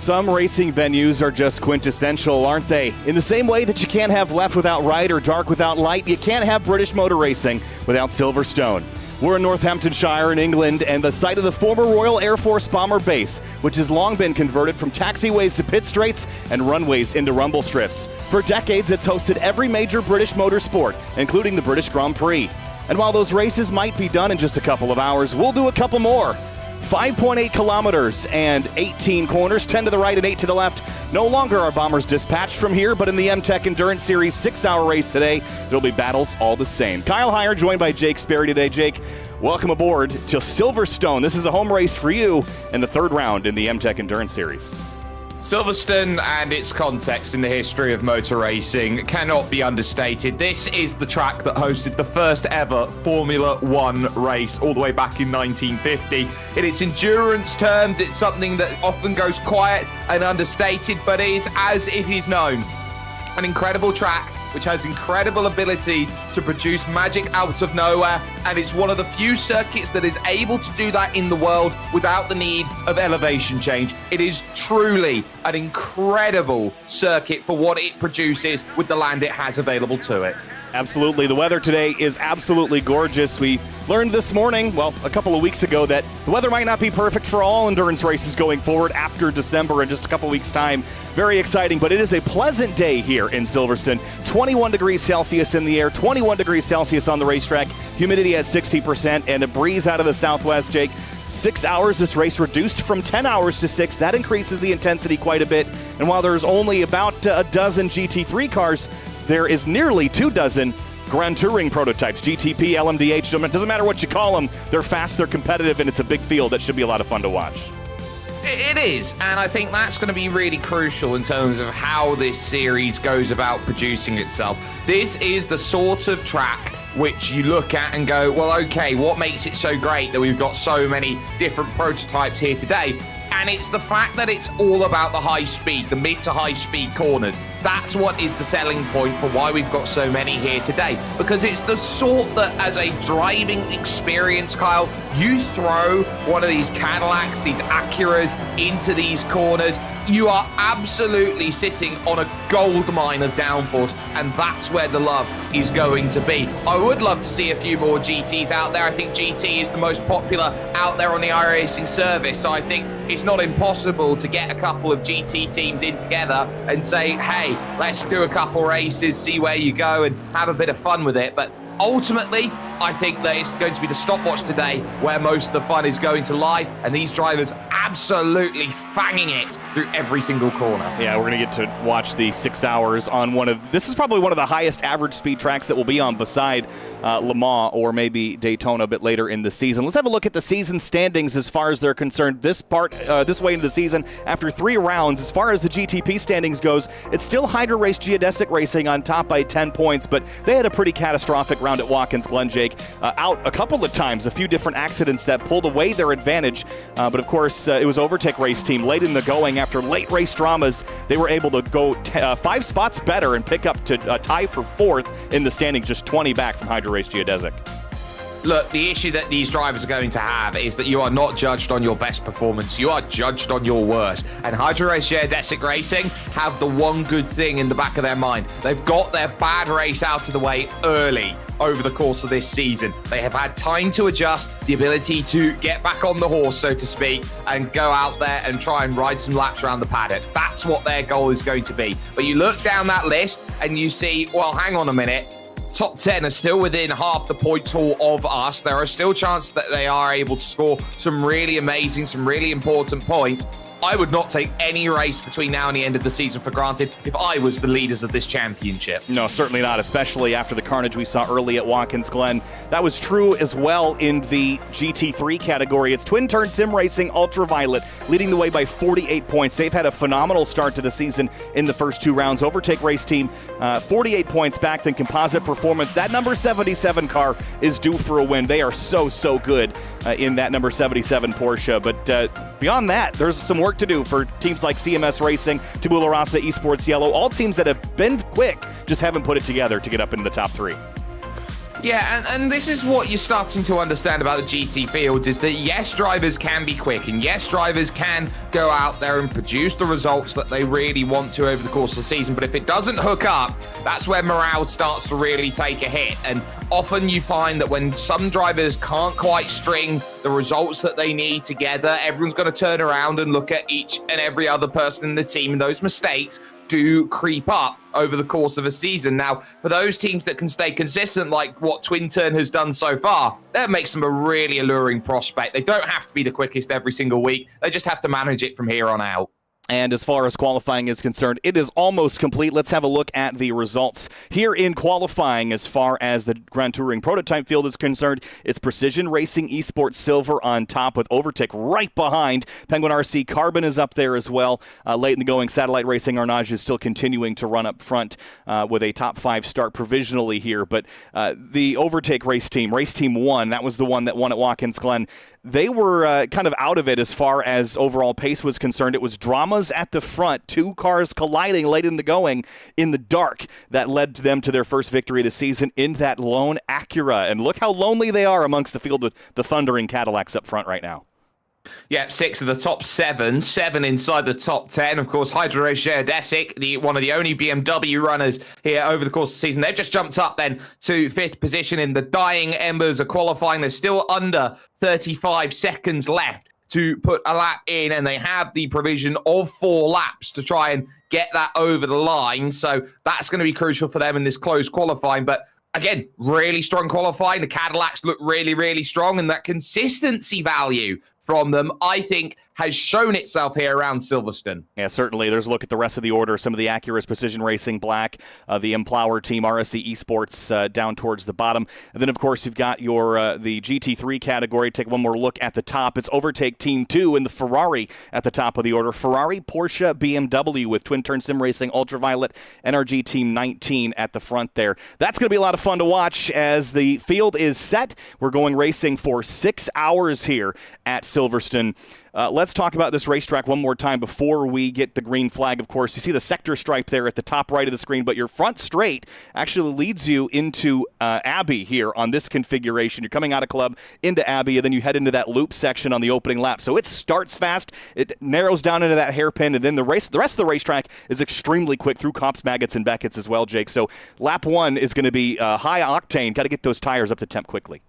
Some racing venues are just quintessential, aren't they? In the same way that you can't have left without right or dark without light, you can't have British motor racing without Silverstone. We're in Northamptonshire in England and the site of the former Royal Air Force Bomber Base, which has long been converted from taxiways to pit straights and runways into rumble strips. For decades, it's hosted every major British motorsport, including the British Grand Prix. And while those races might be done in just a couple of hours, we'll do a couple more. 5.8 kilometers and 18 corners, 10 to the right and 8 to the left. No longer are bombers dispatched from here, but in the MTEC Endurance Series 6-hour race today, there'll be battles all the same. Kyle Heyer joined by Jake Sperry today. Jake, welcome aboard to Silverstone. This is a home race for you in the third round in the MTEC Endurance Series. Silverstone and its context in the history of motor racing cannot be understated. This is the track that hosted the first ever Formula One race all the way back in 1950. In its endurance terms, it's something that often goes quiet and understated, but is, as it is known, an incredible track which has incredible abilities to produce magic out of nowhere, and it's one of the few circuits that is able to do that in the world without the need of elevation change. It is truly an incredible circuit for what it produces with the land it has available to it. Absolutely. The weather today is absolutely gorgeous. We learned this morning, well, a couple of weeks ago, that the weather might not be perfect for all endurance races going forward after December in just a couple weeks' time. Very exciting, but it is a pleasant day here in Silverstone. 21 degrees Celsius in the air, 21 degrees Celsius on the racetrack, humidity at 60%, and a breeze out of the southwest, Jake. 6 hours, this race reduced from 10 hours to 6. That increases the intensity quite a bit. And while there's only about a dozen GT3 cars, there is nearly 24 Grand Touring prototypes, GTP, LMDH, doesn't matter what you call them. They're fast, they're competitive, and it's a big field that should be a lot of fun to watch. It is, and I think that's going to be really crucial in terms of how this series goes about producing itself. This is the sort of track which you look at and go, well, okay, what makes it so great that we've got so many different prototypes here today? And it's the fact that it's all about the high speed, the mid to high speed corners. That's what is the selling point for why we've got so many here today. Because it's the sort that, as a driving experience, Kyle, you throw one of these Cadillacs, these Acuras into these corners, you are absolutely sitting on a gold mine of downforce, and that's where the love is going to be. I would love to see a few more GTs out there. I think GT is the most popular out there on the iRacing service, so I think it's not impossible to get a couple of GT teams in together and say, hey, let's do a couple races, see where you go, and have a bit of fun with it. But ultimately, I think that it's going to be the stopwatch today where most of the fun is going to lie, and these drivers absolutely fanging it through every single corner. Yeah, we're going to get to watch the 6 hours on this is probably one of the highest average speed tracks that we'll be on beside Le Mans or maybe Daytona a bit later in the season. Let's have a look at the season standings as far as they're concerned. This way into the season, after 3 rounds, as far as the GTP standings goes, it's still Hydra Race Geodesic Racing on top by 10 points, but they had a pretty catastrophic round at Watkins Glen, Jake. Out a couple of times, a few different accidents that pulled away their advantage, but of course it was Overtake Race Team late in the going. After late race dramas, they were able to go 5 spots better and pick up to tie for 4th in the standings, just 20 back from Hydra Race Geodesic. Look, the issue that these drivers are going to have is that you are not judged on your best performance. You are judged on your worst. And Hydra Race Geodesic Racing have the one good thing in the back of their mind. They've got their bad race out of the way early over the course of this season. They have had time to adjust, the ability to get back on the horse, so to speak, and go out there and try and ride some laps around the paddock. That's what their goal is going to be. But you look down that list and you see, well, hang on a minute. Top 10 are still within half the point haul of us. There are still chances that they are able to score some really amazing, some really important points. I would not take any race between now and the end of the season for granted if I was the leaders of this championship. No, certainly not, especially after the carnage we saw early at Watkins Glen. That was true as well in the GT3 category. It's Twin Turn Sim Racing Ultraviolet leading the way by 48 points. They've had a phenomenal start to the season in the first 2 rounds. Overtake Race Team, 48 points back than Composite Performance. That number 77 car is due for a win. They are so good in that number 77 Porsche. But beyond that, there's some work to do for teams like CMS Racing, Tabula Rasa, Esports Yellow, all teams that have been quick, just haven't put it together to get up into the top 3. Yeah, and this is what you're starting to understand about the GT fields is that yes, drivers can be quick, and yes, drivers can go out there and produce the results that they really want to over the course of the season. But if it doesn't hook up, that's where morale starts to really take a hit. And often you find that when some drivers can't quite string the results that they need together, everyone's going to turn around and look at each and every other person in the team, and those mistakes do creep up over the course of a season. Now, for those teams that can stay consistent, like what Twin Turn has done so far, that makes them a really alluring prospect. They don't have to be the quickest every single week. They just have to manage it from here on out. And as far as qualifying is concerned, it is almost complete. Let's have a look at the results here in qualifying. As far as the Grand Touring prototype field is concerned, it's Precision Racing Esports Silver on top with Overtake right behind. Penguin RC Carbon is up there as well. Late in the going, Satellite Racing Carnage is still continuing to run up front with a top 5 start provisionally here. But the Overtake race team 1, that was the one that won at Watkins Glen. They were kind of out of it as far as overall pace was concerned. It was dramas at the front, 2 cars colliding late in the going in the dark that led to them to their first victory of the season in that lone Acura. And look how lonely they are amongst the field with the thundering Cadillacs up front right now. Yeah, 6 of the top 7 inside the top 10. Of course, Hydro Desic, one of the only BMW runners here over the course of the season. They've just jumped up then to 5th position in the dying embers of qualifying. They're still under 35 seconds left to put a lap in, and they have the provision of 4 laps to try and get that over the line. So that's going to be crucial for them in this close qualifying. But again, really strong qualifying. The Cadillacs look really, really strong, and that consistency value from them, I think, has shown itself here around Silverstone. Yeah, certainly. There's a look at the rest of the order. Some of the Acura's Precision Racing Black, the Implower team, RSC Esports down towards the bottom. And then, of course, you've got your the GT3 category. Take one more look at the top. It's Overtake Team 2 and the Ferrari at the top of the order. Ferrari, Porsche, BMW with Twin Turn Sim Racing, Ultraviolet, NRG Team 19 at the front there. That's going to be a lot of fun to watch as the field is set. We're going racing for 6 hours here at Silverstone. Let's talk about this racetrack one more time before we get the green flag. Of course, you see the sector stripe there at the top right of the screen, but your front straight actually leads you into Abbey here on this configuration. You're coming out of Club into Abbey, and then you head into that loop section on the opening lap. So it starts fast, it narrows down into that hairpin, and then the rest of the racetrack is extremely quick through Copse, Maggots, and Beckett's as well, Jake. So lap 1 is going to be high octane. Got to get those tires up to temp quickly.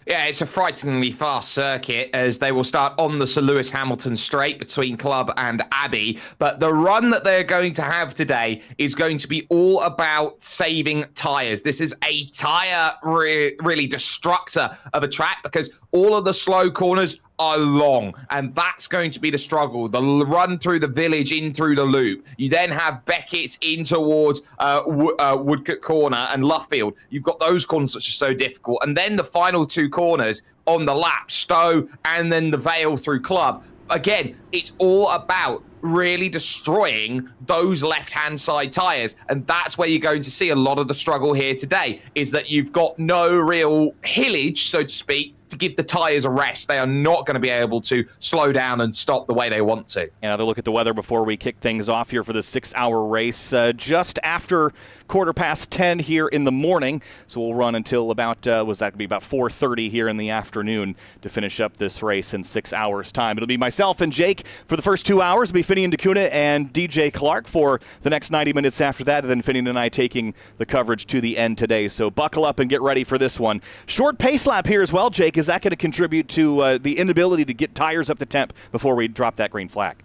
Yeah, it's a frighteningly fast circuit as they will start on the Sir Lewis Hamilton straight between Club and Abbey. But the run that they're going to have today is going to be all about saving tyres. This is a tyre really destructor of a track because all of the slow corners are long, and that's going to be the struggle. The run through the village in through the loop. You then have Beckett's in towards Woodcote Corner and Luffield. You've got those corners which are so difficult. And then the final 2 corners on the lap, Stowe and then the Vale through Club. Again, it's all about really destroying those left-hand side tyres. And that's where you're going to see a lot of the struggle here today, is that you've got no real hillage, so to speak, to give the tyres a rest. They are not going to be able to slow down and stop the way they want to. Another look at the weather before we kick things off here for the 6-hour race. Just after 10:15 here in the morning. So we'll run until about, was that going to be about 4:30 here in the afternoon to finish up this race in 6 hours' time. It'll be myself and Jake for the first 2 hours. It'll be Finney and DeCuna and DJ Clark for the next 90 minutes after that. And then Finney and I taking the coverage to the end today. So buckle up and get ready for this one. Short pace lap here as well, Jake. Is that going to contribute to the inability to get tires up to temp before we drop that green flag?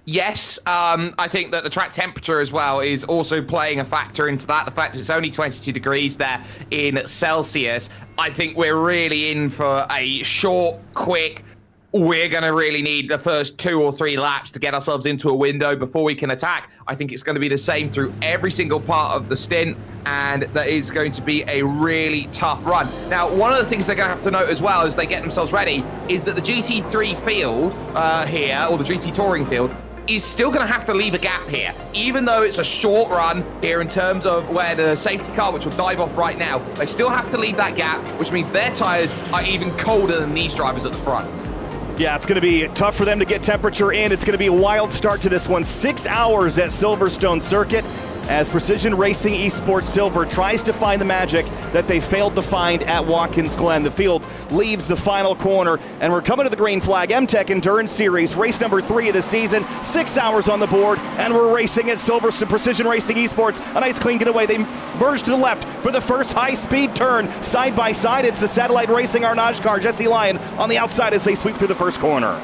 Yes, I think that the track temperature as well is also playing a factor into that. The fact that it's only 22 degrees there in Celsius. I think we're really in for a short, quick, we're going to really need the first 2 or 3 laps to get ourselves into a window before we can attack. I think it's going to be the same through every single part of the stint, and that is going to be a really tough run. Now, one of the things they're going to have to note as well as they get themselves ready is that the GT3 field here, or the GT Touring field, is still going to have to leave a gap here. Even though it's a short run here in terms of where the safety car, which will dive off right now, they still have to leave that gap, which means their tyres are even colder than these drivers at the front. Yeah, it's going to be tough for them to get temperature in. It's going to be a wild start to this one. 6 hours at Silverstone Circuit. as Precision Racing Esports Silver tries to find the magic that they failed to find at Watkins Glen. The field leaves the final corner, and we're coming to the green flag. MTEC Endurance Series, race number 3 of the season, 6 hours on the board, and we're racing at Silverstone. Precision Racing Esports, a nice clean getaway. They merge to the left for the first high-speed turn. Side by side, it's the Satellite Racing Carnage car, Jesse Lyon, on the outside as they sweep through the first corner.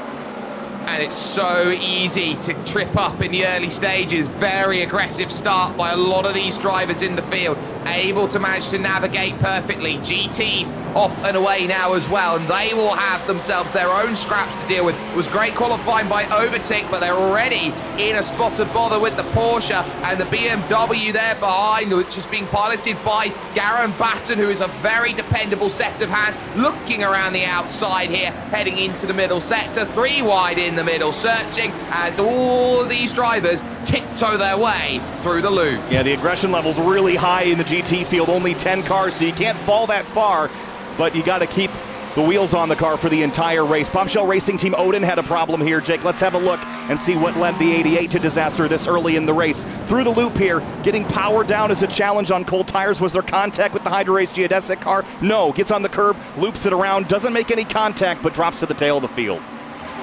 And it's so easy to trip up in the early stages. Very aggressive start by a lot of these drivers in the field, able to manage to navigate perfectly. GT's off and away now as well, and they will have themselves their own scraps to deal with. It was great qualifying by Overtake, but they're already in a spot of bother with the Porsche and the BMW there behind, which is being piloted by Garen Batten, who is a very dependable set of hands. Looking around the outside here, heading into the middle sector, 3 wide in the middle, searching as all these drivers tiptoe their way through the loop. Yeah, the aggression level's really high in the GT field, only 10 cars, so you can't fall that far, but you got to keep the wheels on the car for the entire race. Bombshell Racing Team Odin had a problem here, Jake. Let's have a look and see what led the 88 to disaster this early in the race. Through the loop here, getting power down is a challenge on cold tires. Was there contact with the Hydra Race Geodesic car? No, gets on the curb, loops it around, doesn't make any contact, but drops to the tail of the field.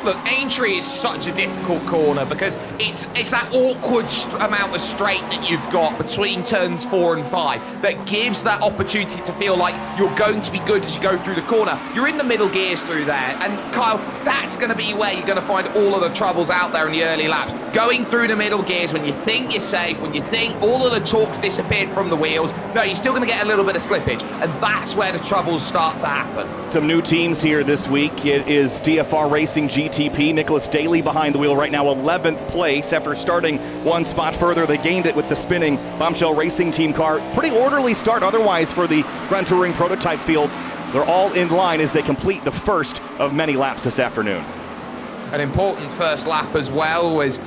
Look, Aintree is such a difficult corner because it's that awkward amount of straight that you've got between turns 4 and 5 that gives that opportunity to feel like you're going to be good as you go through the corner. You're in the middle gears through there, and Kyle, that's going to be where you're going to find all of the troubles out there in the early laps. Going through the middle gears when you think you're safe, when you think all of the torque's disappeared from the wheels, no, you're still going to get a little bit of slippage, and that's where the troubles start to happen. Some new teams here this week. It is DFR Racing GTP. Nicholas Daly behind the wheel right now, 11th place. After starting 1 spot further, they gained it with the spinning Bombshell Racing Team car. Pretty orderly start otherwise for the Grand Touring prototype field. They're all in line as they complete the first of many laps this afternoon. An important first lap as well was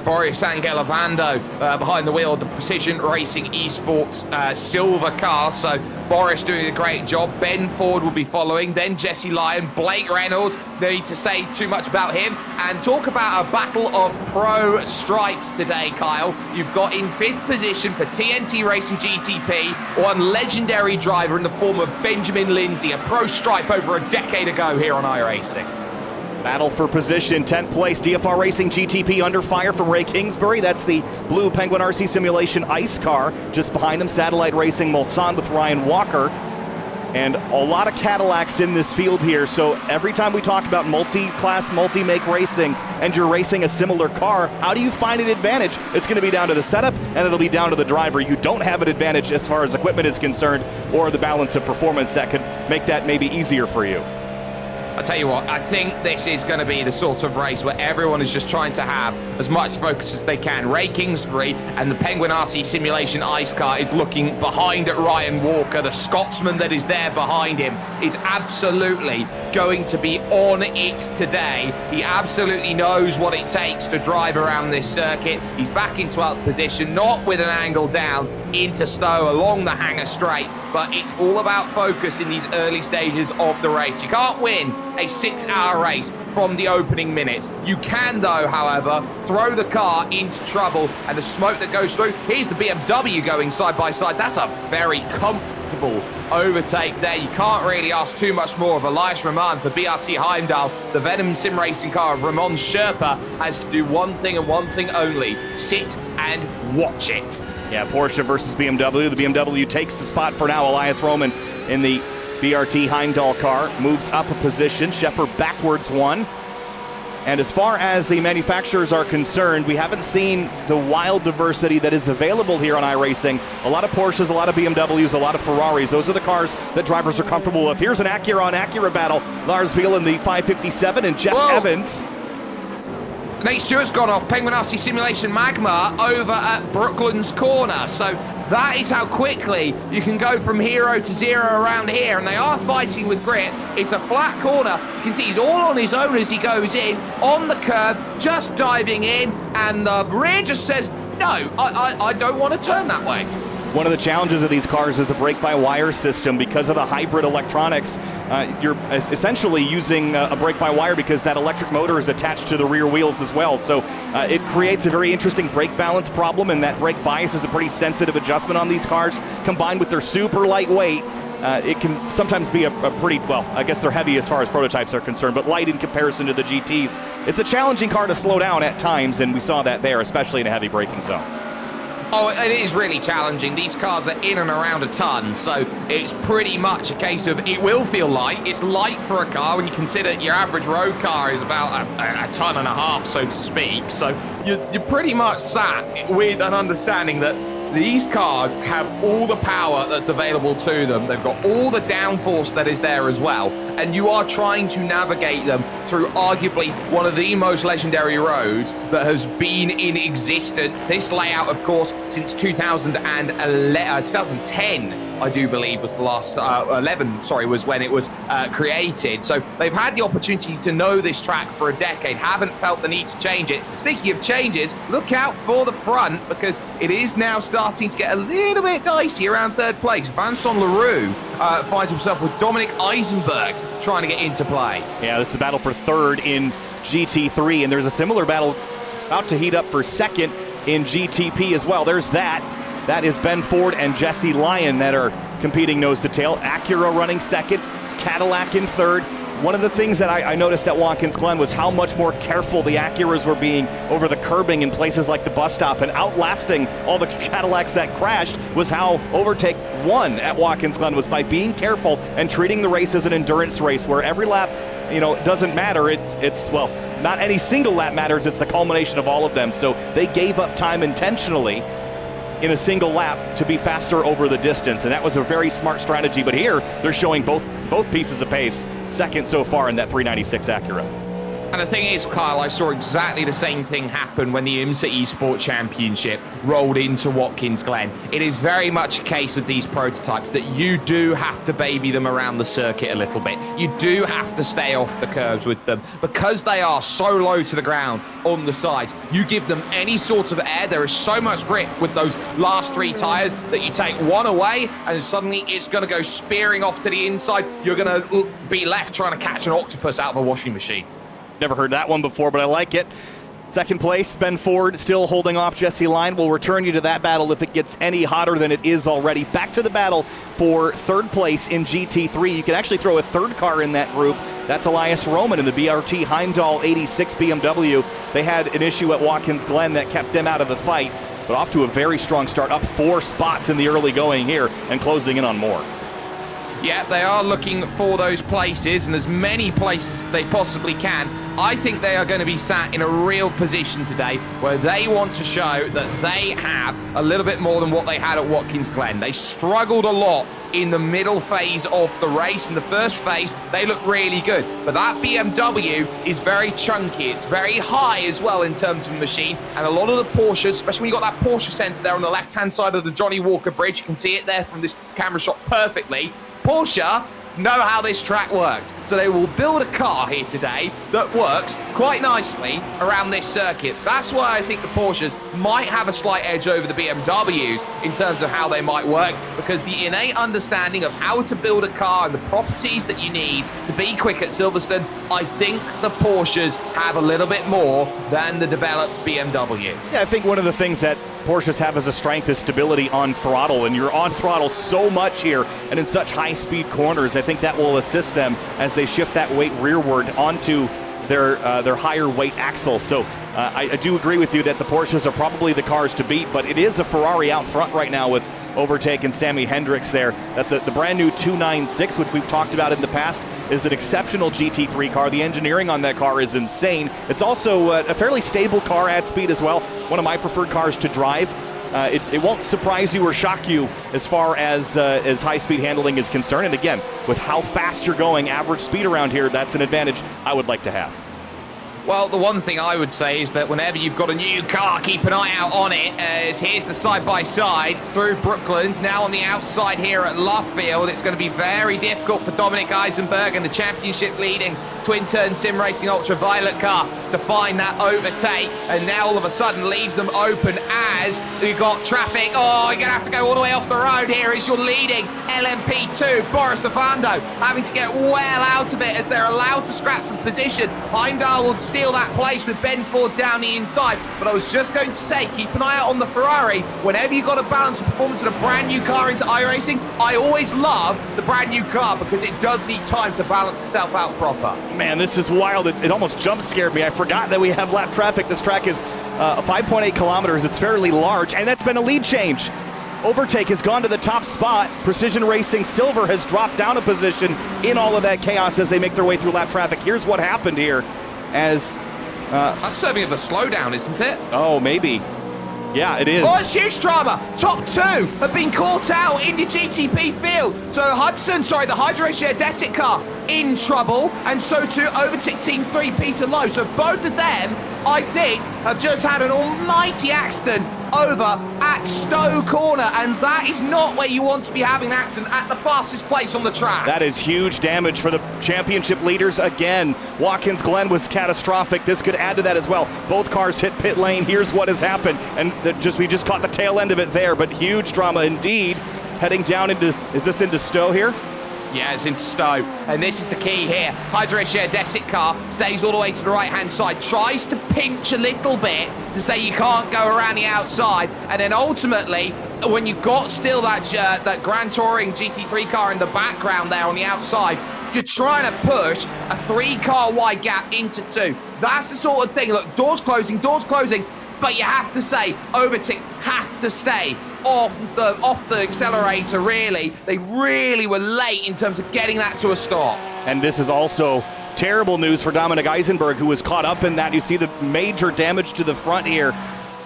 Boris Angelovando behind the wheel of the Precision Racing Esports silver car. So Boris doing a great job. Ben Ford will be following, then Jesse Lyon, Blake Reynolds. No need to say too much about him. And talk about a battle of pro stripes today, Kyle. You've got in 5th position for TNT Racing GTP, one legendary driver in the form of Benjamin Lindsay, a pro stripe over a decade ago here on iRacing. Battle for position, 10th place, DFR Racing GTP under fire from Ray Kingsbury. That's the blue Penguin RC Simulation ice car. Just behind them, Satellite Racing Mulsanne with Ryan Walker. And a lot of Cadillacs in this field here, so every time we talk about multi-class, multi-make racing, and you're racing a similar car, how do you find an advantage? It's going to be down to the setup, and it'll be down to the driver. You don't have an advantage as far as equipment is concerned, or the balance of performance that could make that maybe easier for you. I'll tell you what, I think this is going to be the sort of race where everyone is just trying to have as much focus as they can. Ray Kingsbury and the Penguin RC Simulation ice car is looking behind at Ryan Walker. The Scotsman that is there behind him is absolutely going to be on it today. He absolutely knows what it takes to drive around this circuit. He's back in 12th position, not with an angle down into Stowe along the hangar straight, but it's all about focus in these early stages of the race. You can't win a 6-hour race from the opening minutes. You can, though, however, throw the car into trouble, and the smoke that goes through. Here's the BMW going side by side. That's a very comfortable overtake there. You can't really ask too much more of Elias Roman for BRT Heimdall. The Venom sim racing car of Ramon Sherpa has to do one thing and one thing only: sit and watch it. Yeah, Porsche versus BMW. The BMW takes the spot for now. Elias Roman in the BRT Heimdall car moves up a position. Shepard backwards 1. And as far as the manufacturers are concerned, we haven't seen the wild diversity that is available here on iRacing. A lot of Porsches, a lot of BMWs, a lot of Ferraris. Those are the cars that drivers are comfortable with. Here's an Acura on Acura battle. Lars Veal in the 557 and Jeff Evans. Nate Stewart's gone off. Penguin RC Simulation Magma over at Brooklands Corner. So that is how quickly you can go from hero to zero around here. And they are fighting with grip. It's a flat corner. You can see he's all on his own as he goes in, on the curb, just diving in. And the rear just says, no, I don't want to turn that way. one of the challenges of these cars is the brake-by-wire system. Because of the hybrid electronics, you're essentially using a brake-by-wire because that electric motor is attached to the rear wheels as well. So it creates a very interesting brake balance problem, and that brake bias is a pretty sensitive adjustment on these cars. Combined with their super lightweight, it can sometimes be a pretty, well, I guess they're heavy as far as prototypes are concerned, but light in comparison to the GTs. It's a challenging car to slow down at times, and we saw that there, especially in a heavy braking zone. Oh, it is really challenging. These cars are in and around a ton, so it's pretty much a case of it will feel light. It's light for a car when you consider your average road car is about a ton and a half, so to speak. So you're pretty much sat with an understanding that these cars have all the power that's available to them. They've got all the downforce that is there as well. And you are trying to navigate them through arguably one of the most legendary roads that has been in existence. This layout, of course, since 2010, I do believe, was the last, 11, sorry, was when it was created. So they've had the opportunity to know this track for a decade, haven't felt the need to change it. Speaking of changes, look out for the front, because it is now starting to get a little bit dicey around third place. Vincent Leroux finds himself with Dominic Eisenberg trying to get into play. Yeah, this is a battle for third in GT3, and there's a similar battle about to heat up for second in GTP as well. There's that. That is Ben Ford and Jesse Lyon that are competing nose to tail. Acura running second, Cadillac in third. One of the things that I noticed at Watkins Glen was how much more careful the Acuras were being over the curbing in places like the bus stop, and outlasting all the Cadillacs that crashed was how Overtake won at Watkins Glen, was by being careful and treating the race as an endurance race where every lap, doesn't matter. It's well, not any single lap matters. It's the culmination of all of them. So they gave up time intentionally in a single lap to be faster over the distance, and that was a very smart strategy. But here they're showing both pieces of pace, second so far in that 396 Acura. And the thing is, Kyle, I saw exactly the same thing happen when the IMSA eSport Championship rolled into Watkins Glen. It is very much a case with these prototypes that you do have to baby them around the circuit a little bit. You do have to stay off the curbs with them because they are so low to the ground on the sides. You give them any sort of air, there is so much grip with those last three tires that you take one away and suddenly it's going to go spearing off to the inside. You're going to be left trying to catch an octopus out of a washing machine. Never heard that one before, but I like it. Second place, Ben Ford still holding off Jesse Lyon. We'll return you to that battle if it gets any hotter than it is already. Back to the battle for third place in GT3. You can actually throw a third car in that group. That's Elias Roman in the BRT Heimdall 86 BMW. They had an issue at Watkins Glen that kept them out of the fight, but off to a very strong start, up 4 spots in the early going here and closing in on more. Yeah, they are looking for those places, and as many places as they possibly can. I think they are going to be sat in a real position today where they want to show that they have a little bit more than what they had at Watkins Glen. They struggled a lot in the middle phase of the race. In the first phase, they look really good. But that BMW is very chunky. It's very high as well in terms of machine. And a lot of the Porsches, especially when you've got that Porsche Center there on the left-hand side of the Johnny Walker Bridge, you can see it there from this camera shot perfectly. Porsche know how this track works. So they will build a car here today that works quite nicely around this circuit. That's why I think the Porsches might have a slight edge over the BMWs in terms of how they might work, because the innate understanding of how to build a car and the properties that you need to be quick at Silverstone, I think the Porsches have a little bit more than the developed BMW. Yeah, I think one of the things that Porsches have as a strength is stability on throttle, and you're on throttle so much here and in such high-speed corners. I think that will assist them as they shift that weight rearward onto their higher weight axle. So I do agree with you that the Porsches are probably the cars to beat, but it is a Ferrari out front right now with Overtake and Sammy Hendricks there. That's the brand new 296, which we've talked about in the past, is an exceptional GT3 car. The engineering on that car is insane. It's also a fairly stable car at speed as well. One of my preferred cars to drive. It won't surprise you or shock you as far as high-speed handling is concerned. And again, with how fast you're going, average speed around here, that's an advantage I would like to have. Well, the one thing I would say is that whenever you've got a new car, keep an eye out on it, as here's the side-by-side through Brooklands, now on the outside here at Luffield. It's going to be very difficult for Dominic Eisenberg and the championship leading Twin Turn Sim Racing Ultraviolet car to find that overtake, and now all of a sudden leaves them open as we've got traffic. Oh, you're going to have to go all the way off the road here as you're leading LMP2. Boris Ovando having to get well out of it as they're allowed to scrap the position. Heimdall will steal that place with Ben Ford down the inside. But I was just going to say, keep an eye out on the Ferrari. Whenever you've got to balance the performance of a brand new car into iRacing, I always love the brand new car because it does need time to balance itself out proper. Man, this is wild. It almost jump scared me. I forgot that we have lap traffic. This track is 5.8 kilometers. It's fairly large, and that's been a lead change. Overtake has gone to the top spot. Precision Racing Silver has dropped down a position in all of that chaos as they make their way through lap traffic. Here's what happened here as... That's serving of a slowdown, isn't it? Oh, maybe. Yeah, it is. Oh, it's huge drama. Top two have been caught out in the GTP field. So the Hydro Share Desic car in trouble, and so too Overtake Team 3, Peter Lowe. So both of them, I think, have just had an almighty accident over at Stowe Corner, and that is not where you want to be having an accident at the fastest place on the track. That is huge damage for the championship leaders again. Watkins Glen was catastrophic. This could add to that as well. Both cars hit pit lane. Here's what has happened, and we just caught the tail end of it there, but huge drama indeed. Heading down into, is this into Stowe here? Yeah, it's into Stowe, and this is the key here. Hydro Share Desic car stays all the way to the right-hand side, tries to pinch a little bit to say you can't go around the outside, and then ultimately, when you've got still that Grand Touring GT3 car in the background there on the outside, you're trying to push a 3-car wide gap into 2. That's the sort of thing. Look, doors closing, but you have to say, Overtake have to stay off the accelerator, really. They really were late in terms of getting that to a stop. And this is also terrible news for Dominic Eisenberg, who was caught up in that. You see the major damage to the front here.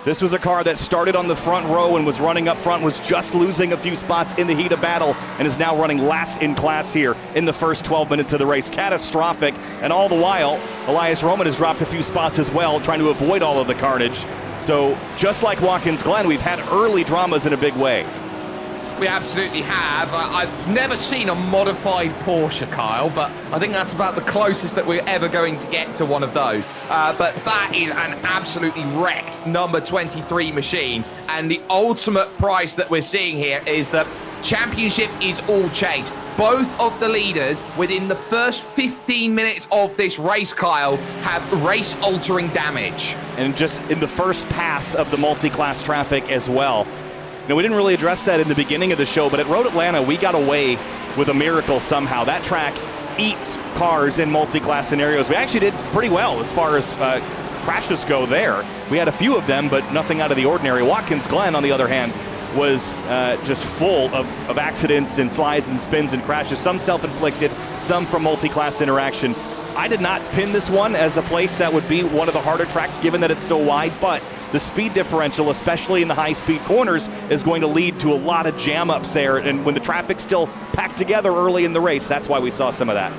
This was a car that started on the front row and was running up front, was just losing a few spots in the heat of battle, and is now running last in class here in the first 12 minutes of the race. Catastrophic. And all the while, Elias Roman has dropped a few spots as well, trying to avoid all of the carnage. So just like Watkins Glen, we've had early dramas in a big way. We absolutely have. I've never seen a modified Porsche, Kyle, but I think that's about the closest that we're ever going to get to one of those. But that is an absolutely wrecked number 23 machine. And the ultimate price that we're seeing here is that championship is all changed. Both of the leaders within the first 15 minutes of this race, Kyle, have race-altering damage. And just in the first pass of the multi-class traffic as well. Now, we didn't really address that in the beginning of the show, but at Road Atlanta, we got away with a miracle somehow. That track eats cars in multi-class scenarios. We actually did pretty well as far as crashes go there. We had a few of them, but nothing out of the ordinary. Watkins Glen, on the other hand, was just full of accidents and slides and spins and crashes, some self-inflicted, some from multi-class interaction. I did not pin this one as a place that would be one of the harder tracks given that it's so wide, but the speed differential, especially in the high-speed corners, is going to lead to a lot of jam-ups there, and when the traffic's still packed together early in the race, that's why we saw some of that.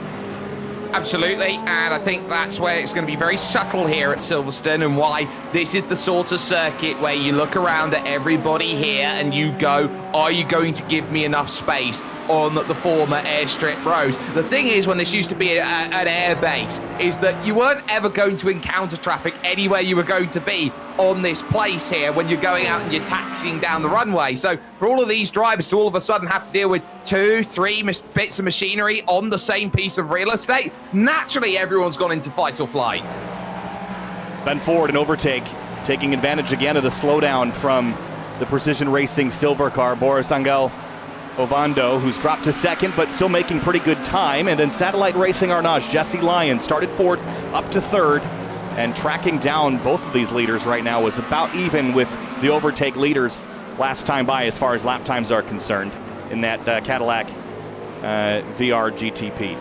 Absolutely, and I think that's where it's going to be very subtle here at Silverstone, and why this is the sort of circuit where you look around at everybody here and you go, are you going to give me enough space on the former airstrip roads? The thing is, when this used to be an air base, is that you weren't ever going to encounter traffic anywhere you were going to be on this place here when you're going out and you're taxiing down the runway. So for all of these drivers to all of a sudden have to deal with 2-3 bits of machinery on the same piece of real estate, naturally everyone's gone into fight or flight. Ben Ford and overtake, taking advantage again of the slowdown from the Precision Racing silver car. Boris Angel Ovando, who's dropped to second, but still making pretty good time. And then Satellite Racing Arnage, Jesse Lyon, started fourth, up to third, and tracking down both of these leaders right now was about even with the overtake leaders last time by as far as lap times are concerned in that Cadillac VR GTP.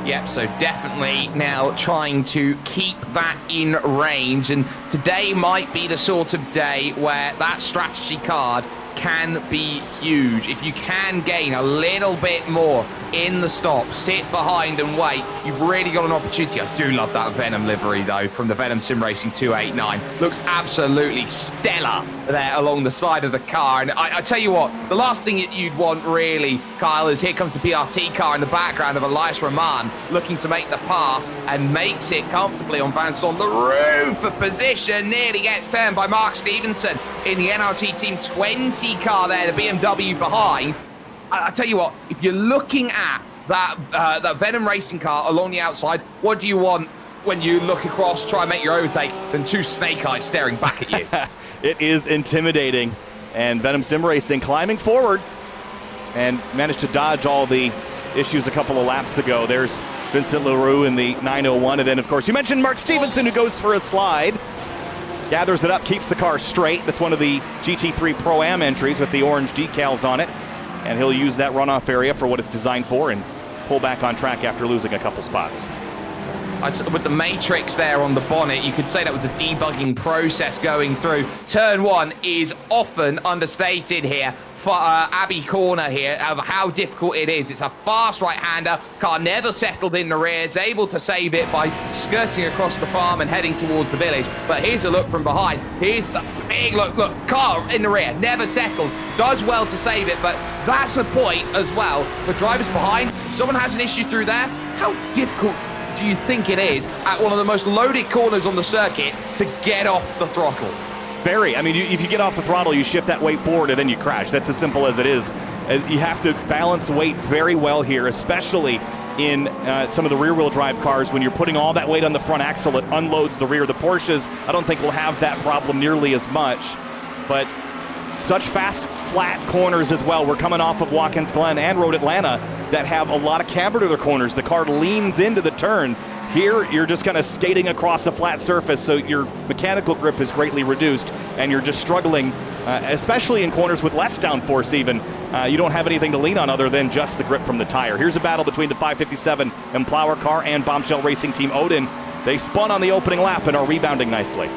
Yep, so definitely now trying to keep that in range, and today might be the sort of day where that strategy card can be huge. If you can gain a little bit more in the stop, sit behind and wait, you've really got an opportunity. I do love that Venom livery though from the Venom Sim Racing 289. Looks absolutely stellar there along the side of the car. And I tell you what, the last thing you'd want really, Kyle, is here comes the PRT car in the background of Elias Roman looking to make the pass and makes it comfortably on Vincent Leroux for position. Nearly gets turned by Mark Stevenson in the NRT Team 20 car there, the BMW behind. I tell you what, if you're looking at that Venom racing car along the outside, what do you want when you look across, try and make your overtake, than two snake eyes staring back at you? It is intimidating. And Venom Sim Racing climbing forward and managed to dodge all the issues a couple of laps ago. There's Vincent Leroux in the 901. And then, of course, you mentioned Mark Stevenson, who goes for a slide. Gathers it up, keeps the car straight. That's one of the GT3 Pro-Am entries with the orange decals on it. And he'll use that runoff area for what it's designed for and pull back on track after losing a couple spots. With the matrix there on the bonnet, you could say that was a debugging process going through. Turn 1 is often understated here for Abbey Corner here of how difficult it is. It's a fast right-hander. Car never settled in the rear. It's able to save it by skirting across the farm and heading towards the village. But here's a look from behind. Here's the big look. Car in the rear, never settled. Does well to save it, but that's a point as well for drivers behind. If someone has an issue through there, how difficult do you think it is at one of the most loaded corners on the circuit to get off the throttle? Very. I mean, if you get off the throttle, you shift that weight forward and then you crash. That's as simple as it is. You have to balance weight very well here, especially in some of the rear-wheel drive cars. When you're putting all that weight on the front axle, it unloads the rear. The Porsches, I don't think will have that problem nearly as much, but such fast, flat corners as well. We're coming off of Watkins Glen and Road Atlanta that have a lot of camber to their corners. The car leans into the turn. Here, you're just kind of skating across a flat surface, so your mechanical grip is greatly reduced, and you're just struggling, especially in corners with less downforce even. You don't have anything to lean on other than just the grip from the tire. Here's a battle between the 557 Implower car and Bombshell Racing Team Odin. They spun on the opening lap and are rebounding nicely.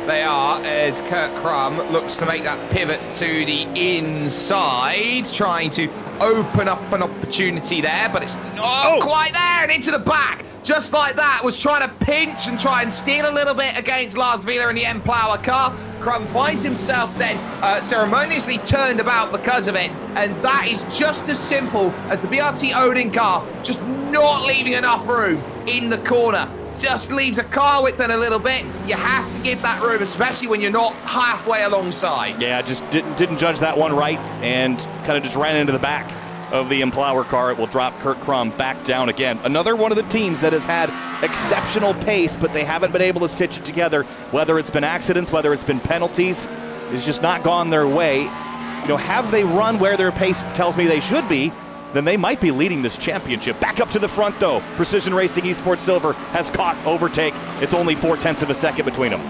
They are, as Kurt Crum looks to make that pivot to the inside, trying to open up an opportunity there, but it's not quite there, and into the back. Just like that, was trying to pinch and try and steal a little bit against Lars Wheeler in the M-Plower car. Crum finds himself then ceremoniously turned about because of it, and that is just as simple as the BRT Odin car just not leaving enough room in the corner. Just leaves a car width in a little bit. You have to give that room, especially when you're not halfway alongside. Yeah, just didn't judge that one right and kind of just ran into the back of the Implower car. It will drop Kurt Crum back down again. Another one of the teams that has had exceptional pace, but they haven't been able to stitch it together. Whether it's been accidents, whether it's been penalties, it's just not gone their way. You know, have they run where their pace tells me they should be, then they might be leading this championship. Back up to the front, though. Precision Racing Esports Silver has caught overtake. It's only 0.4 of a second between them.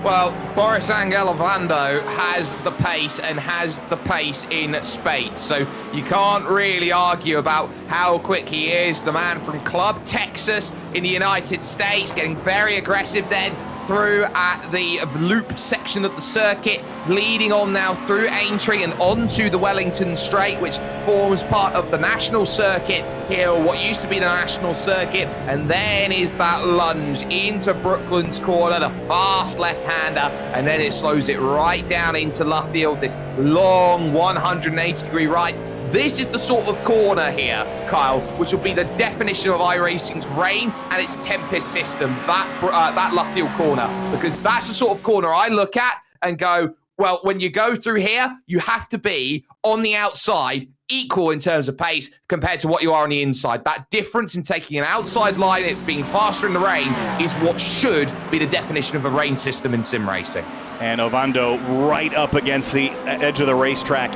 Well, Boris Angel Ovando has the pace and has the pace in spades, so you can't really argue about how quick he is. The man from Club Texas in the United States getting very aggressive then through at the loop section of the circuit, leading on now through Aintree and onto the Wellington Straight, which forms part of the national circuit here, or what used to be the national circuit. And then is that lunge into Brooklands Corner, the fast left-hander, and then it slows it right down into Luffield, this long 180-degree right. This is the sort of corner here, Kyle, which will be the definition of iRacing's rain and its Tempest system, that Luffield corner, because that's the sort of corner I look at and go, well, when you go through here, you have to be on the outside equal in terms of pace compared to what you are on the inside. That difference in taking an outside line, it being faster in the rain, is what should be the definition of a rain system in sim racing. And Ovando right up against the edge of the racetrack,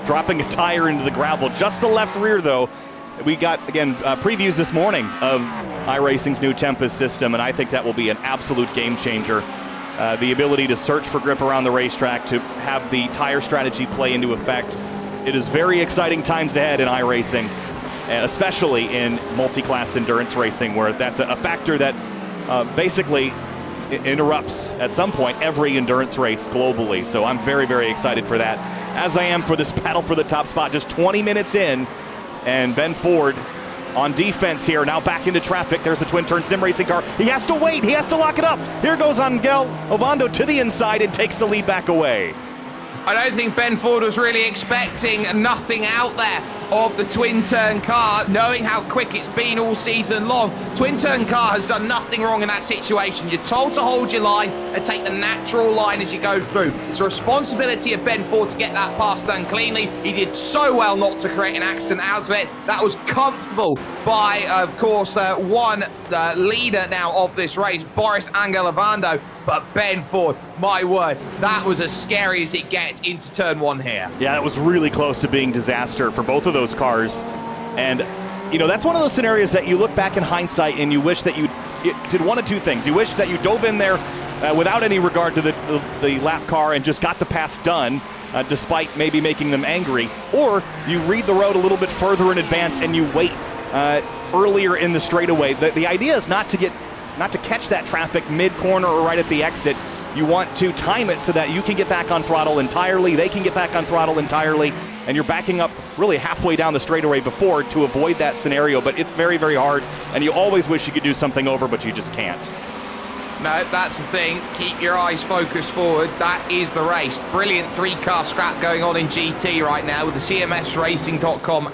dropping a tire into the gravel. Just the left rear, though. We got, again, previews this morning of iRacing's new Tempest system, and I think that will be an absolute game changer. The ability to search for grip around the racetrack, to have the tire strategy play into effect. It is very exciting times ahead in iRacing, and especially in multi-class endurance racing, where that's a factor that basically interrupts at some point every endurance race globally. So I'm very, very excited for that, as I am for this battle for the top spot. Just 20 minutes in, and Ben Ford on defense here. Now back into traffic. There's a twin-turn sim racing car. He has to wait. He has to lock it up. Here goes Angel Ovando to the inside and takes the lead back away. I don't think Ben Ford was really expecting nothing out there of the twin-turn car, knowing how quick it's been all season long. Twin-turn car has done nothing wrong in that situation. You're told to hold your line and take the natural line as you go through. It's a responsibility of Ben Ford to get that pass done cleanly. He did so well not to create an accident out of it. That was comfortable by, of course, one leader now of this race, Boris Angel Ovando. But Ben Ford, my word, that was as scary as it gets into turn one here. Yeah, that was really close to being disaster for both of those cars. And, you know, that's one of those scenarios that you look back in hindsight and you wish that you did one of two things. You wish that you dove in there without any regard to the lap car and just got the pass done, despite maybe making them angry. Or you read the road a little bit further in advance and you wait earlier in the straightaway. The idea is not to catch that traffic mid-corner or right at the exit. You want to time it so that you can get back on throttle entirely, they can get back on throttle entirely, and you're backing up really halfway down the straightaway before to avoid that scenario. But it's very, very hard, and you always wish you could do something over, but you just can't. No, that's the thing. Keep your eyes focused forward. That is the race. Brilliant three-car scrap going on in GT right now with the CMSRacing.com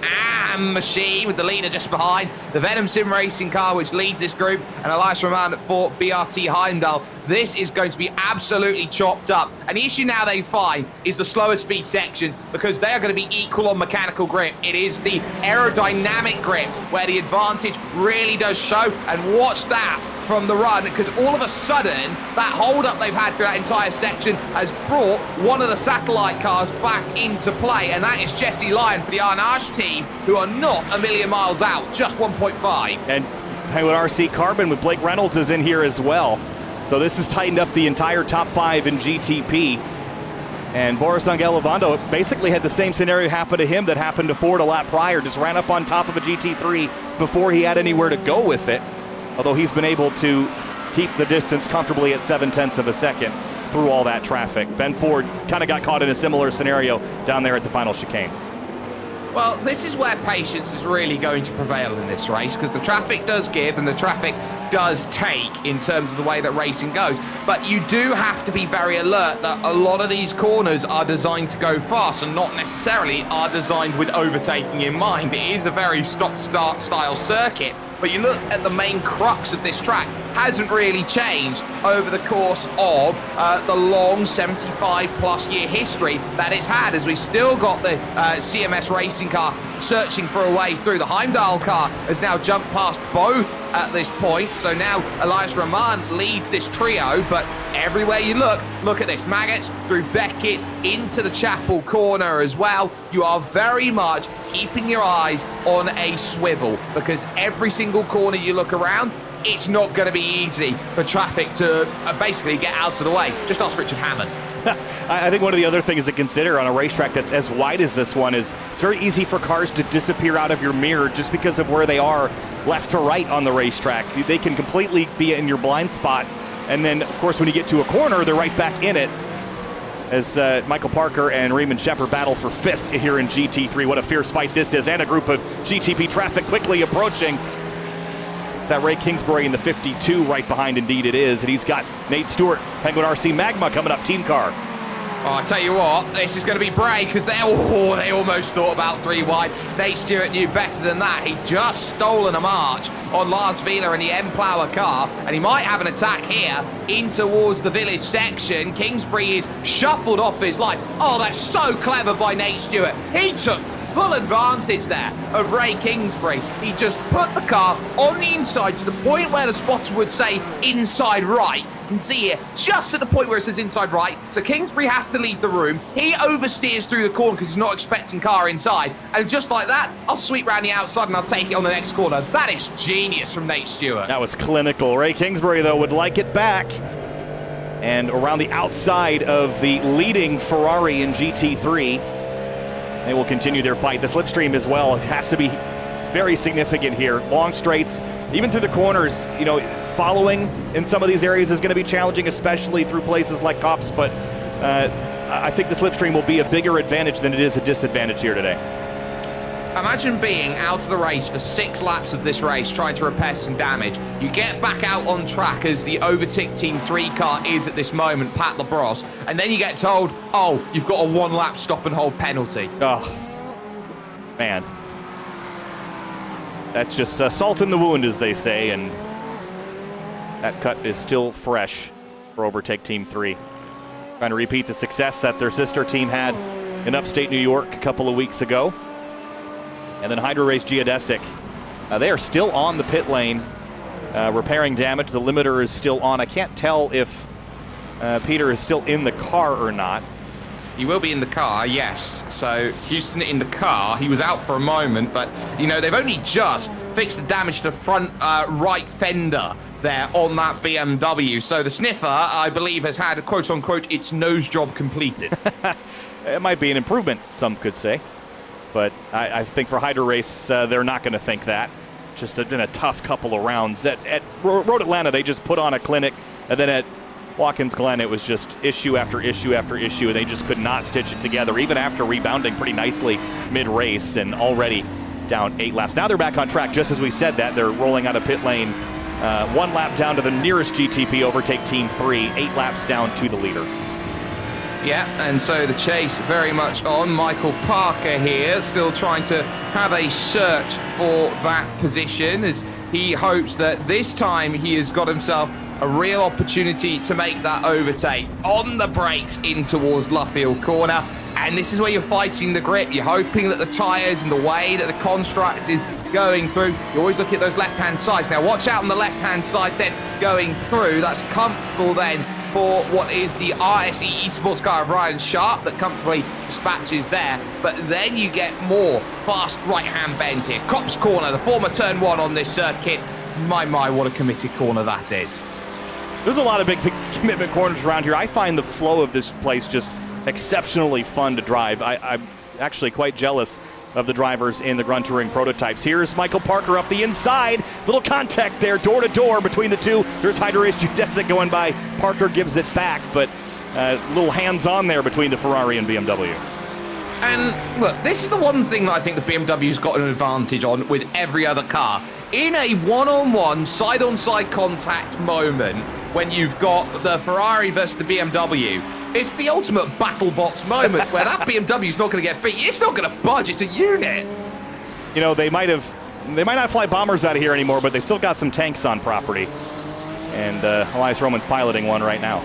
machine with the leader just behind. The Venom Sim Racing car, which leads this group, and Elias Roman for BRT Heimdall. This is going to be absolutely chopped up. And the issue now they find is the slower speed sections, because they are going to be equal on mechanical grip. It is the aerodynamic grip where the advantage really does show. And watch that from the run, because all of a sudden that hold-up they've had through that entire section has brought one of the satellite cars back into play, and that is Jesse Lyon for the Carnage team, who are not a million miles out, just 1.5. And Penguin RC Carbon with Blake Reynolds is in here as well. So this has tightened up the entire top five in GTP. And Boris Angel Ovando basically had the same scenario happen to him that happened to Ford a lap prior, just ran up on top of a GT3 before he had anywhere to go with it. Although he's been able to keep the distance comfortably at 0.7 of a second through all that traffic. Ben Ford kind of got caught in a similar scenario down there at the final chicane. Well, this is where patience is really going to prevail in this race, because the traffic does give and the traffic does take in terms of the way that racing goes. But you do have to be very alert that a lot of these corners are designed to go fast and not necessarily are designed with overtaking in mind. It is a very stop-start style circuit. But you look at the main crux of this track, hasn't really changed over the course of the long 75-plus year history that it's had, as we've still got the CMS racing car searching for a way through. The Heimdall car has now jumped past both at this point, so now Elias Roman leads this trio, but everywhere you look at this. Maggots through Beckett's into the Chapel corner as well. You are very much keeping your eyes on a swivel, because every single corner you look around, it's not going to be easy for traffic to basically get out of the way. Just ask Richard Hammond. I think one of the other things to consider on a racetrack that's as wide as this one is it's very easy for cars to disappear out of your mirror just because of where they are left to right on the racetrack. They can completely be in your blind spot, and then, of course, when you get to a corner, they're right back in it. As Michael Parker and Raymond Shepard battle for fifth here in GT3. What a fierce fight this is, and a group of GTP traffic quickly approaching. It's that Ray Kingsbury in the 52 right behind, indeed it is, and he's got Nate Stewart, Penguin RC Magma coming up, team car. Oh, I tell you what, this is going to be brave, because they almost thought about three wide. Nate Stewart knew better than that. He'd just stolen a march on Lars Wheeler in the M-Plower car, and he might have an attack here in towards the village section. Kingsbury is shuffled off his line. Oh, that's so clever by Nate Stewart. He took full advantage there of Ray Kingsbury. He just put the car on the inside to the point where the spotter would say inside right. You can see here, just at the point where it says inside right. So Kingsbury has to leave the room. He oversteers through the corner because he's not expecting car inside. And just like that, I'll sweep round the outside and I'll take it on the next corner. That is genius from Nate Stewart. That was clinical. Ray Kingsbury, though, would like it back. And around the outside of the leading Ferrari in GT3, they will continue their fight. The slipstream as well has to be very significant here. Long straights, even through the corners, you know, following in some of these areas is going to be challenging, especially through places like Kops, but I think the slipstream will be a bigger advantage than it is a disadvantage here today. Imagine being out of the race for 6 laps of this race, trying to repair some damage. You get back out on track as the overtake Team 3 car is at this moment, Pat Labrosse, and then you get told, oh, you've got a 1-lap stop and hold penalty. Oh, man. That's just salt in the wound, as they say, and that cut is still fresh for overtake Team 3. Trying to repeat the success that their sister team had in upstate New York a couple of weeks ago. And then Hydro Race Geodesic. They are still on the pit lane, repairing damage. The limiter is still on. I can't tell if Peter is still in the car or not. He will be in the car, yes. So Houston in the car. He was out for a moment, but, you know, they've only just fixed the damage to the front right fender there on that BMW. So the sniffer, I believe, has had, quote-unquote, its nose job completed. It might be an improvement, some could say. But I think for Hydro Race, they're not going to think that. Just been a tough couple of rounds. At Road Atlanta, they just put on a clinic. And then at Watkins Glen, it was just issue after issue after issue. And they just could not stitch it together, even after rebounding pretty nicely mid-race and already down 8 laps. Now they're back on track. Just as we said that, they're rolling out of pit lane. 1 lap down to the nearest GTP, overtake Team 3. 8 laps down to the leader. Yeah, and so the chase very much on. Michael Parker here, still trying to have a search for that position as he hopes that this time he has got himself a real opportunity to make that overtake. On the brakes in towards Luffield Corner, and this is where you're fighting the grip. You're hoping that the tyres and the way that the construct is going through, you always look at those left-hand sides. Now watch out on the left-hand side then, going through. That's comfortable then for what is the RSE Esports car of Ryan Sharp that comfortably dispatches there. But then you get more fast right-hand bends here. Cops Corner, the former turn 1 on this circuit. My, what a committed corner that is. There's a lot of big commitment corners around here. I find the flow of this place just exceptionally fun to drive. I'm actually quite jealous of the drivers in the Grunt Touring prototypes. Here's Michael Parker up the inside. Little contact there, door to door between the two. There's Hydro Race Geodesic going by. Parker gives it back, but a little hands-on there between the Ferrari and BMW. And look, this is the one thing that I think the BMW's got an advantage on with every other car. In a one-on-one, side-on-side contact moment, when you've got the Ferrari versus the BMW, it's the ultimate battle bots moment where that BMW's not going to get beat. It's not going to budge. It's a unit. You know, they might not fly bombers out of here anymore, but they still got some tanks on property. And Elias Roman's piloting one right now.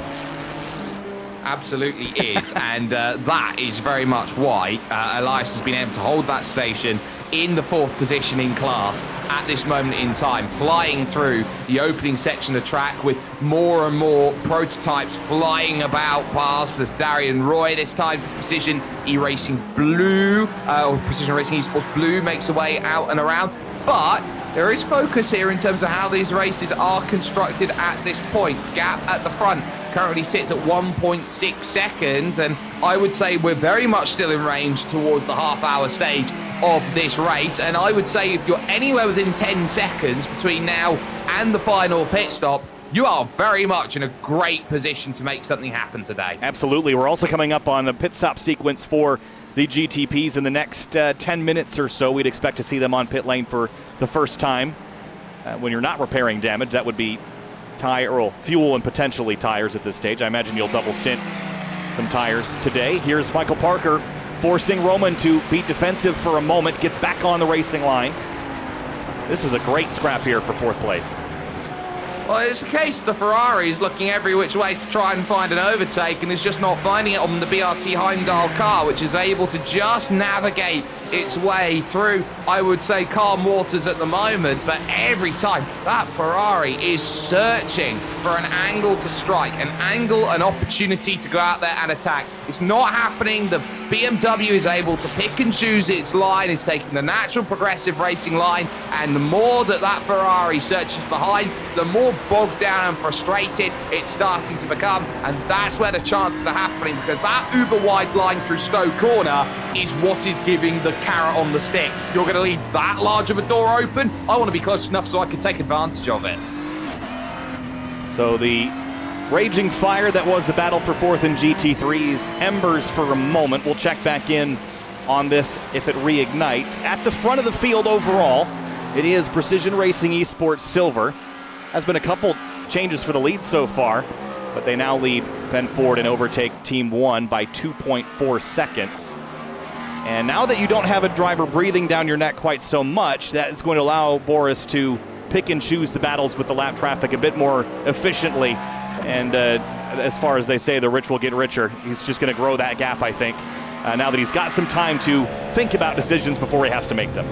Absolutely is. And that is very much why Elias has been able to hold that station in the 4th position in class at this moment in time, flying through the opening section of track with more and more prototypes flying about past. There's Darian Roy this time for Precision E-Racing Blue, or Precision Racing Esports Blue makes a way out and around. But there is focus here in terms of how these races are constructed at this point. Gap at the front currently sits at 1.6 seconds, and I would say we're very much still in range towards the half-hour stage of this race. And I would say if you're anywhere within 10 seconds between now and the final pit stop, you are very much in a great position to make something happen today. Absolutely. We're also coming up on the pit stop sequence for the GTPs in the next 10 minutes or so. We'd expect to see them on pit lane for the first time. When you're not repairing damage, that would be tire or fuel and potentially tires at this stage. I imagine you'll double stint some tires today. Here's Michael Parker forcing Roman to be defensive for a moment, gets back on the racing line. This is a great scrap here for 4th place. Well, it's the case the Ferrari is looking every which way to try and find an overtake and is just not finding it on the BRT Heimdall car, which is able to just navigate its way through, I would say, calm waters at the moment. But every time that Ferrari is searching for an angle to strike, an angle, an opportunity to go out there and attack. It's not happening. The BMW is able to pick and choose its line. It's taking the natural progressive racing line, and the more that Ferrari searches behind, the more bogged down and frustrated it's starting to become. And that's where the chances are happening, because that uber wide line through Stowe Corner is what is giving the carrot on the stick. You're going to leave that large of a door open? I want to be close enough so I can take advantage of it. So the raging fire that was the battle for 4th and GT3's embers for a moment. We'll check back in on this if it reignites. At the front of the field overall, it is Precision Racing Esports Silver. Has been a couple changes for the lead so far, but they now lead Ben Ford and overtake Team 1 by 2.4 seconds. And now that you don't have a driver breathing down your neck quite so much, that is going to allow Boris to pick and choose the battles with the lap traffic a bit more efficiently. And as far as they say, the rich will get richer. He's just going to grow that gap, I think, now that he's got some time to think about decisions before he has to make them.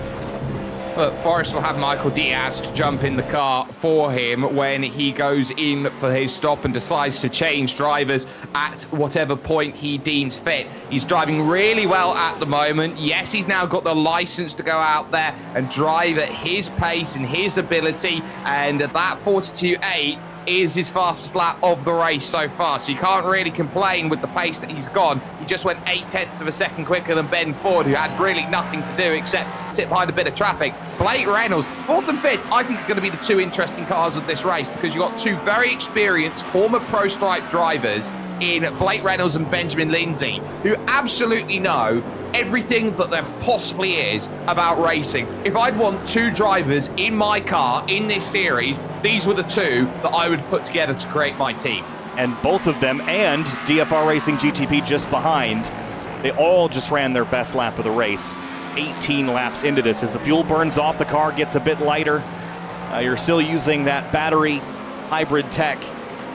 Look, Boris will have Michael Diaz to jump in the car for him when he goes in for his stop and decides to change drivers at whatever point he deems fit. He's driving really well at the moment. Yes, he's now got the license to go out there and drive at his pace and his ability, and that 42.8 is his fastest lap of the race so far, so you can't really complain with the pace that he's gone. He just went 0.8 of a second quicker than Ben Ford, who had really nothing to do except sit behind a bit of traffic. Blake Reynolds, 4th and 5th, I think are going to be the two interesting cars of this race, because you've got two very experienced former Pro Stripe drivers in Blake Reynolds and Benjamin Lindsay, who absolutely know everything that there possibly is about racing. If I'd want two drivers in my car in this series, these were the two that I would put together to create my team. And both of them, and DFR Racing GTP just behind, they all just ran their best lap of the race. 18 laps into this. As the fuel burns off, the car gets a bit lighter. You're still using that battery hybrid tech.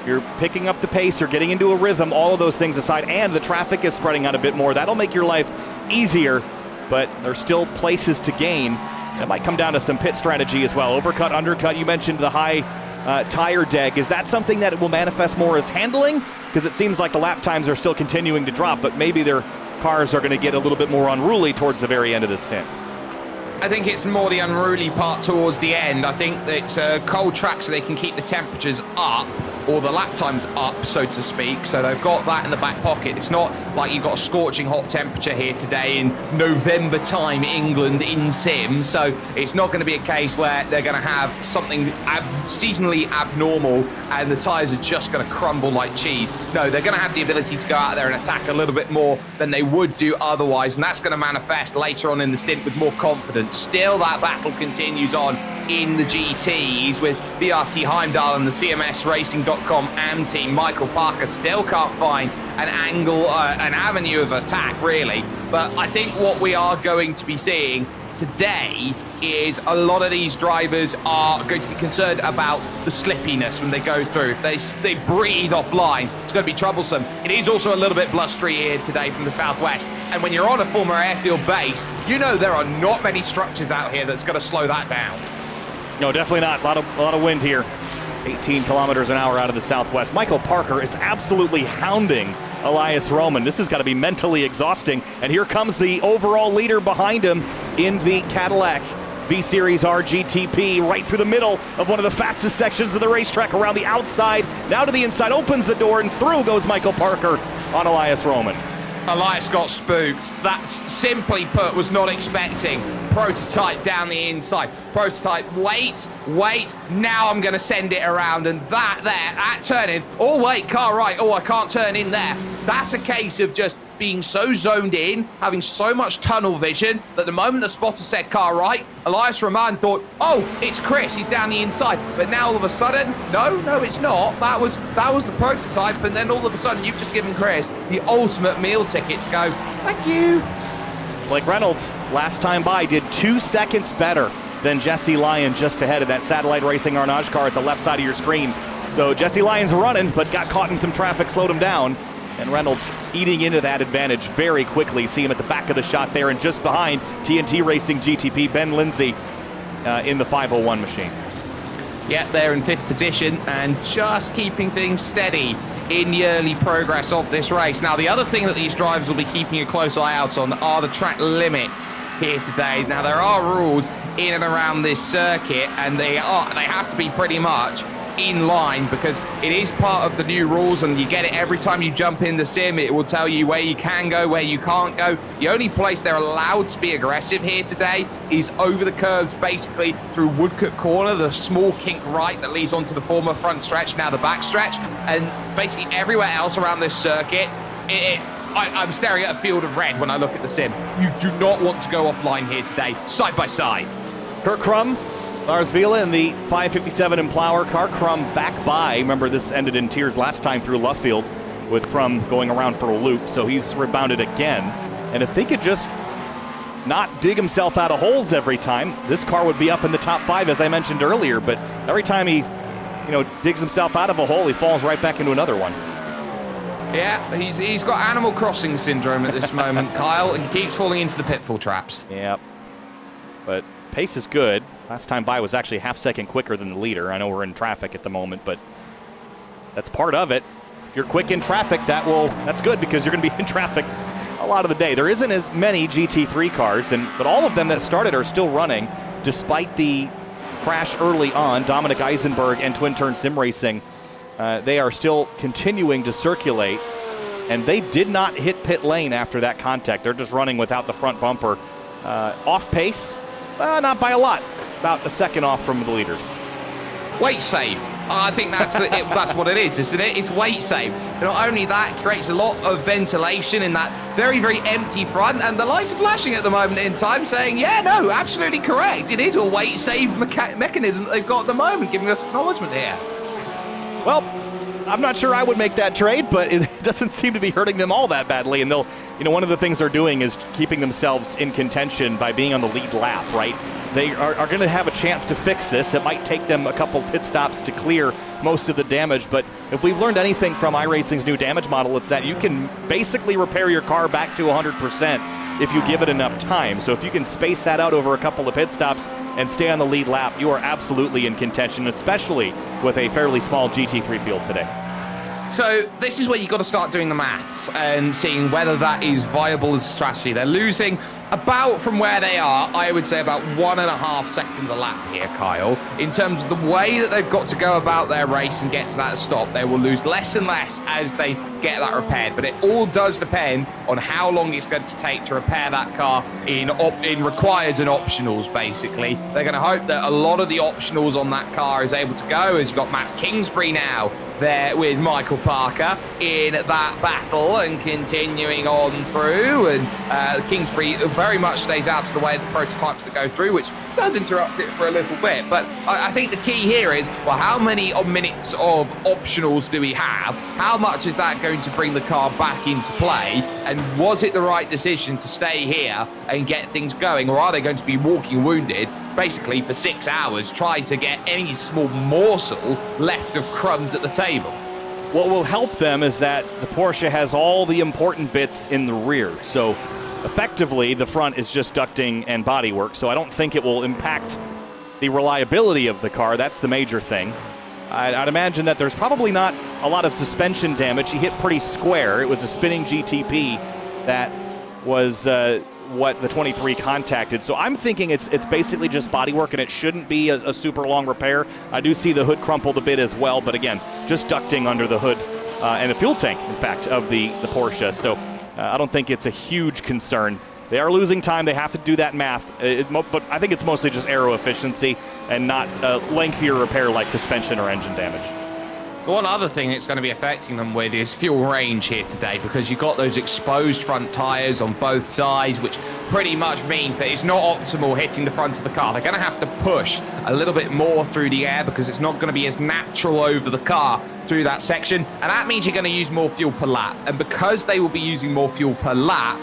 You're picking up the pace, you're getting into a rhythm, all of those things aside, and the traffic is spreading out a bit more. That'll make your life easier, but there's still places to gain. It might come down to some pit strategy as well. Overcut, undercut, you mentioned the high tire deg. Is that something that will manifest more as handling? Because it seems like the lap times are still continuing to drop, but maybe their cars are going to get a little bit more unruly towards the very end of the stint. I think it's more the unruly part towards the end. I think it's a cold track so they can keep the temperatures up, or the lap times up, so to speak. So they've got that in the back pocket. It's not like you've got a scorching hot temperature here today in November time, England, in sim. So it's not going to be a case where they're going to have something seasonally abnormal and the tyres are just going to crumble like cheese. No, they're going to have the ability to go out there and attack a little bit more than they would do otherwise. And that's going to manifest later on in the stint with more confidence. Still, that battle continues on in the GTs with BRT Heimdall and the CMS Racing.com AM team. Michael Parker still can't find an angle, an avenue of attack, really. But I think what we are going to be seeing today is a lot of these drivers are going to be concerned about the slippiness when they go through. They breathe offline. It's going to be troublesome. It is also a little bit blustery here today from the southwest. And when you're on a former airfield base, you know there are not many structures out here that's going to slow that down. No, definitely not. A lot of wind here. 18 kilometers an hour out of the southwest. Michael Parker is absolutely hounding Elias Roman. This has got to be mentally exhausting. And here comes the overall leader behind him in the Cadillac V-Series RGTP, right through the middle of one of the fastest sections of the racetrack, around the outside, now to the inside, opens the door, and through goes Michael Parker on Elias Roman. Elias got spooked. That's simply put, was not expecting. Prototype down the inside. Prototype, wait, now I'm going to send it around, and that turning, oh wait, car right, oh I can't turn in there. That's a case of just being so zoned in, having so much tunnel vision, that the moment the spotter said car right, Elias Roman thought, oh, it's Chris, he's down the inside. But now all of a sudden, no, it's not. That was the prototype, and then all of a sudden you've just given Chris the ultimate meal ticket to go, thank you. Blake Reynolds, last time by, did 2 seconds better than Jesse Lyon just ahead of that Satellite Racing Arnage car at the left side of your screen. So Jesse Lyon's running, but got caught in some traffic, slowed him down. And Reynolds eating into that advantage very quickly. See him at the back of the shot there, and just behind TNT Racing GTP, Ben Lindsay in the 501 machine. Yeah, they're in 5th position and just keeping things steady in the early progress of this race. Now, the other thing that these drivers will be keeping a close eye out on are the track limits here today. Now, there are rules in and around this circuit, and they have to be pretty much in line, because it is part of the new rules, and you get it every time you jump in the sim. It will tell you where you can go, where you can't go. The only place they're allowed to be aggressive here today is over the curves, basically through Woodcut Corner, the small kink right that leads onto the former front stretch, now the back stretch, and basically everywhere else around this circuit, I'm staring at a field of red when I look at the sim. You do not want to go offline here today, side by side. Kurt Krum, Lars Vila in the 557 in Plower car. Krum back by. Remember, this ended in tears last time through Luffield with Krum going around for a loop, so he's rebounded again. And if he could just not dig himself out of holes every time, this car would be up in the top 5, as I mentioned earlier. But every time he, digs himself out of a hole, he falls right back into another one. Yeah, he's got Animal Crossing syndrome at this moment, Kyle. He keeps falling into the pitfall traps. Yep. But pace is good. Last time by was actually a half-second quicker than the leader. I know we're in traffic at the moment, but that's part of it. If you're quick in traffic, that's good because you're going to be in traffic a lot of the day. There isn't as many GT3 cars, but all of them that started are still running despite the crash early on. Dominic Eisenberg and Twin Turn Sim Racing, they are still continuing to circulate, and they did not hit pit lane after that contact. They're just running without the front bumper. Off pace, not by a lot, about a second off from the leaders. Weight save. I think that's that's what it is, isn't it? It's weight save. Not only that, it creates a lot of ventilation in that very, very empty front, and the lights are flashing at the moment in time saying, yeah, no, absolutely correct. It is a weight save mechanism that they've got at the moment, giving us acknowledgement here. Well, I'm not sure I would make that trade, but it doesn't seem to be hurting them all that badly. And they'll, one of the things they're doing is keeping themselves in contention by being on the lead lap, right? They are going to have a chance to fix this. It might take them a couple pit stops to clear most of the damage, but if we've learned anything from iRacing's new damage model, it's that you can basically repair your car back to 100% if you give it enough time. So if you can space that out over a couple of pit stops and stay on the lead lap, you are absolutely in contention, especially with a fairly small GT3 field today. So this is where you've got to start doing the maths and seeing whether that is viable as a strategy. They're losing about, from where they are, I would say about 1.5 seconds a lap here, Kyle. In terms of the way that they've got to go about their race and get to that stop, they will lose less and less as they get that repaired. But it all does depend on how long it's going to take to repair that car in requireds and optionals, basically. They're going to hope that a lot of the optionals on that car is able to go, as you've got Matt Kingsbury now there with Michael Parker in that battle and continuing on through, and Kingsbury very much stays out of the way of the prototypes that go through, which does interrupt it for a little bit. But I think the key here is, well, how many minutes of optionals do we have? How much is that going to bring the car back into play? And was it the right decision to stay here and get things going, or are they going to be walking wounded basically for 6 hours trying to get any small morsel left of crumbs at the table? What will help them is that the Porsche has all the important bits in the rear. So effectively, the front is just ducting and bodywork. So I don't think it will impact the reliability of the car. That's the major thing. I'd imagine that there's probably not a lot of suspension damage. He hit pretty square. It was a spinning GTP that was what the 23 contacted. So I'm thinking it's basically just bodywork, and it shouldn't be a super long repair. I do see the hood crumpled a bit as well, but again, just ducting under the hood and the fuel tank, in fact, of the Porsche. So I don't think it's a huge concern. They are losing time. They have to do that math, but I think it's mostly just aero efficiency and not lengthier repair like suspension or engine damage. One other thing that's going to be affecting them with is fuel range here today, because you've got those exposed front tyres on both sides, which pretty much means that it's not optimal hitting the front of the car. They're going to have to push a little bit more through the air because it's not going to be as natural over the car through that section, and that means you're going to use more fuel per lap. And because they will be using more fuel per lap,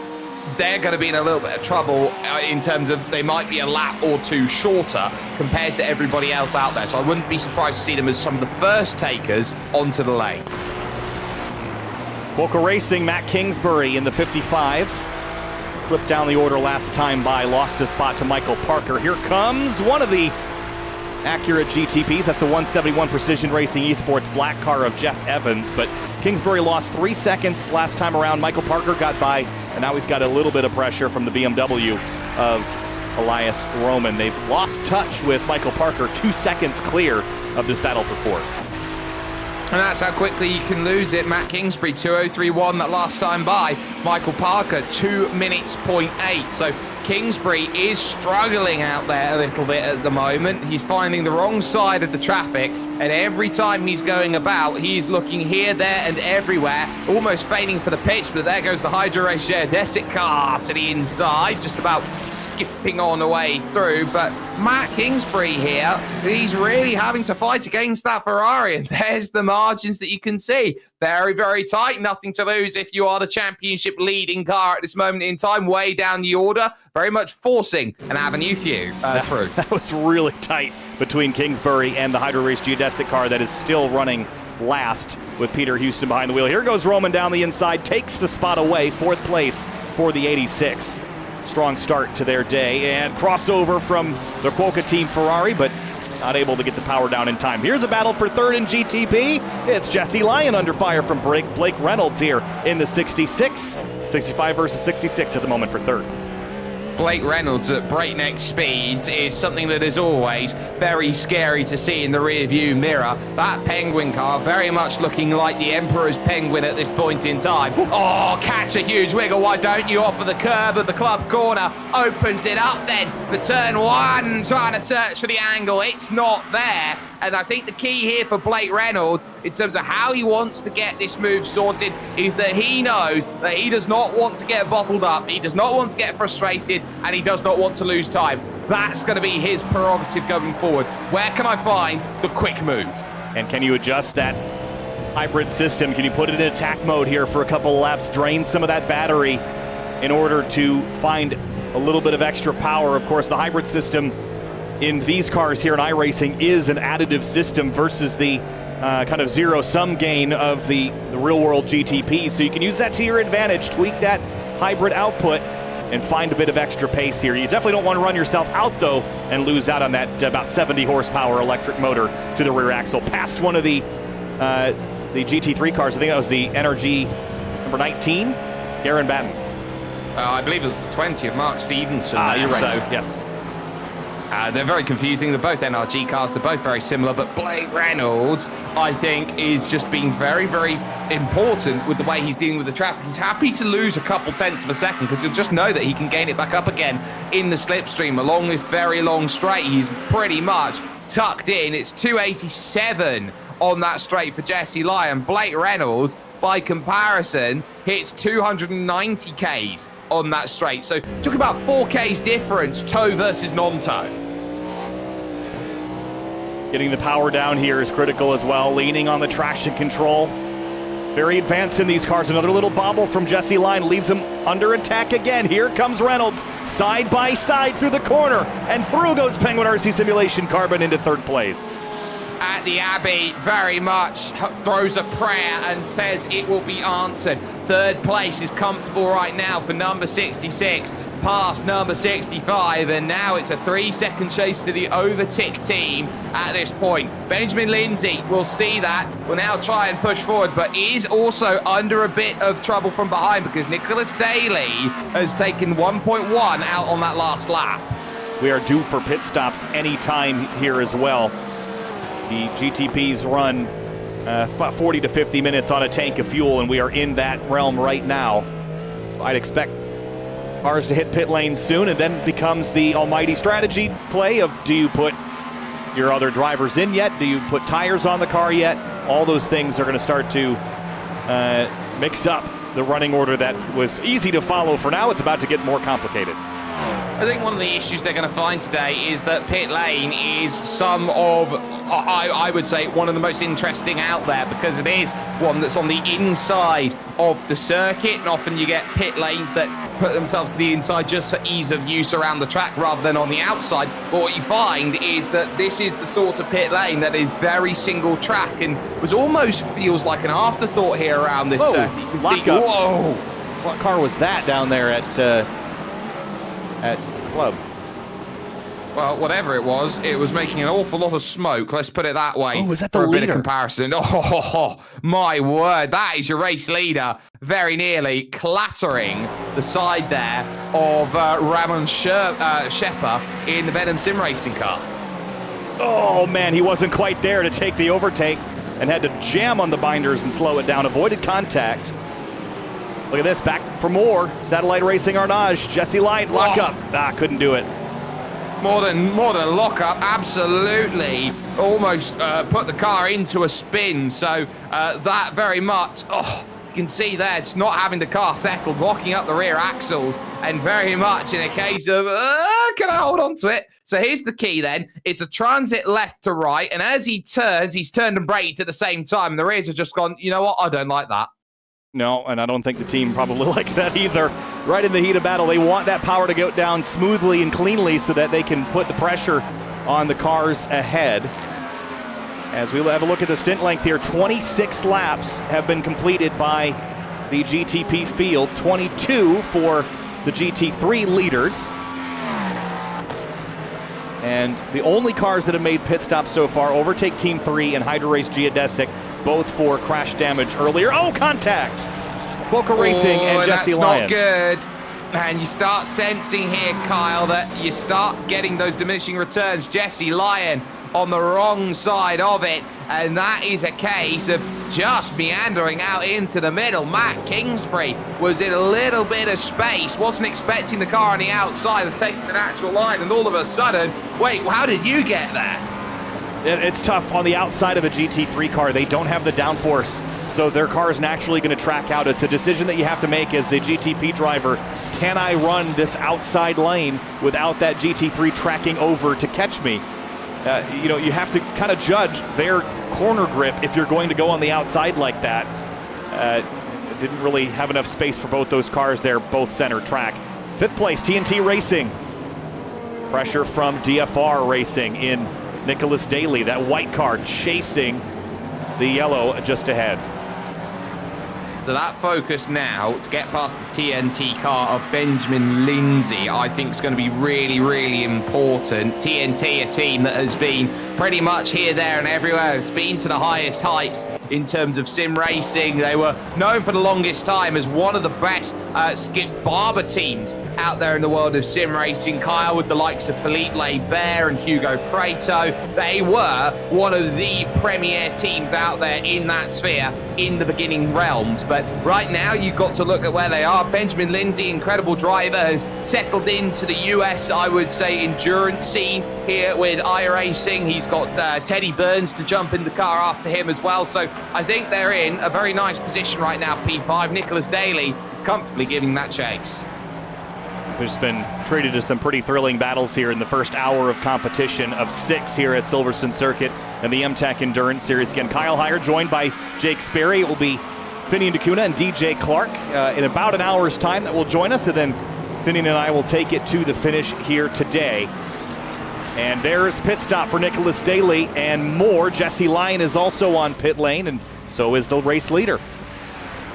they're going to be in a little bit of trouble in terms of they might be a lap or two shorter compared to everybody else out there. So I wouldn't be surprised to see them as some of the first takers onto the lane. Quokka Racing, Matt Kingsbury in the 55. Slipped down the order last time by, lost a spot to Michael Parker. Here comes one of the accurate GTPs. That's the 171 Precision Racing Esports black car of Jeff Evans. But Kingsbury lost 3 seconds last time around. Michael Parker got by, and now he's got a little bit of pressure from the BMW of Elias Roman. They've lost touch with Michael Parker, 2 seconds clear of this battle for fourth. And that's how quickly you can lose it. Matt Kingsbury, 2:03.1 that last time by. Michael Parker, 2 minutes, 0.8. So Kingsbury is struggling out there a little bit at the moment. He's finding the wrong side of the traffic, and every time he's going about, he's looking here, there, and everywhere, almost feigning for the pitch, but there goes the Hydro Race geodesic car to the inside, just about skipping on the way through, but Matt Kingsbury here, he's really having to fight against that Ferrari, and there's the margins that you can see. Very, very tight, nothing to lose if you are the championship leading car at this moment in time, way down the order, very much forcing an avenue through. That was really tight between Kingsbury and the Hydro Race geodesic car that is still running last with Peter Houston behind the wheel. Here goes Roman down the inside, takes the spot away, 4th place for the 86. Strong start to their day, and crossover from the Quokka team Ferrari, but not able to get the power down in time. Here's a battle for 3rd in GTP. It's Jesse Lyon under fire from Blake Reynolds here in the 66. 65 versus 66 at the moment for 3rd. Blake Reynolds at breakneck speeds is something that is always very scary to see in the rear-view mirror. That Penguin car very much looking like the Emperor's Penguin at this point in time. Oh, catch a huge wiggle. Why don't you offer the curb of the club corner? Opens it up then for turn 1, trying to search for the angle. It's not there. And I think the key here for Blake Reynolds, in terms of how he wants to get this move sorted, is that he knows that he does not want to get bottled up, he does not want to get frustrated, and he does not want to lose time. That's going to be his prerogative going forward. Where can I find the quick move? And can you adjust that hybrid system? Can you put it in attack mode here for a couple of laps, drain some of that battery in order to find a little bit of extra power? Of course, the hybrid system in these cars here in iRacing is an additive system versus the kind of zero-sum gain of the real-world GTP. So you can use that to your advantage, tweak that hybrid output, and find a bit of extra pace here. You definitely don't want to run yourself out, though, and lose out on that about 70 horsepower electric motor to the rear axle. Past one of the GT3 cars, I think that was the NRG number 19, Garen Batten. I believe it was the 20 of Mark Stevenson. You're right, so yes. They're very confusing. They're both NRG cars. They're both very similar. But Blake Reynolds, I think, is just being very, very important with the way he's dealing with the traffic. He's happy to lose a couple tenths of a second because he'll just know that he can gain it back up again in the slipstream along this very long straight. He's pretty much tucked in. It's 287 on that straight for Jesse Lyon. Blake Reynolds, by comparison, hits 290 Ks on that straight. So talk about 4Ks difference, toe versus non-toe. Getting the power down here is critical as well. Leaning on the traction control. Very advanced in these cars. Another little bobble from Jesse Lyon leaves him under attack again. Here comes Reynolds, side by side through the corner. And through goes Penguin RC Simulation Carbon into 3rd place. At the Abbey, very much throws a prayer and says it will be answered. 3rd place is comfortable right now for number 66, past number 65, and now it's a 3-second chase to the Overtick team at this point. Benjamin Lindsay will see that, will now try and push forward, but is also under a bit of trouble from behind because Nicholas Daly has taken 1.1 out on that last lap. We are due for pit stops anytime here as well. The GTPs run about 40 to 50 minutes on a tank of fuel, and we are in that realm right now. I'd expect cars to hit pit lane soon, and then becomes the almighty strategy play of, do you put your other drivers in yet? Do you put tires on the car yet? All those things are going to start to mix up the running order that was easy to follow for now. It's about to get more complicated. I think one of the issues they're going to find today is that pit lane is some of, I would say, one of the most interesting out there because it is one that's on the inside of the circuit, and often you get pit lanes that put themselves to the inside just for ease of use around the track rather than on the outside. But what you find is that this is the sort of pit lane that is very single track and was almost feels like an afterthought here around this circuit. You can see, whoa! What car was that down there at Club? Well, whatever it was making an awful lot of smoke. Let's put it that way. Oh, was that the for a leader? Bit of comparison. Oh, my word. That is your race leader. Very nearly clattering the side there of Ramon Shepper in the Venom Sim Racing car. Oh, man, he wasn't quite there to take the overtake and had to jam on the binders and slow it down. Avoided contact. Look at this, back for more. Satellite Racing Arnage, Jesse Lyon, lock up. Couldn't do it. more than a lockup, absolutely. Almost put the car into a spin. So that very much, you can see there, it's not having the car settled, locking up the rear axles, and very much in a case of, can I hold on to it? So here's the key then. It's a transit left to right, and as he turns, he's turned and braked at the same time. And the rears have just gone, you know what, I don't like that. No, and I don't think the team probably liked that either. Right in the heat of battle, they want that power to go down smoothly and cleanly so that they can put the pressure on the cars ahead. As we have a look at the stint length here, 26 laps have been completed by the GTP field, 22 for the GT3 leaders. And the only cars that have made pit stops so far overtake Team 3 and Hydro Race Geodesic, both for crash damage earlier. Oh, contact! Boca Racing and Jesse Lyon. That's not good. And you start sensing here, Kyle, that you start getting those diminishing returns. Jesse Lyon on the wrong side of it, and that is a case of just meandering out into the middle. Matt Kingsbury was in a little bit of space, wasn't expecting the car on the outside, was taking the natural line, and all of a sudden, wait, how did you get there? It's tough on the outside of a GT3 car. They don't have the downforce, so their car is naturally going to track out. It's a decision that you have to make as a GTP driver. Can I run this outside lane without that GT3 tracking over to catch me? You have to kind of judge their corner grip if you're going to go on the outside like that. Didn't really have enough space for both those cars there, both center track. 5th place, TNT Racing. Pressure from DFR Racing in Nicholas Daly, that white car chasing the yellow just ahead. So that focus now to get past the TNT car of Benjamin Lindsay, I think is going to be really, really important. TNT, a team that has been pretty much here, there, and everywhere. It's been to the highest heights in terms of sim racing. They were known for the longest time as one of the best Skip Barber teams out there in the world of sim racing. Kyle, with the likes of Philippe Laibert and Hugo Prato, they were one of the premier teams out there in that sphere in the beginning realms. But right now, you've got to look at where they are. Benjamin Lindsay, incredible driver, has settled into the US, I would say, endurance scene here with iRacing. He's got Teddy Burns to jump in the car after him as well. So I think they're in a very nice position right now, P5. Nicholas Daly is comfortably giving that chase. There's been treated to some pretty thrilling battles here in the first hour of competition of 6 here at Silverstone Circuit and the MTEC Endurance Series. Again, Kyle Heyer joined by Jake Sperry. It will be Finian DeCuna and DJ Clark in about an hour's time that will join us, and then Finian and I will take it to the finish here today. And there's pit stop for Nicholas Daly and more. Jesse Lyon is also on pit lane, and so is the race leader.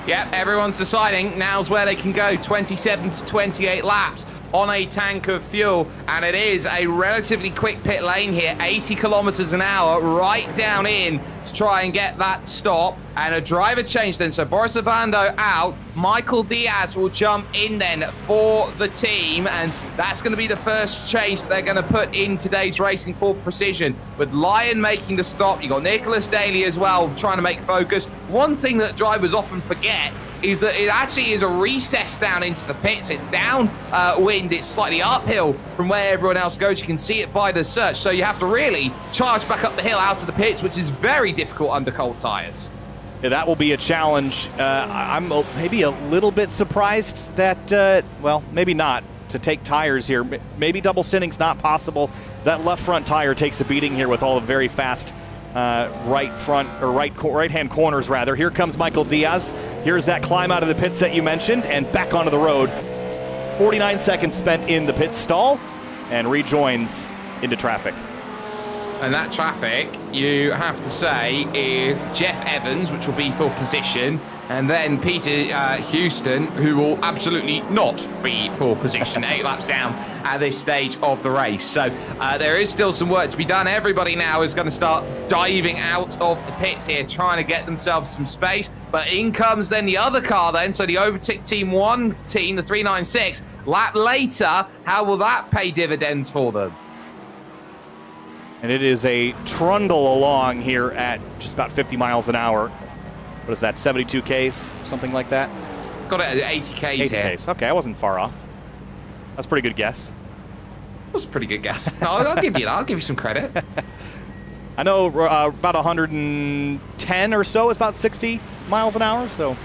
Yeah, everyone's deciding now's where they can go. 27 to 28 laps on a tank of fuel, and it is a relatively quick pit lane here, 80 kilometers an hour, right down in to try and get that stop, and a driver change then. So Boris Obando out, Michael Diaz will jump in then for the team, and that's going to be the first change that they're going to put in today's Racing for Precision. With Lyon making the stop, you got Nicholas Daly as well trying to make focus. One thing that drivers often forget is that it actually is a recess down into the pits. It's downwind, it's slightly uphill from where everyone else goes. You can see it by the search, so you have to really charge back up the hill out of the pits, which is very difficult under cold tires. Yeah, that will be a challenge. I'm maybe a little bit surprised that, well, maybe not, to take tires here. Maybe double stinting's not possible. That left front tire takes a beating here with all the very fast right-hand corners, rather. Here comes Michael Diaz. Here's that climb out of the pits that you mentioned, and back onto the road. 49 seconds spent in the pit stall, and rejoins into traffic. And that traffic, you have to say, is Jeff Evans, which will be for position, and then Peter Houston, who will absolutely not be for position 8 laps down at this stage of the race. So there is still some work to be done. Everybody now is going to start diving out of the pits here, trying to get themselves some space. But in comes then the other car then, so the Overtick Team 1 team, the 396, lap later. How will that pay dividends for them? And it is a trundle along here at just about 50 miles an hour. What is that, 72 Ks, something like that? Got it at 80 Ks 80 here. Ks. Okay, I wasn't far off. That's a pretty good guess. was a pretty good guess. I'll give you that. I'll give you some credit. I know about 110 or so is about 60 miles an hour. So,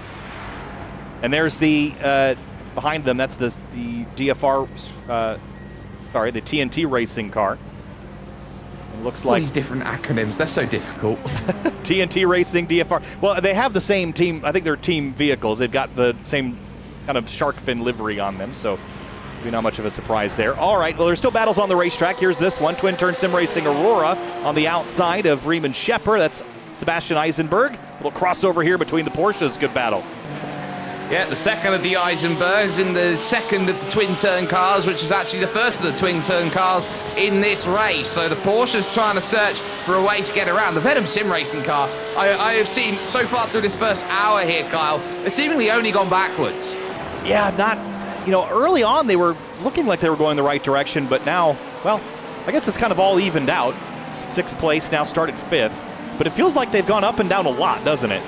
and there's the behind them. That's the DFR. Sorry, the TNT racing car. It looks like these different acronyms. They're so difficult. TNT Racing, DFR. Well, they have the same team. I think they're team vehicles. They've got the same kind of shark fin livery on them, so maybe not much of a surprise there. All right, well, there's still battles on the racetrack. Here's this one, Twin Turn Sim Racing Aurora on the outside of Riemann Schepper. That's Sebastian Eisenberg. A little crossover here between the Porsches. Good battle. Yeah, the second of the Eisenbergs in the second of the twin-turn cars, which is actually the first of the twin-turn cars in this race. So the Porsche's trying to search for a way to get around. The Venom Sim Racing car, I have seen so far through this first hour here, Kyle, it's seemingly only gone backwards. Yeah, early on they were looking like they were going the right direction, but now, well, I guess it's kind of all evened out. 6th place, now started 5th. But it feels like they've gone up and down a lot, doesn't it?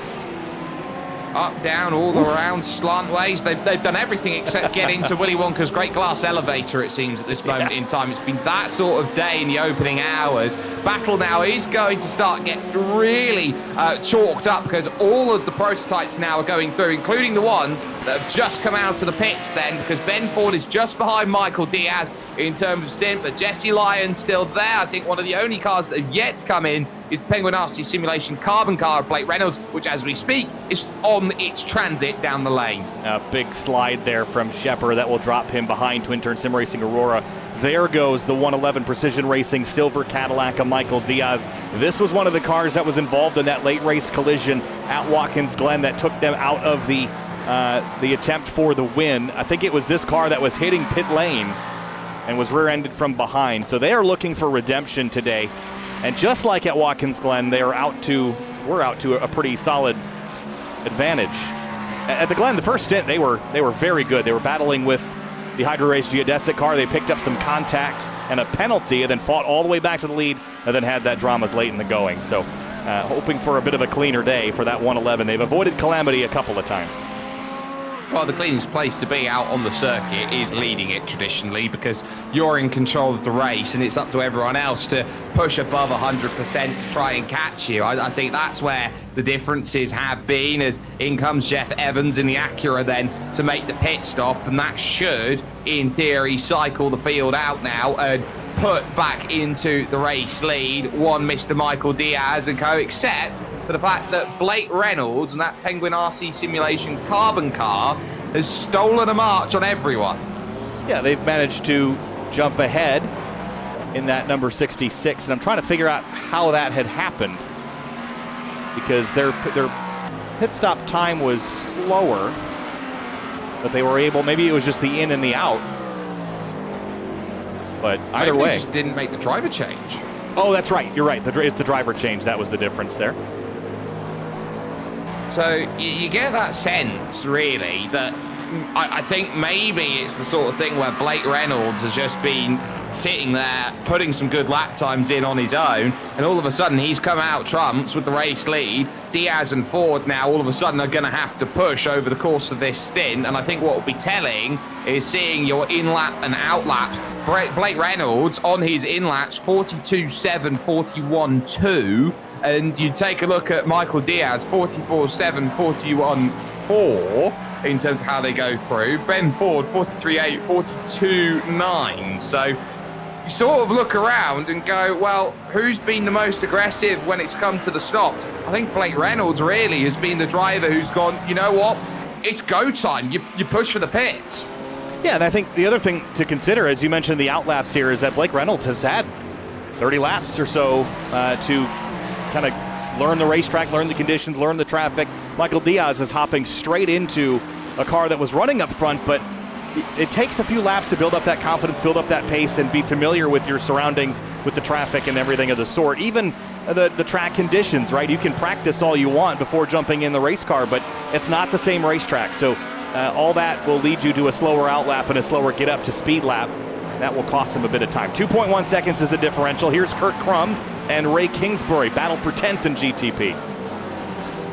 Up, down, all around, slant ways. They've done everything except get into Willy Wonka's great glass elevator, it seems, at this moment in time. It's been that sort of day in the opening hours. Battle now is going to start getting really chalked up because all of the prototypes now are going through, including the ones that have just come out of the pits then, because Ben Ford is just behind Michael Diaz in terms of stint, but Jesse Lyon's still there. I think one of the only cars that have yet to come in is the Penguin RC Simulation carbon car of Blake Reynolds, which as we speak is on its transit down the lane. A big slide there from Schepper that will drop him behind Twin Turn Sim Racing Aurora. There goes the 111 Precision Racing silver Cadillac of Michael Diaz. This was one of the cars that was involved in that late race collision at Watkins Glen that took them out of the attempt for the win. I think it was this car that was hitting pit lane and was rear-ended from behind. So they are looking for redemption today. And just like at Watkins Glen, we're out to a pretty solid advantage. At the Glen, the first stint, they were very good. They were battling with the Hydro Race geodesic car. They picked up some contact and a penalty and then fought all the way back to the lead and then had that dramas late in the going. So hoping for a bit of a cleaner day for that 111. They've avoided calamity a couple of times. Well, the cleanest place to be out on the circuit is leading it traditionally because you're in control of the race and it's up to everyone else to push above 100% to try and catch you. I think that's where the differences have been, as in comes Jeff Evans in the Acura then to make the pit stop, and that should, in theory, cycle the field out now and put back into the race lead one Mr. Michael Diaz and co, except for the fact that Blake Reynolds and that Penguin RC Simulation carbon car has stolen a march on everyone. Yeah, they've managed to jump ahead in that number 66, and I'm trying to figure out how that had happened because their pit stop time was slower, but they were able, maybe it was just the in and the out. But either way, they just didn't make the driver change. Oh, that's right. You're right. It's the driver change. That was the difference there. So you get that sense, really, that I think maybe it's the sort of thing where Blake Reynolds has just been sitting there, putting some good lap times in on his own, and all of a sudden he's come out trumps with the race lead. Diaz and Ford now all of a sudden are going to have to push over the course of this stint, and I think what will be telling is seeing your in-lap and out-laps. Blake Reynolds on his in-laps, 42.7, 41.2, and you take a look at Michael Diaz, 44.7, 41.4 in terms of how they go through. Ben Ford, 43.8, 42.9. So you sort of look around and go, well, who's been the most aggressive when it's come to the stops? I think Blake Reynolds really has been the driver who's gone, you know what, it's go time. You push for the pits. Yeah, and I think the other thing to consider, as you mentioned the outlaps here, is that Blake Reynolds has had 30 laps or so to kind of learn the racetrack, learn the conditions, learn the traffic. Michael Diaz is hopping straight into a car that was running up front, but it takes a few laps to build up that confidence, build up that pace, and be familiar with your surroundings, with the traffic and everything of the sort. Even the track conditions, right? You can practice all you want before jumping in the race car, but it's not the same racetrack. So all that will lead you to a slower outlap and a slower get up to speed lap. That will cost them a bit of time. 2.1 seconds is the differential. Here's Kurt Crum and Ray Kingsbury, battle for 10th in GTP.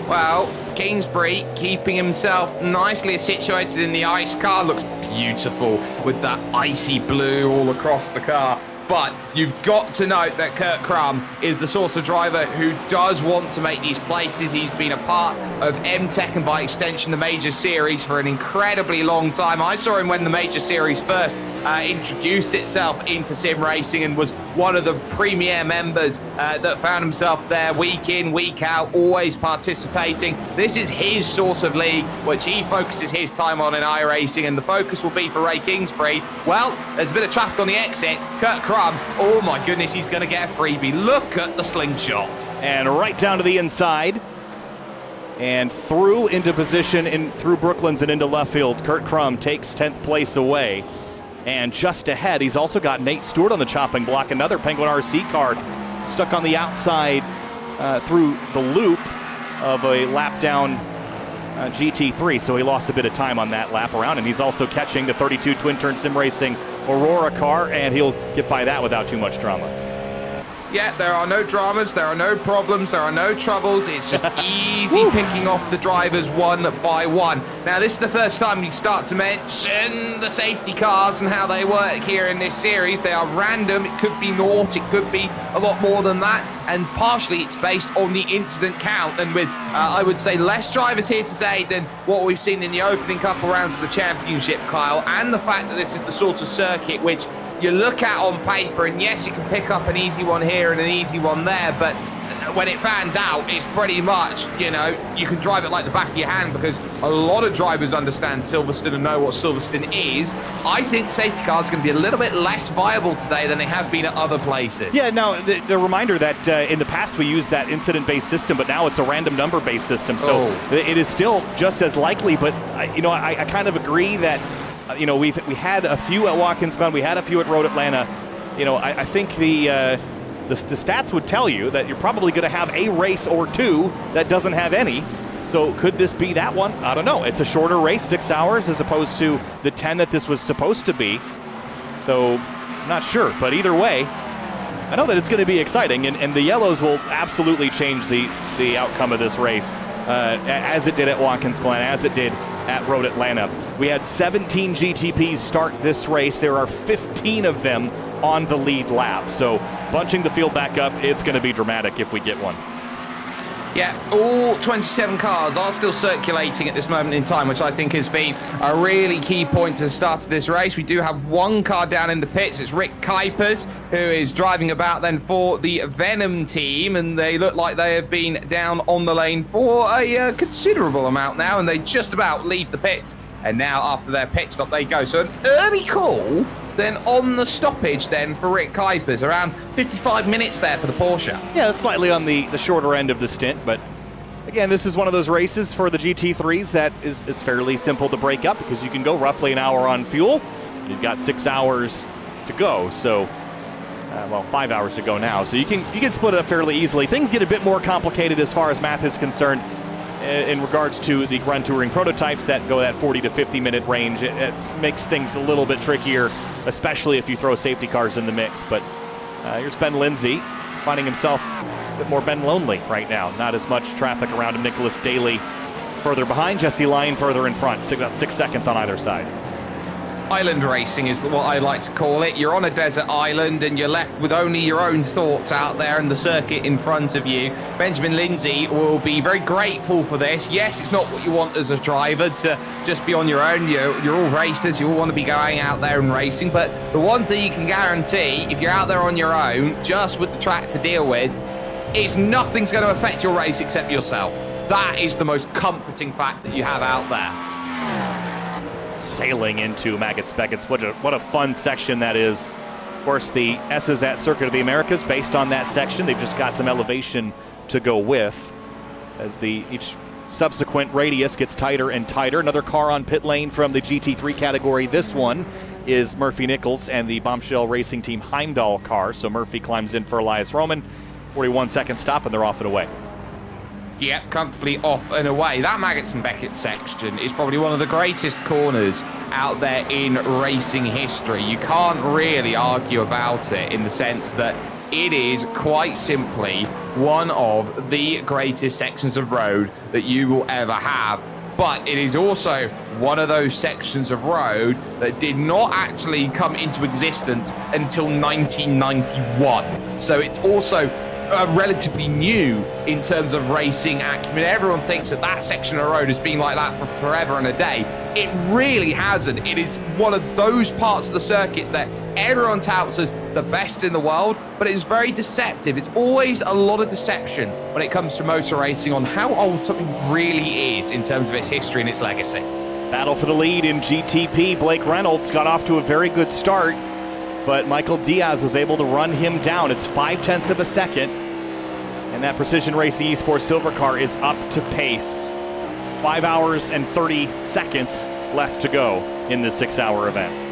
Well, Kingsbury keeping himself nicely situated in the ice car, looks beautiful with that icy blue all across the car. But you've got to note that Kurt Crum is the sort of driver who does want to make these places. He's been a part of MTEC and by extension the Major Series for an incredibly long time. I saw him when the Major Series first introduced itself into sim racing and was one of the premier members that found himself there week in, week out, always participating. This is his sort of league, which he focuses his time on in iRacing, and the focus will be for Ray Kingsbury. Well, there's a bit of traffic on the exit. Kurt Crum, oh my goodness, he's going to get a freebie. Look at the slingshot. And right down to the inside. And through into position through Brooklands and into left field. Kurt Crum takes 10th place away. And just ahead, he's also got Nate Stewart on the chopping block, another Penguin RC car stuck on the outside through the loop of a lap down GT3, so he lost a bit of time on that lap around, and he's also catching the 32 twin-turn sim racing Aurora car, and he'll get by that without too much drama. Yeah, there are no dramas, there are no problems, there are no troubles. It's just easy picking off the drivers one by one. Now, this is the first time you start to mention the safety cars and how they work here in this series. They are random. It could be naught, it could be a lot more than that. And partially it's based on the incident count. And with, I would say, less drivers here today than what we've seen in the opening couple rounds of the championship, Kyle, and the fact that this is the sort of circuit which you look at on paper, and yes, you can pick up an easy one here and an easy one there, but when it fans out, it's pretty much, you know, you can drive it like the back of your hand, because a lot of drivers understand Silverstone and know what Silverstone is. I think safety cars are going to be a little bit less viable today than they have been at other places. Yeah, now, the reminder that in the past we used that incident-based system, but now it's a random number-based system, so it is still just as likely, but, you know, I kind of agree that you know, we had a few at Watkins Glen, we had a few at Road Atlanta. You know, I think the stats would tell you that you're probably going to have a race or two that doesn't have any. So could this be that one? I don't know. It's a shorter race, 6 hours, as opposed to the 10 that this was supposed to be. So I'm not sure, but either way, I know that it's going to be exciting, and the yellows will absolutely change the outcome of this race, as it did at Watkins Glen, as it did at Road Atlanta. We had 17 GTPs start this race. There are 15 of them on the lead lap. So bunching the field back up, it's going to be dramatic if we get one. Yeah, all 27 cars are still circulating at this moment in time, which I think has been a really key point to the start of this race. We do have one car down in the pits. It's Rick Kuipers, who is driving about then for the Venom team, and they look like they have been down on the lane for a considerable amount now, and they just about leave the pits. And now, after their pit stop, they go. So an early call then on the stoppage then for Rick Kuipers, around 55 minutes there for the Porsche. Yeah, that's slightly on the shorter end of the stint, but again, this is one of those races for the GT3s that is fairly simple to break up, because you can go roughly an hour on fuel. You've got 6 hours to go, so well, 5 hours to go now, so you can split it up fairly easily. Things get a bit more complicated as far as math is concerned in regards to the Grand Touring prototypes that go that 40 to 50 minute range. It makes things a little bit trickier, especially if you throw safety cars in the mix. But here's Ben Lindsay finding himself a bit more Ben Lonely right now. Not as much traffic around him. Nicholas Daly further behind, Jesse Lyon further in front. About 6 seconds on either side. Island racing is what I like to call it. You're on a desert island and you're left with only your own thoughts out there and the circuit in front of you. Benjamin Lindsay will be very grateful for this. Yes, it's not what you want as a driver to just be on your own. You're all racers. You all want to be going out there and racing. But the one thing you can guarantee, if you're out there on your own, just with the track to deal with, is nothing's going to affect your race except yourself. That is the most comforting fact that you have out there. Sailing into Maggots Beckets. What a fun section that is. Of course, the S's at Circuit of the Americas, based on that section, they've just got some elevation to go with as each subsequent radius gets tighter and tighter. Another car on pit lane from the GT3 category. This one is Murphy Nichols and the Bombshell Racing Team Heimdall car. So Murphy climbs in for Elias Roman. 41-second stop, and they're off and away. Yep, comfortably off and away. That Maggots and Beckett section is probably one of the greatest corners out there in racing history. You can't really argue about it, in the sense that it is quite simply one of the greatest sections of road that you will ever have. but it is also one of those sections of road that did not actually come into existence until 1991. So it's also relatively new in terms of racing acumen. Everyone thinks that that section of road has been like that for forever and a day. It really hasn't. It is one of those parts of the circuits that everyone touts as the best in the world, but it's very deceptive. It's always a lot of deception when it comes to motor racing on how old something really is in terms of its history and its legacy. Battle for the lead in GTP. Blake Reynolds got off to a very good start, but Michael Diaz was able to run him down. It's 0.5 of a second, and that Precision Racing Esports Silver car is up to pace. 5 hours and 30 seconds left to go in this 6-hour event.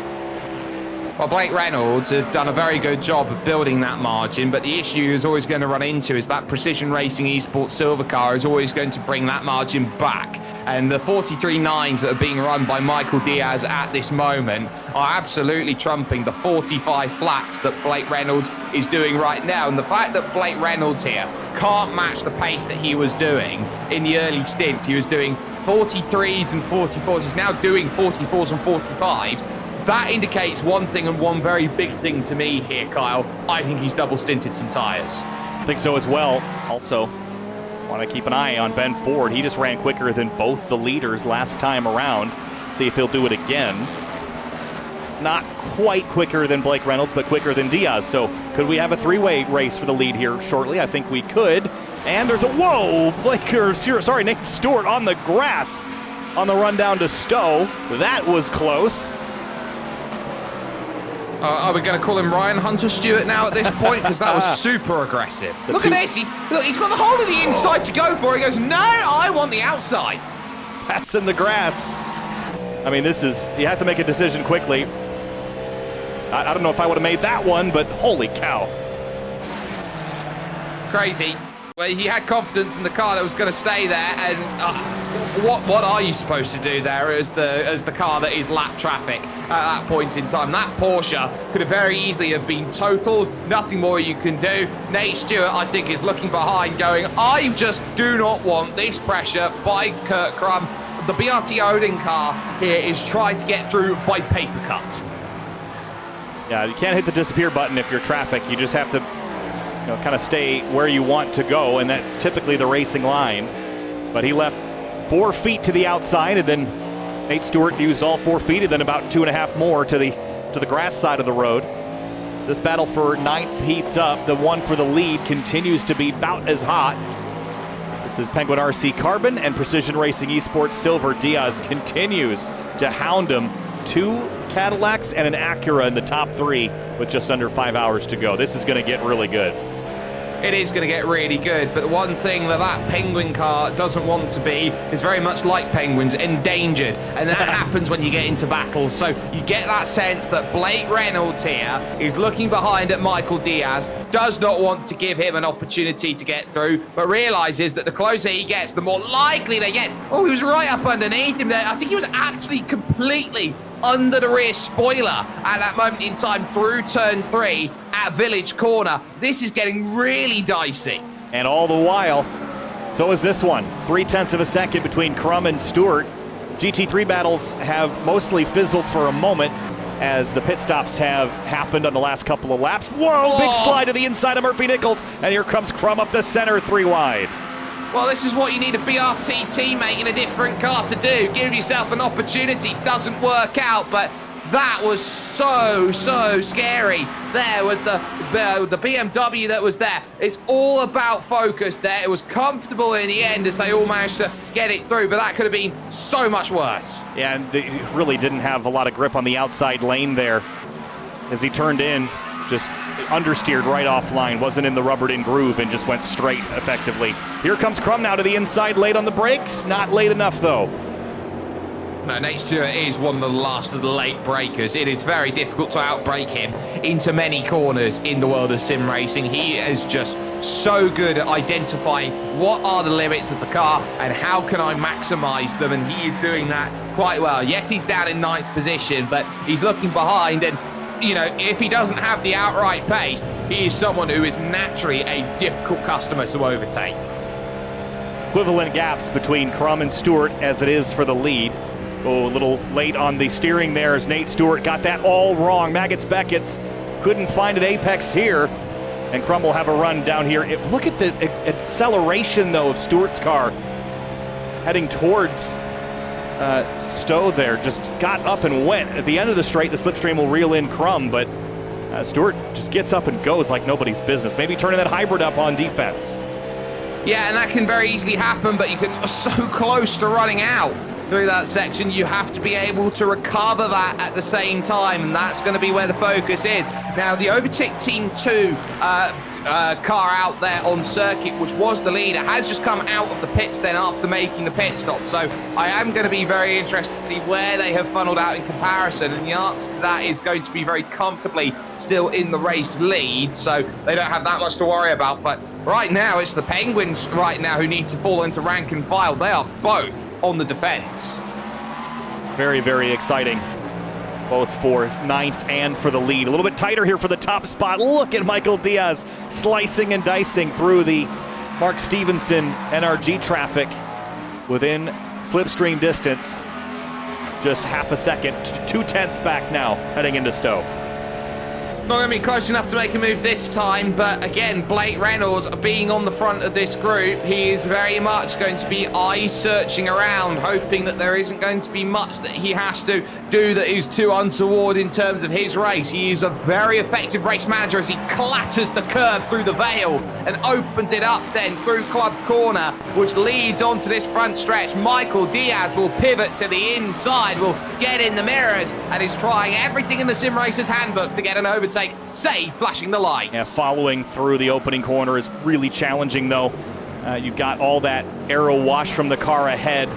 Well, Blake Reynolds had done a very good job of building that margin, but the issue he's always going to run into is that Precision Racing Esports Silver car is always going to bring that margin back. And the 43.9s that are being run by Michael Diaz at this moment are absolutely trumping the 45 flats that Blake Reynolds is doing right now. And the fact that Blake Reynolds here can't match the pace that he was doing in the early stint, he was doing 43s and 44s, he's now doing 44s and 45s. That indicates one thing, and one very big thing to me here, Kyle. I think he's double stinted some tires. I think so as well. Also, want to keep an eye on Ben Ford. He just ran quicker than both the leaders last time around. See if he'll do it again. Not quite quicker than Blake Reynolds, but quicker than Diaz. So could we have a three-way race for the lead here shortly? I think we could. And there's a, whoa, Nate Stewart on the grass on the run down to Stowe. That was close. Are we going to call him Ryan Hunter Stewart now at this point? Because that was super aggressive. Look at this. He's got the whole of the inside to go for. He goes, no, I want the outside. That's in the grass. I mean, you have to make a decision quickly. I don't know if I would have made that one, but holy cow. Crazy. Well, he had confidence in the car that was going to stay there, and what are you supposed to do there as the car that is lap traffic at that point in time? That Porsche could have very easily have been totaled. Nothing more you can do. Nate Stewart, I think, is looking behind, going, I just do not want this pressure by Kurt Crum. The BRT Odin car here is trying to get through by paper cut. Yeah, you can't hit the disappear button if you're traffic. You just have to kind of stay where you want to go, and that's typically the racing line. But he left 4 feet to the outside, and then Nate Stewart used all 4 feet, and then about 2.5 more to the grass side of the road. This battle for 9th heats up. The one for the lead continues to be about as hot. This is Penguin RC Carbon and Precision Racing Esports Silver. Diaz continues to hound him. 2 Cadillacs and an Acura in the top 3 with just under 5 hours to go. This is going to get really good. It is going to get really good, but the one thing that Penguin car doesn't want to be is very much like Penguins, endangered, and that happens when you get into battles. So you get that sense that Blake Reynolds here is looking behind at Michael Diaz, does not want to give him an opportunity to get through, but realizes that the closer he gets, the more likely they get. Oh, he was right up underneath him there. I think he was actually completely under the rear spoiler at that moment in time through turn 3 at Village Corner. This is getting really dicey. And all the while, so is this one. 0.3 of a second between Crum and Stewart. GT3 battles have mostly fizzled for a moment as the pit stops have happened on the last couple of laps. Whoa, big slide to the inside of Murphy Nichols, and here comes Crum up the center, 3 wide. Well, this is what you need a BRT teammate in a different car to do. Give yourself an opportunity. Doesn't work out, but that was so scary there with the BMW that was there. It's all about focus there. It was comfortable in the end as they all managed to get it through, but that could have been so much worse. Yeah, and they really didn't have a lot of grip on the outside lane there as he turned in. Just understeered right offline, wasn't in the rubbered-in groove, and just went straight effectively. Here comes Crum now to the inside, late on the brakes. Not late enough, though. No, Nate Stewart is one of the last of the late breakers. It is very difficult to outbrake him into many corners in the world of sim racing. He is just so good at identifying what are the limits of the car and how can I maximize them, and he is doing that quite well. Yes, he's down in 9th position, but he's looking behind, and if he doesn't have the outright pace, he is someone who is naturally a difficult customer to overtake. equivalent gaps between Crum and Stewart as it is for the lead. Oh, a little late on the steering there as Nate Stewart got that all wrong. Beckett's couldn't find an apex here, and Crum will have a run down here. Look at the acceleration, though, of Stewart's car heading towards Stowe there. Just got up and went. At the end of the straight, the slipstream will reel in Crum, but Stewart just gets up and goes like nobody's business. Maybe turning that hybrid up on defense. Yeah, and that can very easily happen, but you can so close to running out through that section. You have to be able to recover that at the same time, and that's going to be where the focus is. Now, the Overtick Team 2 car out there on circuit, which was the leader, has just come out of the pits then after making the pit stop. So I am going to be very interested to see where they have funneled out in comparison, and the answer to that is going to be very comfortably still in the race lead, so they don't have that much to worry about. But right now, it's the Penguins right now who need to fall into rank and file. They are both on the defense. Very, very exciting, both for ninth and for the lead. A little bit tighter here for the top spot. Look at Michael Diaz slicing and dicing through the Mark Stevenson NRG traffic within slipstream distance. Just half a second, 2/10 back now, heading into Stowe. Not going to be close enough to make a move this time, but again, Blake Reynolds being on the front of this group, he is very much going to be eye-searching around, hoping that there isn't going to be much that he has to do that is too untoward in terms of his race. He is a very effective race manager as he clatters the curb through the Vale and opens it up then through Club Corner, which leads onto this front stretch. Michael Diaz will pivot to the inside, will get in the mirrors, and is trying everything in the Sim Racer's handbook to get an overtake, say, flashing the lights. Yeah, following through the opening corner is really challenging, though. You've got all that aero wash from the car ahead,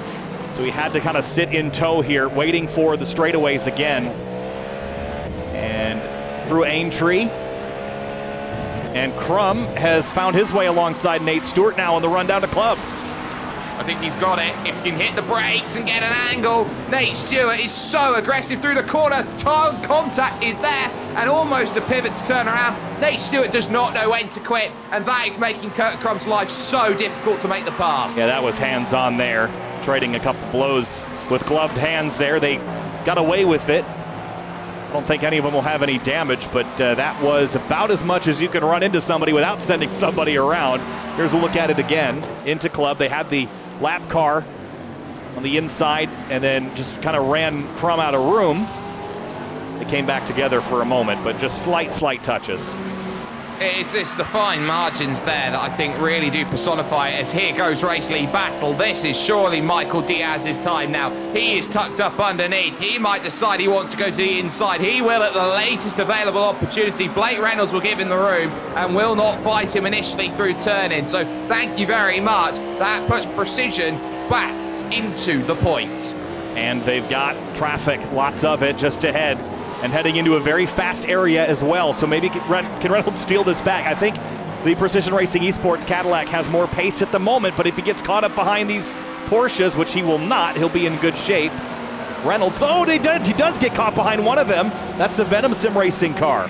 so he had to kind of sit in tow here, waiting for the straightaways again. And through Aintree. And Crum has found his way alongside Nate Stewart now on the run down to Club. I think he's got it. If he can hit the brakes and get an angle, Nate Stewart is so aggressive through the corner. Contact is there and almost a pivot to turn around. Nate Stewart does not know when to quit, and that is making Kurt Crum's life so difficult to make the pass. Yeah, that was hands-on there, trading a couple blows with gloved hands there. They got away with it. I don't think any of them will have any damage, but that was about as much as you can run into somebody without sending somebody around. Here's a look at it again. Into Club. They had the lap car on the inside and then just kind of ran Crum out of room. They came back together for a moment, but just slight touches. It's the fine margins there that I think really do personify it, as here goes race lead battle. This is surely Michael Diaz's time now. He is tucked up underneath. He might decide he wants to go to the inside. He will at the latest available opportunity. Blake Reynolds will give him the room and will not fight him initially through turn-in. So thank you very much. That puts precision back into the point. And they've got traffic, lots of it, just ahead. And heading into a very fast area as well. So maybe can Reynolds steal this back? I think the Precision Racing Esports Cadillac has more pace at the moment, but if he gets caught up behind these Porsches, which he will not, he'll be in good shape. Reynolds, oh, he does get caught behind one of them. That's the Venom Sim Racing car.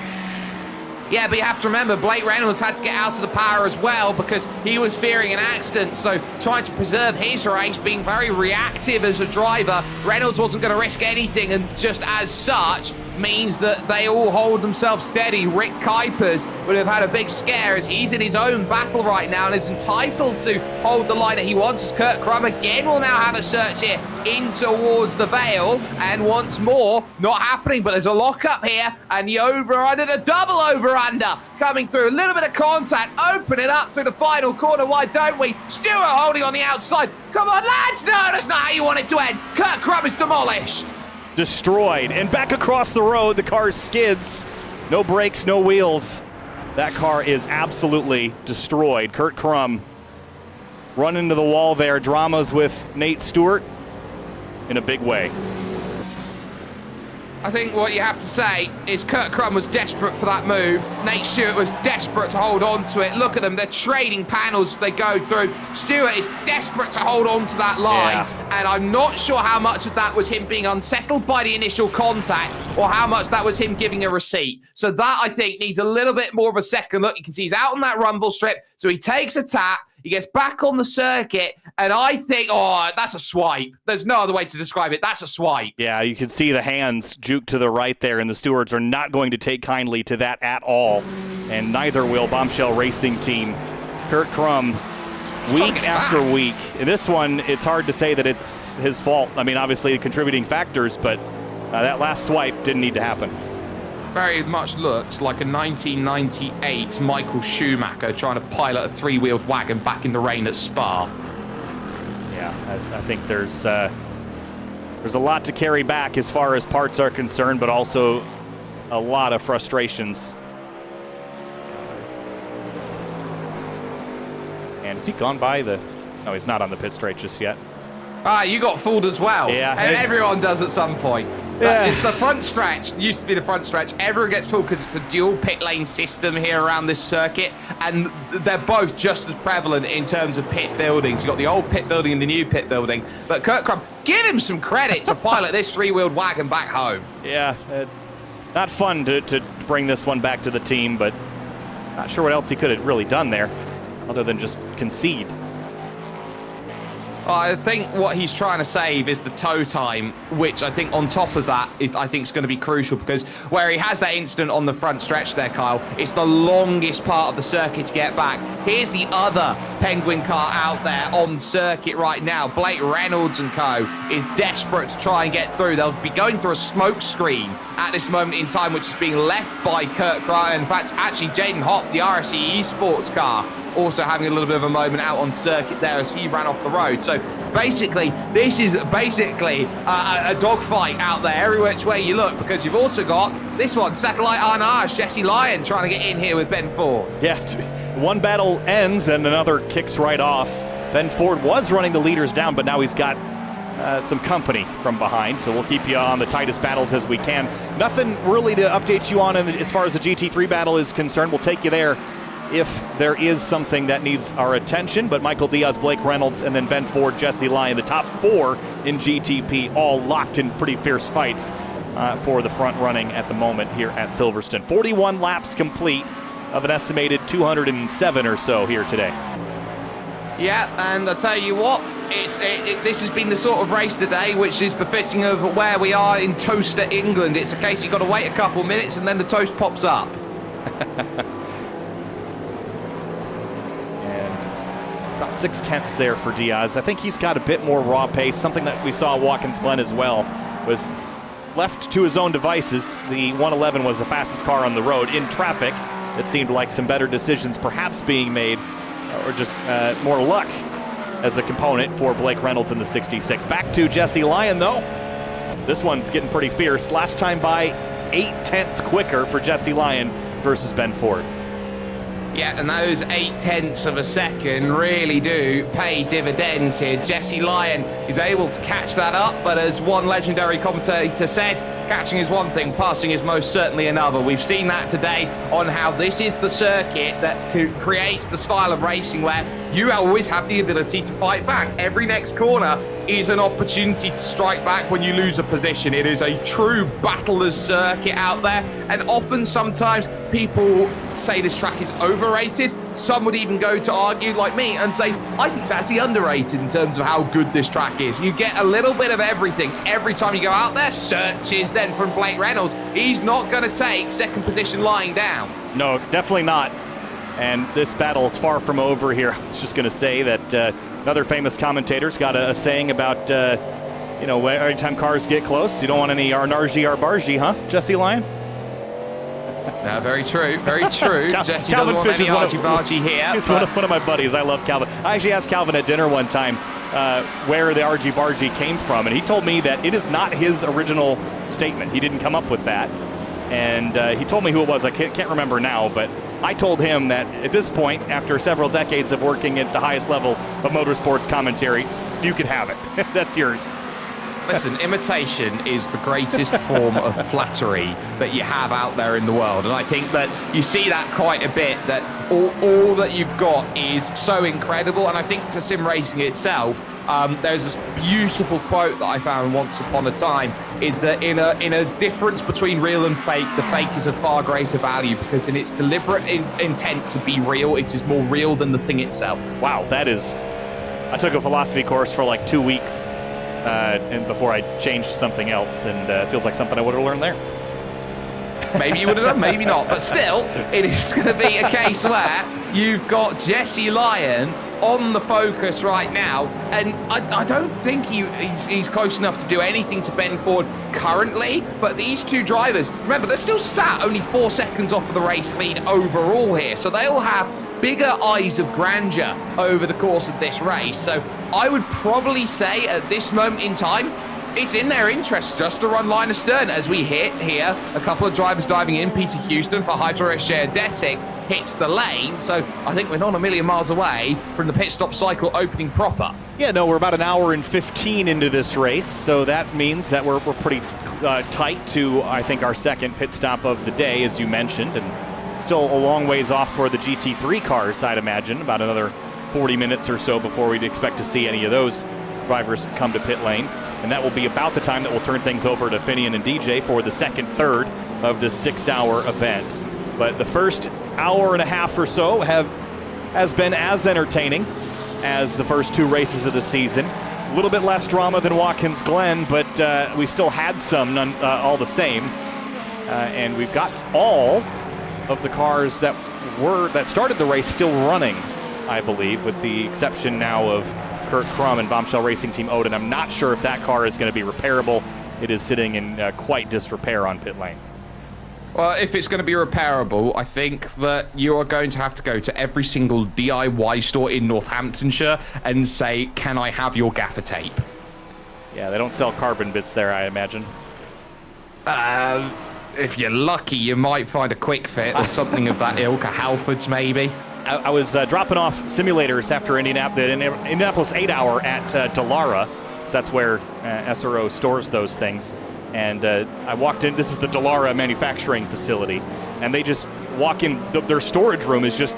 Yeah, but you have to remember, Blake Reynolds had to get out of the power as well because he was fearing an accident. So trying to preserve his race, being very reactive as a driver, Reynolds wasn't going to risk anything, and just as such means that they all hold themselves steady. Rick Kuipers would have had a big scare as he's in his own battle right now and is entitled to hold the line that he wants, as Kurt Crum again will now have a search here in towards the Vale, and once more, not happening, but there's a lock-up here, and the over-under, a double over-under coming through. A little bit of contact, open it up through the final corner, why don't we? Stewart holding on the outside. Come on, lads! No, that's not how you want it to end. Kurt Crum is demolished. Destroyed, and back across the road, the car skids. No brakes, no wheels. That car is absolutely destroyed. Kurt Crum run into the wall there. Dramas with Nate Stewart in a big way. I think what you have to say is Kurt Crum was desperate for that move. Nate Stewart was desperate to hold on to it. Look at them, they're trading panels as they go through. Stewart is desperate to hold on to that line. Yeah. And I'm not sure how much of that was him being unsettled by the initial contact or how much that was him giving a receipt. So that, I think, needs a little bit more of a second look. You can see he's out on that rumble strip, so he takes a tap. He gets back on the circuit, and I think, oh, that's a swipe. There's no other way to describe it. That's a swipe. Yeah, you can see the hands juke to the right there, and the stewards are not going to take kindly to that at all. And neither will Bombshell Racing Team. Kurt Crum, week after week. In this one, it's hard to say that it's his fault. I mean, obviously, contributing factors, but that last swipe didn't need to happen. Very much looks like a 1998 Michael Schumacher trying to pilot a three-wheeled wagon back in the rain at Spa. Yeah, I think there's a lot to carry back as far as parts are concerned, but also a lot of frustrations. And has he gone by the... No, he's not on the pit straight just yet. Ah, you got fooled as well. Yeah. And everyone does at some point. Yeah. The front stretch used to be the front stretch. Everyone gets fooled because it's a dual pit lane system here around this circuit, and they're both just as prevalent in terms of pit buildings. You've got the old pit building and the new pit building. But Kurt Crum, give him some credit to pilot this three-wheeled wagon back home. Yeah, not fun to bring this one back to the team, but not sure what else he could have really done there other than just concede. I think what he's trying to save is the tow time, which I think on top of that, I think is going to be crucial, because where he has that incident on the front stretch there, Kyle, it's the longest part of the circuit to get back. Here's the other Penguin car out there on circuit right now. Blake Reynolds and co. is desperate to try and get through. They'll be going through a smoke screen at this moment in time, which is being left by Kurt Crum. In fact, actually, Jaden Hopp, the RSE Esports car, also having a little bit of a moment out on circuit there as he ran off the road. So basically, this is basically a dogfight out there every which way you look, because you've also got this one, Satellite Arnage, Jesse Lyon trying to get in here with Ben Ford. Yeah, one battle ends and another kicks right off. Ben Ford was running the leaders down, but now he's got some company from behind, so we'll keep you on the tightest battles as we can. Nothing really to update you on as far as the GT3 battle is concerned. We'll take you there if there is something that needs our attention, but Michael Diaz, Blake Reynolds, and then Ben Ford, Jesse Lyon, the top four in GTP, all locked in pretty fierce fights for the front running at the moment here at Silverstone. 41 laps complete of an estimated 207 or so here today. Yeah, and I tell you what, this has been the sort of race today which is befitting of where we are in Toaster, England. It's a case you've got to wait a couple minutes and then the toast pops up. About 6/10 there for Diaz. I think he's got a bit more raw pace, something that we saw at Watkins Glen as well. Was left to his own devices, the 111 was the fastest car on the road in traffic. It seemed like some better decisions perhaps being made, or just more luck as a component for Blake Reynolds in the 66. Back to Jesse Lyon, though. This one's getting pretty fierce. Last time by 8/10 quicker for Jesse Lyon versus Ben Ford. Yeah, and those 8/10 of a second really do pay dividends here. Jesse Lyon is able to catch that up, but as one legendary commentator said, catching is one thing, passing is most certainly another. We've seen that today on how this is the circuit that creates the style of racing where you always have the ability to fight back. Every next corner is an opportunity to strike back when you lose a position. It is a true battler's circuit out there, and often sometimes people say this track is overrated. Some would even go to argue, like me, and say, I think it's actually underrated in terms of how good this track is. You get a little bit of everything every time you go out there. Searches then from Blake Reynolds. He's not going to take second position lying down. No, definitely not. And this battle is far from over here. I was just going to say that another famous commentator's got a saying about, every time cars get close, you don't want any arnargy, huh, Jesse Lyon? Very true, very true. Jesse Calvin doesn't want Fish any is argy-bargy here. He's one of my buddies. I love Calvin. I actually asked Calvin at dinner one time where the argy-bargy came from, and he told me that it is not his original statement. He didn't come up with that. And he told me who it was. I can't remember now, but I told him that at this point, after several decades of working at the highest level of motorsports commentary, you can have it. That's yours. Listen, imitation is the greatest form of flattery that you have out there in the world. And I think that you see that quite a bit, that all that you've got is so incredible. And I think to sim racing itself, There's this beautiful quote that I found once upon a time, is that in a difference between real and fake, the fake is of far greater value because in its deliberate intent to be real, it is more real than the thing itself. Wow, that is... I took a philosophy course for like 2 weeks and before I changed to something else, and it feels like something I would have learned there. Maybe you would have done, maybe not. But still, it is going to be a case where you've got Jesse Lyon on the focus right now, and I don't think he's close enough to do anything to Ben Ford currently, but these two drivers, remember, they're still sat only 4 seconds off of the race lead overall here, so they'll have bigger eyes of grandeur over the course of this race. So I would probably say at this moment in time, it's in their interest just to run line astern as we hit here. A couple of drivers diving in. Peter Houston for Hydro-Share Desic hits the lane. So I think we're not a million miles away from the pit stop cycle opening proper. Yeah, no, we're about an hour and 15 into this race. So that means that we're pretty tight to, I think, our second pit stop of the day, as you mentioned. And still a long ways off for the GT3 cars, I'd imagine. About another 40 minutes or so before we'd expect to see any of those drivers come to pit lane. And that will be about the time that we'll turn things over to Finian and DJ for the second third of this 6-hour event. But the first hour and a half or so has been as entertaining as the first 2 races of the season. A little bit less drama than Watkins Glen, but we still had some all the same. And we've got all of the cars that started the race still running, I believe, with the exception now of Kurt Crum and Bombshell Racing Team Odin. I'm not sure if that car is going to be repairable. It is sitting in quite disrepair on pit lane. Well, if it's going to be repairable, I think that you are going to have to go to every single DIY store in Northamptonshire and say, can I have your gaffer tape? Yeah, they don't sell carbon bits there, I imagine. If you're lucky, you might find a Quick Fit or something of that ilk, a Halfords maybe. I was dropping off simulators after the Indianapolis 8-hour at Dallara, so that's where SRO stores those things. And I walked in. This is the Dallara manufacturing facility, and they just walk in. Their storage room is just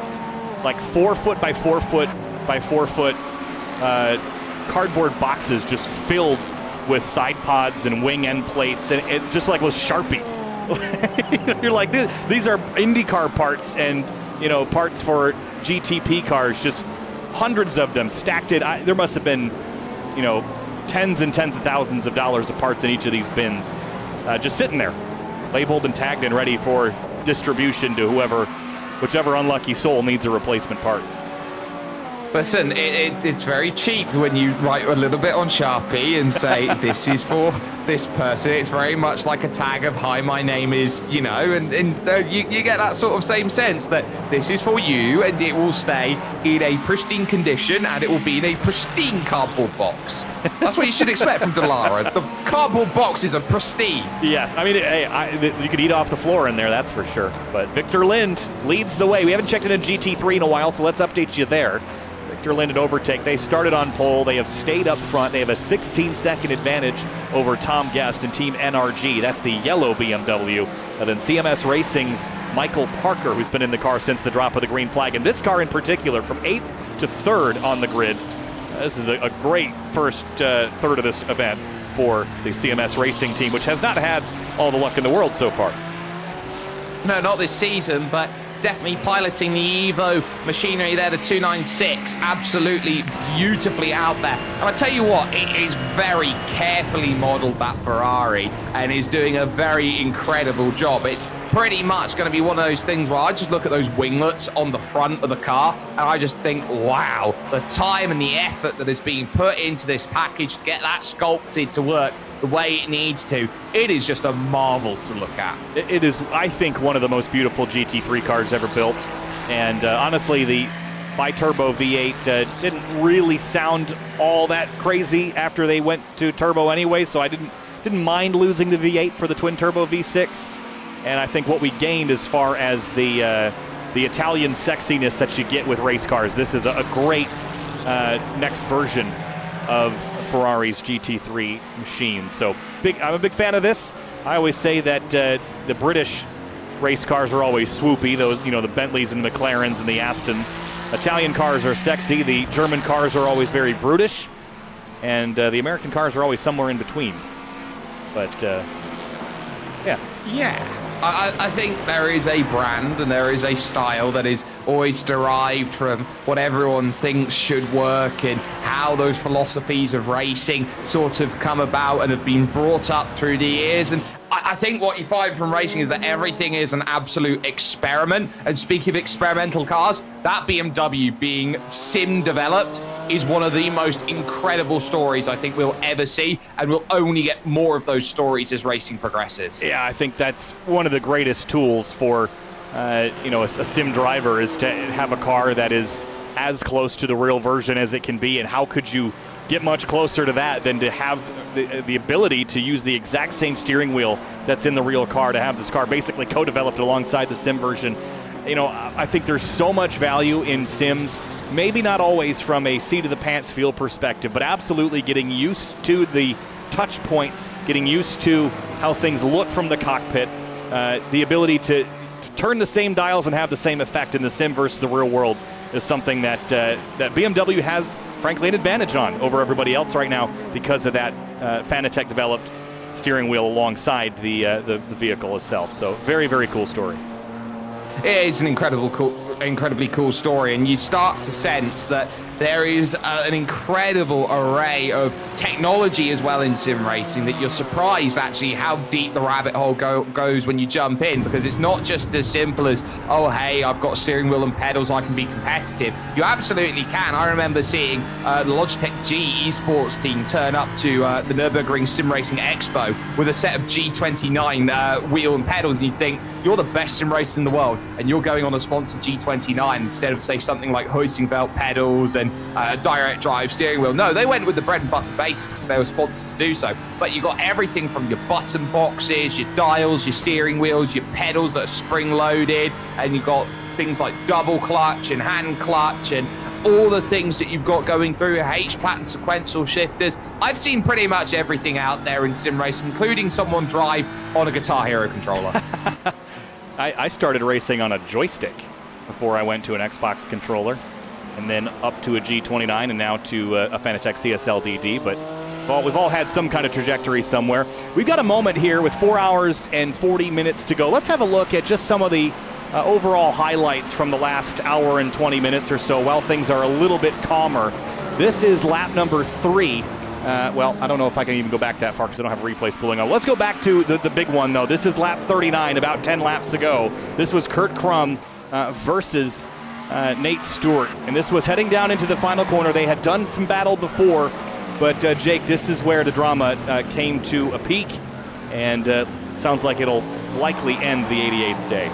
like 4 foot by 4 foot by 4 foot cardboard boxes, just filled with side pods and wing end plates, and it just like was Sharpie. You're like, these are IndyCar parts and parts for GTP cars, just hundreds of them stacked in. There must have been, tens and tens of thousands of dollars of parts in each of these bins, just sitting there, labeled and tagged and ready for distribution to whichever unlucky soul needs a replacement part. Listen, it's very cheap when you write a little bit on Sharpie and say, this is for this person. It's very much like a tag of, hi, my name is, and you get that sort of same sense that this is for you and it will stay in a pristine condition and it will be in a pristine cardboard box. That's what you should expect from Dallara. The cardboard boxes are pristine. Yes, I mean, you could eat off the floor in there, that's for sure. But Victor Lind leads the way. We haven't checked in GT3 in a while, so let's update you there. Victor Lind at overtake. They started on pole. They have stayed up front. They have a 16-second advantage over Tom Guest and Team NRG. That's the yellow BMW. And then CMS Racing's Michael Parker, who's been in the car since the drop of the green flag. And this car in particular, from 8th to 3rd on the grid. This is a great first third of this event for the CMS Racing team, which has not had all the luck in the world so far. No, not this season, but definitely piloting the Evo machinery there, the 296, absolutely beautifully out there. And I tell you what, it is very carefully modeled, that Ferrari, and is doing a very incredible job. It's pretty much going to be one of those things where I just look at those winglets on the front of the car and I just think, wow, the time and the effort that is being put into this package to get that sculpted to work the way it needs to. It is just a marvel to look at. It is, I think, one of the most beautiful GT3 cars ever built. And honestly, the bi-turbo V8 didn't really sound all that crazy after they went to turbo anyway, so I didn't mind losing the V8 for the twin-turbo V6. And I think what we gained as far as the Italian sexiness that you get with race cars, this is a great next version of Ferrari's GT3 machine. So I'm a big fan of this. I always say that the British race cars are always swoopy, those, the Bentleys and the McLarens and the Astons. Italian cars are sexy. The German cars are always very brutish. and the American cars are always somewhere in between. But, yeah. Yeah. I think there is a brand and there is a style that is always derived from what everyone thinks should work and how those philosophies of racing sort of come about and have been brought up through the years. And I think what you find from racing is that everything is an absolute experiment. And speaking of experimental cars, that BMW being sim developed is one of the most incredible stories I think we'll ever see, and we'll only get more of those stories as racing progresses. Yeah, I think that's one of the greatest tools for a sim driver, is to have a car that is as close to the real version as it can be. And how could you get much closer to that than to have the ability to use the exact same steering wheel that's in the real car, to have this car basically co-developed alongside the sim version. I think there's so much value in sims, maybe not always from a seat-of-the-pants feel perspective, but absolutely getting used to the touch points, getting used to how things look from the cockpit, the ability to turn the same dials and have the same effect in the sim versus the real world is something that BMW has, frankly, an advantage on over everybody else right now because of that Fanatec developed steering wheel alongside the vehicle itself. So very, very cool story. It is an incredibly cool story, and you start to sense that there is an incredible array of technology as well in sim racing that you're surprised actually how deep the rabbit hole goes when you jump in, because it's not just as simple as, oh, hey, I've got a steering wheel and pedals, I can be competitive. You absolutely can. I remember seeing the Logitech G esports team turn up to the Nürburgring Sim Racing Expo with a set of G29 wheel and pedals, and you think, you're the best sim racer in the world, and you're going on a sponsored G29 instead of, say, something like hoisting belt pedals and direct drive steering wheel. No, they went with the bread and butter basics because they were sponsored to do so. But you got everything from your button boxes, your dials, your steering wheels, your pedals that are spring loaded, and you got things like double clutch and hand clutch and all the things that you've got going through, H-pattern sequential shifters. I've seen pretty much everything out there in sim racing, including someone drive on a Guitar Hero controller. I started racing on a joystick before I went to an Xbox controller, and then up to a G29, and now to a Fanatec CSL-DD. But we've all had some kind of trajectory somewhere. We've got a moment here with 4 hours and 40 minutes to go. Let's have a look at just some of the overall highlights from the last hour and 20 minutes or so while things are a little bit calmer. This is lap number 3. Well, I don't know if I can even go back that far because I don't have replays pulling on. Let's go back to the big one, though. This is lap 39, about 10 laps ago. This was Kurt Krum versus Nate Stewart. And this was heading down into the final corner. They had done some battle before, but Jake, this is where the drama came to a peak, and sounds like it'll likely end the 88's day.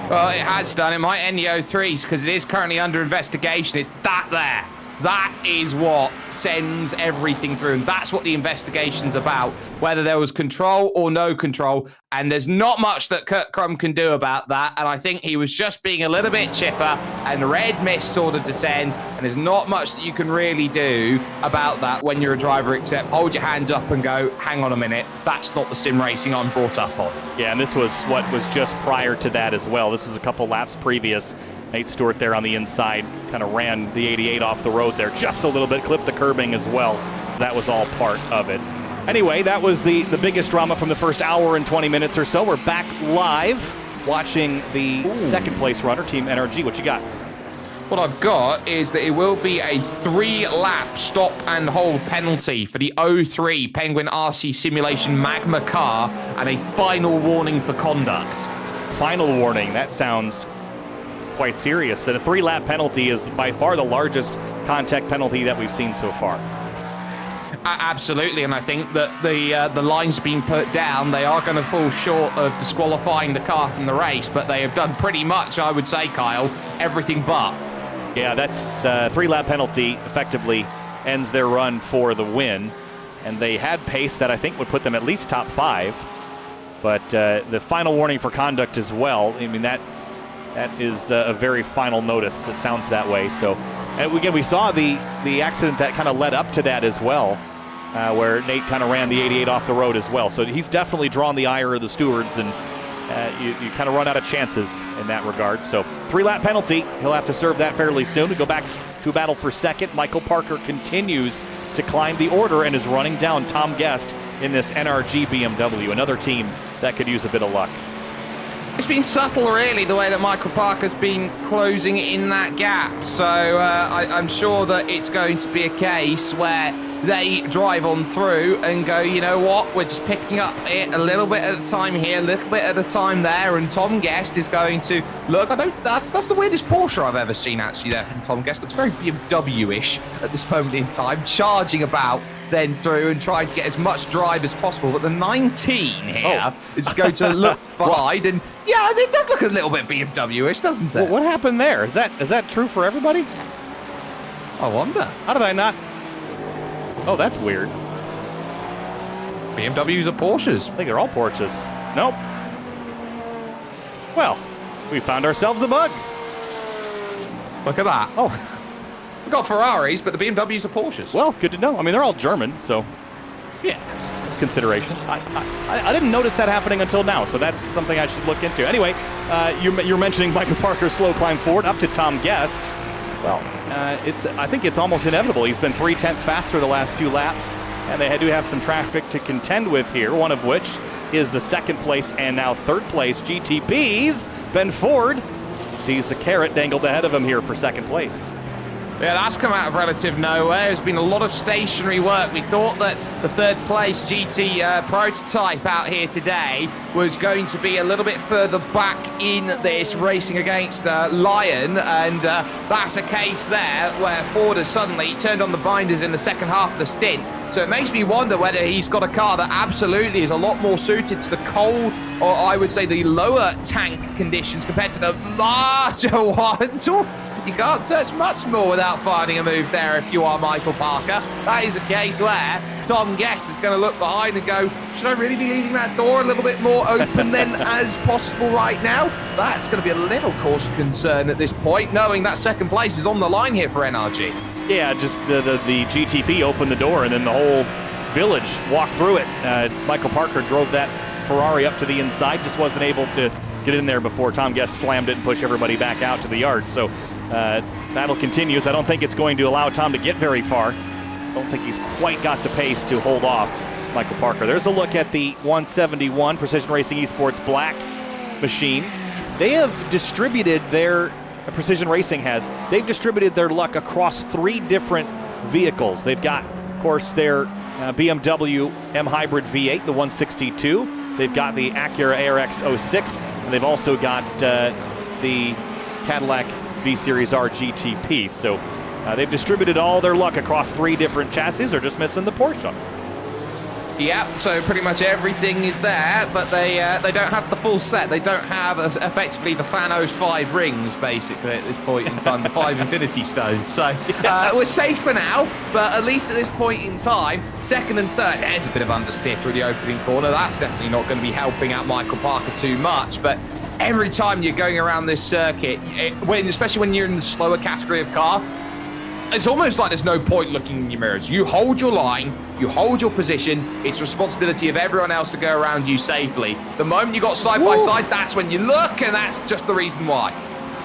Well, it has done. It might end the 03s because it is currently under investigation. It's that there. That is what sends everything through, and that's what the investigation's about, whether there was control or no control, and there's not much that Kurt Krum can do about that, and I think he was just being a little bit chipper, and the red mist sort of descends, and there's not much that you can really do about that when you're a driver except hold your hands up and go, hang on a minute, that's not the sim racing I'm brought up on. Yeah, and this was what was just prior to that as well. This was a couple laps previous. Nate Stewart there on the inside kind of ran the 88 off the road there just a little bit, clipped the curbing as well. So that was all part of it. Anyway, that was the biggest drama from the first hour and 20 minutes or so. We're back live watching the second place runner, Team NRG. What you got? What I've got is that it will be a 3-lap stop and hold penalty for the 03 Penguin RC Simulation Magma car and a final warning for conduct. Final warning, that sounds quite serious. That a 3-lap penalty is by far the largest contact penalty that we've seen so far. Absolutely, and I think that the line's been put down. They are going to fall short of disqualifying the car from the race, but they have done pretty much, I would say, Kyle, everything but. Yeah, that's a 3-lap penalty effectively ends their run for the win, and they had pace that I think would put them at least top 5, but the final warning for conduct as well, I mean, that is a very final notice. It sounds that way. So, and again, we saw the accident that kind of led up to that as well, where Nate kind of ran the 88 off the road as well. So he's definitely drawn the ire of the stewards, and you kind of run out of chances in that regard. So 3-lap penalty. He'll have to serve that fairly soon to go back to a battle for second. Michael Parker continues to climb the order and is running down Tom Guest in this NRG BMW, another team that could use a bit of luck. It's been subtle, really, the way that Michael Parker's been closing in that gap. So I'm sure that it's going to be a case where they drive on through and go, you know what, we're just picking up it a little bit at a time here, a little bit at a time there, and Tom Guest is going to look. That's the weirdest Porsche I've ever seen actually there from Tom Guest. Looks very BMW-ish at this moment in time, charging about then through and trying to get as much drive as possible. But the 19 here is going to look behind, and yeah, it does look a little bit BMW-ish, doesn't it? Well, what happened there? Is that true for everybody? I wonder. How did I not? Oh, that's weird. BMWs are Porsches. I think they're all Porsches. Nope. Well, we found ourselves a bug. Look at that. Oh. We've got Ferraris, but the BMWs are Porsches. Well, good to know. I mean, they're all German, so yeah, that's consideration. I didn't notice that happening until now, so that's something I should look into. Anyway, you're mentioning Michael Parker's slow climb forward up to Tom Guest. Well, I think it's almost inevitable. He's been 0.3 faster the last few laps, and they do have some traffic to contend with here, one of which is the second place and now third place GTP's Ben Ford sees the carrot dangled ahead of him here for second place. Yeah, that's come out of relative nowhere. There's been a lot of stationary work. We thought that the third place GT prototype out here today was going to be a little bit further back in this, racing against Lion, and that's a case there where Ford has suddenly turned on the binders in the second half of the stint. So it makes me wonder whether he's got a car that absolutely is a lot more suited to the cold, or I would say the lower tank conditions compared to the larger ones. You can't search much more without finding a move there if you are Michael Parker. That is a case where Tom Guest is going to look behind and go, should I really be leaving that door a little bit more open then as possible right now? That's going to be a little cause for concern at this point, knowing that second place is on the line here for NRG. Yeah, just the GTP opened the door and then the whole village walked through it. Michael Parker drove that Ferrari up to the inside, just wasn't able to get in there before Tom Guest slammed it and pushed everybody back out to the yard. So battle continues. I don't think it's going to allow Tom to get very far. I don't think he's quite got the pace to hold off Michael Parker. There's a look at the 171 Precision Racing Esports Black machine. They have distributed Precision Racing has, they've distributed their luck across 3 different vehicles. They've got, of course, their BMW M Hybrid V8, the 162. They've got the Acura ARX 06, and they've also got the Cadillac V-Series R GTP. So they've distributed all their luck across 3 different chassis. They're just missing the Porsche. Yeah, so pretty much everything is there, but they don't have the full set. They don't have effectively the Thanos 5 rings, basically, at this point in time, the 5 Infinity Stones. So we're safe for now, but at least at this point in time, second and third, there's a bit of understeer through the opening corner. That's definitely not going to be helping out Michael Parker too much, but every time you're going around this circuit, especially when you're in the slower category of car, it's almost like there's no point looking in your mirrors. You hold your line, you hold your position. It's responsibility of everyone else to go around you safely. The moment you got side by side, that's when you look, and that's just the reason why.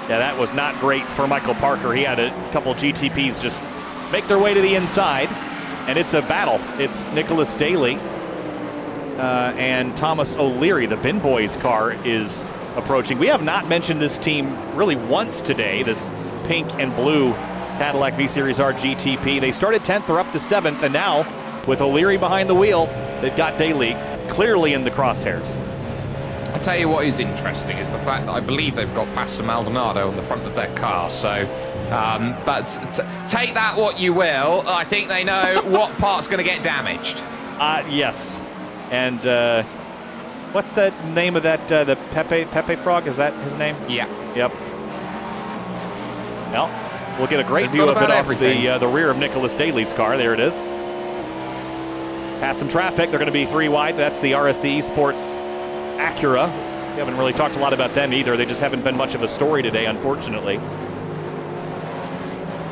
Yeah, that was not great for Michael Parker. He had a couple GTPs just make their way to the inside, and it's a battle. It's Nicholas Daly and Thomas O'Leary. The Bin Boys car is approaching. We have not mentioned this team really once today, this pink and blue Cadillac V-Series R GTP. They started 10th, they're up to 7th, and now with O'Leary behind the wheel, they've got Daly clearly in the crosshairs. I tell you what is interesting is the fact that I believe they've got Pastor Maldonado on the front of their car. So, but take that what you will. I think they know what part's going to get damaged. Yes, and what's the name of that? The Pepe Frog? Is that his name? Yeah. Yep. Well, we'll get a great view of it off the rear of Nicholas Daly's car. There it is. Past some traffic. They're going to be 3 wide. That's the RSC Esports Acura. We haven't really talked a lot about them either. They just haven't been much of a story today, unfortunately.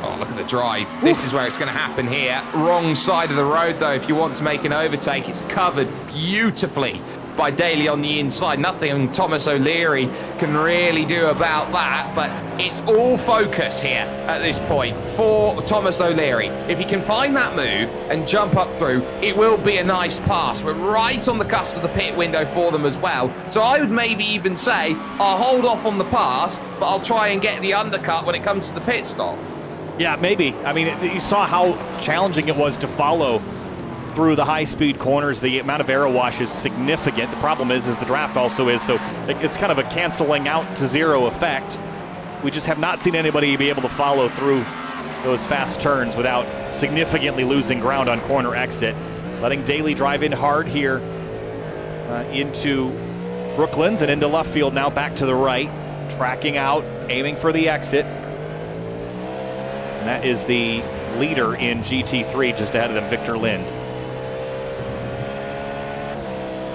Oh, look at the drive. This is where it's going to happen here. Wrong side of the road, though, if you want to make an overtake. It's covered beautifully by Daly on the inside. Nothing Thomas O'Leary can really do about that, but it's all focus here at this point for Thomas O'Leary. If he can find that move and jump up through, it will be a nice pass. We're right on the cusp of the pit window for them as well. So I would maybe even say, I'll hold off on the pass, but I'll try and get the undercut when it comes to the pit stop. Yeah, maybe. I mean, you saw how challenging it was to follow through the high-speed corners. The amount of aero wash is significant. The problem is the draft also is, so it's kind of a canceling out to zero effect. We just have not seen anybody be able to follow through those fast turns without significantly losing ground on corner exit. Letting Daly drive in hard here into Brooklands and into left field, now back to the right. Tracking out, aiming for the exit. And that is the leader in GT3, just ahead of them, Victor Lind.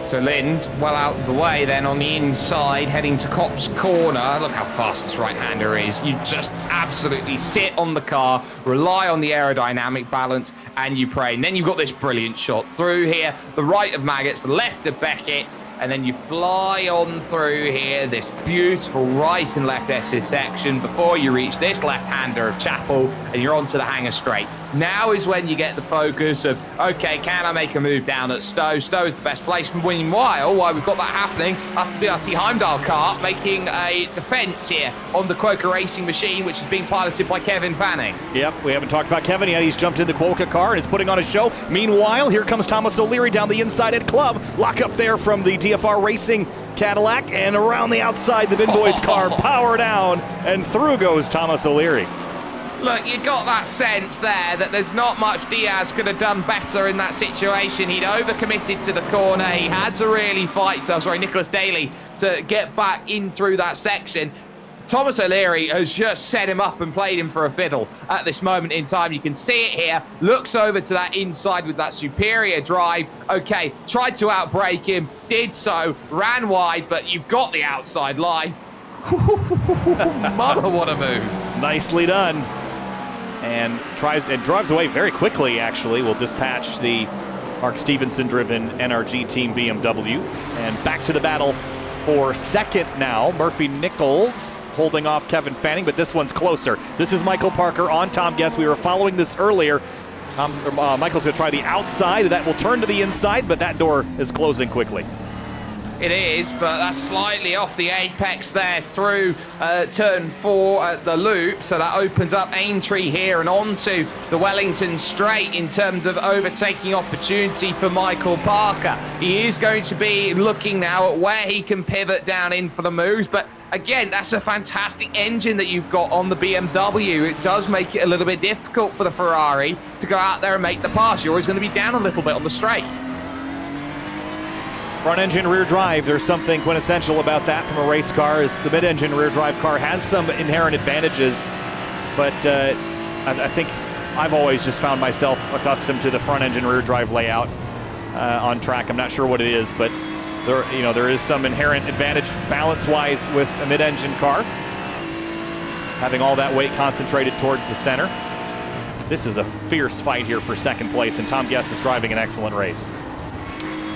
So Lind, well out of the way then on the inside, heading to Copse Corner. Look how fast this right-hander is. You just absolutely sit on the car, rely on the aerodynamic balance, and you pray. And then you've got this brilliant shot through here, the right of Maggots, the left of Beckett, and then you fly on through here, this beautiful right and left SS section before you reach this left-hander of Chapel, and you're onto the hangar straight. Now is when you get the focus of, okay, can I make a move down at Stowe? Stowe is the best placement. Meanwhile, while we've got that happening, that's the BRT Heimdall car making a defense here on the Quokka Racing machine, which is being piloted by Kevin Fanning. Yep, we haven't talked about Kevin yet. He's jumped in the Quokka car and is putting on a show. Meanwhile, here comes Thomas O'Leary down the inside at Club. Lock up there from the DFR Racing Cadillac, and around the outside, the Bin Boys car, power down, and through goes Thomas O'Leary. Look, you got that sense there that there's not much Diaz could have done better in that situation. He'd overcommitted to the corner. He had to really fight, Nicholas Daly, to get back in through that section. Thomas O'Leary has just set him up and played him for a fiddle at this moment in time. You can see it here. Looks over to that inside with that superior drive. Okay, tried to outbrake him, did so, ran wide, but you've got the outside line. Mother, what a move. Nicely done. And drives away very quickly, actually. Will dispatch the Mark Stevenson-driven NRG Team BMW. And back to the battle for second now. Murphy Nichols holding off Kevin Fanning, but this one's closer. This is Michael Parker on Tom Guest. We were following this earlier. Michael's going to try the outside. That will turn to the inside, but that door is closing quickly. It is, but that's slightly off the apex there through turn 4 at the loop. So that opens up Aintree here and onto the Wellington straight in terms of overtaking opportunity for Michael Parker. He is going to be looking now at where he can pivot down in for the moves, but again, that's a fantastic engine that you've got on the BMW. It does make it a little bit difficult for the Ferrari to go out there and make the pass. You're always going to be down a little bit on the straight. Front engine rear drive, there's something quintessential about that from a race car, is the mid-engine rear drive car has some inherent advantages, but I think I've always just found myself accustomed to the front engine rear drive layout on track. I'm not sure what it is, but there is some inherent advantage balance-wise with a mid-engine car, having all that weight concentrated towards the center. This is a fierce fight here for second place, and Tom Guest is driving an excellent race.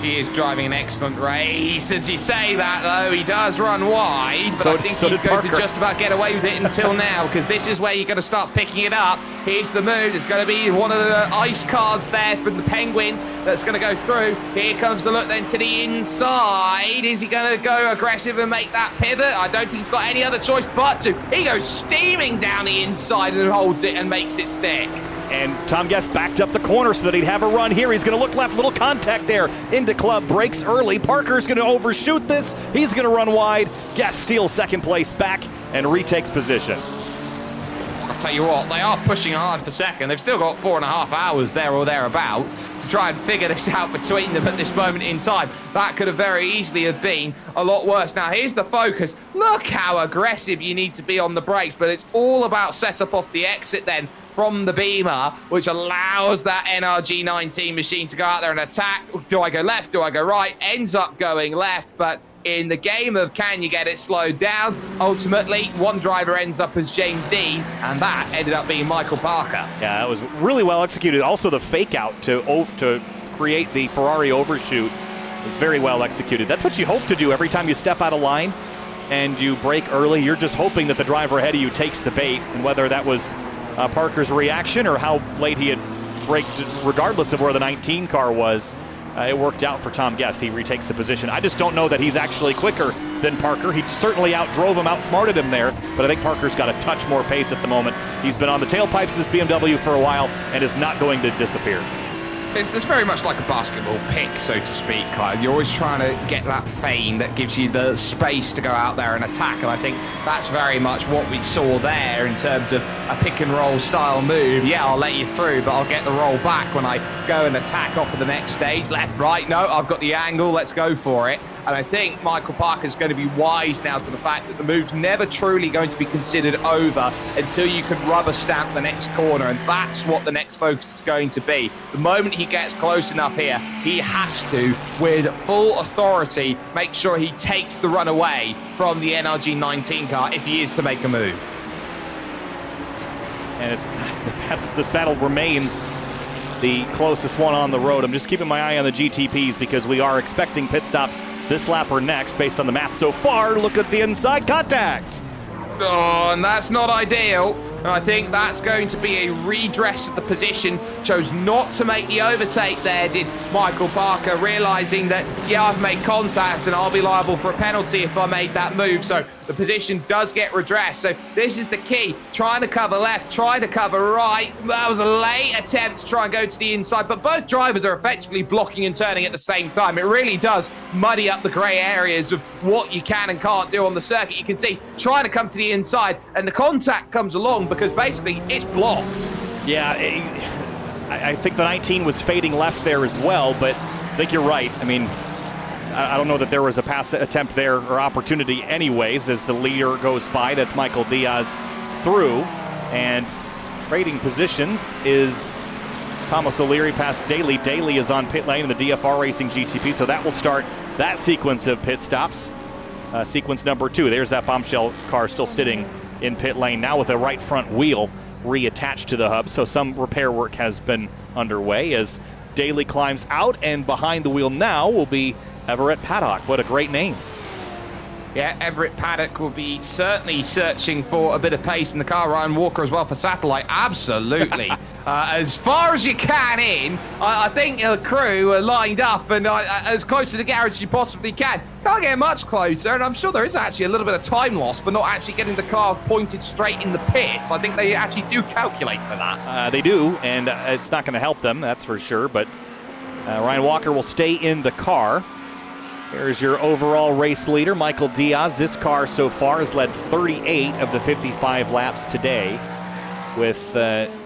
He is driving an excellent race. As you say that, though, he does run wide, but I think he's going to just about get away with it until now, because this is where you're going to start picking it up. Here's the move. It's going to be one of the ice cards there from the Penguins that's going to go through. Here comes the look then to the inside. Is he going to go aggressive and make that pivot? I don't think he's got any other choice but to. He goes steaming down the inside and holds it and makes it stick. And Tom Guest backed up the corner so that he'd have a run here. He's going to look left, little contact there into Club, breaks early. Parker's going to overshoot this. He's going to run wide. Guest steals second place back and retakes position. I'll tell you what, they are pushing hard for second. They've still got 4.5 hours there or thereabouts to try and figure this out between them at this moment in time. That could have very easily have been a lot worse. Now, here's the focus. Look how aggressive you need to be on the brakes, but it's all about setup off the exit then from the Beamer, which allows that NRG 19 machine to go out there and attack. Do I go left? Do I go right? Ends up going left, but in the game of can you get it slowed down, ultimately, one driver ends up as James Dean, and that ended up being Michael Parker. Yeah, that was really well executed. Also, the fake out to create the Ferrari overshoot was very well executed. That's what you hope to do every time you step out of line and you brake early. You're just hoping that the driver ahead of you takes the bait, and whether that was Parker's reaction or how late he had braked, regardless of where the 19 car was, it worked out for Tom Guest. He retakes the position. I just don't know that he's actually quicker than Parker. He certainly outdrove him, outsmarted him there, but I think Parker's got a touch more pace at the moment. He's been on the tailpipes of this BMW for a while and is not going to disappear. It's very much like a basketball pick, so to speak, Kyle. You're always trying to get that feign that gives you the space to go out there and attack, and I think that's very much what we saw there in terms of a pick and roll style move. Yeah, I'll let you through, but I'll get the roll back when I go and attack off of the next stage. Left, right, no, I've got the angle, let's go for it. And I think Michael Parker's going to be wise now to the fact that the move's never truly going to be considered over until you can rubber stamp the next corner, and that's what the next focus is going to be. The moment he gets close enough here, he has to, with full authority, make sure he takes the run away from the NRG 19 car if he is to make a move. And this battle remains the closest one on the road. I'm just keeping my eye on the GTPs because we are expecting pit stops this lap or next based on the math so far. Look at the inside contact. Oh, and that's not ideal. And I think that's going to be a redress of the position. Chose not to make the overtake there, did Michael Parker, realizing that, yeah, I've made contact and I'll be liable for a penalty if I made that move. So the position does get redressed. So this is the key. Trying to cover left, trying to cover right. That was a late attempt to try and go to the inside, but both drivers are effectively blocking and turning at the same time. It really does muddy up the grey areas of what you can and can't do on the circuit. You can see trying to come to the inside, and the contact comes along because basically it's blocked. Yeah, I think the 19 was fading left there as well, but I think you're right. I mean, I don't know that there was a pass attempt there or opportunity anyways as the leader goes by. That's Michael Diaz through, and trading positions is Thomas O'Leary past Daly. Daly is on pit lane in the DFR Racing GTP, so that will start that sequence of pit stops. Sequence number 2. There's that bombshell car still sitting in pit lane now with a right front wheel reattached to the hub, so some repair work has been underway as Daly climbs out, and behind the wheel now will be Everett Paddock. What a great name. Yeah, Everett Paddock will be certainly searching for a bit of pace in the car. Ryan Walker as well for Satellite. Absolutely. As far as you can in, I think the crew are lined up and as close to the garage as you possibly can. Can't get much closer, and I'm sure there is actually a little bit of time loss for not actually getting the car pointed straight in the pits. I think they actually do calculate for that. They do, and it's not going to help them, that's for sure, but Ryan Walker will stay in the car. Here's your overall race leader, Michael Diaz. This car so far has led 38 of the 55 laps today with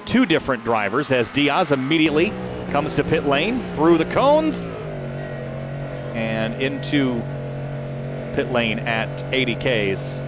2 different drivers as Diaz immediately comes to pit lane through the cones and into pit lane at 80 Ks.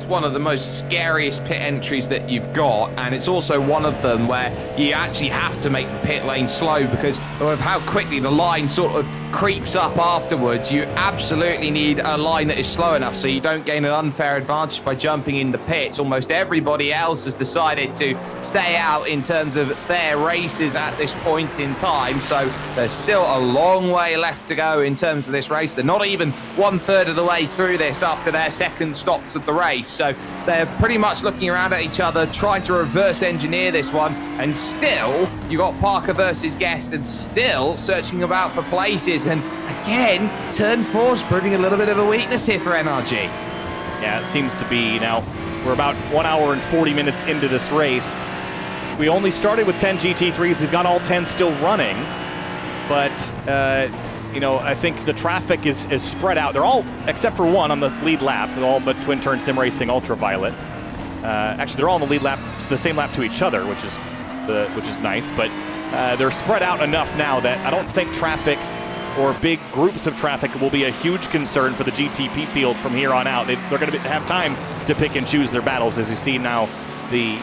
One of the most scariest pit entries that you've got, and it's also one of them where you actually have to make the pit lane slow because of how quickly the line sort of creeps up afterwards. You absolutely need a line that is slow enough so you don't gain an unfair advantage by jumping in the pits. Almost everybody else has decided to stay out in terms of their races at this point in time, so there's still a long way left to go in terms of this race. They're not even 1/3 of the way through this after their second stops of the race. So they're pretty much looking around at each other, trying to reverse engineer this one. And still, you got Parker versus Guest, and still searching about for places. And again, turn 4's proving a little bit of a weakness here for NRG. Yeah, it seems to be. Now, we're about 1 hour and 40 minutes into this race. We only started with 10 GT3s. We've got all 10 still running. But, you know, I think the traffic is spread out. They're all, except for one on the lead lap, all but Twin Turn Sim Racing Ultraviolet. Actually, they're all on the lead lap, the same lap to each other, which is nice. But they're spread out enough now that I don't think traffic or big groups of traffic will be a huge concern for the GTP field from here on out. They're going to have time to pick and choose their battles, as you see now. The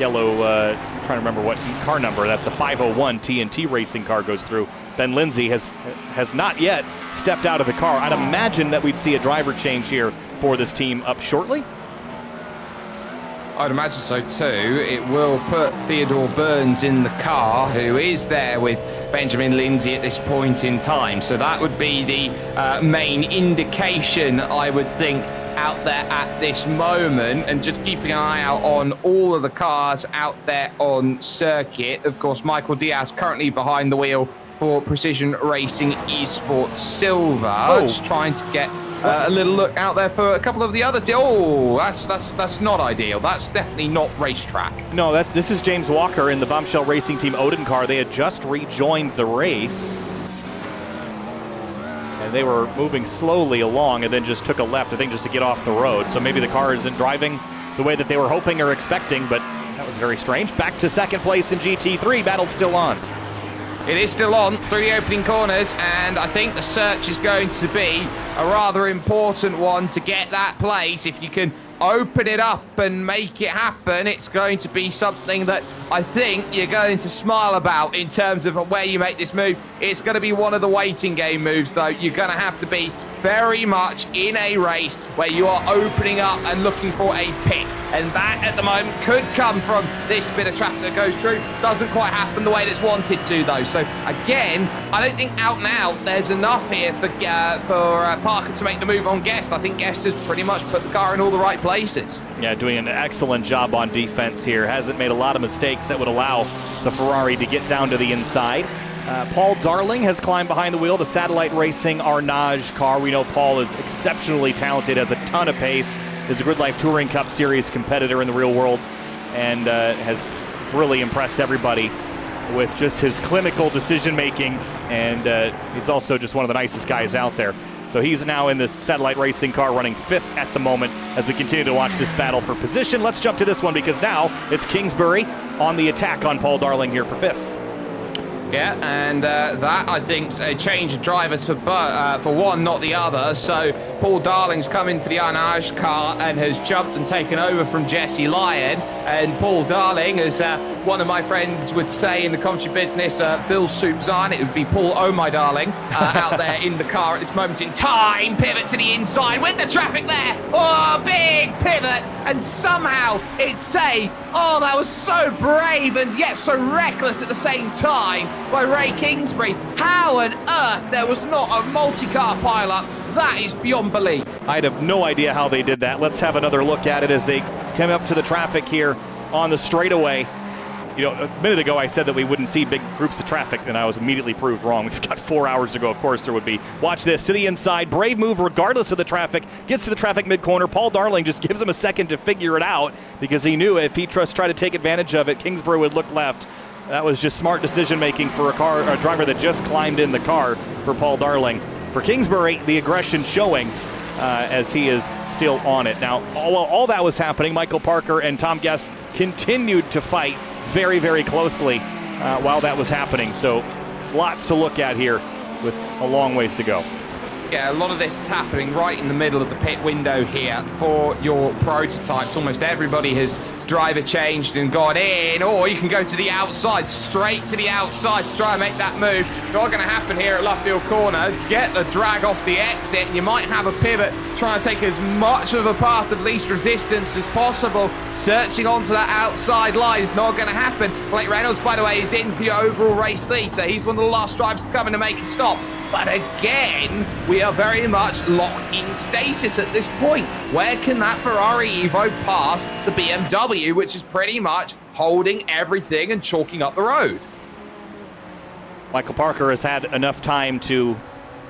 yellow, I'm trying to remember what car number, that's the 501 TNT Racing car goes through. Ben Lindsay has not yet stepped out of the car. I'd imagine that we'd see a driver change here for this team up shortly. I'd imagine so too. It will put Theodore Burns in the car, who is there with Benjamin Lindsay at this point in time. So that would be the main indication, I would think, out there at this moment, and just keeping an eye out on all of the cars out there on circuit. Of course, Michael Diaz currently behind the wheel for Precision Racing Esports Silver, just trying to get a little look out there for a couple of the other that's not ideal. That's definitely not racetrack. No, this is James Walker in the Bombshell Racing Team Odin car. They had just rejoined the race, and they were moving slowly along and then just took a left, I think, just to get off the road. So maybe the car isn't driving the way that they were hoping or expecting, but that was very strange. Back to second place in GT3. Battle's still on. It is still on through the opening corners, and I think the search is going to be a rather important one to get that place. If you can open it up and make it happen, it's going to be something that I think you're going to smile about in terms of where you make this move. It's going to be one of the waiting game moves, though. You're going to have to be very much in a race where you are opening up and looking for a pick. And that, at the moment, could come from this bit of traffic that goes through. Doesn't quite happen the way that it's wanted to, though. So, again, I don't think out and out there's enough here for Parker to make the move on Guest. I think Guest has pretty much put the car in all the right places. Yeah, doing an excellent job on defense here. Hasn't made a lot of mistakes that would allow the Ferrari to get down to the inside. Paul Darling has climbed behind the wheel, the Satellite Racing Carnage car. We know Paul is exceptionally talented, has a ton of pace, is a Grid Life Touring Cup Series competitor in the real world, and has really impressed everybody with just his clinical decision-making, and he's also just one of the nicest guys out there. So he's now in this Satellite Racing car, running 5th at the moment as we continue to watch this battle for position. Let's jump to this one, because now it's Kingsbury on the attack on Paul Darling here for 5th. Yeah, and that, I think, is a change of drivers for one, not the other. So Paul Darling's come in for the Carnage car and has jumped and taken over from Jesse Lyon. And Paul Darling, as one of my friends would say in the commentary business, Bill Soupzahn, it would be Paul Oh My Darling, out there in the car at this moment in time. Pivot to the inside with the traffic there. Oh, big pivot. And somehow it's oh, that was so brave and yet so reckless at the same time by Ray Kingsbury. How on earth there was not a multi-car pileup? That is beyond belief. I'd have no idea how they did that. Let's have another look at it as they come up to the traffic here on the straightaway. You know, a minute ago I said that we wouldn't see big groups of traffic, and I was immediately proved wrong. We've got 4 hours to go. Of course there would be. Watch this, to the inside. Brave move regardless of the traffic. Gets to the traffic mid-corner. Paul Darling just gives him a second to figure it out, because he knew if he tried to take advantage of it, Kingsbury would look left. That was just smart decision-making for a driver that just climbed in the car for Paul Darling. For Kingsbury, the aggression showing as he is still on it. Now, while all that was happening, Michael Parker and Tom Guest continued to fight very, very closely while that was happening. So lots to look at here with a long ways to go. Yeah, a lot of this is happening right in the middle of the pit window here for your prototypes. Almost everybody has driver changed and gone in, or you can go to the outside, straight to the outside to try and make that move. Not going to happen here at Luffield Corner. Get the drag off the exit, and you might have a pivot, trying to take as much of a path of least resistance as possible. Searching onto that outside line is not going to happen. Blake Reynolds, by the way, is in for your overall race lead, so he's one of the last drivers to come in to make a stop. But again, we are very much locked in stasis at this point. Where can that Ferrari Evo pass the BMW, which is pretty much holding everything and chalking up the road? Michael Parker has had enough time to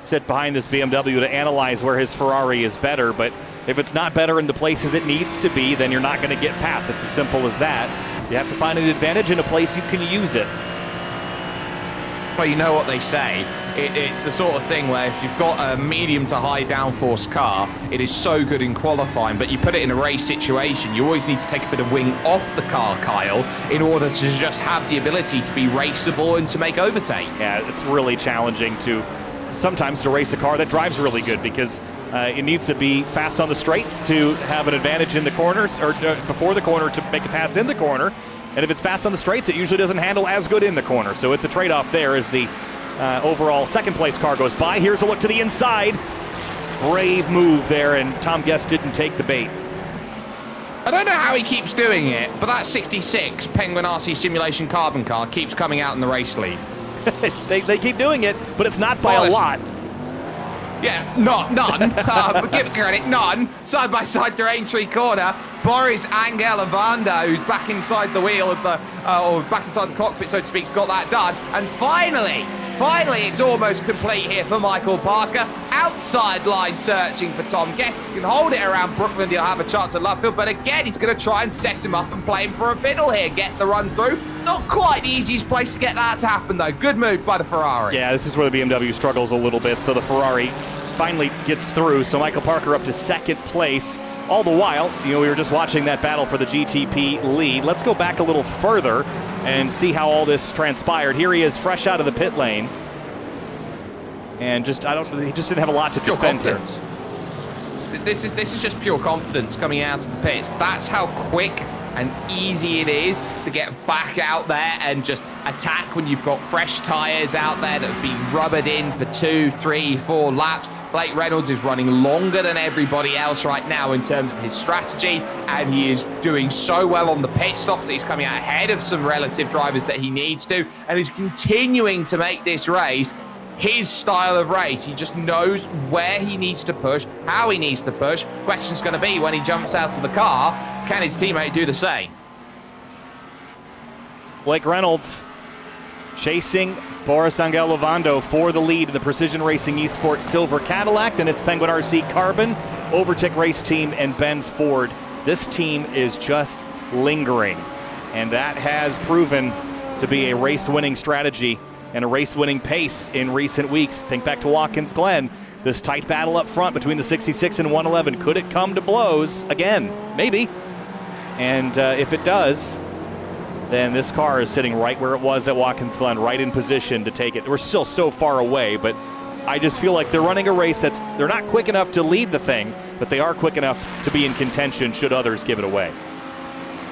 sit behind this BMW to analyze where his Ferrari is better, but if it's not better in the places it needs to be, then you're not going to get past. It's as simple as that. You have to find an advantage in a place you can use it. Well, you know what they say. It's the sort of thing where if you've got a medium to high downforce car, it is so good in qualifying, but you put it in a race situation, you always need to take a bit of wing off the car, Kyle, in order to just have the ability to be raceable and to make overtake. Yeah, it's really challenging sometimes to race a car that drives really good, because it needs to be fast on the straights to have an advantage in the corners, or before the corner to make a pass in the corner. And if it's fast on the straights, it usually doesn't handle as good in the corner. So it's a trade-off there as the overall second place car goes by. Here's a look to the inside. Brave move there, and Tom Guest didn't take the bait. I don't know how he keeps doing it, but that 66 Penguin RC Simulation Carbon car keeps coming out in the race lead. they keep doing it, but it's not by a lot. Yeah, none. Give it credit, none. Side by side to Aintree corner. Boris Angel Lavando, who's back inside the wheel of the, or back inside the cockpit, so to speak, has got that done. And finally, it's almost complete here for Michael Parker. Outside line searching for Tom Guest. He can hold it around Brooklyn. He'll have a chance at Lovefield, but again, he's going to try and set him up and play him for a fiddle here. Get the run through. Not quite the easiest place to get that to happen, though. Good move by the Ferrari. Yeah, this is where the BMW struggles a little bit, so the Ferrari finally gets through. So Michael Parker up to second place. All the while, we were just watching that battle for the GTP lead. Let's go back a little further and see how all this transpired. Here he is, fresh out of the pit lane. And he just didn't have a lot to defend here. This is just pure confidence coming out of the pits. That's how quick and easy it is to get back out there and just attack when you've got fresh tyres out there that have been rubbered in for 2, 3, 4 laps. Blake Reynolds is running longer than everybody else right now in terms of his strategy, and he is doing so well on the pit stops that he's coming out ahead of some relative drivers that he needs to, and he's continuing to make this race his style of race. He just knows where he needs to push, how he needs to push. Question's going to be when he jumps out of the car, can his teammate do the same? Blake Reynolds chasing Boris Angel Lavando for the lead in the Precision Racing Esports Silver Cadillac. Then it's Penguin RC Carbon, Overtick Race Team, and Ben Ford. This team is just lingering, and that has proven to be a race-winning strategy and a race-winning pace in recent weeks. Think back to Watkins Glen. This tight battle up front between the 66 and 111. Could it come to blows again? Maybe. And if it does, then this car is sitting right where it was at Watkins Glen, right in position to take it. We're still so far away, but I just feel like they're running a race they're not quick enough to lead the thing, but they are quick enough to be in contention should others give it away.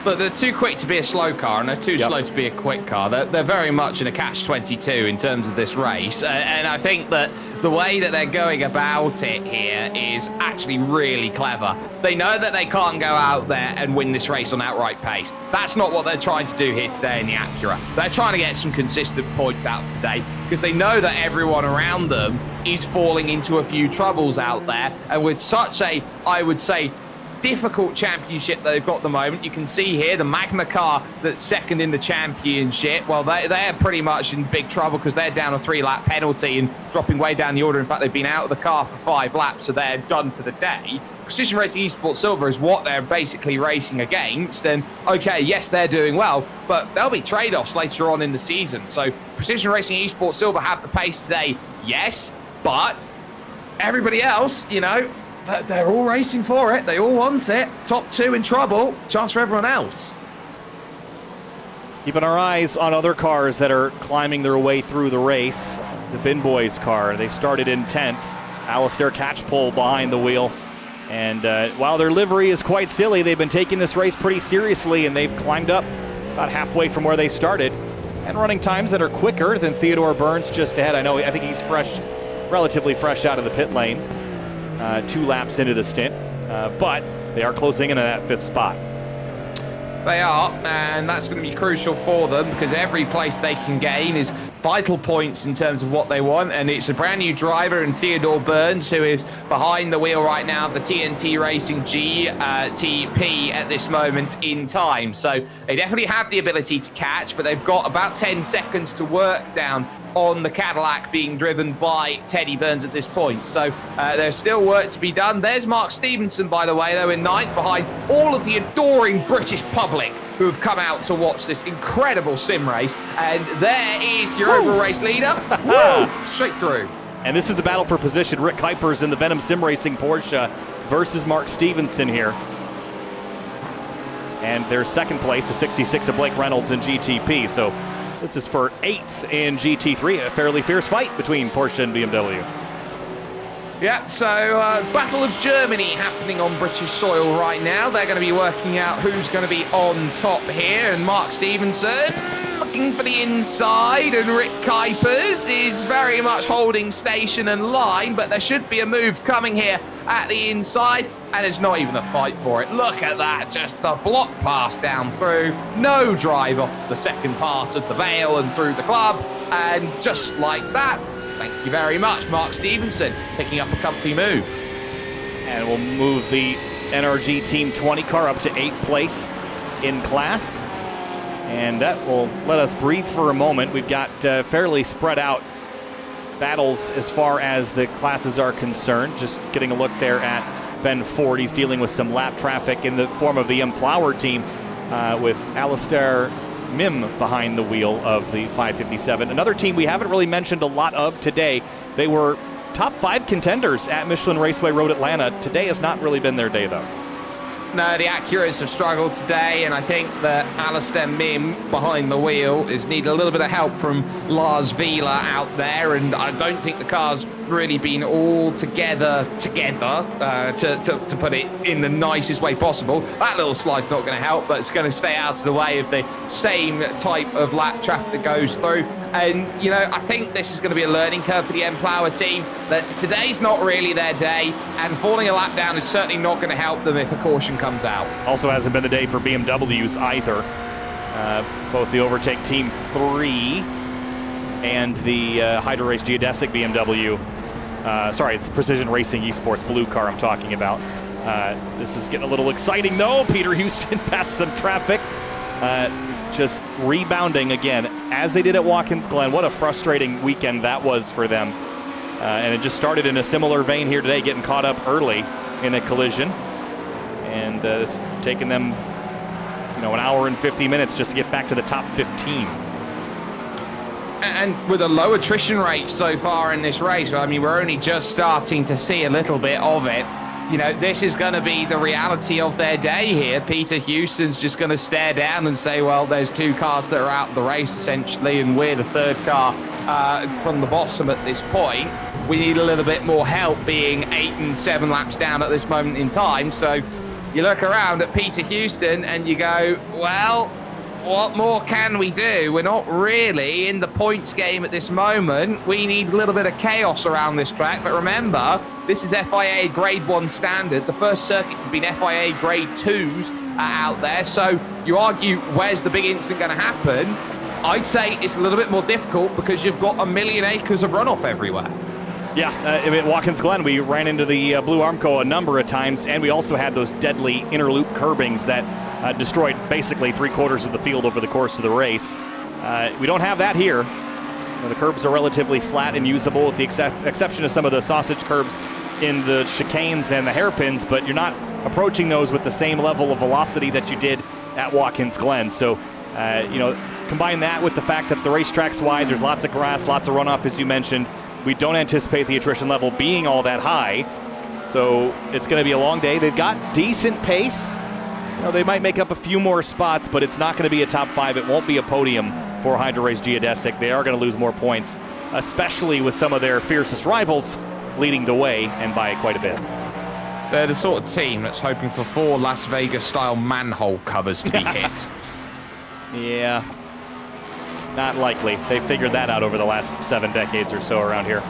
Look, they're too quick to be a slow car, and they're too slow to be a quick car. They're very much in a catch-22 in terms of this race, and I think that the way that they're going about it here is actually really clever. They know that they can't go out there and win this race on outright pace. That's not what they're trying to do here today in the Acura. They're trying to get some consistent points out today because they know that everyone around them is falling into a few troubles out there, and with such a, I would say, difficult championship that they've got at the moment. You can see here the Magna car that's second in the championship. Well, they're pretty much in big trouble because they're down a 3-lap penalty and dropping way down the order. In fact, they've been out of the car for 5 laps, so they're done for the day. Precision Racing Esports Silver is what they're basically racing against. And okay, yes, they're doing well, but there'll be trade-offs later on in the season. So Precision Racing Esports Silver have the pace today, yes, but everybody else, they're all racing for it. They all want it. Top 2 in trouble. Chance for everyone else. Keeping our eyes on other cars that are climbing their way through the race. The Bin Boys car, they started in 10th. Alistair Catchpole behind the wheel. And while their livery is quite silly, they've been taking this race pretty seriously, and they've climbed up about halfway from where they started. And running times that are quicker than Theodore Burns just ahead. I think he's relatively fresh out of the pit lane. 2 laps into the stint, but they are closing in on that 5th spot. They are, and that's going to be crucial for them because every place they can gain is vital points in terms of what they want, and it's a brand new driver in Theodore Burns who is behind the wheel right now of the TNT Racing GTP at this moment in time. So they definitely have the ability to catch, but they've got about 10 seconds to work down on the Cadillac being driven by Teddy Burns at this point. So there's still work to be done. There's Mark Stevenson, by the way, though, in 9th behind all of the adoring British public who have come out to watch this incredible sim race. And there is your overall race leader. Woo! Straight through. And this is a battle for position. Rick Kuipers in the Venom Sim Racing Porsche versus Mark Stevenson here. And their second place, the 66 of Blake Reynolds in GTP. So this is for 8th in GT3, a fairly fierce fight between Porsche and BMW. Yeah, so Battle of Germany happening on British soil right now. They're going to be working out who's going to be on top here. And Mark Stevenson looking for the inside, and Rick Kuipers is very much holding station and line, but there should be a move coming here at the inside, and it's not even a fight for it. Look at that, just the block pass down through, no drive off the second part of the Vale and through the club, and just like that, thank you very much, Mark Stevenson, picking up a comfy move. And we'll move the NRG Team 20 car up to 8th place in class. And that will let us breathe for a moment. We've got fairly spread out battles as far as the classes are concerned. Just getting a look there at Ben Ford. He's dealing with some lap traffic in the form of the Plower team with Alistair Mim behind the wheel of the 557. Another team we haven't really mentioned a lot of today. They were top 5 contenders at Michelin Raceway Road Atlanta. Today has not really been their day, though. No, the Acuras have struggled today, and I think that Alistair Mim behind the wheel is needing a little bit of help from Lars Vila out there, and I don't think the car's really been all together to put it in the nicest way possible. That little slide's not going to help, but it's going to stay out of the way of the same type of lap traffic that goes through. And, you know, I think this is going to be a learning curve for the Plower team, that today's not really their day, and falling a lap down is certainly not going to help them if a caution comes out. Also hasn't been the day for BMWs either. Both the Overtake Team 3 and the Hydro Race Geodesic BMW. Sorry, it's Precision Racing Esports blue car I'm talking about. This is getting a little exciting, though. Peter Houston passed some traffic. Just rebounding again, as they did at Watkins Glen. What a frustrating weekend that was for them. And it just started in a similar vein here today, getting caught up early in a collision. And it's taken them, an hour and 50 minutes just to get back to the top 15. And with a low attrition rate so far in this race, I mean, we're only just starting to see a little bit of it. This is going to be the reality of their day here. Peter Houston's just going to stare down and say, well, there's 2 cars that are out of the race, essentially, and we're the 3rd car from the bottom at this point. We need a little bit more help, being 8 and 7 laps down at this moment in time. So you look around at Peter Houston and you go, well, what more can we do? We're not really in the points game at this moment. We need a little bit of chaos around this track. But remember, this is FIA Grade 1 standard. The first circuits have been FIA Grade 2s out there. So you argue, where's the big incident going to happen? I'd say it's a little bit more difficult because you've got a million acres of runoff everywhere. Yeah, at Watkins Glen, we ran into the Blue Armco a number of times, and we also had those deadly interloop curbings that destroyed basically 3/4 of the field over the course of the race. We don't have that here. The curbs are relatively flat and usable, with the exception of some of the sausage curbs in the chicanes and the hairpins, but you're not approaching those with the same level of velocity that you did at Watkins Glen. So, combine that with the fact that the racetrack's wide, there's lots of grass, lots of runoff, as you mentioned. We don't anticipate the attrition level being all that high, so it's going to be a long day. They've got decent pace. They might make up a few more spots, but it's not going to be a top 5. It won't be a podium for Hydro Race Geodesic. They are going to lose more points, especially with some of their fiercest rivals leading the way, and by quite a bit. They're the sort of team that's hoping for 4 Las Vegas-style manhole covers to be hit. Yeah. Not likely. They figured that out over the last 7 decades or so around here.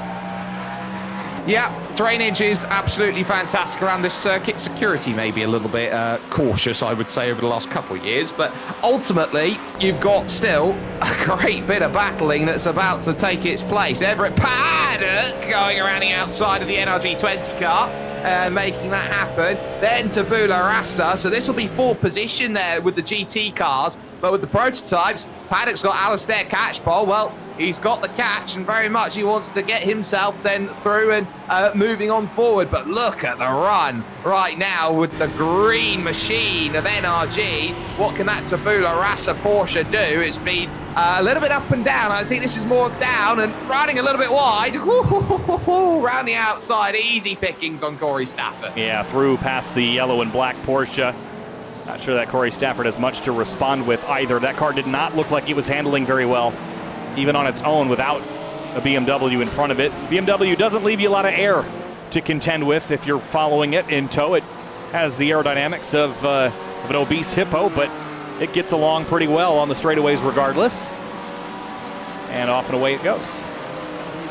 Yeah, drainage is absolutely fantastic around this circuit. Security may be a little bit cautious, I would say, over the last couple of years. But ultimately, you've got still a great bit of battling that's about to take its place. Everett Paddock going around the outside of the NRG 20 car. Making that happen. Then Tabula Rasa. So this will be 4th position there with the GT cars. But with the prototypes, Paddock's got Alistair Catchpole. Well, he's got the catch, and very much he wants to get himself then through and moving on forward. But look at the run right now with the green machine of NRG. What can that Tabula Rasa Porsche do? It's been a little bit up and down. I think this is more down and running a little bit wide. Around the outside, easy pickings on Corey Stafford. Yeah, through past the yellow and black Porsche. Not sure that Corey Stafford has much to respond with either. That car did not look like it was handling very well, even on its own without a BMW in front of it. BMW doesn't leave you a lot of air to contend with if you're following it in tow. It has the aerodynamics of an obese hippo, but it gets along pretty well on the straightaways regardless. and off and away it goes.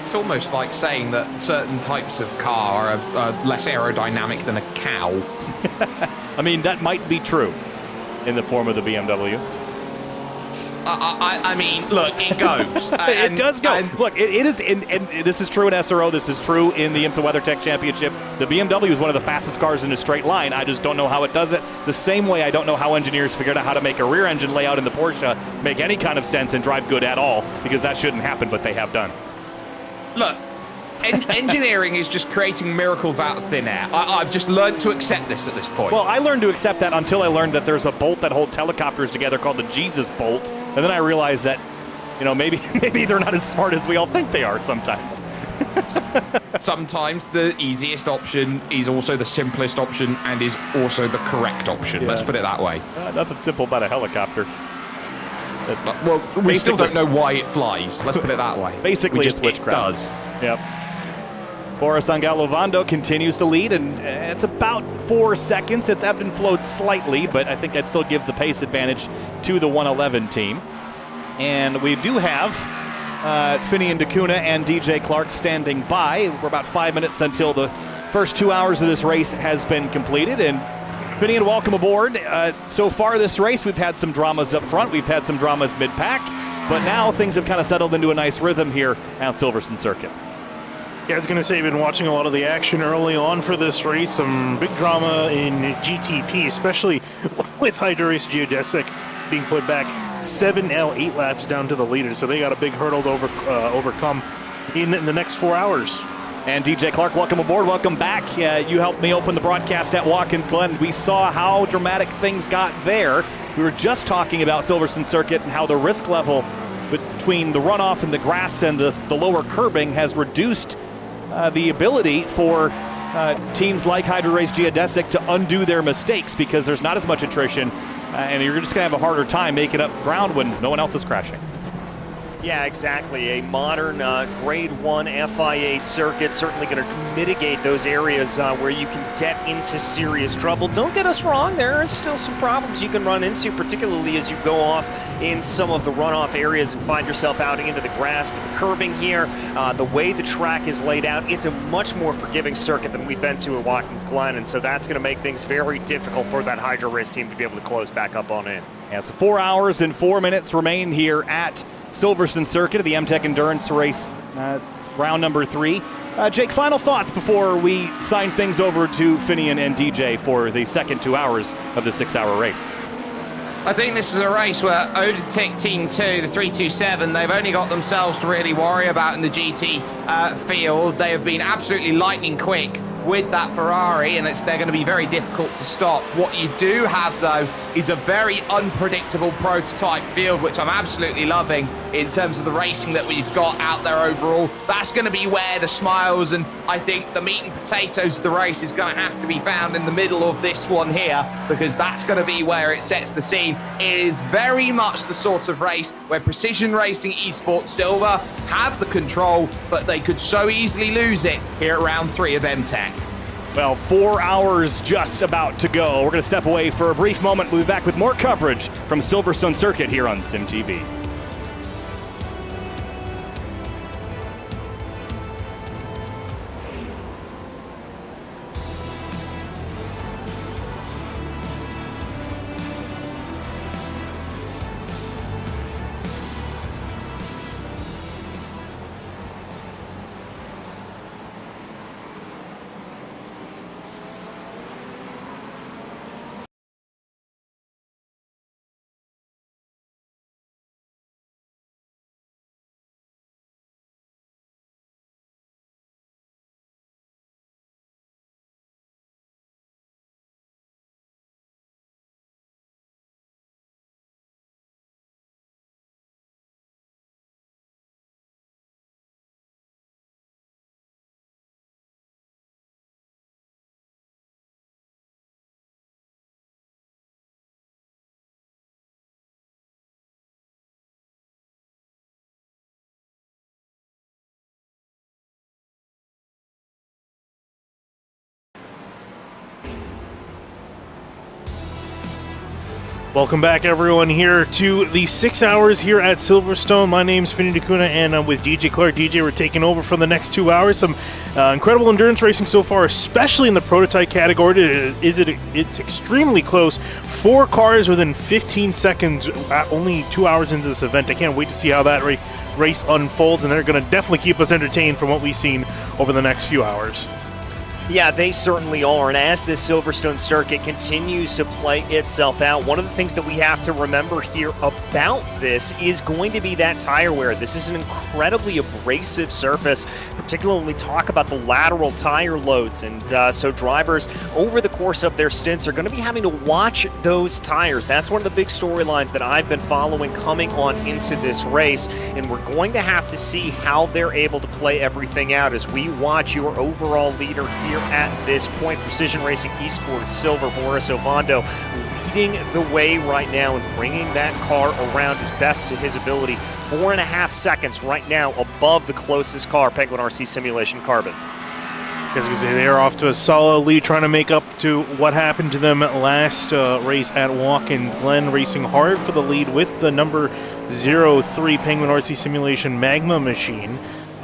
It's almost like saying that certain types of car are less aerodynamic than a cow. I mean, that might be true in the form of the BMW. I mean, look, it goes. It does go. Look, it is, and this is true in SRO. This is true in the IMSA WeatherTech Championship. The BMW is one of the fastest cars in a straight line. I just don't know how it does it. The same way I don't know how engineers figured out how to make a rear engine layout in the Porsche make any kind of sense and drive good at all, because that shouldn't happen, but they have done. Look, engineering is just creating miracles out of thin air. I've just learned to accept this at this point. Well, I learned to accept that until I learned that there's a bolt that holds helicopters together called the Jesus bolt, and then I realized that, maybe they're not as smart as we all think they are sometimes. Sometimes the easiest option is also the simplest option and is also the correct option. Yeah. Let's put it that way. Nothing simple about a helicopter. We still don't know why it flies. Let's put it that way. Basically, it's witchcraft. It does. Yep. Boris Angalovando continues to lead, and it's about 4 seconds. It's ebbed and flowed slightly, but I think I'd still give the pace advantage to the 111 team. And we do have Finian DeCuna and DJ Clark standing by. We're about 5 minutes until the first 2 hours of this race has been completed. And Finian, welcome aboard. So far this race, we've had some dramas up front. We've had some dramas mid-pack. But now things have kind of settled into a nice rhythm here at Silverstone Circuit. Yeah, I was going to say, I've been watching a lot of the action early on for this race. Some big drama in GTP, especially with Hydro Race Geodesic being put back 8 laps down to the leader. So they got a big hurdle to overcome in the next 4 hours. And DJ Clark, welcome aboard. Welcome back. You helped me open the broadcast at Watkins Glen. We saw how dramatic things got there. We were just talking about Silverstone Circuit and how the risk level between the runoff and the grass and the lower curbing has reduced the ability for teams like Hydro Race Geodesic to undo their mistakes, because there's not as much attrition, and you're just going to have a harder time making up ground when no one else is crashing. Yeah, exactly. A modern Grade 1 FIA circuit, certainly going to mitigate those areas where you can get into serious trouble. Don't get us wrong, there are still some problems you can run into, particularly as you go off in some of the runoff areas and find yourself out into the grass. But the curbing here, the way the track is laid out, it's a much more forgiving circuit than we've been to at Watkins Glen, and so that's going to make things very difficult for that Hydro Race team to be able to close back up on in. Yeah, so 4 hours and 4 minutes remain here at Silverstone Circuit of the MTEC Endurance Race, round number 3. Jake, final thoughts before we sign things over to Finian and DJ for the second 2 hours of the 6-hour race. I think this is a race where Odetic Team 2, the 327, they've only got themselves to really worry about in the GT field. They have been absolutely lightning quick with that Ferrari, and they're going to be very difficult to stop. What you do have, though, is a very unpredictable prototype field, which I'm absolutely loving in terms of the racing that we've got out there overall. That's going to be where the smiles and I think the meat and potatoes of the race is going to have to be found in the middle of this one here, because that's going to be where it sets the scene. It is very much the sort of race where Precision Racing Esports Silver have the control, but they could so easily lose it here at round 3 of MTEC. Well, 4 hours just about to go. We're going to step away for a brief moment. We'll be back with more coverage from Silverstone Circuit here on SimTV. Welcome back, everyone, here to the 6 hours here at Silverstone. My name's Finney D'Acuna, and I'm with DJ Clark. DJ, we're taking over for the next 2 hours. Some incredible endurance racing so far, especially in the prototype category. It's extremely close. 4 cars within 15 seconds, only 2 hours into this event. I can't wait to see how that race unfolds, and they're going to definitely keep us entertained from what we've seen over the next few hours. Yeah, they certainly are, and as this Silverstone circuit continues to play itself out, one of the things that we have to remember here about this is going to be that tire wear. This is an incredibly abrasive surface, particularly when we talk about the lateral tire loads, and so drivers over the course of their stints are going to be having to watch those tires. That's one of the big storylines that I've been following coming on into this race, and we're going to have to see how they're able to play everything out as we watch your overall leader here at this point. Precision Racing Esports Silver, Boris Ovando, leading the way right now and bringing that car around as best to his ability. 4.5 seconds right now above the closest car, Penguin RC Simulation Carbon. As they are off to a solid lead, trying to make up to what happened to them last race at Watkins Glen, racing hard for the lead with the number 03 Penguin RC Simulation Magma machine.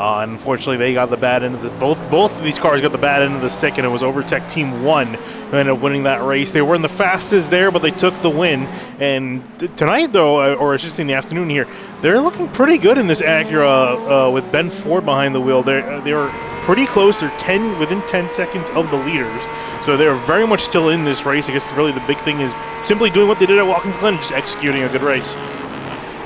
Unfortunately, they got the bad end of the both of these cars got the bad end of the stick, and it was Overtech Team 1 who ended up winning that race. They weren't the fastest there, but they took the win. And tonight, though, or it's just in the afternoon here, they're looking pretty good in this Acura with Ben Ford behind the wheel. They're pretty close. They're within 10 seconds of the leaders, so they're very much still in this race. I guess really the big thing is simply doing what they did at Watkins Glen, just executing a good race.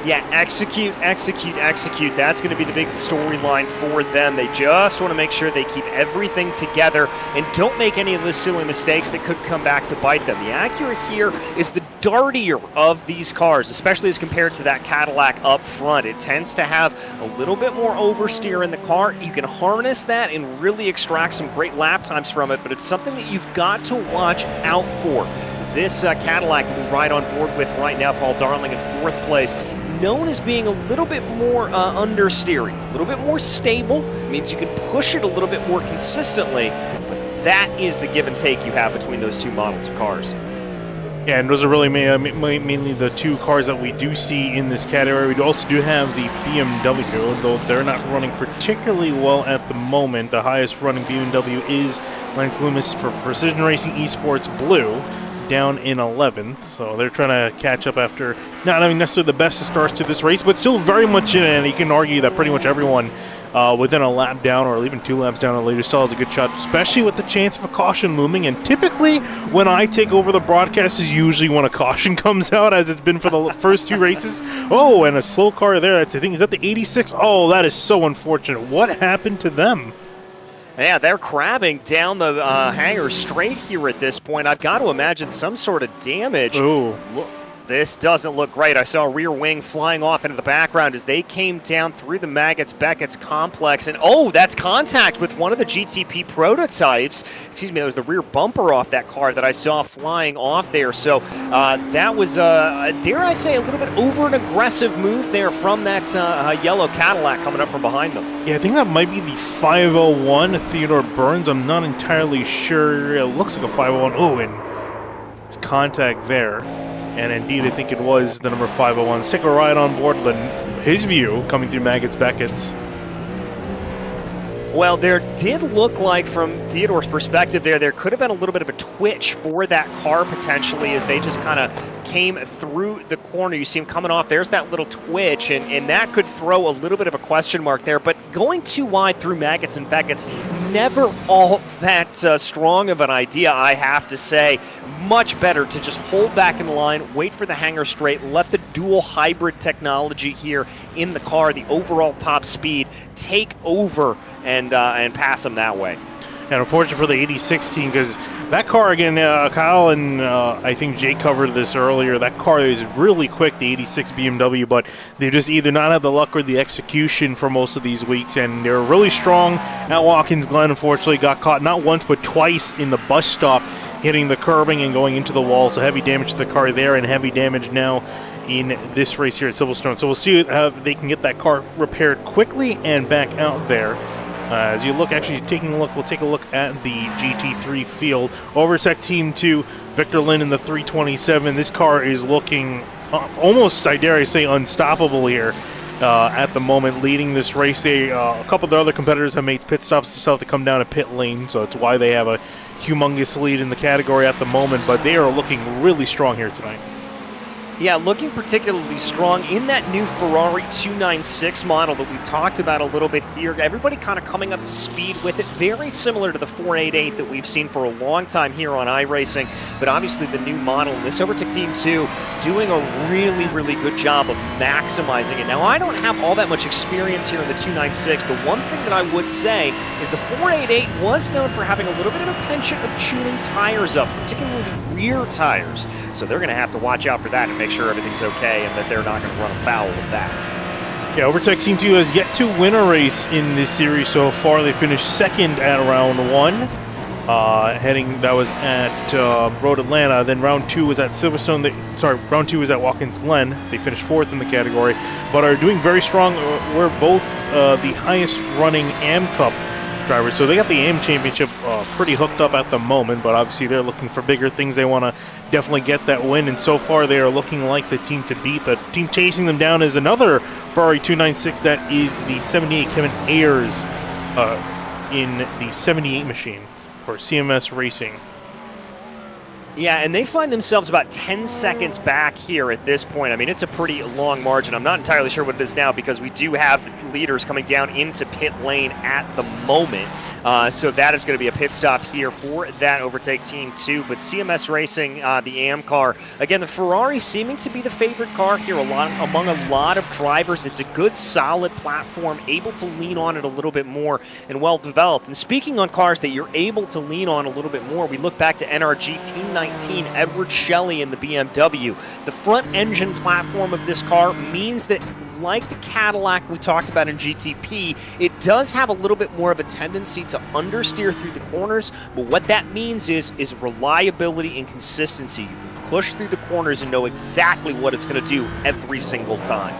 Yeah, execute. That's going to be the big storyline for them. They just want to make sure they keep everything together and don't make any of those silly mistakes that could come back to bite them. The Acura here is the dartier of these cars, especially as compared to that Cadillac up front. It tends to have a little bit more oversteer in the car. You can harness that and really extract some great lap times from it, but it's something that you've got to watch out for. This Cadillac that we ride on board with right now, Paul Darling in 4th place, known as being a little bit more understeering, a little bit more stable. It means you can push it a little bit more consistently, but that is the give and take you have between those two models of cars. Yeah, and those are really mainly the two cars that we do see in this category. We also do have the BMW, though they're not running particularly well at the moment. The highest running BMW is Lance Loomis for Precision Racing Esports Blue, down in 11th, so they're trying to catch up after not having necessarily the best of starts to this race, but still very much in it, and you can argue that pretty much everyone within a lap down or even 2 laps down the leader still has a good shot, especially with the chance of a caution looming. And typically when I take over the broadcast is usually when a caution comes out, as it's been for the first 2 races. Oh, and a slow car there. That's, I think, is that the 86? Oh, that is so unfortunate. What happened to them? Yeah, they're crabbing down the hangar straight here at this point. I've got to imagine some sort of damage. Ooh. This doesn't look great. I saw a rear wing flying off into the background as they came down through the Beckett's complex. And, oh, that's contact with one of the GTP prototypes. Excuse me, that was the rear bumper off that car that I saw flying off there. So that was, dare I say, a little bit over an aggressive move there from that yellow Cadillac coming up from behind them. Yeah, I think that might be the 501 Theodore Burns. I'm not entirely sure. It looks like a 501. Oh, and it's contact there. And indeed, I think it was the number 501. Let's take a ride on board his view coming through Beckett's. Well, there did look like, from Theodore's perspective there could have been a little bit of a twitch for that car potentially as they just kind of came through the corner. You see him coming off. There's that little twitch, and that could throw a little bit of a question mark there. But going too wide through Beckett's, never all that strong of an idea, I have to say. Much better to just hold back in the line, wait for the hanger straight, let the dual hybrid technology here in the car, the overall top speed, take over and pass them that way. And unfortunate for the 86 team, because that car, again, Kyle and I think Jake covered this earlier, that car is really quick, the 86 BMW, but they just either not have the luck or the execution for most of these weeks, and they're really strong at Watkins Glen. Unfortunately, got caught not once but twice in the bus stop, hitting the curbing and going into the wall, so heavy damage to the car there and heavy damage now in this race here at Silverstone. So we'll see if they can get that car repaired quickly and back out there. As you look, actually taking a look, we'll take a look at the GT3 field. Overtech Team 2, Victor Lin in the 327. This car is looking almost, I dare I say, unstoppable here at the moment, leading this race. A couple of the other competitors have made pit stops to have to come down to pit lane, so it's why they have a humongous lead in the category at the moment, but they are looking really strong here tonight. Yeah, looking particularly strong in that new Ferrari 296 model that we've talked about a little bit here. Everybody kind of coming up to speed with it, very similar to the 488 that we've seen for a long time here on iRacing, but obviously the new model, and this Overtech Team 2 doing a really, really good job of maximizing it. Now, I don't have all that much experience here in the 296. The one thing that I would say is the 488 was known for having a little bit of a penchant of tuning tires up, particularly rear tires, so they're going to have to watch out for that and make sure everything's okay and that they're not going to run afoul of that. Yeah, Overtech Team 2 has yet to win a race in this series so far. They finished second at round 1. That was at Road Atlanta. Then round 2 was at Silverstone. Round 2 was at Watkins Glen. They finished 4th in the category, but are doing very strong. We're both the highest running AM Cup drivers, so they got the AM Championship pretty hooked up at the moment, but obviously they're looking for bigger things. They want to definitely get that win, and so far they are looking like the team to beat. The team chasing them down is another Ferrari 296, that is the 78 Kevin Ayers in the 78 machine for CMS Racing. Yeah, and they find themselves about 10 seconds back here at this point. I mean, it's a pretty long margin. I'm not entirely sure what it is now because we do have the leaders coming down into pit lane at the moment. So that is going to be a pit stop here for that Overtake Team 2. But CMS Racing, the AM car, again, the Ferrari seeming to be the favorite car here among a lot of drivers. It's a good, solid platform, able to lean on it a little bit more and well-developed. And speaking on cars that you're able to lean on a little bit more, we look back to NRG Team 19, Edward Shelley in the BMW. The front engine platform of this car means that, like the Cadillac we talked about in GTP, it does have a little bit more of a tendency to understeer through the corners, but what that means is reliability and consistency. You can push through the corners and know exactly what it's going to do every single time.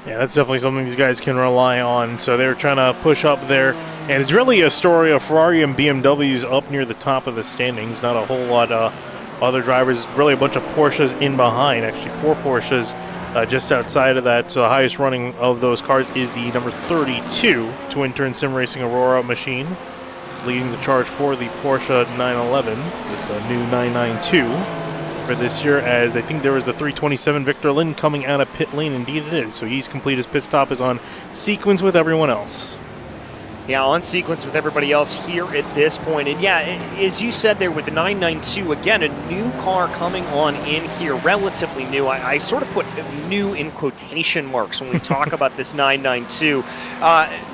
Yeah, that's definitely something these guys can rely on. So they're trying to push up there, and it's really a story of Ferrari and BMWs up near the top of the standings. Not a whole lot of other drivers, really a bunch of Porsches in behind, actually 4 Porsches just outside of that. So the highest running of those cars is the number 32 Twin Turn Sim Racing Aurora machine, leading the charge for the Porsche 911. So this is the new 992 for this year, as I think there was the 327 Victor Lin coming out of pit lane. Indeed it is. So he's completed his pit stop, is on sequence with everyone else. Yeah, on sequence with everybody else here at this point. And yeah, as you said there with the 992, again, a new car coming on in here, relatively new. I sort of put new in quotation marks when we talk about this 992.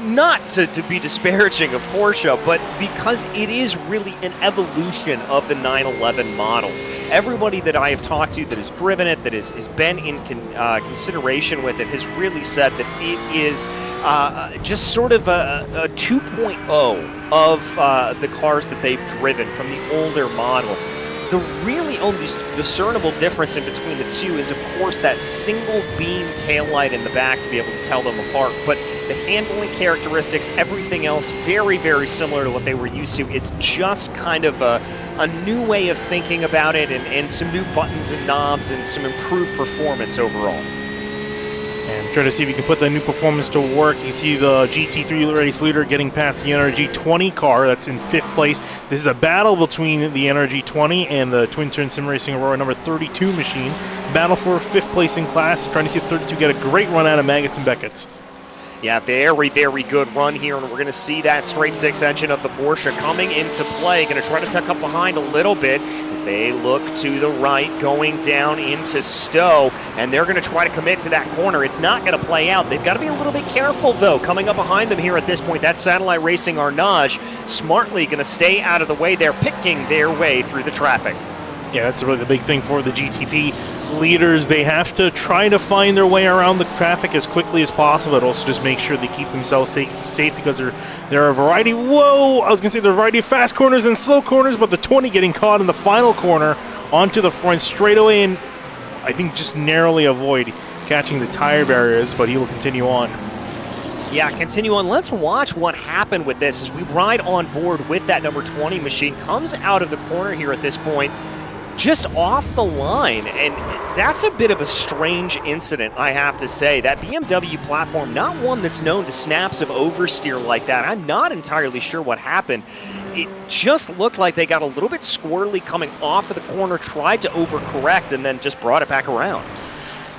Not to be disparaging of Porsche, but because it is really an evolution of the 911 model. Everybody that I have talked to that has driven it, that has been in consideration with it, has really said that it is just sort of a 2.0 of the cars that they've driven from the older model. The really only discernible difference in between the two is, of course, that single beam taillight in the back to be able to tell them apart. But the handling characteristics, everything else, very, very similar to what they were used to. It's just kind of a new way of thinking about it, and some new buttons and knobs and some improved performance overall. And try to see if you can put the new performance to work. You see the GT3 race leader getting past the NRG 20 car. That's in 5th place. This is a battle between the NRG 20 and the Twin Turn Sim Racing Aurora number 32 machine. Battle for 5th place in class. Trying to see if 32 get a great run out of Maggots and Beckett's. Yeah, very, very good run here, and we're going to see that straight 6 engine of the Porsche coming into play. Going to try to tuck up behind a little bit as they look to the right, going down into Stowe, and they're going to try to commit to that corner. It's not going to play out. They've got to be a little bit careful, though, coming up behind them here at this point. That's Satellite Racing Arnage smartly going to stay out of the way. They're picking their way through the traffic. Yeah, that's really the big thing for the GTP leaders. They have to try to find their way around the traffic as quickly as possible, but also just make sure they keep themselves safe because there are a variety, there are a variety of fast corners and slow corners, but the 20 getting caught in the final corner onto the front straightaway, and I think just narrowly avoid catching the tire barriers, but he will continue on. Yeah, continue on. Let's watch what happened with this as we ride on board with that number 20 machine. Comes out of the corner here at this point, just off the line, and that's a bit of a strange incident, I have to say. That BMW platform, not one that's known to snaps of oversteer like that. I'm not entirely sure what happened. It just looked like they got a little bit squirrely coming off of the corner, tried to overcorrect, and then just brought it back around.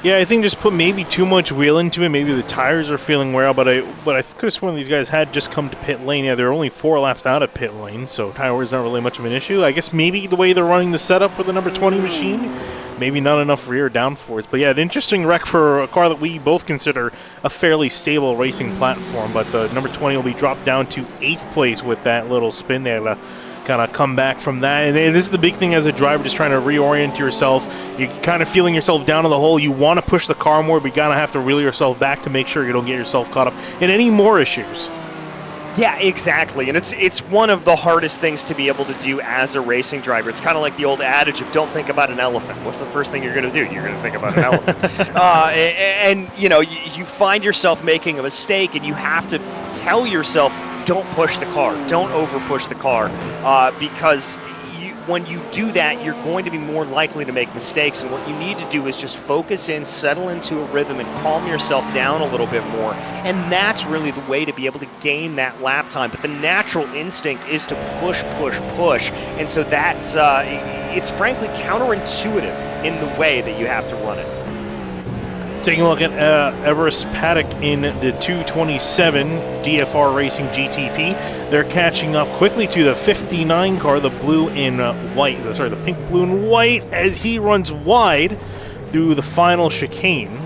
Yeah, I think just put maybe too much wheel into it. Maybe the tires are feeling wear out, but I could have sworn these guys had just come to pit lane. Yeah, they're only 4 laps out of pit lane, so tire wear is not really much of an issue. I guess maybe the way they're running the setup for the number 20 machine, maybe not enough rear downforce. But yeah, an interesting wreck for a car that we both consider a fairly stable racing platform. But the number 20 will be dropped down to 8th place with that little spin there. Kind of come back from that, and this is the big thing as a driver, just trying to reorient yourself. You're kind of feeling yourself down in the hole. You want to push the car more, but you gotta have to reel yourself back to make sure you don't get yourself caught up in any more issues. Yeah, exactly, and it's one of the hardest things to be able to do as a racing driver. It's kind of like the old adage of don't think about an elephant. What's the first thing you're going to do? You're going to think about an elephant. And you know, you find yourself making a mistake, and you have to tell yourself, don't push the car, don't over push the car, because when you do that, you're going to be more likely to make mistakes. And what you need to do is just focus in, settle into a rhythm, and calm yourself down a little bit more. And that's really the way to be able to gain that lap time. But the natural instinct is to push, push, push. And so that's, it's frankly counterintuitive in the way that you have to run it. Taking a look at Everest Paddock in the 227 DFR Racing GTP. They're catching up quickly to the 59 car, the blue and white. Sorry, the pink, blue, and white, as he runs wide through the final chicane.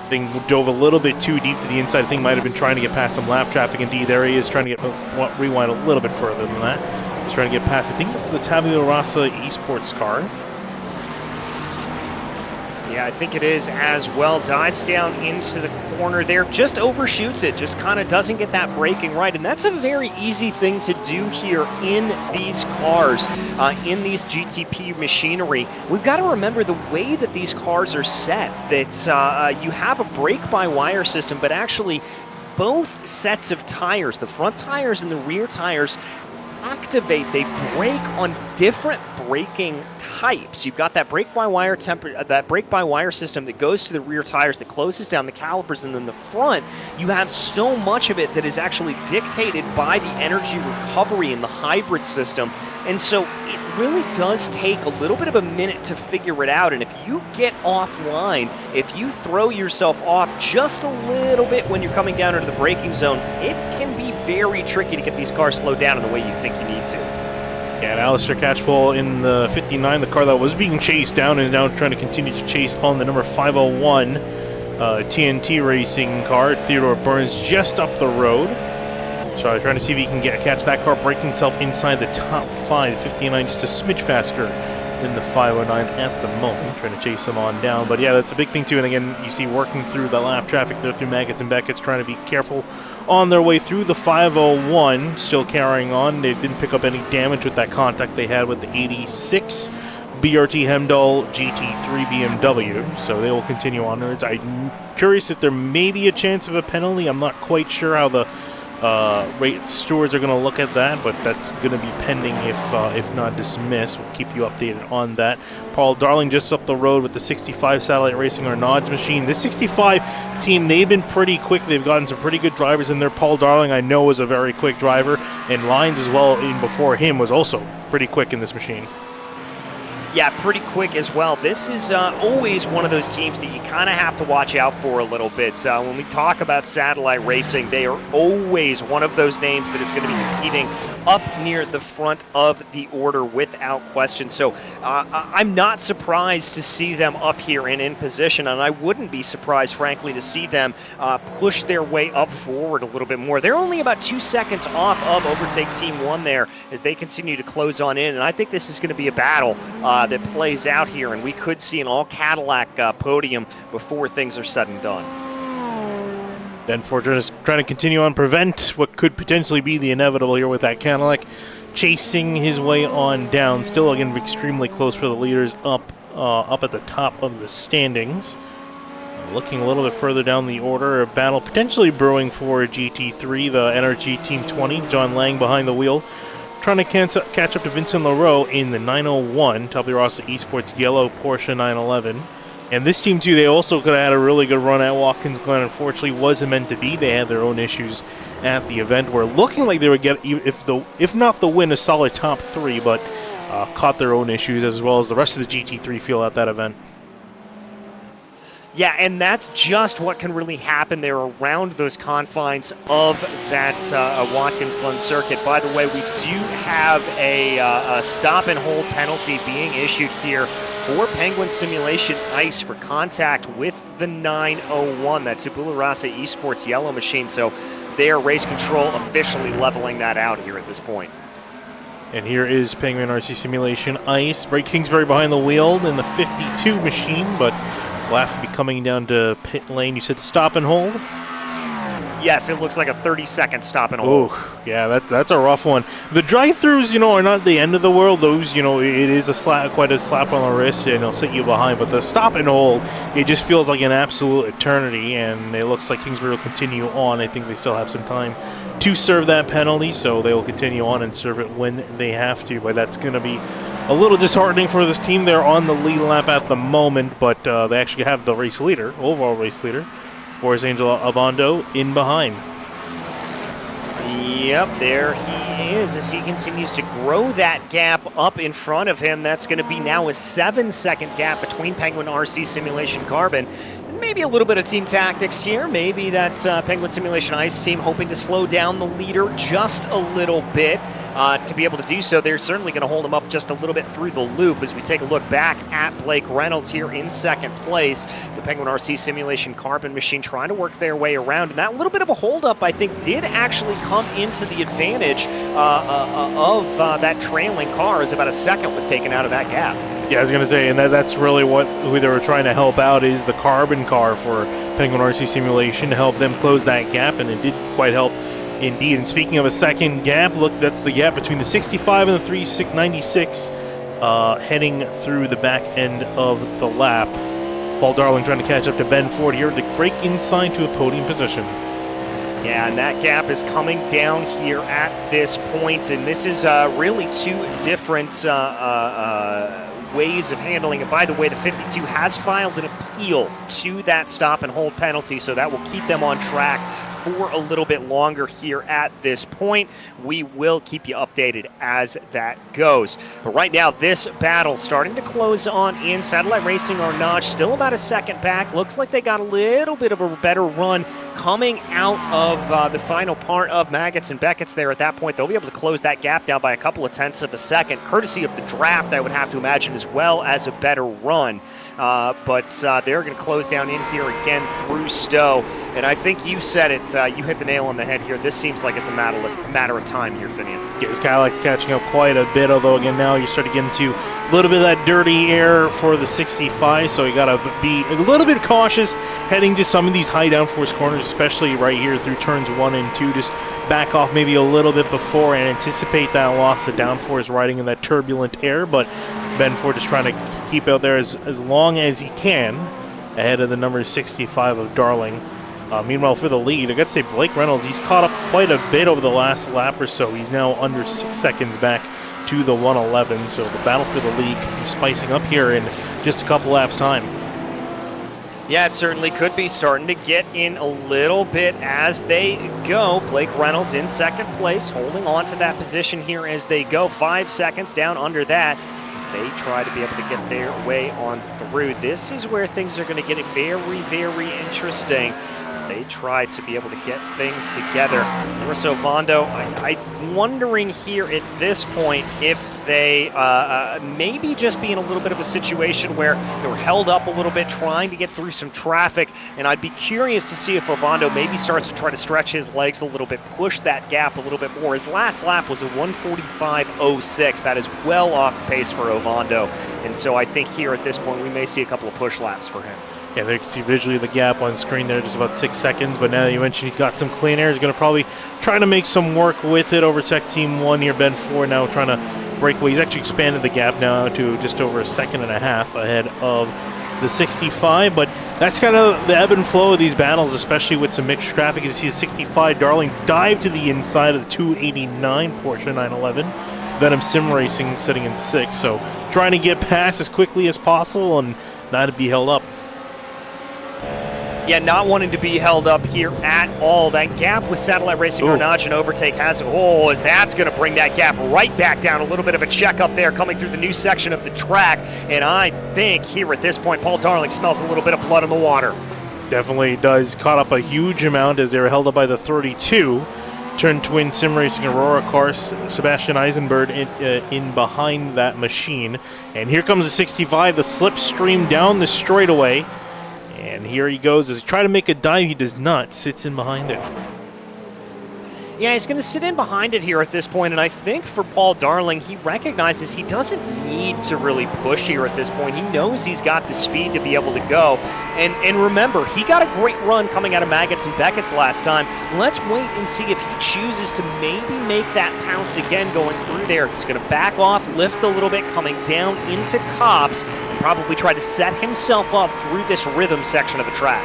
Thing dove a little bit too deep to the inside. I think might have been trying to get past some lap traffic. Indeed, there he is trying to get rewind a little bit further than that. He's trying to get past, I think it's the Tabula Rasa esports car. Yeah, I think it is as well. Dives down into the corner there, just overshoots it, just kind of doesn't get that braking right. And that's a very easy thing to do here in these cars, in these GTP machinery. We've got to remember the way that these cars are set, that you have a brake-by-wire system, but actually both sets of tires, the front tires and the rear tires, activate, they brake on different braking types. You've got that brake-by-wire system that goes to the rear tires that closes down the calipers, and then the front, you have so much of it that is actually dictated by the energy recovery in the hybrid system. And so it really does take a little bit of a minute to figure it out. And if you get offline, if you throw yourself off just a little bit when you're coming down into the braking zone, it can be very tricky to get these cars slowed down in the way you think you need to. Yeah, and Alistair Catchpole in the 59, the car that was being chased down, is now trying to continue to chase on the number 501 TNT Racing car. Theodore Burns just up the road. So trying to see if he can catch that car, breaking himself inside the top 5. 59 just a smidge faster than the 509 at the moment, trying to chase them on down. But yeah, that's a big thing too. And again, you see working through the lap traffic there through Maggots and Beckett's, trying to be careful on their way through the 501, still carrying on. They didn't pick up any damage with that contact they had with the 86 BRT Hemdahl GT3 BMW, so they will continue onwards. I'm curious if there may be a chance of a penalty. I'm not quite sure how the stewards are going to look at that, but that's going to be pending if not dismissed. We'll keep you updated on that. Paul Darling just up the road with the 65 Satellite Racing Arnaud's machine. This 65 team, they've been pretty quick. They've gotten some pretty good drivers in there. Paul Darling, I know, is a very quick driver, and Lyons as well, even before him, was also pretty quick in this machine. Yeah, pretty quick as well. This is always one of those teams that you kind of have to watch out for a little bit. When we talk about Satellite Racing, they are always one of those names that is going to be competing up near the front of the order without question. So I'm not surprised to see them up here and in position, and I wouldn't be surprised, frankly, to see them push their way up forward a little bit more. They're only about 2 seconds off of Overtake Team 1 there as they continue to close on in, and I think this is going to be a battle that plays out here, and we could see an all-Cadillac podium before things are said and done. Ben Fortune is trying to continue on, prevent what could potentially be the inevitable here with that Cadillac chasing his way on down. Still, again, extremely close for the leaders up at the top of the standings. Looking a little bit further down the order, a battle potentially brewing for GT3, the NRG Team 20, John Lang behind the wheel, trying to catch up to Vincent Leroux in the 901, Tapirasa Esports yellow Porsche 911. And this team, too, they also could have had a really good run at Watkins Glen. Unfortunately, wasn't meant to be. They had their own issues at the event. Were looking like they would get, if not the win, a solid top 3, but caught their own issues as well as the rest of the GT3 field at that event. Yeah, and that's just what can really happen there around those confines of that Watkins Glen circuit. By the way, we do have a stop and hold penalty being issued here for Penguin Simulation Ice for contact with the 901. That's Tabula Rasa Esports yellow machine. So their race control officially leveling that out here at this point. And here is Penguin RC Simulation Ice. Ray Kingsbury behind the wheel in the 52 machine, but we'll have to be coming down to pit lane. You said stop and hold? Yes, it looks like a 30-second stop and hold. Oh, yeah, that's a rough one. The drive-thrus, are not the end of the world. Those, it is quite a slap on the wrist, and they'll sit you behind. But the stop and hold, it just feels like an absolute eternity, and it looks like Kingsbury will continue on. I think they still have some time to serve that penalty, so they will continue on and serve it when they have to. But that's going to be a little disheartening for this team. They're on the lead lap at the moment, but they actually have the race leader, overall race leader, Boris Angel Avando, in behind. Yep, there he is as he continues to grow that gap up in front of him. That's going to be now a 7-second gap between Penguin RC Simulation Carbon. Maybe a little bit of team tactics here. Maybe that Penguin Simulation Ice team hoping to slow down the leader just a little bit. To be able to do so, they're certainly going to hold him up just a little bit through the loop as we take a look back at Blake Reynolds here in second place. The Penguin RC Simulation Carbon machine trying to work their way around. And that little bit of a holdup, I think, did actually come into the advantage of that trailing car as about a second was taken out of that gap. Yeah, I was going to say, and that's really who they were trying to help out is the carbon car for Penguin RC Simulation to help them close that gap, and it did quite help indeed. And speaking of a second gap, look, that's the gap between the 65 and the 396 heading through the back end of the lap. Paul Darling trying to catch up to Ben Ford here to break inside to a podium position. Yeah, and that gap is coming down here at this point, and this is really two different ways of handling it. By the way, the 52 has filed an appeal to that stop and hold penalty, so that will keep them on track for a little bit longer here at this point. We will keep you updated as that goes. But right now, this battle starting to close on in. Satellite Racing or Notch still about a second back. Looks like they got a little bit of a better run coming out of the final part of Maggots and Beckett's there. At that point, they'll be able to close that gap down by a couple of tenths of a second, courtesy of the draft, I would have to imagine, as well as a better run. But they're going to close down in here again through Stowe. And I think you said it, you hit the nail on the head here. This seems like it's a matter of time here, Finian. Yeah, this Cadillac's catching up quite a bit, although again now you start to get into a little bit of that dirty air for the 65, so you got to be a little bit cautious heading to some of these high downforce corners, especially right here through turns 1 and 2. Just back off maybe a little bit before and anticipate that loss of downforce riding in that turbulent air, but Ben Ford is trying to keep out there as long as he can ahead of the number 65 of Darling. Meanwhile, for the lead, I got to say Blake Reynolds, he's caught up quite a bit over the last lap or so. He's now under 6 seconds back to the 111, so the battle for the lead could be spicing up here in just a couple laps' time. Yeah, it certainly could be starting to get in a little bit as they go. Blake Reynolds in second place, holding on to that position here as they go. 5 seconds down under that as they try to be able to get their way on through. This is where things are going to get very, very interesting as they try to be able to get things together. Marissa Ovando, I'm wondering here at this point if they maybe just be in a little bit of a situation where they were held up a little bit trying to get through some traffic, and I'd be curious to see if Ovando maybe starts to try to stretch his legs a little bit, push that gap a little bit more. His last lap was a 1:45.06. That is well off the pace for Ovando, and so I think here at this point we may see a couple of push laps for him. Yeah, there you can see visually the gap on screen there, just about 6 seconds. But now that you mentioned he's got some clean air, he's going to probably try to make some work with it over Tech Team 1 here. Ben Ford now trying to break away. He's actually expanded the gap now to just over 1.5 seconds ahead of the 65, but that's kind of the ebb and flow of these battles, especially with some mixed traffic. You see the 65 Darling dive to the inside of the 289 Porsche 911. Venom Sim Racing sitting in 6th, so trying to get past as quickly as possible and not to be held up. Yeah, not wanting to be held up here at all. That gap with Satellite Racing Carnage and Overtake has, as that's going to bring that gap right back down. A little bit of a check up there coming through the new section of the track. And I think here at this point, Paul Darling smells a little bit of blood in the water. Definitely does. Caught up a huge amount as they were held up by the 32. Turn Twin Sim Racing Aurora cars, Sebastian Eisenberg in behind that machine. And here comes the 65, the slipstream down the straightaway. And here he goes. As he tries to make a dive, he does not. Sits in behind it. Yeah, he's going to sit in behind it here at this point, and I think for Paul Darling, he recognizes he doesn't need to really push here at this point. He knows he's got the speed to be able to go. And remember, he got a great run coming out of Maggots and Beckett's last time. Let's wait and see if he chooses to maybe make that pounce again going through there. He's going to back off, lift a little bit, coming down into Cobbs, and probably try to set himself up through this rhythm section of the track.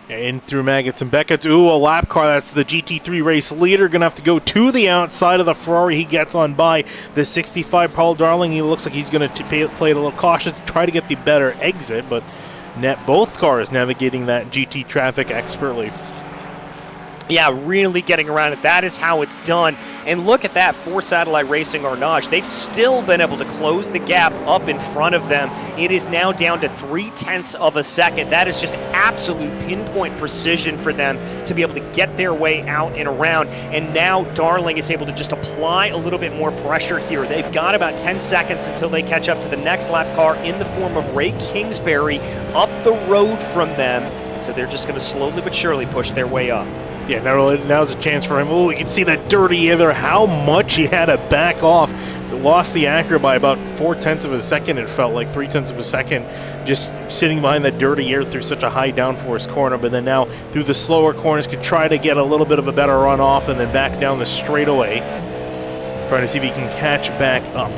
In through Maggots and Beckett's. A lap car. That's the GT3 race leader. Going to have to go to the outside of the Ferrari. He gets on by the 65 Paul Darling. He looks like he's going to play it a little cautious, try to get the better exit, but both cars navigating that GT traffic expertly. Yeah, really getting around it. That is how it's done. And look at that for Satellite Racing Carnage. They've still been able to close the gap up in front of them. It is now down to 0.3 of a second. That is just absolute pinpoint precision for them to be able to get their way out and around. And now Darling is able to just apply a little bit more pressure here. They've got about 10 seconds until they catch up to the next lap car in the form of Ray Kingsbury up the road from them. So they're just going to slowly but surely push their way up. Yeah, now's a chance for him. You can see that dirty air there, how much he had to back off. Lost the Acura by about 0.4 of a second, it felt like 0.3 of a second, just sitting behind that dirty air through such a high downforce corner. But then now through the slower corners could try to get a little bit of a better run off and then back down the straightaway, trying to see if he can catch back up.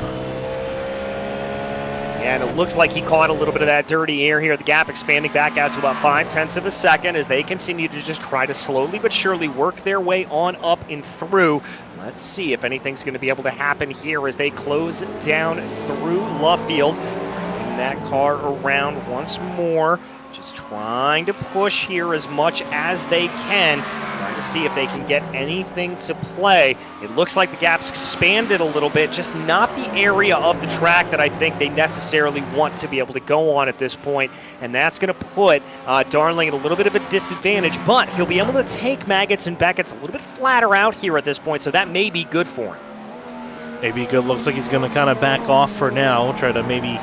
And it looks like he caught a little bit of that dirty air here. The gap expanding back out to about 0.5 of a second as they continue to just try to slowly but surely work their way on up and through. Let's see if anything's going to be able to happen here as they close down through Luffield. Bringing that car around once more. Just trying to push here as much as they can. Trying to see if they can get anything to play. It looks like the gap's expanded a little bit, just not the area of the track that I think they necessarily want to be able to go on at this point. And that's going to put Darling at a little bit of a disadvantage, but he'll be able to take Maggots and Beckett's a little bit flatter out here at this point, so that may be good for him. Maybe good. Looks like he's going to kind of back off for now, try to maybe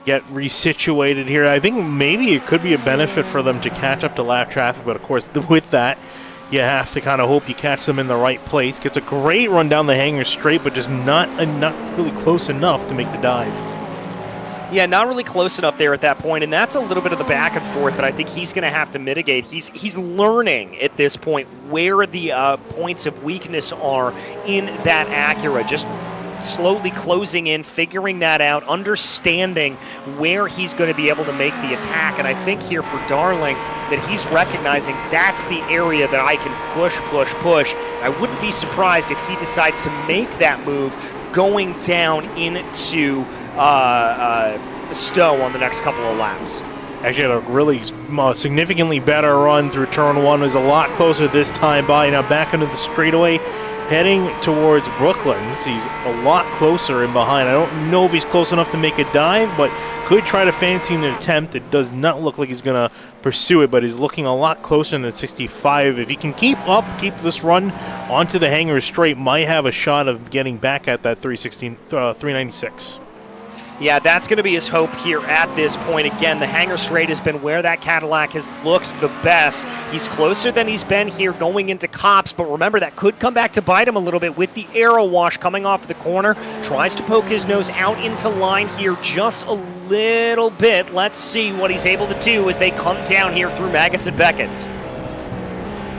get resituated here. I think maybe it could be a benefit for them to catch up to lap traffic, but of course with that you have to kind of hope you catch them in the right place. Gets a great run down the hanger straight, but just not really close enough to make the dive. Yeah, not really close enough there at that point, and that's a little bit of the back and forth that I think he's going to have to mitigate. He's learning at this point where the points of weakness are in that Acura. Just slowly closing in, figuring that out, understanding where he's going to be able to make the attack. And I think here for Darling that he's recognizing that's the area that I can push. I wouldn't be surprised if he decides to make that move going down into Stowe on the next couple of laps. Actually had a really significantly better run through turn one. Was a lot closer this time by. Now back into the straightaway, heading towards Brooklands. He's a lot closer in behind. I don't know if he's close enough to make a dive, but could try to fancy an attempt. It does not look like he's going to pursue it, but he's looking a lot closer than 65. If he can keep this run onto the hanger straight, might have a shot of getting back at that 396. Yeah, that's going to be his hope here at this point. Again, the hanger straight has been where that Cadillac has looked the best. He's closer than he's been here going into Cops, but remember that could come back to bite him a little bit with the aero wash coming off the corner. Tries to poke his nose out into line here just a little bit. Let's see what he's able to do as they come down here through Maggots and Beckett's.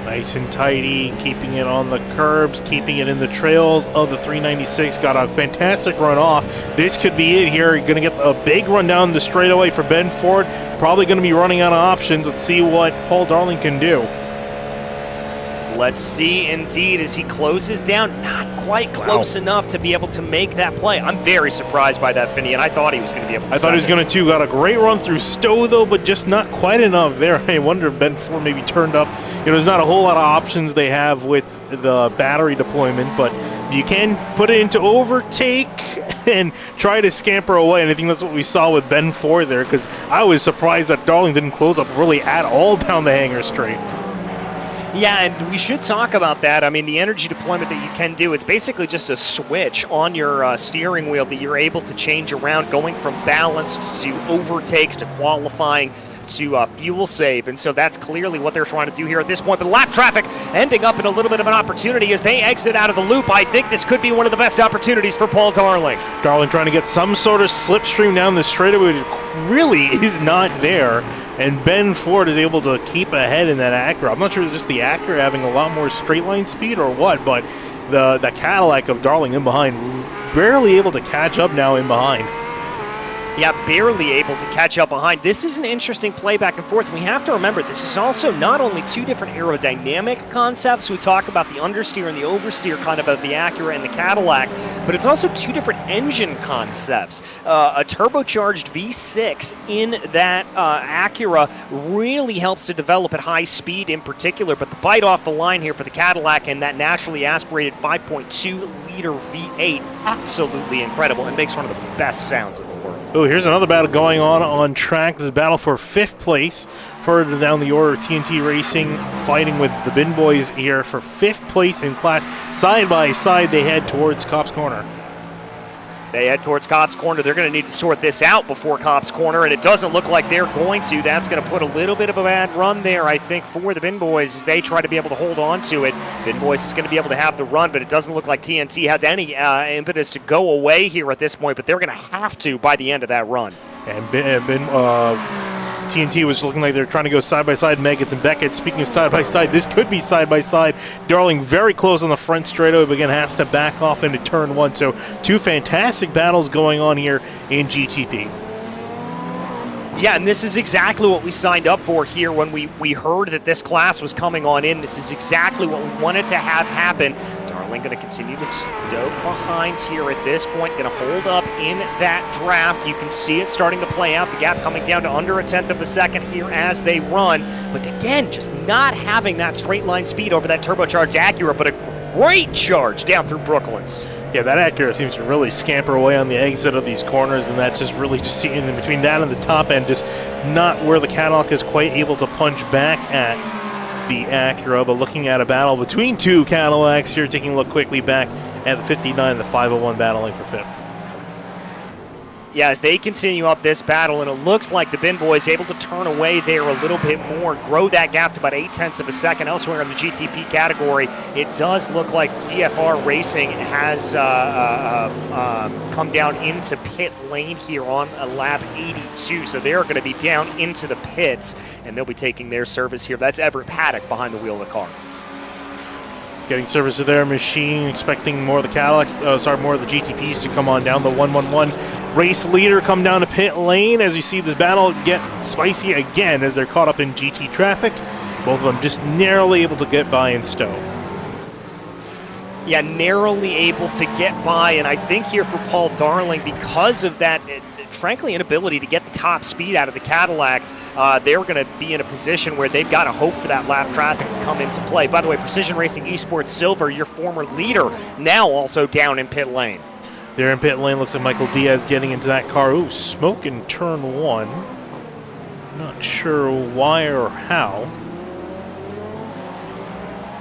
Nice and tidy, keeping it on the curbs, keeping it in the trails of the 396. Got a fantastic run off. This could be it here. You're going to get a big run down the straightaway for Ben Ford. Probably going to be running out of options. Let's see what Paul Darling can do. Let's see, indeed, as he closes down. Not quite close enough to be able to make that play. I'm very surprised by that, Finney, and I thought he was going to be able to. I thought he was going to, too. Got a great run through Stowe, though, but just not quite enough there. I wonder if Ben Ford maybe turned up. You know, there's not a whole lot of options they have with the battery deployment, but you can put it into overtake and try to scamper away, and I think that's what we saw with Ben Ford there, because I was surprised that Darling didn't close up really at all down the hanger straight. Yeah, and we should talk about that. I mean, the energy deployment that you can do, it's basically just a switch on your steering wheel that you're able to change around, going from balanced to overtake to qualifying to fuel save. And so that's clearly what they're trying to do here at this point. But lap traffic ending up in a little bit of an opportunity as they exit out of the loop. I think this could be one of the best opportunities for Paul Darling. Darling trying to get some sort of slipstream down the straightaway. It really is not there. And Ben Ford is able to keep ahead in that Acura. I'm not sure if it's just the Acura having a lot more straight line speed or what, but the Cadillac of Darling in behind, rarely able to catch up now in behind. Yeah, barely able to catch up behind. This is an interesting play back and forth. We have to remember this is also not only two different aerodynamic concepts. We talk about the understeer and the oversteer kind of the Acura and the Cadillac, but it's also two different engine concepts. A turbocharged V6 in that Acura really helps to develop at high speed in particular, but the bite off the line here for the Cadillac and that naturally aspirated 5.2-liter V8, absolutely incredible and makes one of the best sounds in the world. Oh, here's another battle going on track. This is a battle for 5th place. Further down the order, TNT Racing fighting with the Bin Boys here for 5th place in class. Side by side, they head towards Cops Corner. They head towards Cops Corner. They're going to need to sort this out before Cops Corner, and it doesn't look like they're going to. That's going to put a little bit of a bad run there, I think, for the Bin Boys as they try to be able to hold on to it. Bin Boys is going to be able to have the run, but it doesn't look like TNT has any impetus to go away here at this point, but they're going to have to by the end of that run. And TNT was looking like they're trying to go side-by-side, Meggett and Beckett. Speaking of side-by-side, this could be side-by-side. Darling very close on the front straightaway, but again has to back off into turn one. So two fantastic battles going on here in GTP. Yeah, and this is exactly what we signed up for here when we heard that this class was coming on in. This is exactly what we wanted to have happen. Darling going to continue to stoke behind here at this point, going to hold up in that draft. You can see it starting to play out, the gap coming down to under 1/10 of a second here as they run. But again, just not having that straight line speed over that turbocharged Acura, but a great charge down through Brooklands. Yeah, that Acura seems to really scamper away on the exit of these corners, and that's just really just seeing in between that and the top end, just not where the Cadillac is quite able to punch back at the Acura. But looking at a battle between two Cadillacs here, taking a look quickly back at the 59 and the 501 battling for 5th. Yeah, as they continue up this battle, and it looks like the Bin Boys able to turn away there a little bit more, grow that gap to about 0.8 of a second. Elsewhere in the GTP category, it does look like DFR Racing has come down into pit lane here on a lap 82, so they're going to be down into the pits, and they'll be taking their service here. That's Everett Paddock behind the wheel of the car. Getting service of their machine, expecting more of the Cadillacs, more of the GTPs to come on down. The 111 race leader come down to pit lane as you see this battle get spicy again as they're caught up in GT traffic. Both of them just narrowly able to get by in Stowe. Yeah, narrowly able to get by, and I think here for Paul Darling, because of that, frankly, inability to get the top speed out of the Cadillac, they're going to be in a position where they've got to hope for that lap traffic to come into play. By the way, Precision Racing Esports Silver, your former leader, now also down in pit lane. There in pit lane, looks like Michael Diaz getting into that car. Ooh, smoke in turn one. Not sure why or how.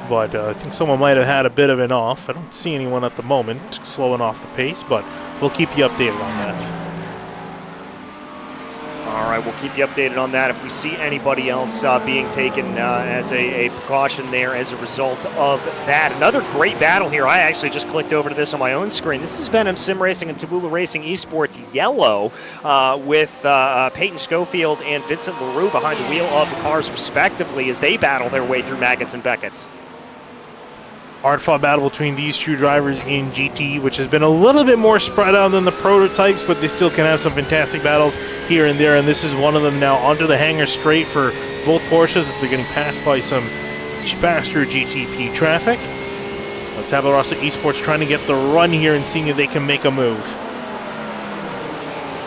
But I think someone might have had a bit of an off. I don't see anyone at the moment slowing off the pace, but we'll keep you updated on that. All right, we'll keep you updated on that if we see anybody else being taken as a precaution there as a result of that. Another great battle here. I actually just clicked over to this on my own screen. This is Venom Sim Racing and Taboola Racing Esports Yellow with Peyton Schofield and Vincent LaRue behind the wheel of the cars respectively as they battle their way through Maggots and Beckett's. Hard-fought battle between these two drivers in GT, which has been a little bit more spread out than the prototypes, but they still can have some fantastic battles here and there, and this is one of them now onto the hangar straight for both Porsches as they're getting passed by some faster GTP traffic. Tabula Rasa Esports trying to get the run here and seeing if they can make a move.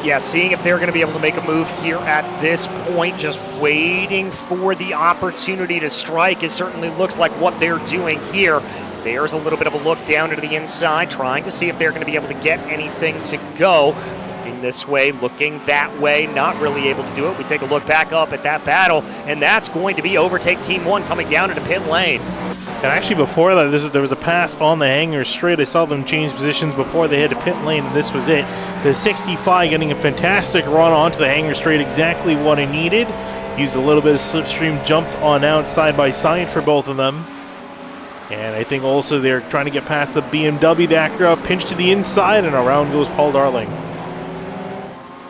Yeah, seeing if they're going to be able to make a move here at this point, just waiting for the opportunity to strike. It certainly looks like what they're doing here. There's a little bit of a look down into the inside, trying to see if they're going to be able to get anything to go. Looking this way, looking that way, not really able to do it. We take a look back up at that battle, and that's going to be Overtake Team 1 coming down into pit lane. And actually before that, there was a pass on the hangar straight. I saw them change positions before they head to pit lane, and this was it. The 65 getting a fantastic run onto the hangar straight, exactly what I needed. Used a little bit of slipstream, jumped on out side by side for both of them. And I think also they're trying to get past the BMW, the Acura, pinch to the inside, and around goes Paul Darling.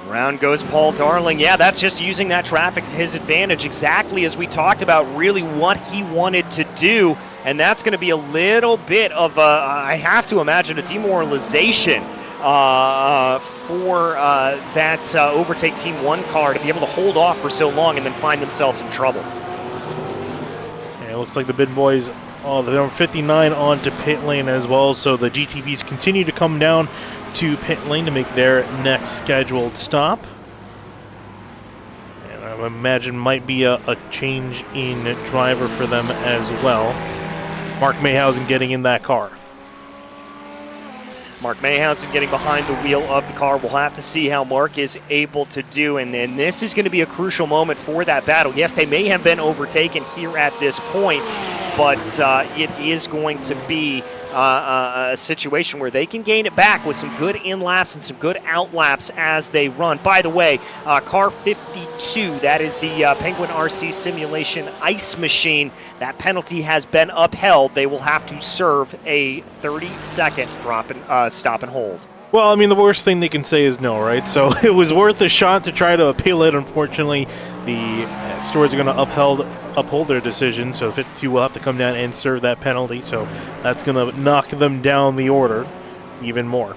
Around goes Paul Darling. Yeah, that's just using that traffic to his advantage, exactly as we talked about, really what he wanted to do. And that's going to be a little bit of, I have to imagine, a demoralization for that Overtake Team 1 car to be able to hold off for so long and then find themselves in trouble. And it looks like the big boys, the number 59 onto pit lane as well, so the GTPs continue to come down to pit lane to make their next scheduled stop. And I imagine might be a change in driver for them as well. Mark Mayhausen getting in that car. Mark Mayhausen getting behind the wheel of the car. We'll have to see how Mark is able to do, and this is going to be a crucial moment for that battle. Yes, they may have been overtaken here at this point, but it is going to be a situation where they can gain it back with some good in-laps and some good out-laps as they run. By the way, car 52, that is the Penguin RC Simulation Ice Machine. That penalty has been upheld. They will have to serve a 30-second stop and hold. Well, I mean, the worst thing they can say is no, right? So it was worth a shot to try to appeal it. Unfortunately, the stewards are going to uphold their decision, so 52 will have to come down and serve that penalty. So that's going to knock them down the order even more.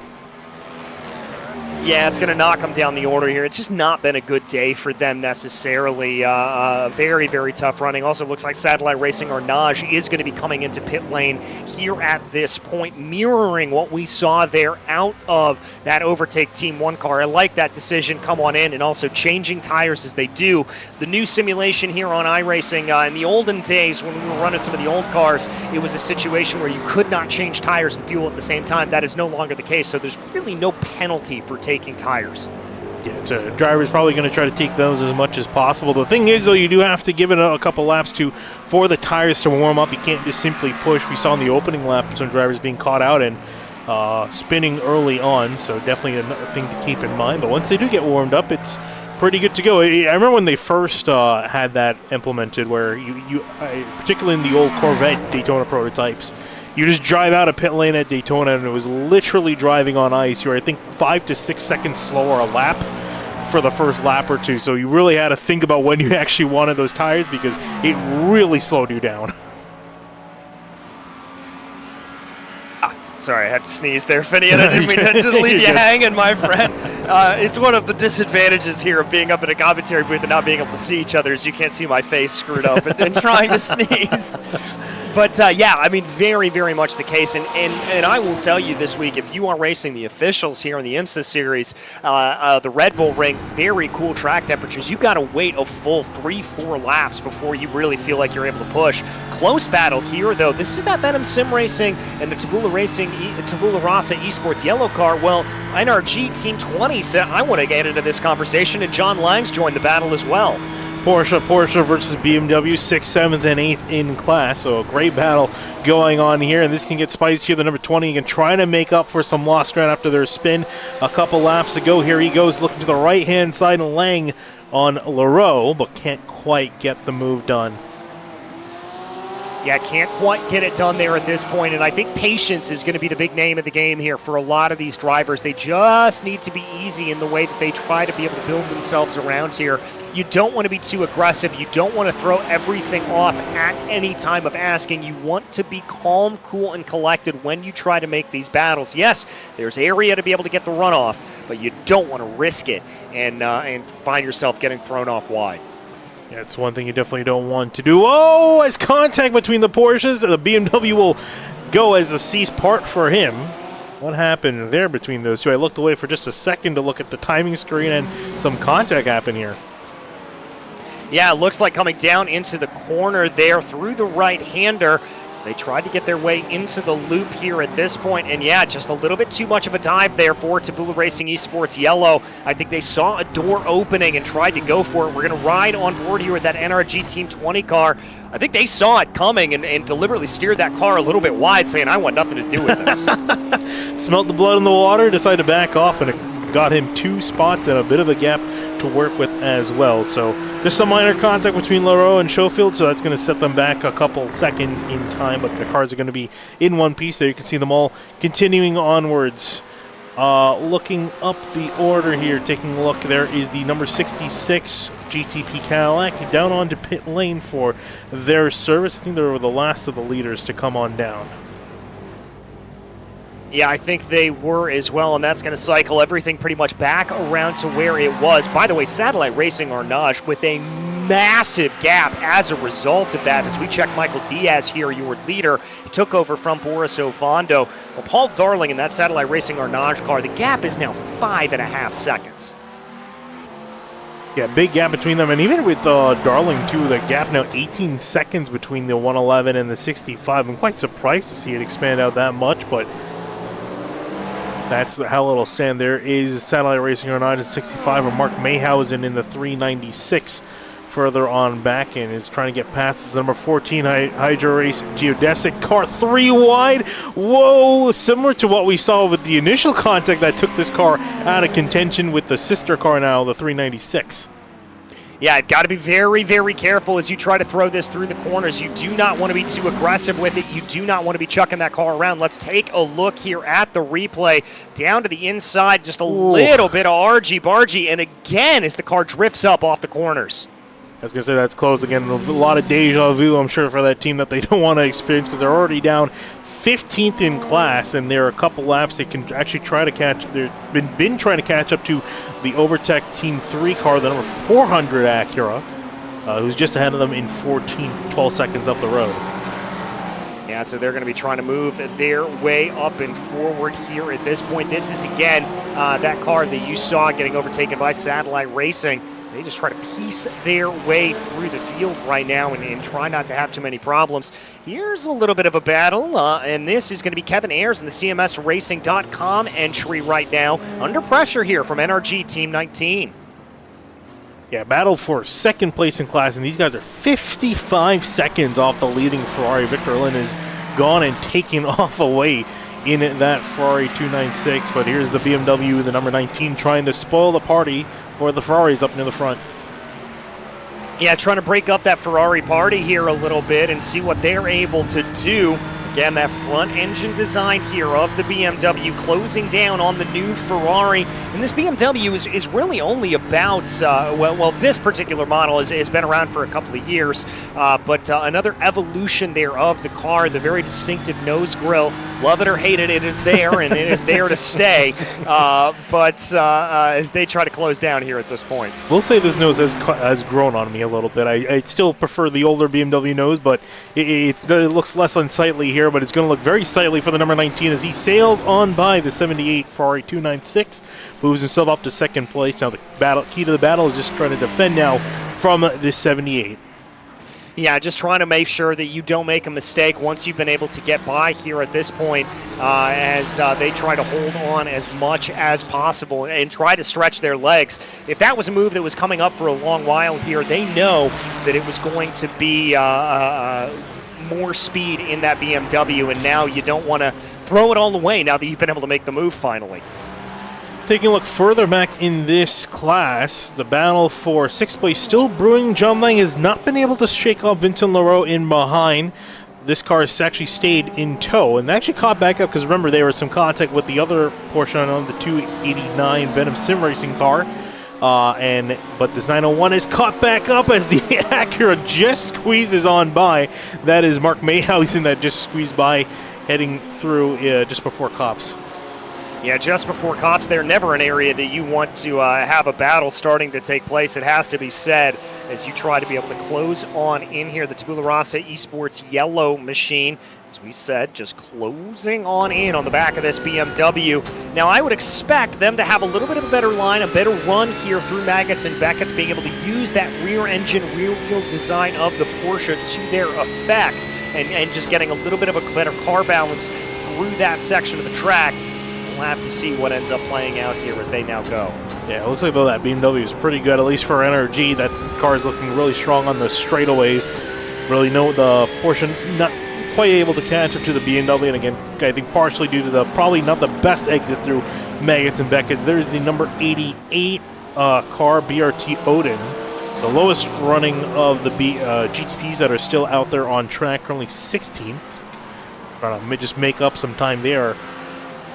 Yeah, it's going to knock them down the order here. It's just not been a good day for them necessarily. Very, very tough running. Also looks like Satellite Racing Arnage is going to be coming into pit lane here at this point, mirroring what we saw there out of that Overtake Team 1 car. I like that decision. Come on in, and also changing tires as they do. The new simulation here on iRacing, in the olden days when we were running some of the old cars, it was a situation where you could not change tires and fuel at the same time. That is no longer the case, so there's really no penalty for taking tires. Yeah, so driver's probably going to try to take those as much as possible. The thing is, though, you do have to give it a couple laps for the tires to warm up. You can't just simply push. We saw in the opening lap some drivers being caught out and spinning early on, so definitely another thing to keep in mind. But once they do get warmed up, it's pretty good to go. I remember when they first had that implemented, where particularly in the old Corvette Daytona prototypes, you just drive out of pit lane at Daytona, and it was literally driving on ice. You were, I think, 5 to 6 seconds slower a lap for the first lap or two. So you really had to think about when you actually wanted those tires, because it really slowed you down. Sorry, I had to sneeze there, Finian. I didn't mean to leave you hanging, my friend. It's one of the disadvantages here of being up in a commentary booth and not being able to see each other, is you can't see my face screwed up and trying to sneeze. But yeah, I mean, very, very much the case. And I will tell you this week, if you are racing the officials here in the IMSA series, the Red Bull Ring, very cool track temperatures. You've got to wait a full 3-4 laps before you really feel like you're able to push. Close battle here, though. This is that Venom Sim Racing and the Taboola Rasa Esports yellow car. Well, NRG Team 20 said, I want to get into this conversation, and John Langs joined the battle as well. Porsche versus BMW, 6th, 7th, and 8th in class. So a great battle going on here, and this can get spicy here. The number 20 again trying to make up for some lost ground after their spin a couple laps ago. Here he goes looking to the right-hand side and laying on Leroux, but can't quite get the move done. Yeah, can't quite get it done there at this point, and I think patience is going to be the big name of the game here for a lot of these drivers. They just need to be easy in the way that they try to be able to build themselves around here. You don't want to be too aggressive. You don't want to throw everything off at any time of asking. You want to be calm, cool, and collected when you try to make these battles. Yes, there's area to be able to get the runoff, but you don't want to risk it and find yourself getting thrown off wide. Yeah, it's one thing you definitely don't want to do. Oh, as contact between the Porsches, the BMW will go as a cease part for him. What happened there between those two? I looked away for just a second to look at the timing screen, and some contact happened here. Yeah, it looks like coming down into the corner there through the right-hander. They tried to get their way into the loop here at this point, and yeah, just a little bit too much of a dive there for Taboola Racing Esports Yellow. I think they saw a door opening and tried to go for it. We're going to ride on board here with that NRG Team 20 car. I think they saw it coming and deliberately steered that car a little bit wide, saying, I want nothing to do with this. Smelled the blood in the water, decided to back off, and it got him 2 spots and a bit of a gap to work with as well. So just some minor contact between Leroux and Schofield, so that's going to set them back a couple seconds in time, but the cars are going to be in one piece there. You can see them all continuing onwards. Looking up the order here, taking a look, there is the number 66 GTP Cadillac down onto pit lane for their service. I think they were the last of the leaders to come on down. Yeah, I think they were as well, and that's going to cycle everything pretty much back around to where it was. By the way, Satellite Racing Carnage with a massive gap as a result of that. As we check Michael Diaz here, your leader, he took over from Boris Ovando. Well, Paul Darling in that Satellite Racing Carnage car, the gap is now 5.5 seconds. Yeah, big gap between them, and even with Darling too, the gap now 18 seconds between the 111 and the 65. I'm quite surprised to see it expand out that much, but that's how it'll stand. There is Satellite Racing Carnage at 65, and Mark Mayhausen in the 396 further on back and is trying to get past the number 14 Hydro Race Geodesic car 3 wide. Whoa, similar to what we saw with the initial contact that took this car out of contention with the sister car now, the 396. Yeah, you've got to be very, very careful as you try to throw this through the corners. You do not want to be too aggressive with it. You do not want to be chucking that car around. Let's take a look here at the replay. Down to the inside, just a little bit of argy-bargy, and again as the car drifts up off the corners. I was going to say that's close again. A lot of deja vu, I'm sure, for that team that they don't want to experience because they're already down 15th in class, and there are a couple laps they can actually try to catch. They've been trying to catch up to the Overtech Team 3 car, the number 400 Acura, who's just ahead of them in 14th, 12 seconds up the road. Yeah, so they're going to be trying to move their way up and forward here at this point. This is, again, that car that you saw getting overtaken by Satellite Racing. They just try to piece their way through the field right now and try not to have too many problems. Here's a little bit of a battle, and this is going to be Kevin Ayers in the CMSRacing.com entry right now. Under pressure here from NRG Team 19. Yeah, battle for second place in class, and these guys are 55 seconds off the leading Ferrari. Victor Lynn is gone and taken off away in that Ferrari 296, but here's the BMW, the number 19, trying to spoil the party for the Ferraris up near the front. Yeah, trying to break up that Ferrari party here a little bit and see what they're able to do. Again, that front engine design here of the BMW closing down on the new Ferrari. And this BMW is really only about, well, this particular model has been around for a couple of years, but another evolution there of the car, the very distinctive nose grille. Love it or hate it, it is there, and it is there to stay. But as they try to close down here at this point. We'll say this nose has grown on me a little bit. I still prefer the older BMW nose, but it looks less unsightly here. But it's going to look very sightly for the number 19 as he sails on by the 78 Ferrari 296, moves himself up to second place. Now the key to the battle is just trying to defend now from this 78. Yeah, just trying to make sure that you don't make a mistake once you've been able to get by here at this point, as they try to hold on as much as possible and try to stretch their legs. If that was a move that was coming up for a long while here, they know that it was going to be more speed in that BMW, and now you don't want to throw it all away now that you've been able to make the move finally. Taking a look further back in this class, the battle for 6th place still brewing. John Lang has not been able to shake off Vincent Leroux in behind. This car has actually stayed in tow and actually caught back up because remember there was some contact with the other portion of the 289 Venom Sim Racing car. But this 901 is caught back up as the Acura just squeezes on by. That is Mark Mayhausen that just squeezed by heading through just before Cops. Yeah, just before Cops, they're never an area that you want to have a battle starting to take place. It has to be said as you try to be able to close on in here. The Tabula Rasa Esports yellow machine, as we said, just closing on in on the back of this BMW. Now, I would expect them to have a little bit of a better line, a better run here through Maggots and Beckett's, being able to use that rear engine, rear wheel design of the Porsche to their effect and just getting a little bit of a better car balance through that section of the track. We'll have to see what ends up playing out here as they now go. Yeah, it looks like though that BMW is pretty good, at least for NRG. That car is looking really strong on the straightaways. Really know the Porsche not quite able to catch up to the BMW, and again, I think partially due to the probably not the best exit through Maggots and Beckett's. There's the number 88 car, BRT Odin. The lowest running of the GTPs that are still out there on track, currently 16th. Trying to just make up some time there.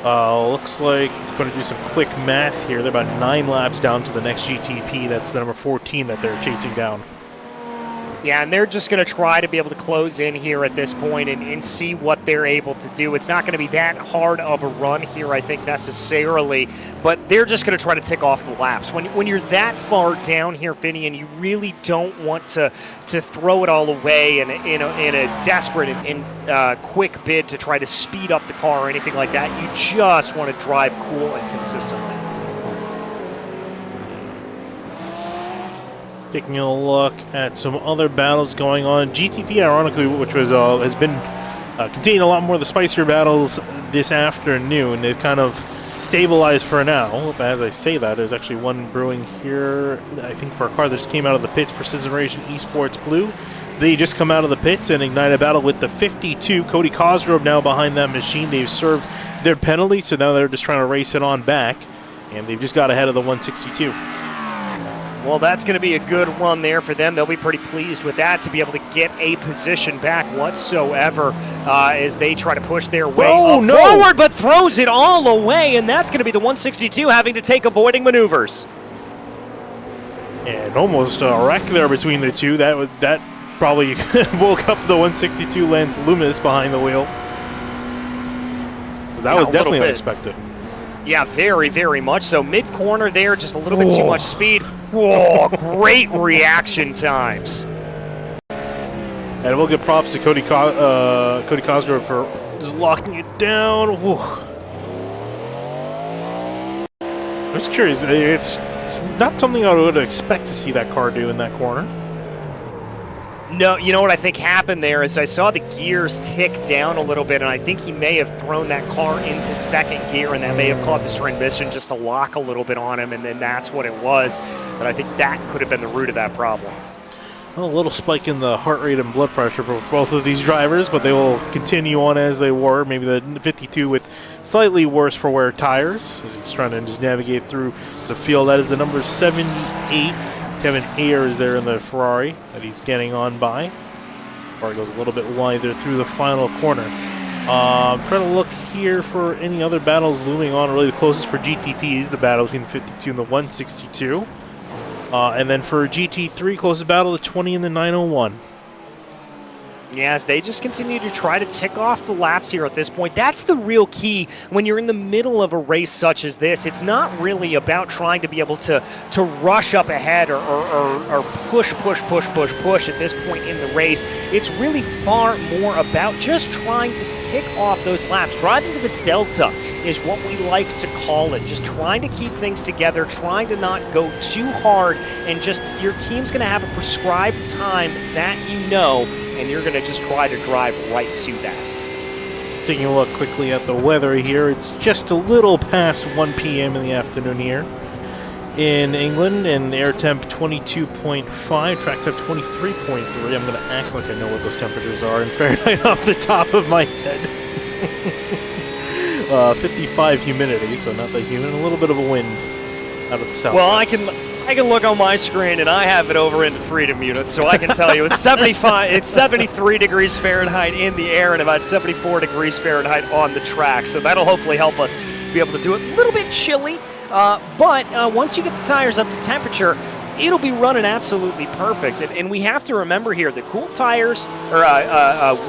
Looks like I'm going to do some quick math here. They're about 9 laps down to the next GTP. That's the number 14 that they're chasing down. Yeah, and they're just going to try to be able to close in here at this point and see what they're able to do. It's not going to be that hard of a run here, I think, necessarily, but they're just going to try to tick off the laps. When you're that far down here, Finian, you really don't want to throw it all away in a desperate and quick bid to try to speed up the car or anything like that. You just want to drive cool and consistently. Taking a look at some other battles going on. GTP, ironically, which was has been containing a lot more of the spicier battles this afternoon. They've kind of stabilized for now. As I say that, there's actually one brewing here, I think, for a car that just came out of the pits, Precision Racing Esports Blue. They just come out of the pits and ignite a battle with the 52. Cody Cosgrove now behind that machine. They've served their penalty, so now they're just trying to race it on back, and they've just got ahead of the 162. Well, that's going to be a good run there for them. They'll be pretty pleased with that to be able to get a position back whatsoever as they try to push their way forward, but throws it all away, and that's going to be the 162 having to take avoiding maneuvers. And almost a wreck there between the two. That probably woke up the 162 Lance Loomis behind the wheel. That was definitely unexpected. Yeah, very, very much so. Mid-corner there, just a little bit too much speed. Whoa, great reaction times. And we'll give props to Cody Cosgrove for just locking it down. Whoa. I'm just curious. It's not something I would expect to see that car do in that corner. No, you know what I think happened there is I saw the gears tick down a little bit, and I think he may have thrown that car into second gear, and that may have caused the transmission just to lock a little bit on him, and then that's what it was. But I think that could have been the root of that problem. Well, a little spike in the heart rate and blood pressure for both of these drivers, but they will continue on as they were. Maybe the 52 with slightly worse for wear tires as he's trying to just navigate through the field. That is the number 78. Kevin Ayers there in the Ferrari that he's getting on by. Car goes a little bit wider through the final corner. I'm trying to look here for any other battles looming on. Really the closest for GTP is the battle between the 52 and the 162. And then for GT3, closest battle, the 20 and the 901. Yes, they just continue to try to tick off the laps here at this point. That's the real key when you're in the middle of a race such as this. It's not really about trying to be able to rush up ahead or push at this point in the race. It's really far more about just trying to tick off those laps. Driving to the delta is what we like to call it. Just trying to keep things together, trying to not go too hard, and just your team's going to have a prescribed time that you know, and you're going to just try to drive right to that. Taking a look quickly at the weather here, it's just a little past 1 p.m. in the afternoon here in England, and air temp 22.5, track temp 23.3. I'm going to act like I know what those temperatures are in Fahrenheit off the top of my head. 55 humidity, so not that humid. A little bit of a wind out of the south. Well, I can look on my screen, and I have it over into freedom units, so I can tell you it's 75. It's 73 degrees Fahrenheit in the air and about 74 degrees Fahrenheit on the track. So that'll hopefully help us be able to do it. A little bit chilly, but once you get the tires up to temperature, it'll be running absolutely perfect. And we have to remember here that cool tires or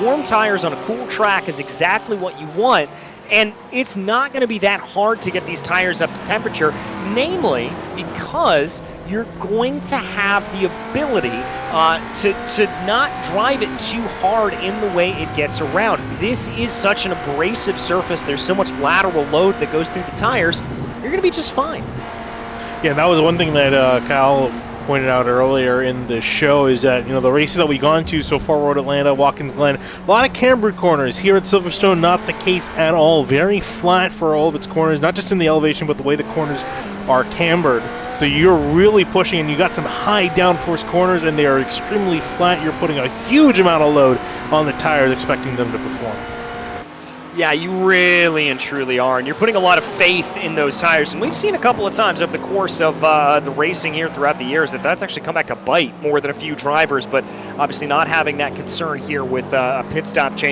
warm tires on a cool track is exactly what you want. And it's not going to be that hard to get these tires up to temperature, namely because you're going to have the ability to not drive it too hard in the way it gets around. This is such an abrasive surface. There's so much lateral load that goes through the tires. You're going to be just fine. Yeah, that was one thing that Kyle pointed out earlier in the show, is that, you know, the races that we've gone to so far, Road Atlanta, Watkins Glen, a lot of cambered corners. Here at Silverstone, not the case at all. Very flat for all of its corners, not just in the elevation, but the way the corners are cambered. So you're really pushing, and you got some high downforce corners, and they are extremely flat. You're putting a huge amount of load on the tires, expecting them to perform. Yeah, you really and truly are, and you're putting a lot of faith in those tires. And we've seen a couple of times over the course of the racing here throughout the years that's actually come back to bite more than a few drivers. But obviously, not having that concern here with pit stops,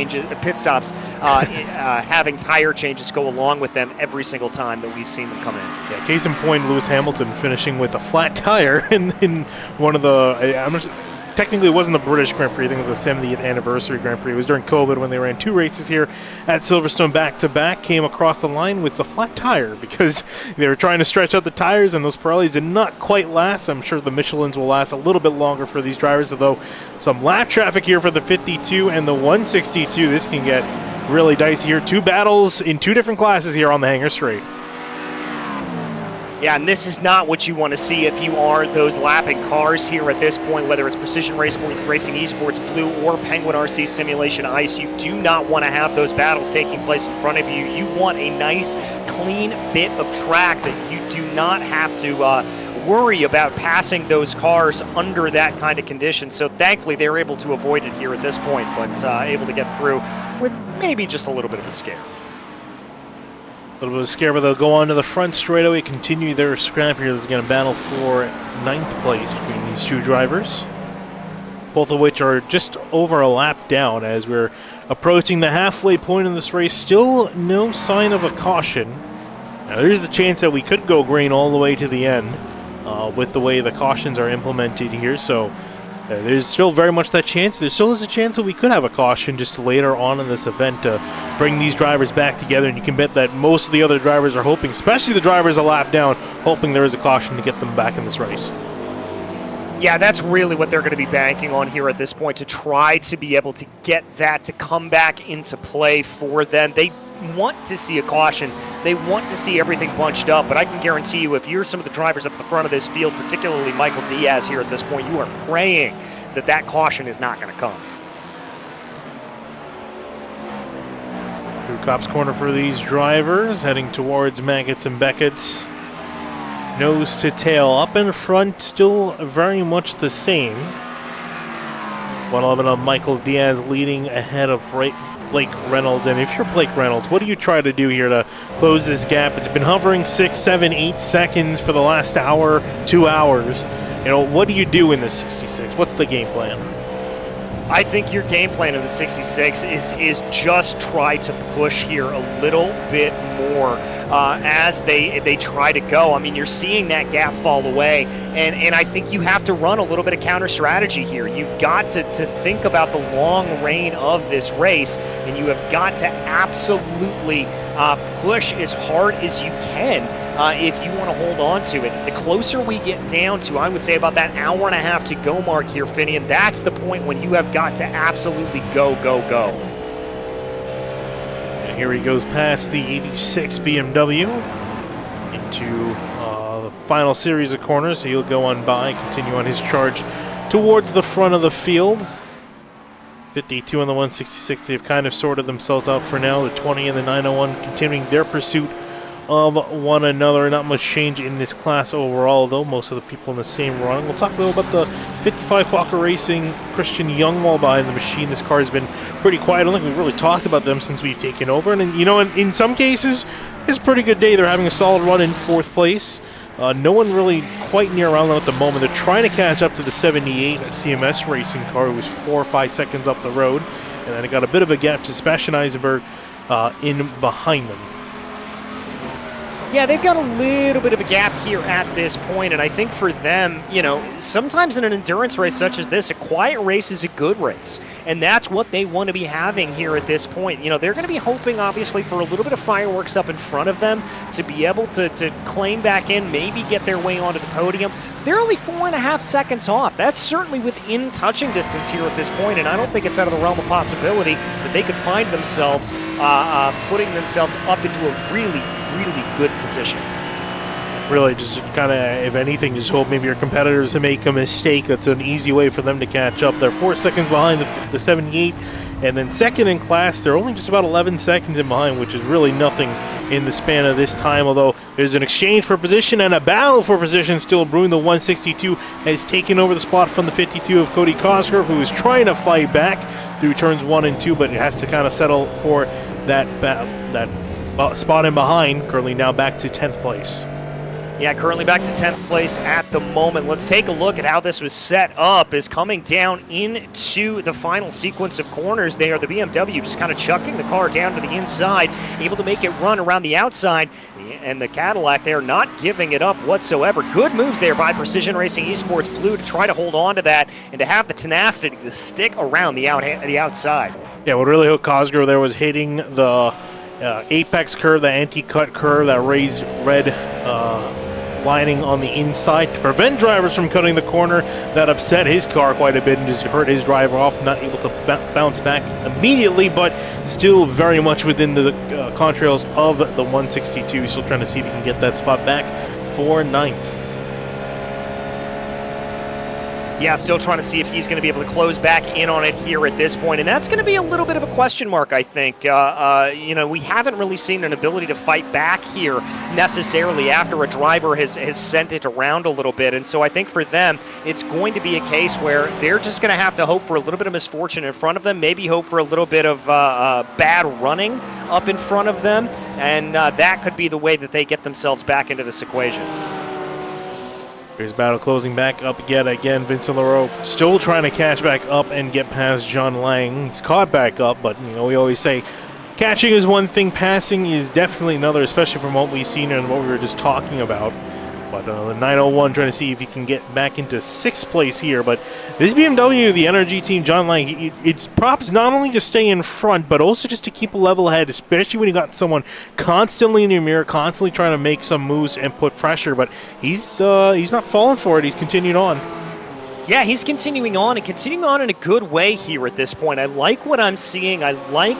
having tire changes go along with them every single time that we've seen them come in. Yeah, case in point, Lewis Hamilton finishing with a flat tire in one of the. Technically, it wasn't the British Grand Prix. I think it was the 70th anniversary Grand Prix. It was during COVID when they ran two races here at Silverstone back-to-back, came across the line with a flat tire because they were trying to stretch out the tires, and those Pirellis did not quite last. I'm sure the Michelins will last a little bit longer for these drivers, although some lap traffic here for the 52 and the 162. This can get really dicey here. Two battles in two different classes here on the Hangar Straight. Yeah, and this is not what you want to see if you are those lapping cars here at this point, whether it's Precision Racing Esports Blue or Penguin RC Simulation Ice. You do not want to have those battles taking place in front of you. You want a nice, clean bit of track that you do not have to worry about passing those cars under that kind of condition. So thankfully, they were able to avoid it here at this point, but able to get through with maybe just a little bit of a scare. A little bit of scare, but they'll go on to the front straightaway, continue their scrap here. There's going to battle for 9th place between these two drivers, both of which are just over a lap down as we're approaching the halfway point in this race. Still no sign of a caution. Now, there's the chance that we could go green all the way to the end with the way the cautions are implemented here, so there's still very much that chance. There still is a chance that we could have a caution just later on in this event to bring these drivers back together, and you can bet that most of the other drivers are hoping, especially the drivers a lap down, hoping there is a caution to get them back in this race. Yeah, that's really what they're going to be banking on here at this point, to try to be able to get that to come back into play for them. They want to see a caution. They want to see everything bunched up, but I can guarantee you, if you're some of the drivers up the front of this field, particularly Michael Diaz here at this point, you are praying that that caution is not going to come. Through Cop's corner for these drivers, heading towards Maggots and Beckett's. Nose to tail, up in front, still very much the same. 111 of Michael Diaz leading ahead of Blake Reynolds. And if you're Blake Reynolds, what do you try to do here to close this gap? It's been hovering 6, 7, 8 seconds for the last hour, 2 hours. You know, what do you do in the 66? What's the game plan? I think your game plan in the 66 is just try to push here a little bit more. as they try to go. I mean, you're seeing that gap fall away, and I think you have to run a little bit of counter strategy here. You've got to think about the long reign of this race, and you have got to absolutely push as hard as you can if you want to hold on to it. The closer we get down to, I would say, about that hour and a half to go mark here, Finian, that's the point when you have got to absolutely go, go, go. And here he goes past the 86 BMW into the final series of corners. So he'll go on by, continue on his charge towards the front of the field. 52 and the 166, they've kind of sorted themselves out for now. The 20 and the 901 continuing their pursuit of one another. Not much change in this class overall, though. Most of the people in the same run. We'll talk a little about the 55 iRacing Christian Youngwall behind the machine. This car has been pretty quiet. I don't think we've really talked about them since we've taken over. And you know, in some cases, it's a pretty good day. They're having a solid run in 4th place. No one really quite near around them at the moment. They're trying to catch up to the 78 CMS racing car, who was 4 or 5 seconds up the road. And then it got a bit of a gap to Sebastian Eisenberg in behind them. Yeah, they've got a little bit of a gap here at this point, and I think for them, you know, sometimes in an endurance race such as this, a quiet race is a good race, and that's what they want to be having here at this point. You know, they're going to be hoping, obviously, for a little bit of fireworks up in front of them to be able to claim back in, maybe get their way onto the podium. They're only 4.5 seconds off. That's certainly within touching distance here at this point, and I don't think it's out of the realm of possibility that they could find themselves putting themselves up into a really good position. Really, just kind of, if anything, just hope maybe your competitors to make a mistake. That's an easy way for them to catch up. They're 4 seconds behind the 78, and then second in class, they're only just about 11 seconds in behind, which is really nothing in the span of this time, although there's an exchange for position and a battle for position still brewing. The 162 has taken over the spot from the 52 of Cody Cosgrove, who is trying to fight back through turns 1 and 2, but it has to kind of settle for that spot in behind. Currently now back to 10th place. Yeah, currently back to 10th place at the moment. Let's take a look at how this was set up. Is coming down into the final sequence of corners there. The BMW just kind of chucking the car down to the inside, able to make it run around the outside. And the Cadillac there not giving it up whatsoever. Good moves there by Precision Racing Esports Blue to try to hold on to that and to have the tenacity to stick around the outside. Yeah, what really hooked Cosgrove there was hitting the apex curve, the anti-cut curve, that raised red lining on the inside to prevent drivers from cutting the corner. That upset his car quite a bit and just hurt his driver off, not able to bounce back immediately, but still very much within the contrails of the 162. Still trying to see if he can get that spot back for 9th. Yeah, still trying to see if he's going to be able to close back in on it here at this point, and that's going to be a little bit of a question mark, I think. You know, we haven't really seen an ability to fight back here necessarily after a driver has sent it around a little bit, and so I think for them, it's going to be a case where they're just going to have to hope for a little bit of misfortune in front of them, maybe hope for a little bit of bad running up in front of them, and that could be the way that they get themselves back into this equation. Here's battle closing back up yet again. Vincent Leroux still trying to catch back up and get past John Lang. He's caught back up, but you know, we always say catching is one thing, passing is definitely another, especially from what we've seen and what we were just talking about. But the 901 trying to see if he can get back into 6th place here. But this BMW, the NRG team, John Lang, it's props not only to stay in front, but also just to keep a level head, especially when you got someone constantly in your mirror, constantly trying to make some moves and put pressure. But he's not falling for it. He's continued on. Yeah, he's continuing on in a good way here at this point. I like what I'm seeing. I like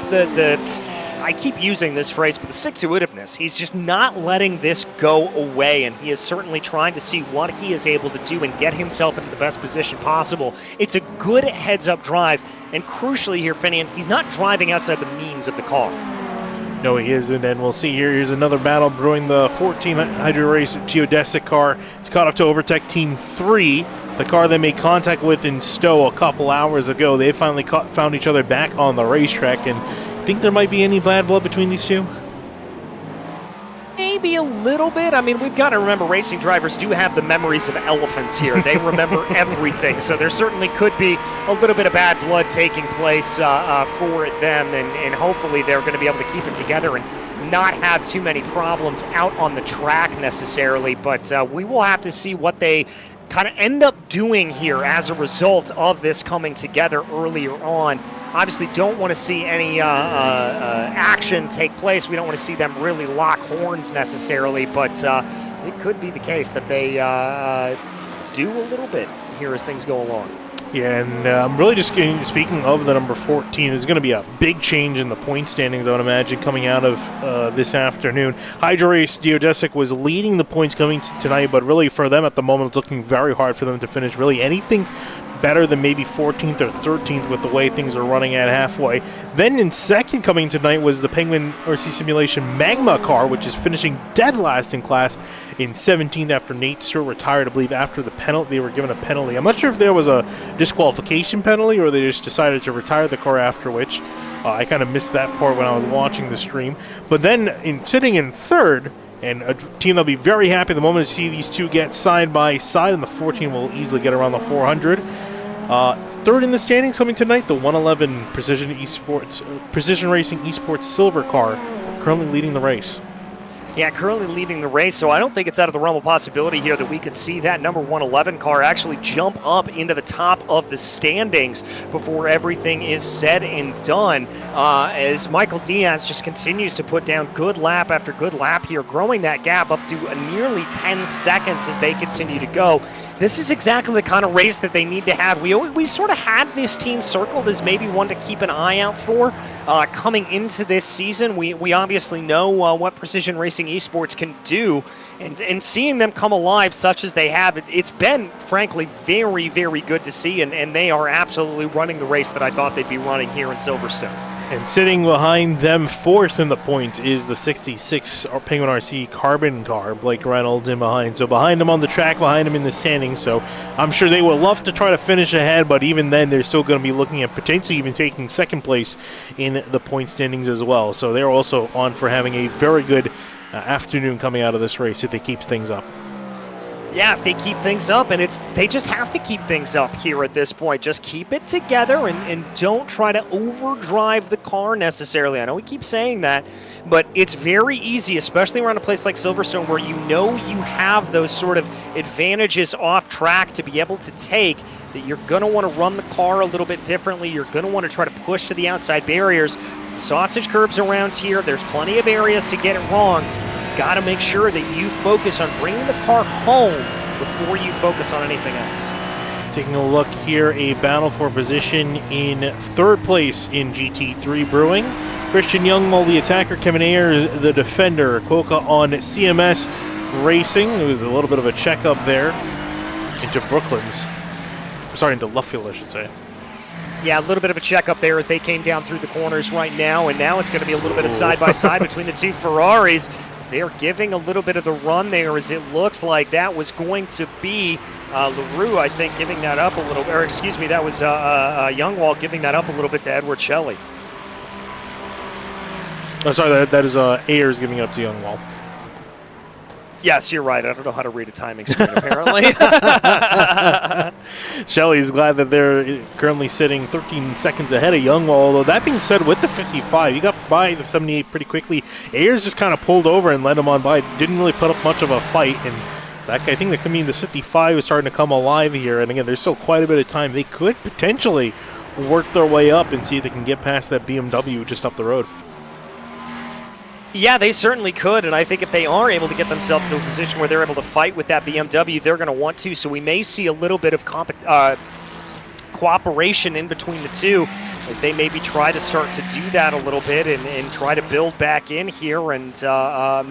I keep using this phrase, but the stick-to-itiveness. He's just not letting this go away, and he is certainly trying to see what he is able to do and get himself into the best position possible. It's a good heads-up drive, and crucially here, Finian, he's not driving outside the means of the car. No, he isn't, and we'll see here. Here's another battle brewing. The 14 Hydro Race Geodesic car. It's caught up to Overtech Team 3, the car they made contact with in Stowe a couple hours ago. They finally found each other back on the racetrack, and think there might be any bad blood between these two? Maybe a little bit. I mean, we've got to remember racing drivers do have the memories of elephants here. They remember everything. So there certainly could be a little bit of bad blood taking place for them, and hopefully they're going to be able to keep it together and not have too many problems out on the track necessarily, but we will have to see what they kind of end up doing here as a result of this coming together earlier on. Obviously don't want to see any action take place. We don't want to see them really lock horns necessarily, but it could be the case that they do a little bit here as things go along. Yeah, and I'm really just speaking of the number 14, there's going to be a big change in the point standings, I would imagine, coming out of this afternoon. HydroRace Geodesic was leading the points coming to tonight, but really for them at the moment, it's looking very hard for them to finish really anything better than maybe 14th or 13th with the way things are running at halfway. Then in second coming tonight was the Penguin RC Simulation Magma car, which is finishing dead last in class in 17th after Nate Stewart retired, I believe, after the penalty. They were given a penalty. I'm not sure if there was a disqualification penalty or they just decided to retire the car after which. I kind of missed that part when I was watching the stream. But then sitting in third, and a team that'll be very happy the moment to see these two get side by side, and the 14 will easily get around the 400. Third in the standings coming tonight, the 111 Precision Racing Esports Silver car, currently leading the race. Yeah, currently leading the race, so I don't think it's out of the realm of possibility here that we could see that number 111 car actually jump up into the top of the standings before everything is said and done, as Michael Diaz just continues to put down good lap after good lap here, growing that gap up to nearly 10 seconds as they continue to go. This is exactly the kind of race that they need to have. We sort of had this team circled as maybe one to keep an eye out for coming into this season. We obviously know what Precision Racing Esports can do, and seeing them come alive such as they have, it's been frankly very, very good to see, and they are absolutely running the race that I thought they'd be running here in Silverstone. And sitting behind them fourth in the points is the 66 Penguin RC Carbon car, Blake Reynolds in behind. So behind him on the track, behind him in the standings. So I'm sure they would love to try to finish ahead, but even then they're still going to be looking at potentially even taking second place in the point standings as well. So they're also on for having a very good afternoon coming out of this race if they keep things up. Yeah, if they keep things up, and they just have to keep things up here at this point. Just keep it together and don't try to overdrive the car necessarily. I know we keep saying that, but it's very easy, especially around a place like Silverstone where you know you have those sort of advantages off track to be able to take, that you're going to want to run the car a little bit differently. You're going to want to try to push to the outside barriers. The sausage curbs around here, there's plenty of areas to get it wrong. Got to make sure that you focus on bringing the car home before you focus on anything else. Taking a look here, a battle for position in third place in GT3 brewing. Christian Youngwell, the attacker, Kevin Ayers, the defender. Quokka on CMS Racing. It was a little bit of a checkup there into into Luffield, I should say. Yeah, a little bit of a checkup there as they came down through the corners right now, and now it's going to be a little bit of side-by-side between the two Ferraris as they are giving a little bit of the run there, as it looks like that was going to be LaRue, I think, giving that up a little, or excuse me, that was Youngwall giving that up a little bit to Edward Shelley. Oh, sorry, that is Ayers giving it up to Youngwall. Yes, you're right. I don't know how to read a timing screen, apparently. Shelley's glad that they're currently sitting 13 seconds ahead of Youngwall. Although that being said, with the 55, he got by the 78 pretty quickly. Ayers just kind of pulled over and let him on by. Didn't really put up much of a fight. And I think that could mean the 55 is starting to come alive here. And again, there's still quite a bit of time. They could potentially work their way up and see if they can get past that BMW just up the road. Yeah, they certainly could, and I think if they are able to get themselves into a position where they're able to fight with that BMW, they're going to want to, so we may see a little bit of cooperation in between the two as they maybe try to start to do that a little bit and try to build back in here and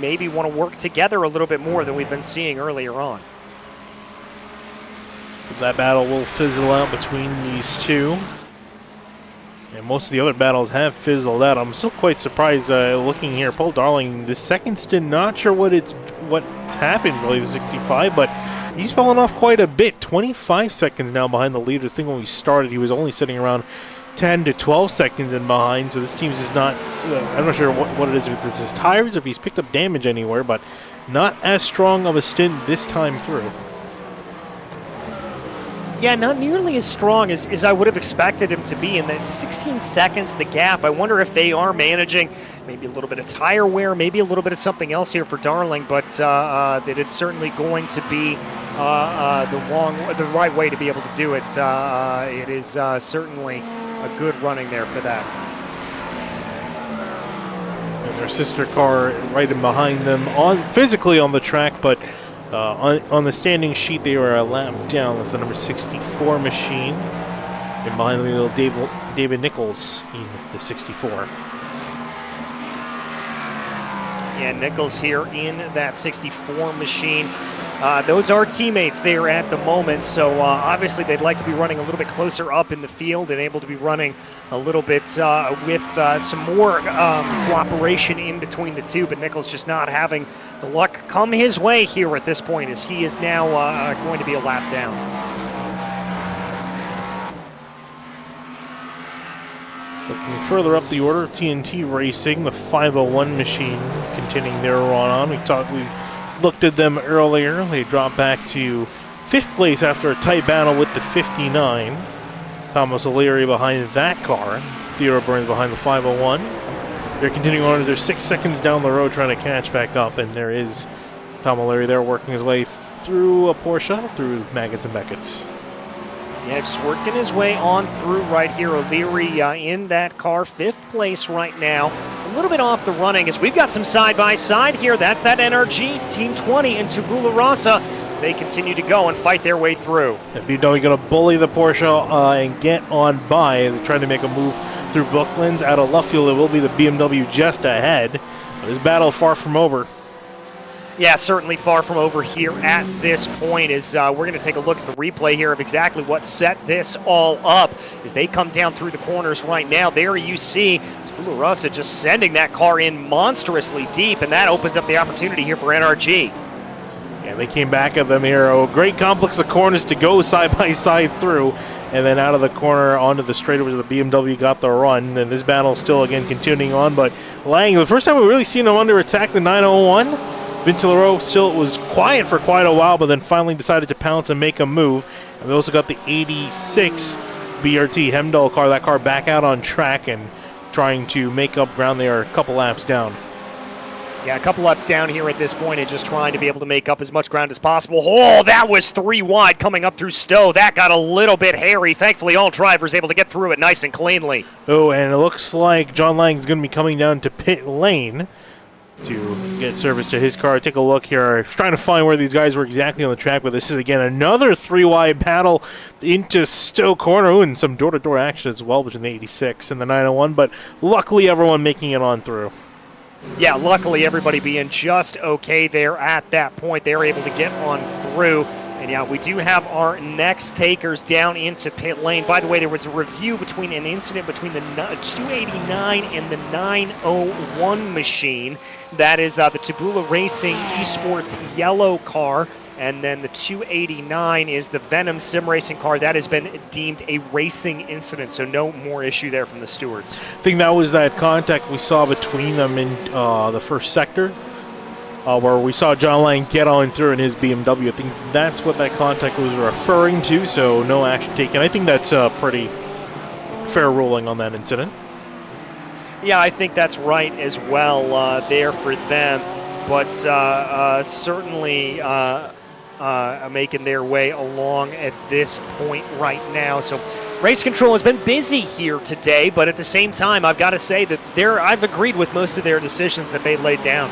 maybe want to work together a little bit more than we've been seeing earlier on. So that battle will fizzle out between these two. And most of the other battles have fizzled out. I'm still quite surprised looking here. Paul Darling, the second stint, not sure what's happened really to 65, but he's fallen off quite a bit. 25 seconds now behind the leader. I think when we started, he was only sitting around 10 to 12 seconds in behind. So this team is not, I'm not sure what it is, if this is tires, if he's picked up damage anywhere, but not as strong of a stint this time through. Yeah, not nearly as strong as I would have expected him to be. In that 16 seconds, the gap, I wonder if they are managing maybe a little bit of tire wear, maybe a little bit of something else here for Darling, but that is certainly going to be the right way to be able to do it. It is certainly a good running there for that. And their sister car right in behind them, physically on the track, but on the standing sheet, they were a lap down. That's the number 64 machine. And behind them, little David Nichols in the 64. Yeah, Nichols here in that 64 machine. Those are teammates there at the moment, so obviously they'd like to be running a little bit closer up in the field and able to be running a little bit with some more cooperation in between the two, but Nichols just not having the luck come his way here at this point, as he is now going to be a lap down. Looking further up the order, TNT Racing, the 501 machine, continuing their run on. We looked at them earlier. They dropped back to 5th place after a tight battle with the 59. Thomas O'Leary behind that car. Theodore Burns behind the 501. They're continuing on. They're 6 seconds down the road trying to catch back up, and there is Tom O'Leary there working his way through a Porsche, through Maggots and Beckett's. Yeah, just working his way on through right here. O'Leary in that car, 5th place right now. A little bit off the running as we've got some side-by-side here. That's that NRG, Team 20 and Tabula Rasa as they continue to go and fight their way through. BMW going to bully the Porsche and get on by as they're trying to make a move through Brooklands. Out of Luffield, it will be the BMW just ahead. This battle far from over. Yeah, certainly far from over here at this point. As we're going to take a look at the replay here of exactly what set this all up as they come down through the corners right now. There you see Tabula Rasa just sending that car in monstrously deep, and that opens up the opportunity here for NRG. Yeah, they came back at them here. A great complex of corners to go side by side through, and then out of the corner onto the straightaway where the BMW got the run. And this battle still again continuing on, but Lang, the first time we've really seen him under attack, the 901. Vince Leroux still was quiet for quite a while, but then finally decided to pounce and make a move. And we also got the 86 BRT Hemdahl car, that car back out on track and trying to make up ground. They are a couple laps down. Yeah, a couple laps down here at this point and just trying to be able to make up as much ground as possible. Oh, that was 3 wide coming up through Stowe. That got a little bit hairy. Thankfully, all drivers able to get through it nice and cleanly. Oh, and it looks like John Lang is going to be coming down to pit lane to get service to his car. Take a look here. Trying to find where these guys were exactly on the track, but this is again another 3-wide battle into Stowe Corner. Ooh, and some door-to-door action as well between the 86 and the 901, but luckily everyone making it on through. Yeah, luckily everybody being just okay there at that point. They were able to get on through. And yeah, we do have our next takers down into pit lane. By the way, there was a review between an incident between the 289 and the 901 machine. That is the Tabula Racing Esports yellow car. And then the 289 is the Venom Sim Racing car. That has been deemed a racing incident, so no more issue there from the stewards. I think that was that contact we saw between them in the first sector. Where we saw John Lang get on through in his BMW. I think that's what that contact was referring to, so no action taken. I think that's a pretty fair ruling on that incident. Yeah, I think that's right as well there for them, but certainly making their way along at this point right now. So race control has been busy here today, but at the same time, I've got to say that I've agreed with most of their decisions that they laid down.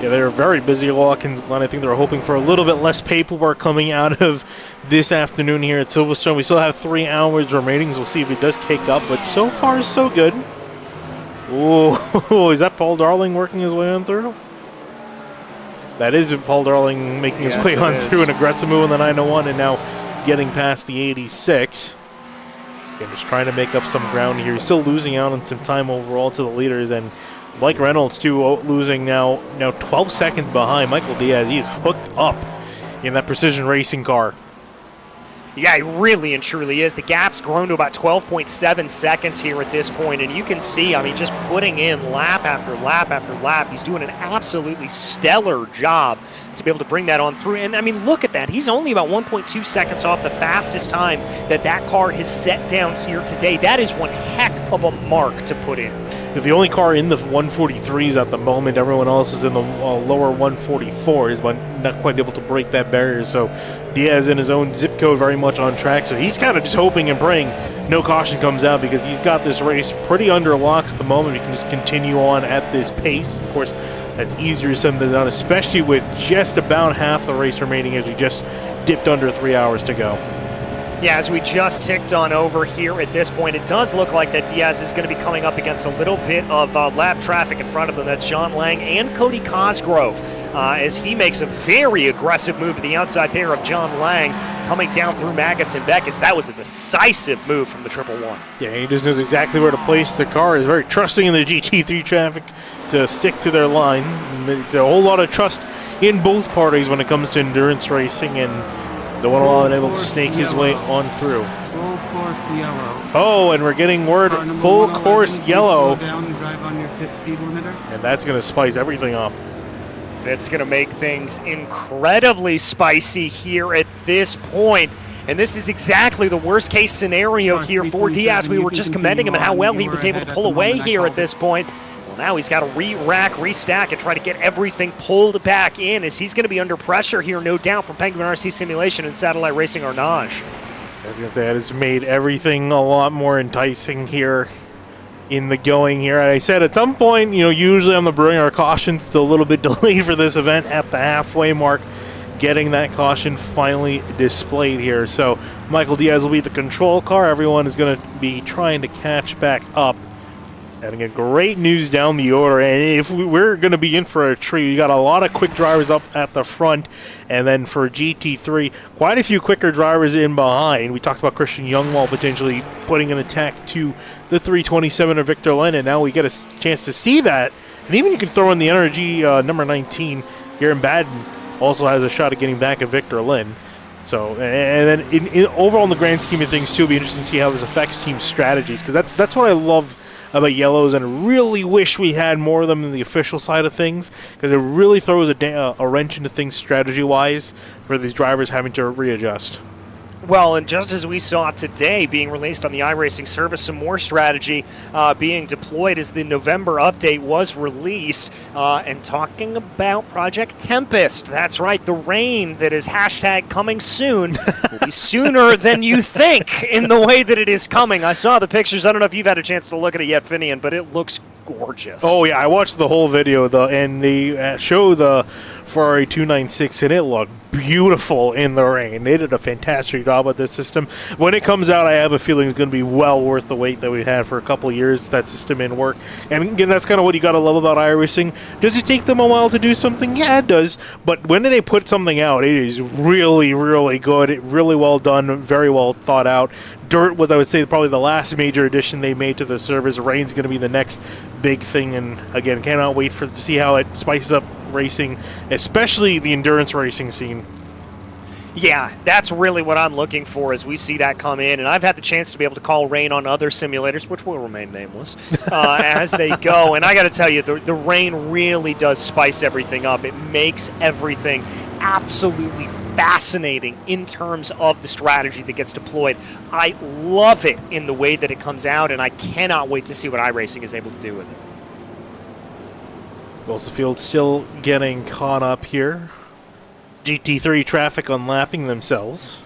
Yeah, they were very busy at Watkins Glen. I think they were hoping for a little bit less paperwork coming out of this afternoon here at Silverstone. We still have 3 hours remaining, so we'll see if it does kick up, but so far so good. Ooh, is that Paul Darling working his way on through? That is Paul Darling making his way on through, an aggressive move on the 901 and now getting past the 86. Again, just trying to make up some ground here. He's still losing out on some time overall to the leaders, and Blake Reynolds, too, losing now 12 seconds behind Michael Diaz. He is hooked up in that precision racing car. Yeah, he really and truly is. The gap's grown to about 12.7 seconds here at this point, and you can see, I mean, just putting in lap after lap after lap. He's doing an absolutely stellar job to be able to bring that on through. And, I mean, look at that. He's only about 1.2 seconds off the fastest time that car has set down here today. That is one heck of a mark to put in. The only car in the 143s at the moment, everyone else is in the lower 144s, but not quite able to break that barrier. So Diaz in his own zip code very much on track. So he's kind of just hoping and praying no caution comes out, because he's got this race pretty under locks at the moment. He can just continue on at this pace. Of course, that's easier said than done, especially with just about half the race remaining, as we just dipped under 3 hours to go. Yeah, as we just ticked on over here at this point, it does look like that Diaz is going to be coming up against a little bit of lap traffic in front of him. That's John Lang and Cody Cosgrove, as he makes a very aggressive move to the outside there of John Lang, coming down through Maggots and Beckett's. That was a decisive move from the 111. Yeah, he just knows exactly where to place the car. He's very trusting in the GT3 traffic to stick to their line. It's a whole lot of trust in both parties when it comes to endurance racing, and the 111 able to snake his way on through. Full course yellow. Oh, and we're getting word full course yellow. Slow down and drive on your pit speed limiter. And that's going to spice everything up. It's going to make things incredibly spicy here at this point. And this is exactly the worst case scenario here for Diaz. We were just commending him on how well he was able to pull away here at this point. Well, now he's got to re-rack, restack, and try to get everything pulled back in, as he's going to be under pressure here, no doubt, from Penguin RC Simulation and Satellite Racing Arnage. I was going to say, that has made everything a lot more enticing here in the going here. And I said at some point, usually on the Brewing, our caution's still a little bit delayed for this event at the halfway mark. Getting that caution finally displayed here. So Michael Diaz will be the control car. Everyone is going to be trying to catch back up. And again, great news down the order. And if we're going to be in for a treat, we got a lot of quick drivers up at the front. And then for GT3, quite a few quicker drivers in behind. We talked about Christian Youngwall potentially putting an attack to the 327 of Victor Lynn. And now we get a chance to see that. And even you can throw in the energy number 19, Garen Baden, also has a shot at getting back at Victor Lynn. So, and then overall in the grand scheme of things, too, it'll be interesting to see how this affects team strategies, because that's what I love about yellows, and really wish we had more of them in the official side of things, because it really throws a wrench into things strategy-wise for these drivers having to readjust. Well, and just as we saw today being released on the iRacing service, some more strategy being deployed as the November update was released. And talking about Project Tempest, that's right, the rain that is hashtag coming soon will be sooner than you think in the way that it is coming. I saw the pictures. I don't know if you've had a chance to look at it yet, Finian, but it looks gorgeous. Oh, yeah, I watched the whole video, and they show the Ferrari 296, and it looked beautiful in the rain. They did a fantastic job with this system. When it comes out, I have a feeling it's going to be well worth the wait that we've had for a couple of years, that system in work. And again, that's kind of what you got to love about iRacing. Does it take them a while to do something? Yeah, it does. But when they put something out, it is really, really good. Really well done, very well thought out. Dirt was, I would say, probably the last major addition they made to the service. Rain's going to be the next big thing, and again, cannot wait to see how it spices up racing, especially the endurance racing scene. Yeah, that's really what I'm looking for as we see that come in. And I've had the chance to be able to call rain on other simulators, which will remain nameless, as they go. And I got to tell you, the rain really does spice everything up. It makes everything absolutely fascinating in terms of the strategy that gets deployed. I love it in the way that it comes out, and I cannot wait to see what iRacing is able to do with it. Field still getting caught up here. GT3 traffic unlapping themselves.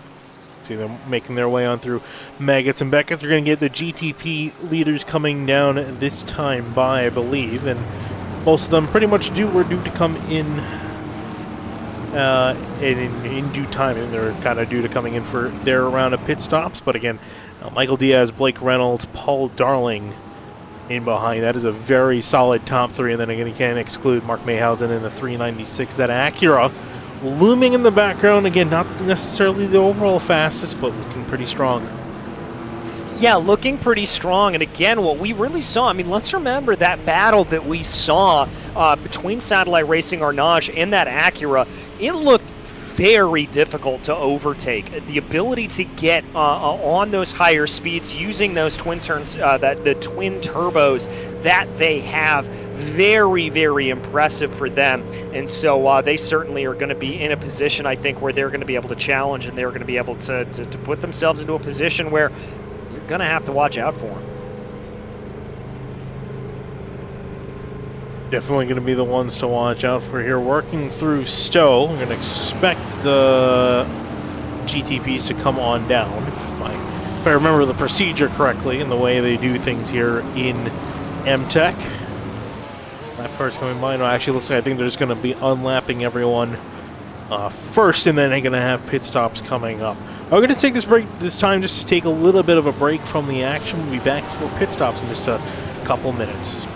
See them making their way on through Maggots and Beckett. They're going to get the GTP leaders coming down this time by, I believe, and most of them pretty much were due to come in due time, and they're kind of due to coming in for their round of pit stops. But again, Michael Diaz, Blake Reynolds, Paul Darling in behind. That is a very solid top three. And then again, you can't exclude Mark Mayhausen in the 396. That Acura looming in the background. Again, not necessarily the overall fastest, but looking pretty strong. Yeah, looking pretty strong. And again, what we really saw, I mean, let's remember that battle that we saw between Satellite Racing Arnage and that Acura. It looked very difficult to overtake. The ability to get on those higher speeds using those twin turns, the twin turbos that they have, very, very impressive for them. And so they certainly are going to be in a position, I think, where they're going to be able to challenge, and they're going to be able to put themselves into a position where you're going to have to watch out for them. Definitely going to be the ones to watch out for here. Working through Stowe, we're going to expect the GTPs to come on down, if I remember the procedure correctly and the way they do things here in MTEC. That part's coming by. No, actually, looks like I think they're just going to be unlapping everyone first, and then they're going to have pit stops coming up. We're going to take this time just to take a little bit of a break from the action. We'll be back for pit stops in just a couple minutes.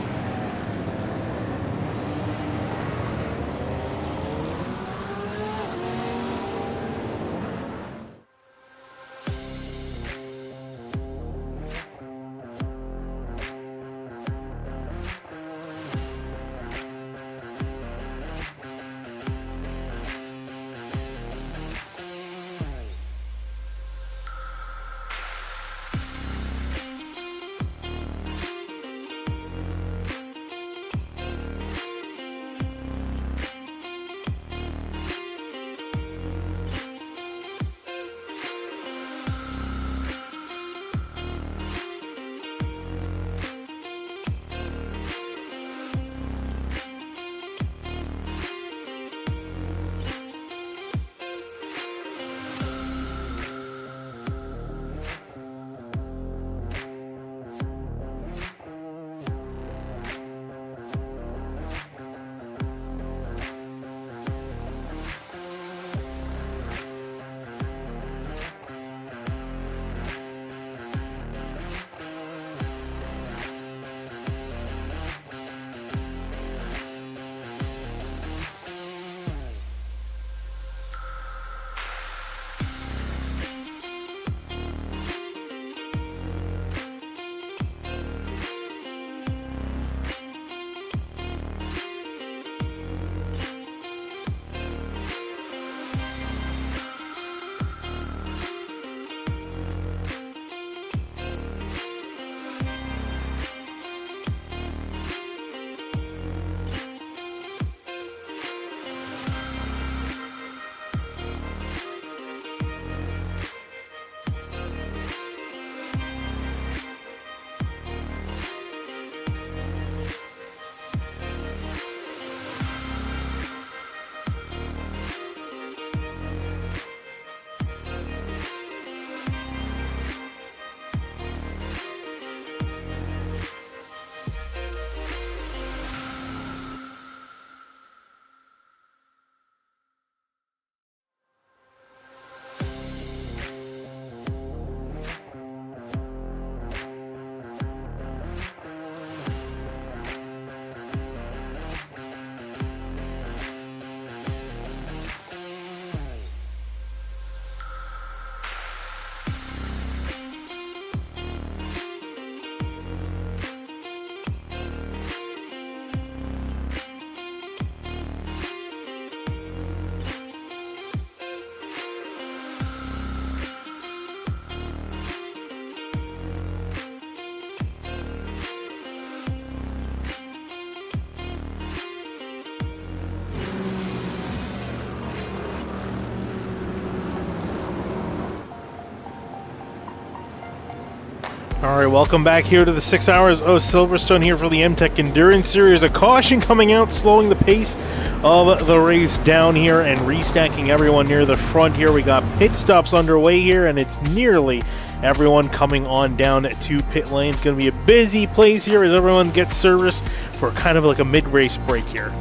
All right, welcome back here to the 6 hours of Silverstone here for the MTEC Endurance Series. A caution coming out, slowing the pace of the race down here and restacking everyone near the front here. We got pit stops underway here, and it's nearly everyone coming on down to pit lane. It's going to be a busy place here as everyone gets service for kind of like a mid-race break here.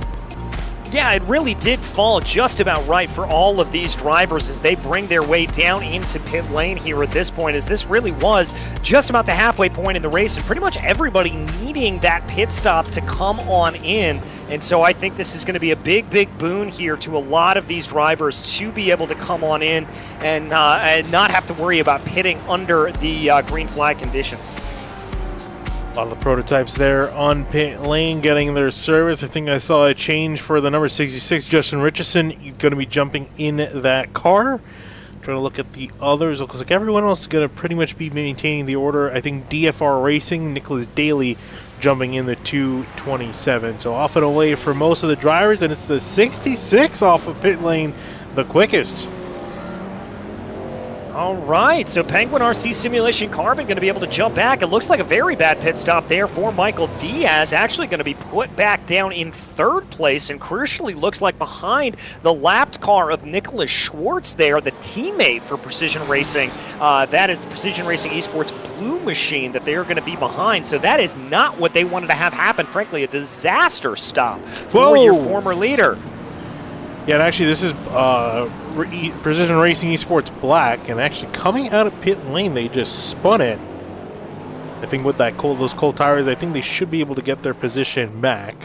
Yeah, it really did fall just about right for all of these drivers as they bring their way down into pit lane here at this point, as this really was just about the halfway point in the race, and pretty much everybody needing that pit stop to come on in. And so I think this is going to be a big, big boon here to a lot of these drivers to be able to come on in and not have to worry about pitting under the green flag conditions. A lot of the prototypes there on pit lane getting their service. I think I saw a change for the number 66, Justin Richardson. He's going to be jumping in that car. Trying to look at the others. Looks like everyone else is going to pretty much be maintaining the order. I think DFR Racing, Nicholas Daly jumping in the 227. So off and away for most of the drivers, and it's the 66 off of pit lane, the quickest. All right, so Penguin RC Simulation Carbon going to be able to jump back. It looks like a very bad pit stop there for Michael Diaz. Actually going to be put back down in third place, and crucially looks like behind the lapped car of Nicholas Schwartz there, the teammate for Precision Racing. That is the Precision Racing Esports Blue Machine that they're going to be behind. So that is not what they wanted to have happen. Frankly, a disaster stop for your former leader. Yeah, and actually this is Precision Racing Esports Black, and actually coming out of pit lane, they just spun it. I think with that those cold tires, I think they should be able to get their position back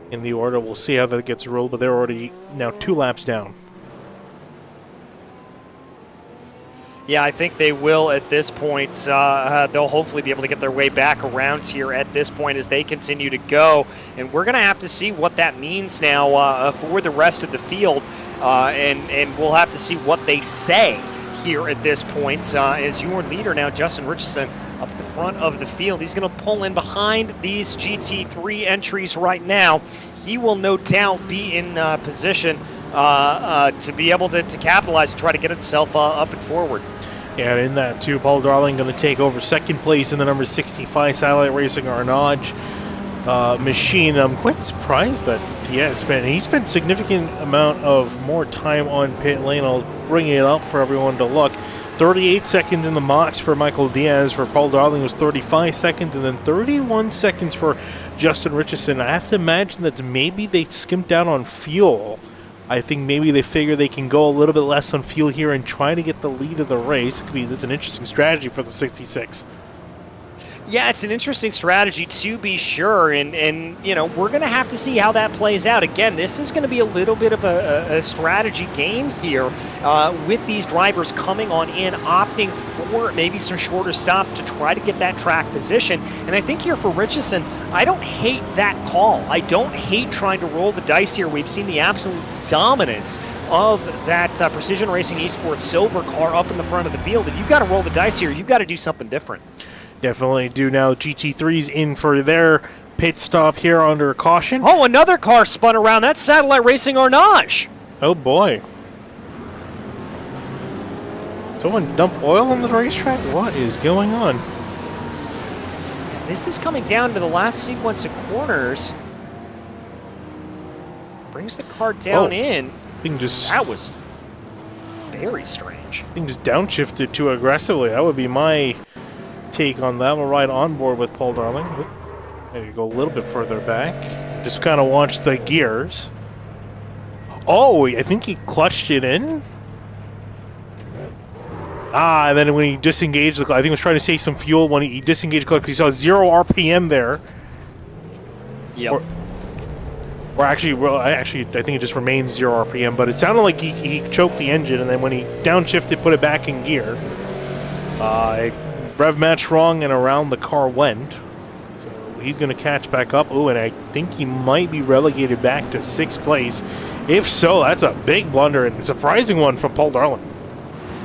in the order. We'll see how that gets rolled, but they're already now 2 laps down. Yeah, I think they will at this point. They'll hopefully be able to get their way back around here at this point as they continue to go. And we're going to have to see what that means now for the rest of the field. And we'll have to see what they say here at this point. As your leader now, Justin Richardson, up at the front of the field. He's going to pull in behind these GT3 entries right now. He will no doubt be in position to be able to capitalize and try to get himself up and forward. Yeah, and in that too, Paul Darling going to take over second place in the number 65 Satellite Racing Carnage machine. I'm quite surprised that he spent significant amount of more time on pit lane. I'll bring it up for everyone to look. 38 seconds in the box for Michael Diaz. For Paul Darling was 35 seconds, and then 31 seconds for Justin Richardson. I have to imagine that maybe they skimped out on fuel. I think maybe they figure they can go a little bit less on fuel here and try to get the lead of the race. That's an interesting strategy for the 66. Yeah, it's an interesting strategy to be sure, and you know, we're going to have to see how that plays out. Again, this is going to be a little bit of a strategy game here with these drivers coming on in, opting for maybe some shorter stops to try to get that track position. And I think here for Richardson, I don't hate that call. I don't hate trying to roll the dice here. We've seen the absolute dominance of that Precision Racing Esports silver car up in the front of the field, and you've got to roll the dice here. You've got to do something different. Definitely do now. GT3's in for their pit stop here under caution. Oh, another car spun around. That's Satellite Racing Carnage. Oh boy. Someone dump oil on the racetrack? What is going on? This is coming down to the last sequence of corners. Brings the car down in. That was very strange. Thing just downshifted too aggressively. That would be my take on that. We'll ride on board with Paul Darling. Maybe go a little bit further back. Just kind of watch the gears. Oh, I think he clutched it in. And then when he disengaged the car, I think he was trying to save some fuel when he disengaged the car because he saw 0 RPM there. Yep. Or actually, I think it just remains 0 RPM, but it sounded like he choked the engine, and then when he downshifted, put it back in gear. Rev match wrong, and around the car went. So he's going to catch back up. Ooh, and I think he might be relegated back to 6th place. If so, that's a big blunder and a surprising one from Paul Darling.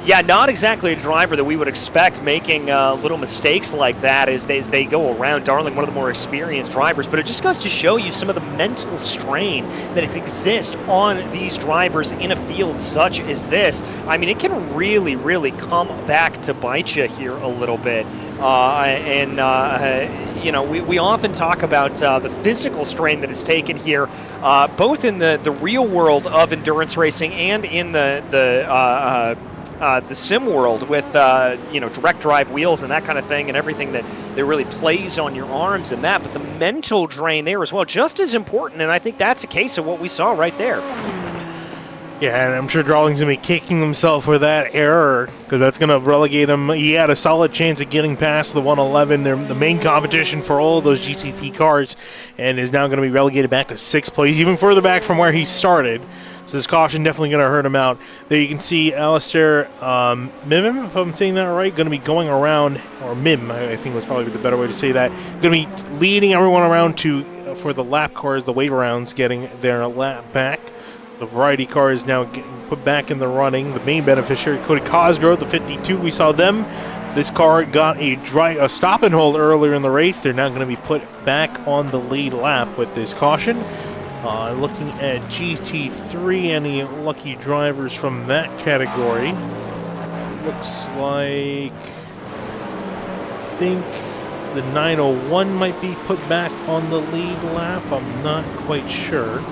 Yeah, not exactly a driver that we would expect making little mistakes like that as they go around. Darling, one of the more experienced drivers, but it just goes to show you some of the mental strain that exists on these drivers in a field such as this. I mean, it can really, really come back to bite you here a little bit. You know, we often talk about the physical strain that is taken here, both in the real world of endurance racing and in the sim world with you know, direct drive wheels and that kind of thing, and everything that really plays on your arms and that. But the mental drain there as well, just as important, and I think that's a case of what we saw right there. Yeah, and I'm sure Darling's going to be kicking himself for that error because that's going to relegate him. He had a solid chance of getting past the 111, the main competition for all those GTP cars, and is now going to be relegated back to 6th place, even further back from where he started. So this caution definitely going to hurt him out. There you can see Alistair Mimim, if I'm saying that right, going to be going around, or Mim, I think was probably the better way to say that, going to be leading everyone around for the lap cars, the wave rounds, getting their lap back. The variety car is now getting put back in the running. The main beneficiary, Cody Cosgrove, the 52, we saw them. This car got a stop and hold earlier in the race. They're now going to be put back on the lead lap with this caution. Looking at GT3, any lucky drivers from that category? Looks like, I think the 901 might be put back on the lead lap. I'm not quite sure.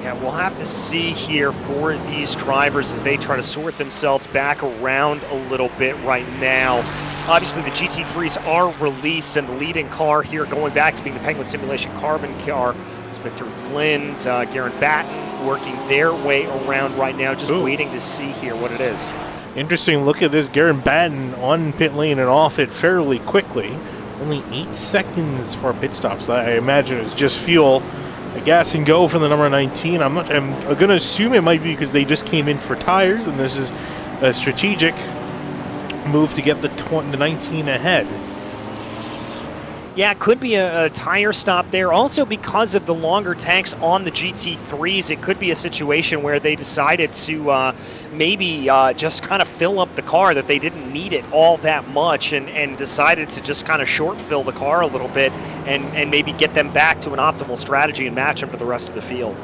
Yeah, we'll have to see here for these drivers as they try to sort themselves back around a little bit right now. Obviously, the GT3s are released, and the leading car here going back to being the Penguin Simulation Carbon car is Victor Lind, Garen Batten working their way around right now, just waiting to see here what it is. Interesting look at this. Garen Batten on pit lane and off it fairly quickly. Only 8 seconds for pit stops. I imagine it's just fuel. A gas and go from the number 19. I'm going to assume it might be because they just came in for tires, and this is a strategic move to get the 19 ahead. Yeah, it could be a tire stop there. Also, because of the longer tanks on the GT3s, it could be a situation where they decided to maybe just kind of fill up the car, that they didn't need it all that much, and decided to just kind of short fill the car a little bit and maybe get them back to an optimal strategy and match them to the rest of the field.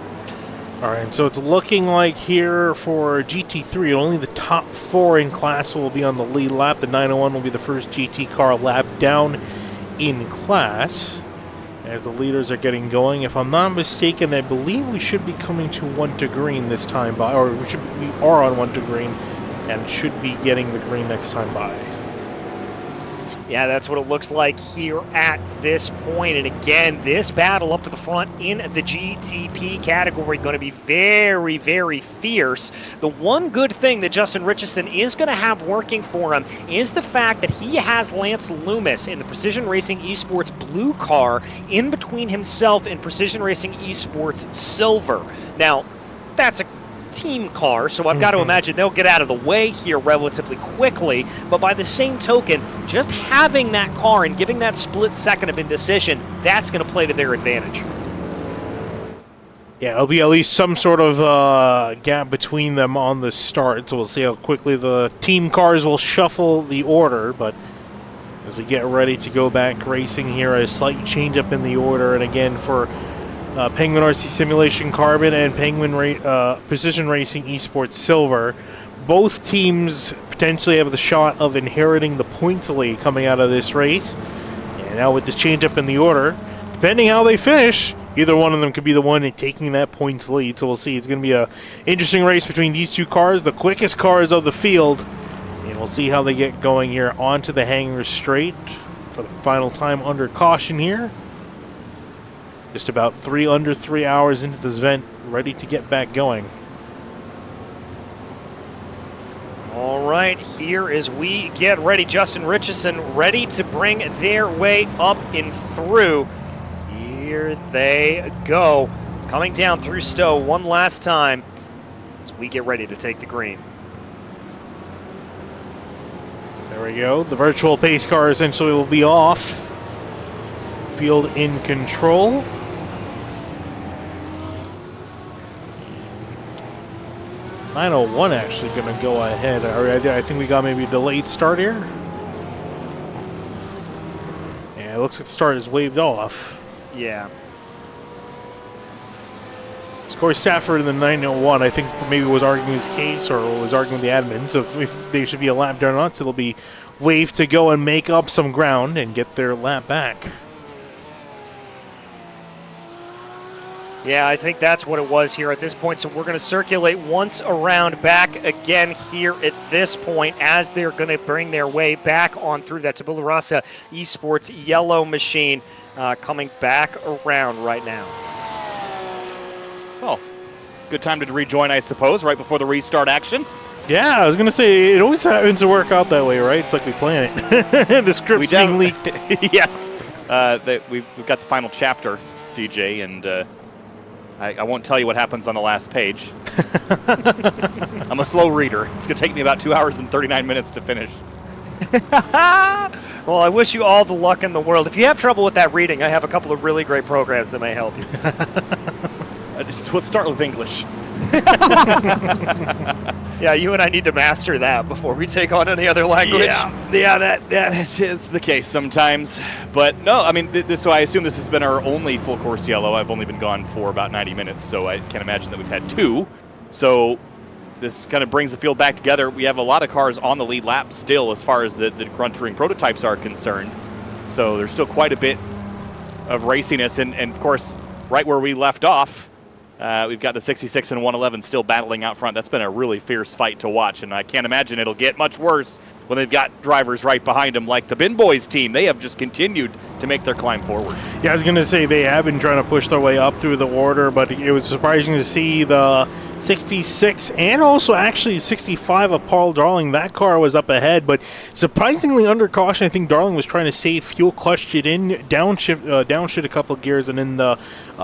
All right, so it's looking like here for GT3, only the top 4 in class will be on the lead lap. The 901 will be the first GT car lap down in class as the leaders are getting going. If I'm not mistaken, I believe we should be coming to 1 to green this time by, or we are on 1 to green and should be getting the green next time by. Yeah, that's what it looks like here at this point. And again, this battle up to the front in the GTP category going to be very, very fierce. The one good thing that Justin Richardson is going to have working for him is the fact that he has Lance Loomis in the Precision Racing Esports blue car in between himself and Precision Racing Esports silver. Now, that's a team car, so I've got to imagine they'll get out of the way here relatively quickly, but by the same token, just having that car and giving that split second of indecision, that's going to play to their advantage. Yeah, it'll be at least some sort of gap between them on the start, so we'll see how quickly the team cars will shuffle the order, but as we get ready to go back racing here, a slight change up in the order, and again for Penguin RC Simulation Carbon and Penguin Precision Racing Esports Silver. Both teams potentially have the shot of inheriting the points lead coming out of this race. And now with this change up in the order, depending how they finish, either one of them could be the one taking that points lead. So we'll see. It's going to be an interesting race between these two cars, the quickest cars of the field. And we'll see how they get going here onto the hangar straight for the final time under caution here. Just about under 3 hours into this event, ready to get back going. All right, here as we get ready, Justin Richardson ready to bring their way up and through. Here they go, coming down through Stowe one last time as we get ready to take the green. There we go. The virtual pace car essentially will be off. Field in control. 901 actually going to go ahead. I think we got maybe a delayed start here. Yeah, it looks like the start is waved off. Yeah. Corey Stafford in the 901, I think maybe was arguing his case or was arguing with the admins of if they should be a lap down or not, so it'll be waved to go and make up some ground and get their lap back. Yeah, I think that's what it was here at this point. So we're going to circulate once around back again here at this point as they're going to bring their way back on through that Tabula Rasa Esports yellow machine coming back around right now. Well, good time to rejoin, I suppose, right before the restart action. Yeah, I was going to say, it always happens to work out that way, right? It's like we plan it. The script's being leaked. Yes. We've got the final chapter DJ, and I won't tell you what happens on the last page. I'm a slow reader. It's going to take me about 2 hours and 39 minutes to finish. Well, I wish you all the luck in the world. If you have trouble with that reading, I have a couple of really great programs that may help you. Let's start with English. Yeah, you and I need to master that before we take on any other language. Yeah, that is the case sometimes. But no, I mean, so I assume this has been our only full course yellow. I've only been gone for about 90 minutes, so I can't imagine that we've had two. So this kind of brings the field back together. We have a lot of cars on the lead lap still as far as the Grunt Touring prototypes are concerned. So there's still quite a bit of raciness. And of course, right where we left off, we've got the 66 and 111 still battling out front. That's been a really fierce fight to watch, and I can't imagine it'll get much worse when they've got drivers right behind them like the Bin Boys team. They have just continued to make their climb forward. Yeah, I was going to say they have been trying to push their way up through the order, but it was surprising to see the 66 and also actually 65 of Paul Darling. That car was up ahead, but surprisingly under caution. I think Darling was trying to save fuel, clutched it in, downshift a couple of gears, and in the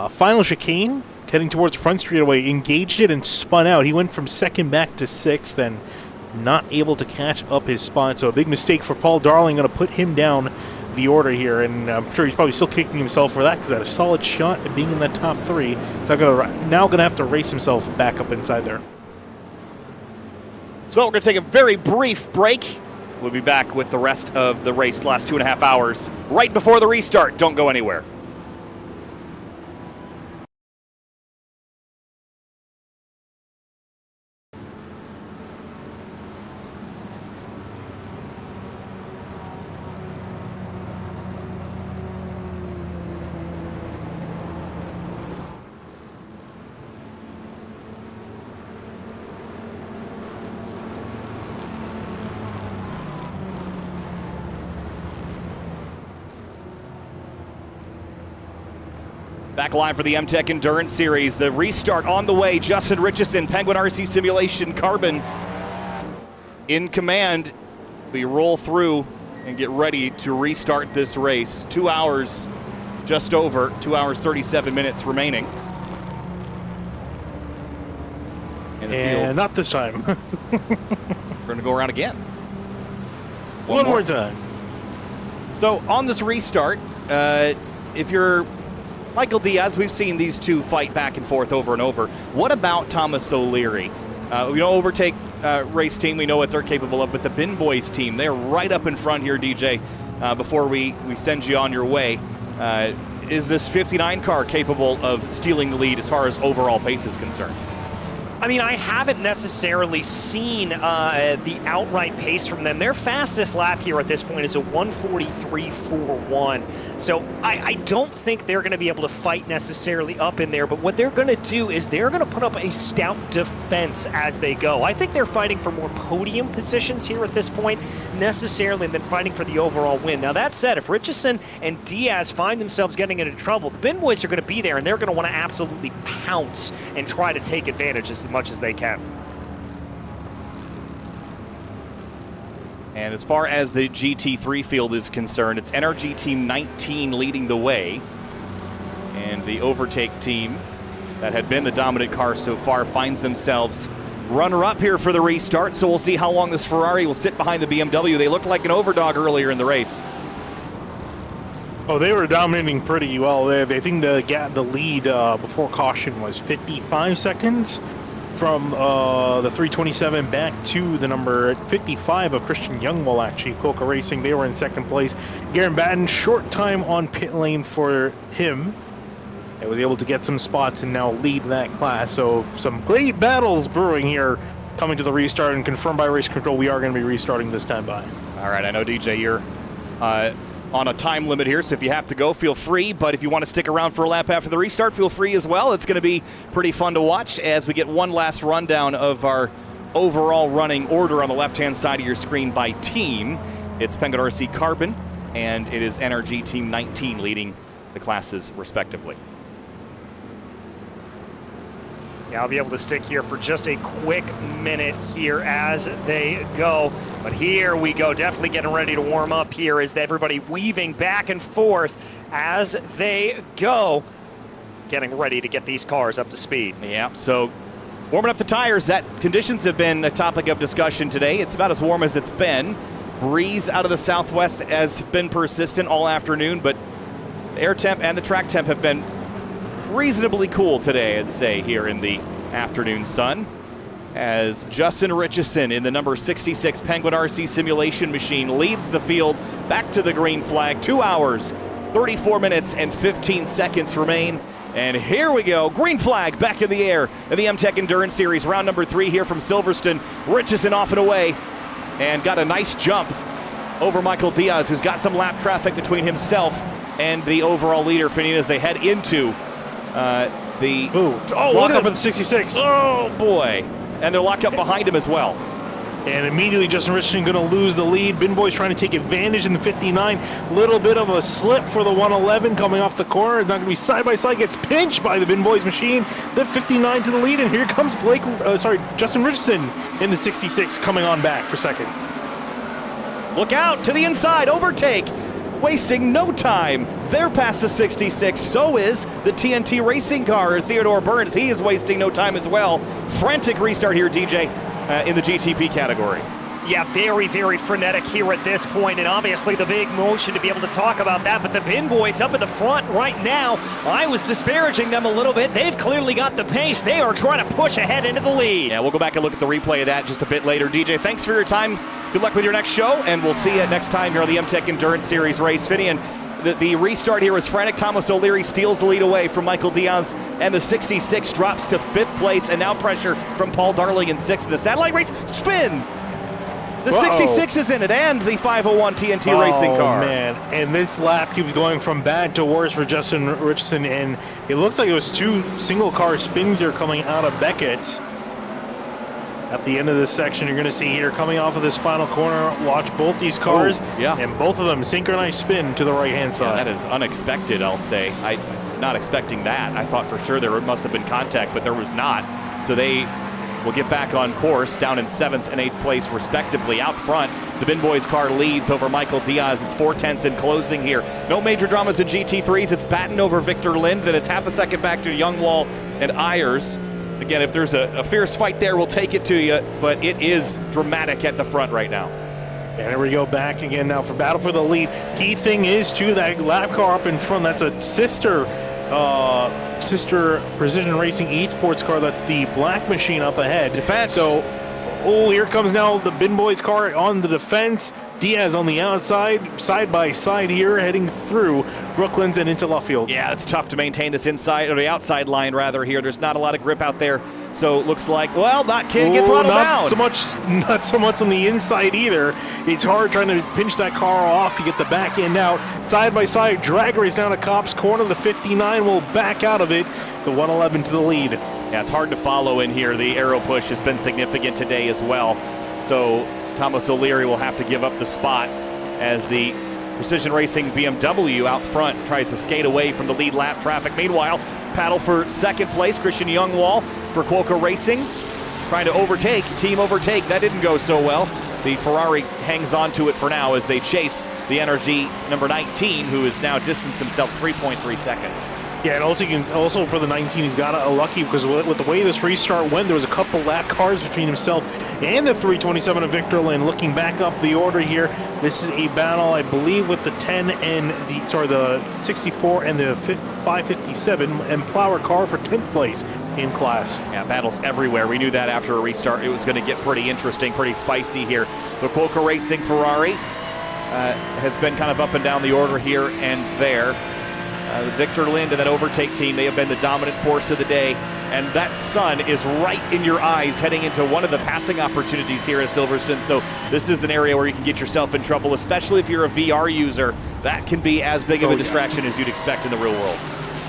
final chicane, heading towards front straightaway, engaged it and spun out. He went from second back to sixth and not able to catch up his spot. So a big mistake for Paul Darling, going to put him down the order here, and I'm sure he's probably still kicking himself for that because that a solid shot at being in the top three. So now going to have to race himself back up inside there. So we're going to take a very brief break. We'll be back with the rest of the race, the last 2.5 hours, right before the restart. Don't go anywhere. Back live for the MTEC Endurance Series. The restart on the way. Justin Richardson, Penguin RC Simulation Carbon in command. We roll through and get ready to restart this race. 2 hours, just over 2 hours, 37 minutes remaining. In the field. Not this time. We're going to go around again. One more time. So on this restart, if you're Michael Diaz, we've seen these two fight back and forth over and over. What about Thomas O'Leary? We know Overtake race team, we know what they're capable of, but the Bin Boys team, they're right up in front here, DJ, before we send you on your way. Is this 59 car capable of stealing the lead as far as overall pace is concerned? I mean, I haven't necessarily seen the outright pace from them. Their fastest lap here at this point is a 1:43.41. So I don't think they're going to be able to fight necessarily up in there. But what they're going to do is they're going to put up a stout defense as they go. I think they're fighting for more podium positions here at this point necessarily than fighting for the overall win. Now, that said, if Richardson and Diaz find themselves getting into trouble, the Bin Boys are going to be there, and they're going to want to absolutely pounce and try to take advantage as much as they can. And as far as the GT3 field is concerned, it's NRG Team 19 leading the way. And the Overtake team that had been the dominant car so far finds themselves runner-up here for the restart. So we'll see how long this Ferrari will sit behind the BMW. They looked like an overdog earlier in the race. Oh, they were dominating pretty well. I think the lead before caution was 55 seconds from the 327 back to the number 55 of Christian Youngwell, actually. Polka Racing, they were in second place. Garen Batten, short time on pit lane for him. He was able to get some spots and now lead that class. So some great battles brewing here coming to the restart, and confirmed by Race Control, we are going to be restarting this time by. All right, I know, DJ, you're on a time limit here, so if you have to go, feel free. But if you want to stick around for a lap after the restart, feel free as well. It's going to be pretty fun to watch as we get one last rundown of our overall running order on the left-hand side of your screen by team. It's Penguin RC Carbon, and it is NRG Team 19 leading the classes respectively. Yeah, I'll be able to stick here for just a quick minute here as they go. But here we go, definitely getting ready to warm up here as everybody weaving back and forth as they go. getting ready to get these cars up to speed. Yeah, so warming up the tires, that conditions have been a topic of discussion today. It's about as warm as it's been. Breeze out of the southwest has been persistent all afternoon, but the air temp and the track temp have been reasonably cool today, I'd say, here in the afternoon sun. As Justin Richardson in the number 66 Penguin RC simulation machine leads the field back to the green flag. 2 hours, 34 minutes, and 15 seconds remain. And here we go, green flag back in the air in the MTEC Endurance Series, round number 3 here from Silverstone. Richardson off and away, and got a nice jump over Michael Diaz, who's got some lap traffic between himself and the overall leader, Finian, as they head into the... lock up at the 66. Oh, boy. And they're locked up behind him as well. And immediately Justin Richardson going to lose the lead. Bin Boy's trying to take advantage in the 59. Little bit of a slip for the 111 coming off the corner. It's not going to be side by side. Gets pinched by the Bin Boys machine. The 59 to the lead, and here comes Justin Richardson in the 66 coming on back for second. Look out to the inside, overtake. Wasting no time. They're past the 66. So is the TNT racing car, Theodore Burns. He is wasting no time as well. Frantic restart here, DJ, in the GTP category. Yeah, very, very frenetic here at this point, and obviously the big motion to be able to talk about that, but the Bin Boys up at the front right now, I was disparaging them a little bit. They've clearly got the pace. They are trying to push ahead into the lead. Yeah, we'll go back and look at the replay of that just a bit later. DJ, thanks for your time. Good luck with your next show, and we'll see you next time here on the MTEC Endurance Series race. Finian, the restart here was frantic. Thomas O'Leary steals the lead away from Michael Diaz, and the 66 drops to 5th place, and now pressure from Paul Darling in 6th. The satellite race, spin! The 66 is in it, and the 501 TNT racing car. Oh, man. And this lap keeps going from bad to worse for Justin Richardson, and it looks like it was 2 single-car spins here coming out of Beckett. At the end of this section, you're going to see here, coming off of this final corner, watch both these cars, and both of them synchronized spin to the right-hand side. Yeah, that is unexpected, I'll say. I was not expecting that. I thought for sure there must have been contact, but there was not. So they will get back on course, down in 7th and 8th place respectively. Out front, the Bin Boys car leads over Michael Diaz. It's 4/10 in closing here. No major dramas in GT3s. It's Batten over Victor Lind, then it's half a second back to Youngwall and Ayers. Again, if there's a fierce fight there, we'll take it to you, but it is dramatic at the front right now. And here we go back again now for battle for the lead. Key thing is, too, that lap car up in front, that's a sister Precision Racing eSports car. That's the black machine up ahead. Defense. So, here comes now the Bin Boys car on the defense. Diaz on the outside, side by side here, heading through Brooklands and into Luffield. Yeah, it's tough to maintain this inside, or the outside line rather here. There's not a lot of grip out there, so it looks like, well, can't get throttled down. Not so much on the inside either. It's hard trying to pinch that car off to get the back end out. Side by side, drag race down to Cops Corner. The 59 will back out of it. The 111 to the lead. Yeah, it's hard to follow in here. The aero push has been significant today as well. So Thomas O'Leary will have to give up the spot as the Precision Racing BMW out front tries to skate away from the lead lap traffic. Meanwhile, battle for 2nd place, Christian Youngwall for Quokka Racing, trying to team overtake. That didn't go so well. The Ferrari hangs on to it for now as they chase the NRG number 19, who has now distanced themselves 3.3 seconds. Yeah, and also for the 19, he's got a lucky, because with the way this restart went, there was a couple lap cars between himself and the 327 of Victor Lind. Looking back up the order here, this is a battle, I believe, with the 10 and the 64 and the 557 and Plower car for 10th place in class. Yeah, battles everywhere. We knew that after a restart it was going to get pretty interesting, pretty spicy here. The Quokka Racing Ferrari has been kind of up and down the order here and there. Victor Lind and that overtake team, they have been the dominant force of the day, and that sun is right in your eyes heading into one of the passing opportunities here at Silverstone. So this is an area where you can get yourself in trouble, especially if you're a VR user. That can be as big of a distraction as you'd expect in the real world.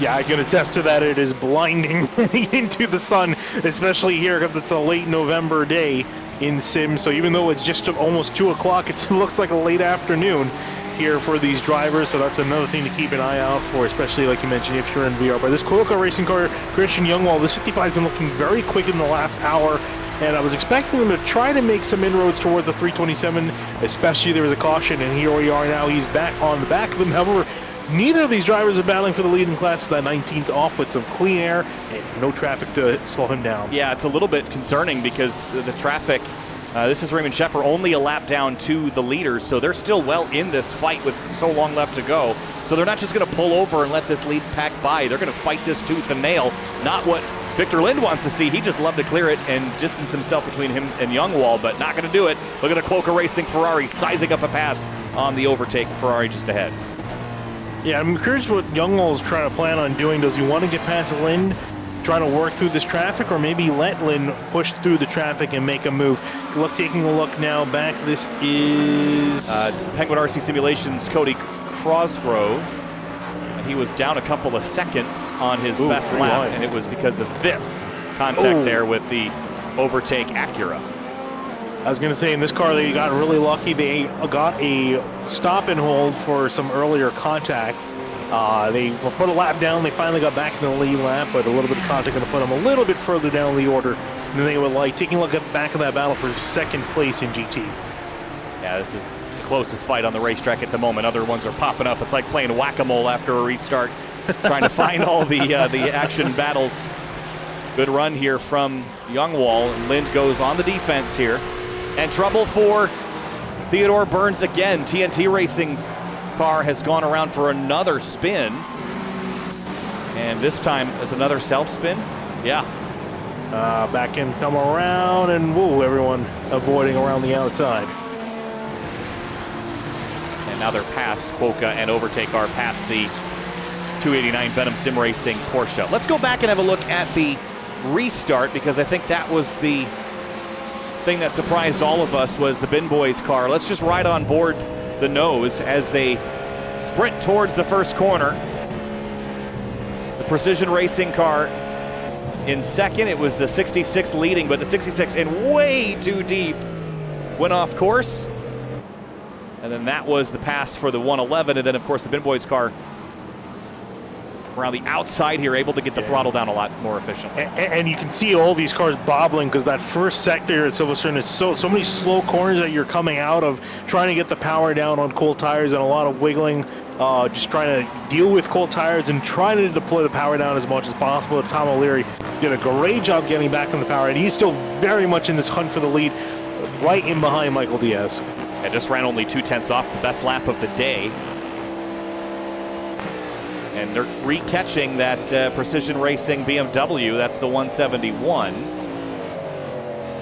Yeah, I can attest to that. It is blinding into the sun, especially here because it's a late November day in Sim. So even though it's just almost 2 o'clock, it looks like a late afternoon here for these drivers. So that's another thing to keep an eye out for, especially like you mentioned if you're in VR. But this Quokka Racing car, Christian Youngwall, this 55 has been looking very quick in the last hour, and I was expecting him to try to make some inroads towards the 327, especially there was a caution, and here we are now. He's back on the back of him. However, neither of these drivers are battling for the lead in class. That 19th off with some clean air and no traffic to slow him down. Yeah, it's a little bit concerning because the traffic, this is Raymond Shepard, only a lap down to the leaders, so they're still well in this fight with so long left to go. So they're not just going to pull over and let this lead pack by. They're going to fight this tooth and nail. Not what Victor Lind wants to see. He just loved to clear it and distance himself between him and Youngwall, but not going to do it. Look at the Quokka Racing Ferrari sizing up a pass on the overtake. Ferrari just ahead. Yeah, I'm curious what Youngwall is trying to plan on doing. Does he want to get past Lind, trying to work through this traffic, or maybe let Lind push through the traffic and make a move? Taking a look now back, this is... it's Penguin RC Simulations' Cody Crosgrove. He was down a couple of seconds on his best lap, and it was because of this contact there with the overtake Acura. I was going to say, in this car, they got really lucky. They got a stop and hold for some earlier contact. They put a lap down. They finally got back in the lead lap, but a little bit of contact going to put them a little bit further down the order. And then they were like taking a look at the back of that battle for second place in GT. Yeah, this is the closest fight on the racetrack at the moment. Other ones are popping up. It's like playing whack-a-mole after a restart, trying to find all the action battles. Good run here from Youngwall, and Lind goes on the defense here. And trouble for Theodore Burns again. TNT Racing's car has gone around for another spin. And this time is another self-spin. Yeah. Back in, come around, and whoa, everyone avoiding around the outside. And now they're past Quokka, and overtake are past the 289 Venom Sim Racing Porsche. Let's go back and have a look at the restart, because I think that was the thing that surprised all of us, was the Bin Boys car. Let's just ride on board the nose as they sprint towards the first corner. The Precision Racing car in second. It was the 66 leading, but the 66 in way too deep went off course. And then that was the pass for the 111, and then of course the Bin Boys car around the outside here, able to get the throttle down a lot more efficiently. And you can see all these cars bobbling because that first sector at Silverstone is so many slow corners that you're coming out of, trying to get the power down on cold tires, and a lot of wiggling, just trying to deal with cold tires and trying to deploy the power down as much as possible. Tom O'Leary did a great job getting back in the power, and he's still very much in this hunt for the lead, right in behind Michael Diaz. And just ran only 2/10 off the best lap of the day. And they're re-catching that Precision Racing BMW. That's the 171,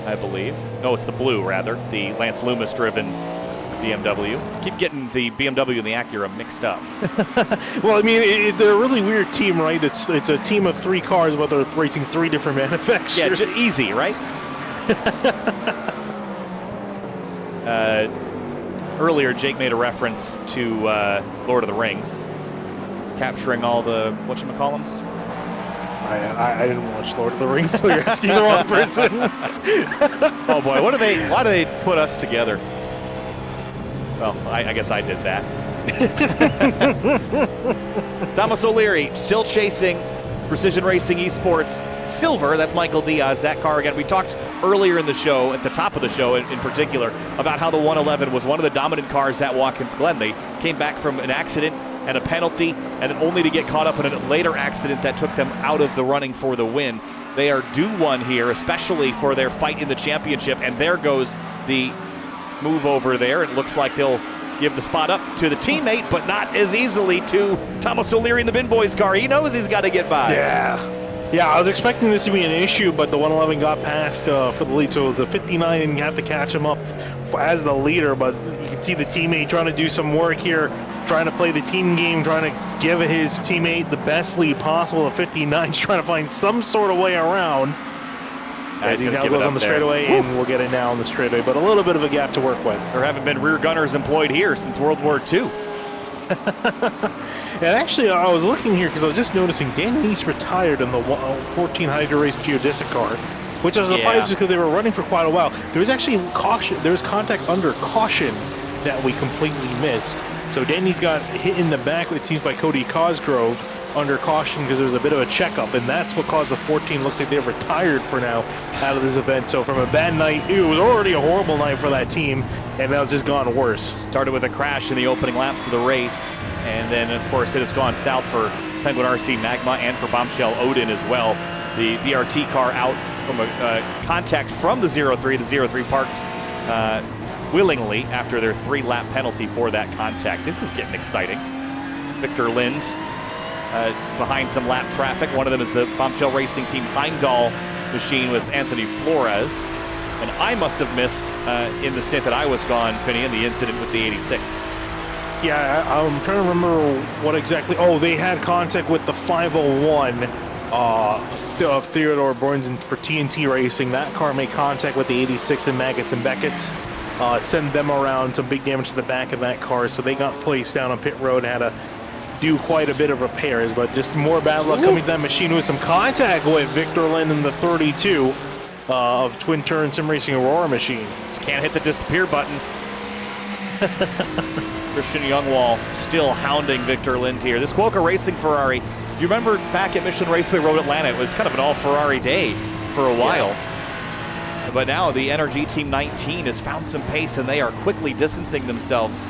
I believe. No, it's the blue, rather. The Lance Loomis-driven BMW. Keep getting the BMW and the Acura mixed up. Well, I mean, they're a really weird team, right? It's a team of three cars, but they're racing three different manufacturers. Yeah, just easy, right? Earlier, Jake made a reference to Lord of the Rings, capturing all the whatchamacallums. I didn't watch Lord of the Rings, so you're asking the wrong person. Oh boy, why do they put us together? Well, I guess I did that. Thomas O'Leary still chasing Precision Racing Esports Silver. That's Michael Diaz, that car again. We talked earlier in the show, at the top of the show in particular, about how the 111 was one of the dominant cars at Watkins Glen. They came back from an accident and a penalty, and then only to get caught up in a later accident that took them out of the running for the win. They are due one here, especially for their fight in the championship, and there goes the move over there. It looks like they'll give the spot up to the teammate, but not as easily to Thomas O'Leary in the Bin Boys car. He knows he's got to get by. Yeah, I was expecting this to be an issue, but the 111 got past for the lead, so the 59 didn't have to catch him up as the leader, but you can see the teammate trying to do some work here, trying to play the team game, trying to give his teammate the best lead possible. The 59's trying to find some sort of way around. As he now goes on the straightaway, and we'll get it now on the straightaway, but a little bit of a gap to work with. There haven't been rear gunners employed here since World War II. And actually, I was looking here because I was just noticing Dan Neese retired in the 14 Hydro Race Geodesic car, which I was surprised just because they were running for quite a while. There was actually caution. There was contact under caution that we completely missed. So Dan Neese got hit in the back, it seems, by Cody Cosgrove. under caution because there was a bit of a checkup, and that's what caused the 14. Looks like they've retired for now out of this event. So from a bad night, it was already a horrible night for that team, and now it's just gone worse. Started with a crash in the opening laps of the race, and then of course it has gone south for Penguin RC Magma and for Bombshell Odin as well. The BRT car out from a contact from the 03. The 03 parked willingly after their 3-lap penalty for that contact. This is getting exciting. Victor Lind behind some lap traffic. One of them is the Bombshell Racing Team Heimdall machine with Anthony Flores. And I must have missed in the stint that I was gone, Finney, in the incident with the 86. Yeah, I'm trying to remember what exactly. Oh, they had contact with the 501 of Theodore Bornsen for TNT Racing. That car made contact with the 86 and Maggots and Beckett's. Send them around, some big damage to the back of that car, so they got placed down on pit road and had to do quite a bit of repairs, but just more bad luck coming to that machine with some contact with Victor Lind in the 32 of Twin Turn Sim Racing Aurora machine. Just can't hit the disappear button. Christian Youngwall still hounding Victor Lind here. This Quokka Racing Ferrari, if you remember back at Mission Raceway Road Atlanta, it was kind of an all Ferrari day for a while. Yeah. But now the NRG Team 19 has found some pace, and they are quickly distancing themselves,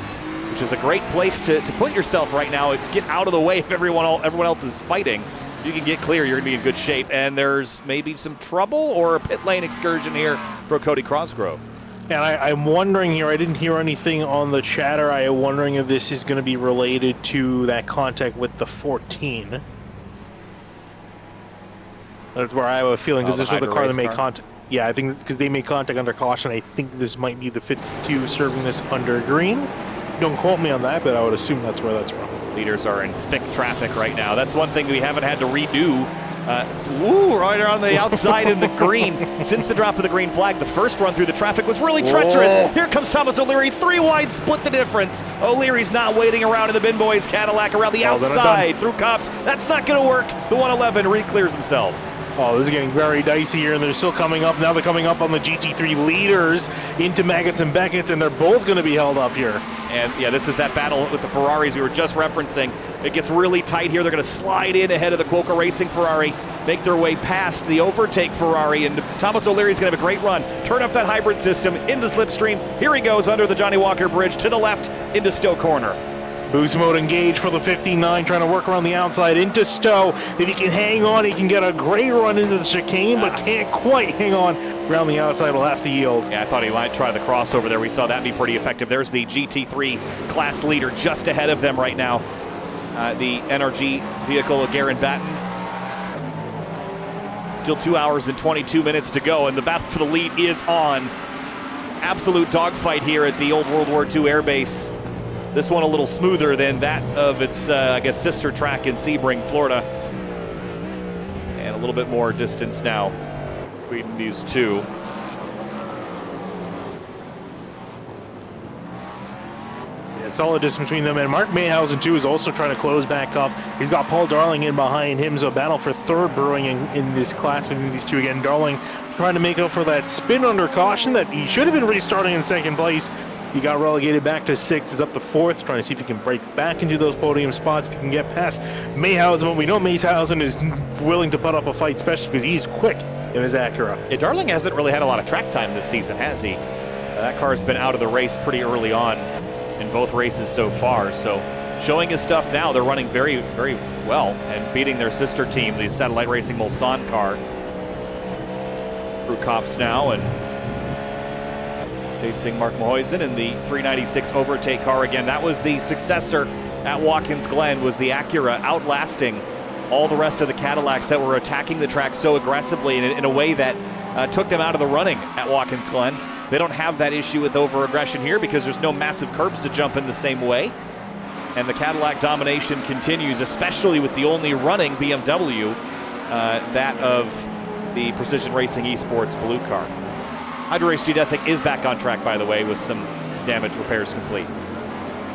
which is a great place to put yourself right now and get out of the way if everyone else is fighting. If you can get clear, you're going to be in good shape. And there's maybe some trouble or a pit lane excursion here for Cody Crossgrove. And I'm wondering here, I didn't hear anything on the chatter. I am wondering if this is going to be related to that contact with the 14. That's where I have a feeling, because this was the car that made contact. Yeah, I think because they made contact under caution, I think this might be the 52 serving this under green. Don't quote me on that, but I would assume that's where that's from. Leaders are in thick traffic right now. That's one thing we haven't had to redo. Right around the outside in the green. Since the drop of the green flag, the first run through the traffic was really treacherous. Here comes Thomas O'Leary, 3 wide, split the difference. O'Leary's not waiting around in the Bin Boys Cadillac around the outside through Cops. That's not going to work. The 111 re-clears himself. Oh, this is getting very dicey here, and they're still coming up. Now they're coming up on the GT3 leaders into Maggots and Beckett's, and they're both going to be held up here. And yeah, this is that battle with the Ferraris we were just referencing. It gets really tight here. They're going to slide in ahead of the Quokka Racing Ferrari, make their way past the overtake Ferrari, and Thomas O'Leary's going to have a great run. Turn up that hybrid system in the slipstream. Here he goes under the Johnny Walker Bridge to the left into Stowe Corner. Boost mode engaged for the 59, trying to work around the outside into Stowe. If he can hang on, he can get a great run into the chicane, but can't quite hang on around the outside. Will have to yield. Yeah, I thought he might try the crossover there. We saw that be pretty effective. There's the GT3 class leader just ahead of them right now. The NRG vehicle of Garen Batten. Still 2 hours and 22 minutes to go, and the battle for the lead is on. Absolute dogfight here at the old World War II airbase. This one a little smoother than that of its, I guess, sister track in Sebring, Florida. And a little bit more distance now between these two. Yeah, solid distance between them, and Mark Mayhausen, too, is also trying to close back up. He's got Paul Darling in behind him, so battle for third brewing in this class between these two again. Darling trying to make up for that spin under caution that he should have been restarting in second place. He got relegated back to 6th, is up to 4th, trying to see if he can break back into those podium spots, if he can get past Mayhausen. But we know Mayhausen is willing to put up a fight, especially because he's quick in his Acura. Yeah, Darling hasn't really had a lot of track time this season, has he? That car's been out of the race pretty early on in both races so far. So showing his stuff now, they're running very, very well and beating their sister team, the Satellite Racing Mulsanne car. Through Cops now and facing Mark Mahoysen in the 396 overtake car again. That was the successor at Watkins Glen, was the Acura, outlasting all the rest of the Cadillacs that were attacking the track so aggressively in a way that took them out of the running at Watkins Glen. They don't have that issue with over-aggression here because there's no massive curbs to jump in the same way. And the Cadillac domination continues, especially with the only running BMW, that of the Precision Racing Esports blue car. HydroRace Geodesic is back on track, by the way, with some damage repairs complete.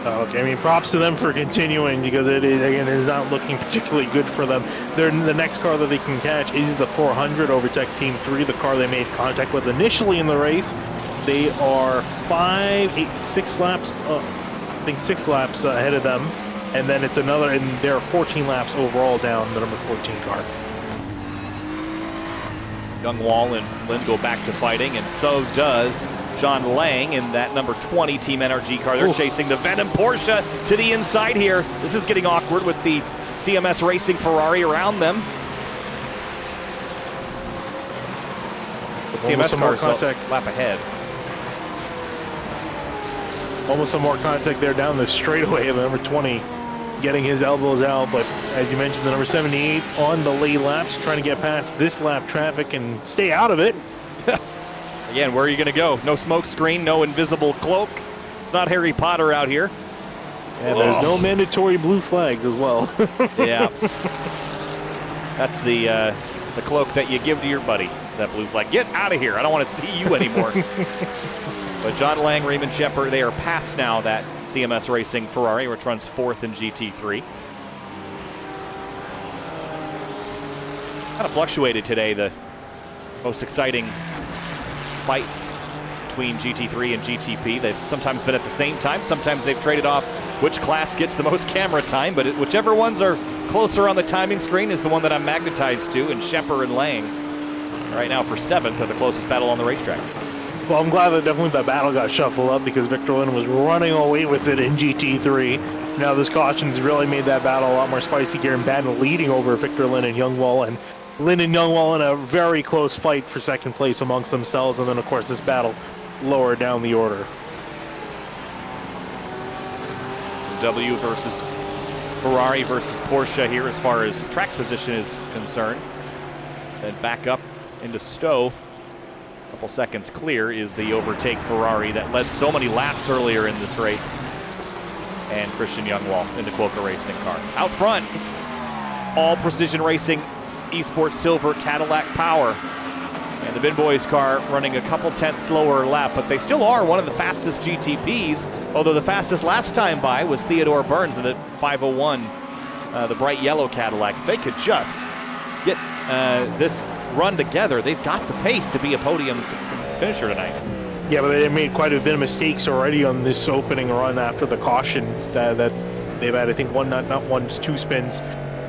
Okay, I mean, props to them for continuing because it is not looking particularly good for them. The next car that they can catch is the 400 Overtech Team 3, the car they made contact with initially in the race. They are 6 laps, I think 6 laps ahead of them. and then it's another, and there are 14 laps overall down the number 14 car. Young Wall and Lynn go back to fighting, and so does John Lang in that number 20 Team NRG car. They're chasing the Venom Porsche to the inside here. This is getting awkward with the CMS Racing Ferrari around them. The TMS car's a lap ahead. Almost some more contact there down the straightaway of the number 20, getting his elbows out. But as you mentioned, the number 78 on the late laps, trying to get past this lap traffic and stay out of it. Again, where are you going to go? No smoke screen, no invisible cloak. It's not Harry Potter out here. And there's no mandatory blue flags as well. Yeah. That's the cloak that you give to your buddy. It's that blue flag. Get out of here. I don't want to see you anymore. But John Lang, Raymond Shepard, they are past now that CMS Racing Ferrari, which runs 4th in GT3. Kind of fluctuated today, the most exciting fights between GT3 and GTP. They've sometimes been at the same time. Sometimes they've traded off which class gets the most camera time, but whichever ones are closer on the timing screen is the one that I'm magnetized to, and Shepard and Lang right now for 7th are the closest battle on the racetrack. Well, I'm glad that definitely that battle got shuffled up because Victor Lynn was running away with it in GT3. Now this caution has really made that battle a lot more spicy. Garen Batten leading over Victor Lynn and Youngwall, and Lynn and Youngwall in a very close fight for 2nd place amongst themselves, and then of course this battle lower down the order. W versus Ferrari versus Porsche here as far as track position is concerned. Then back up into Stowe. Couple seconds clear is the overtake Ferrari that led so many laps earlier in this race. And Christian Youngwall in the Quokka Racing car. Out front, all Precision Racing Esports Silver Cadillac Power. And the Bin Boys car running a couple tenths slower lap, but they still are one of the fastest GTPs, although the fastest last time by was Theodore Burns in the 501, the bright yellow Cadillac. If they could just get this run together, they've got the pace to be a podium finisher tonight. Yeah, but they made quite a bit of mistakes already on this opening run after the caution that they've had, I think, not one, just 2 spins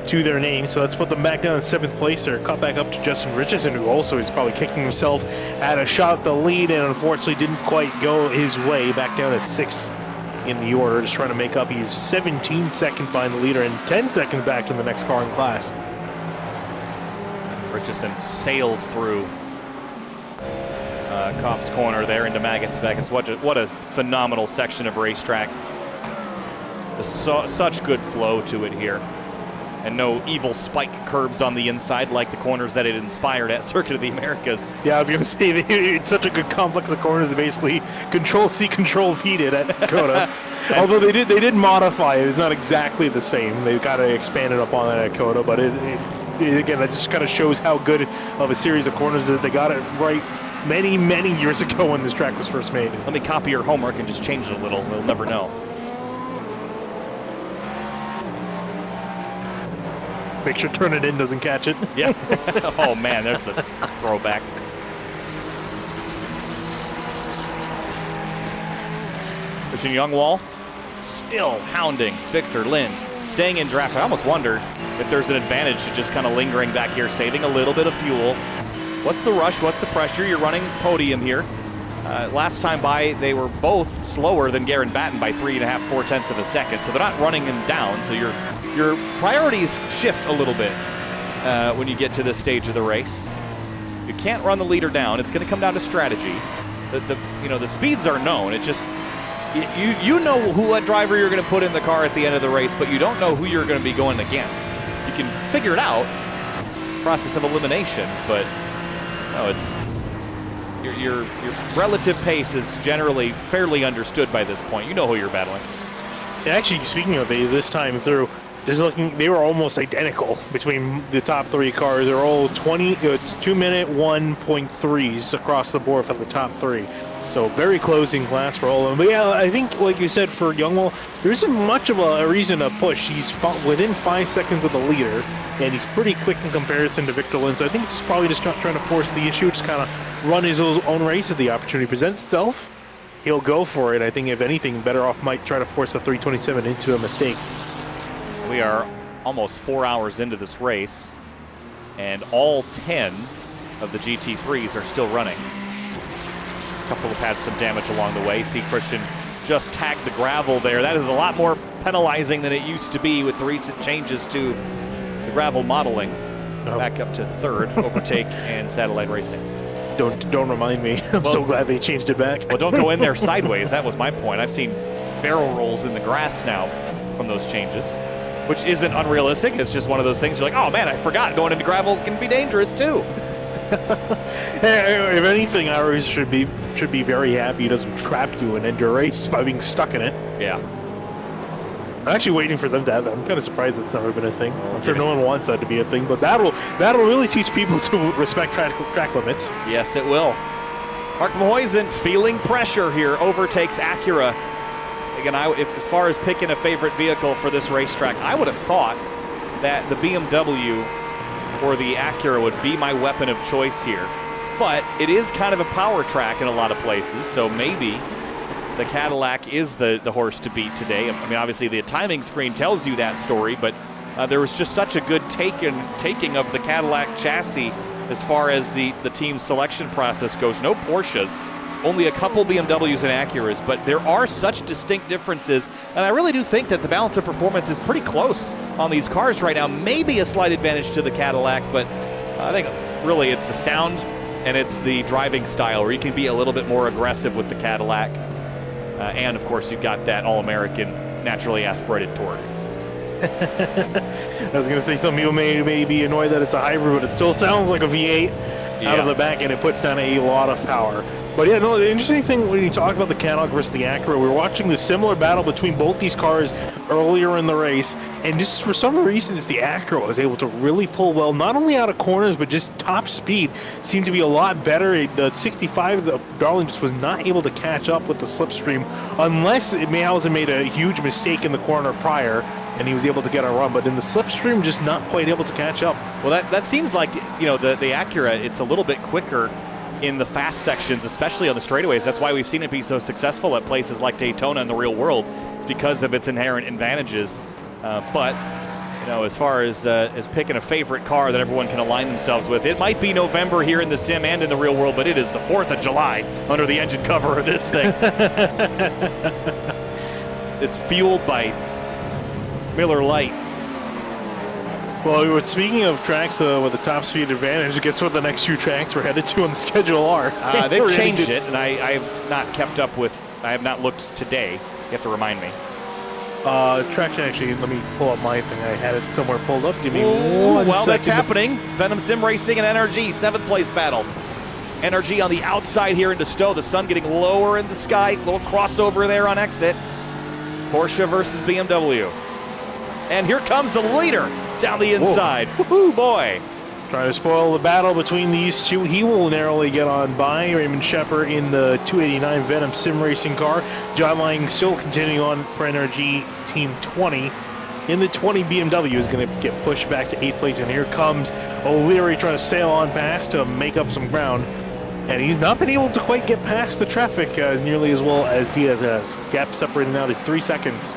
to their name. So let's put them back down in 7th place. They're cut back up to Justin Richardson, who also is probably kicking himself at a shot at the lead and unfortunately didn't quite go his way. Back down to 6th in the order, just trying to make up. He's 17 seconds behind the leader and 10 seconds back in the next car in class. Richardson sails through Cobb's Corner there into Maggotts Beckons. What a phenomenal section of racetrack. Such good flow to it here. And no evil spike curbs on the inside like the corners that it inspired at Circuit of the Americas. Yeah, I was going to say, it's such a good complex of corners to basically Control-C, Control-V it at Dakota. Although they did modify it. It's not exactly the same. They've got to expand it upon that at Dakota, but again, that just kind of shows how good of a series of corners that they got it right many, many years ago when this track was first made. Let me copy your homework and just change it a little. We'll never know. Make sure turn it in doesn't catch it. Yeah. Oh man, that's a throwback. Christian Youngwall still hounding Victor Lynn, staying in draft. I almost wonder if there's an advantage to just kind of lingering back here, saving a little bit of fuel. What's the rush? What's the pressure? You're running podium here. Last time by, they were both slower than Garen Batten by 3.5, 4 tenths of a second, so they're not running him down. So your priorities shift a little bit when you get to this stage of the race. You can't run the leader down. It's going to come down to strategy. The speeds are known. It just you know what driver you're going to put in the car at the end of the race, but you don't know who you're going to be going against. You can figure it out, process of elimination, but no, it's your relative pace is generally fairly understood by this point. You know who you're battling. Actually, speaking of these, this time through, they were almost identical between the top 3 cars. They're all 2-minute 1.3s across the board for the top 3. So very close in class for all of them. But yeah, I think, like you said, for Youngwall, there isn't much of a reason to push. He's within 5 seconds of the leader, and he's pretty quick in comparison to Victor Lynn. So I think he's probably just not trying to force the issue, just kind of run his own race if the opportunity presents itself. He'll go for it. I think, if anything, better off might try to force the 327 into a mistake. We are almost 4 hours into this race, and all 10 of the GT3s are still running. A couple have had some damage along the way. See Christian just tagged the gravel there. That is a lot more penalizing than it used to be with the recent changes to the gravel modeling. Back up to third, overtake and satellite racing. Don't remind me. I'm so glad they changed it back. Well, don't go in there sideways. That was my point. I've seen barrel rolls in the grass now from those changes, which isn't unrealistic. It's just one of those things you're like, oh man, I forgot going into gravel can be dangerous too. If anything, iRacing should be very happy it doesn't trap you and end your race by being stuck in it. Yeah. I'm actually waiting for them to have that. I'm kind of surprised it's never been a thing. I'm sure no one wants that to be a thing, but that'll really teach people to respect track limits. Yes, it will. Mark Mahoysen feeling pressure here, overtakes Acura. Again, as far as picking a favorite vehicle for this racetrack, I would have thought that the BMW or the Acura would be my weapon of choice here. But it is kind of a power track in a lot of places, so maybe the Cadillac is the horse to beat today. I mean, obviously the timing screen tells you that story, but there was just such a good taking of the Cadillac chassis as far as the team selection process goes. No Porsches, only a couple BMWs and Acuras, but there are such distinct differences, and I really do think that the balance of performance is pretty close on these cars right now. Maybe a slight advantage to the Cadillac, but I think really it's the sound and it's the driving style where you can be a little bit more aggressive with the Cadillac. And of course, you've got that all-American, naturally aspirated torque. I was going to say some people may be annoyed that it's a hybrid, but it still sounds like a V8 out of the back, and it puts down a lot of power. But yeah, no, the interesting thing when you talk about the Cadillac versus the Acura, we were watching the similar battle between both these cars earlier in the race, and just for some reason, the Acura was able to really pull well, not only out of corners, but just top speed seemed to be a lot better. The 65, the Darling just was not able to catch up with the slipstream, unless Mayhausen made a huge mistake in the corner prior, and he was able to get a run, but in the slipstream, just not quite able to catch up. Well, that seems like, you know, the Acura, it's a little bit quicker in the fast sections, especially on the straightaways. That's why we've seen it be so successful at places like Daytona in the real world. It's because of its inherent advantages. But you know, as far as picking a favorite car that everyone can align themselves with, it might be November here in the sim and in the real world, but it is the 4th of July under the engine cover of this thing. It's fueled by Miller Lite. Well, speaking of tracks with a top speed advantage, guess what the next 2 tracks we're headed to on the schedule are? They've changed it, and I have not kept up with, I have not looked today. You have to remind me. Traction, actually, let me pull up my thing. I had it somewhere pulled up. Give me 1 Well, second. that's happening. Venom Sim Racing and NRG, 7th place battle. NRG on the outside here into Stowe. The sun getting lower in the sky. Little crossover there on exit. Porsche versus BMW. And here comes the leader down the inside. Woohoo, boy. Trying to spoil the battle between these two. He will narrowly get on by Raymond Shepard in the 289 Venom Sim Racing car. John Lang still continuing on for NRG Team 20. In the 20, BMW is going to get pushed back to 8th place. And here comes O'Leary trying to sail on past to make up some ground. And he's not been able to quite get past the traffic as nearly as well as Diaz has. Gap separated now to 3 seconds.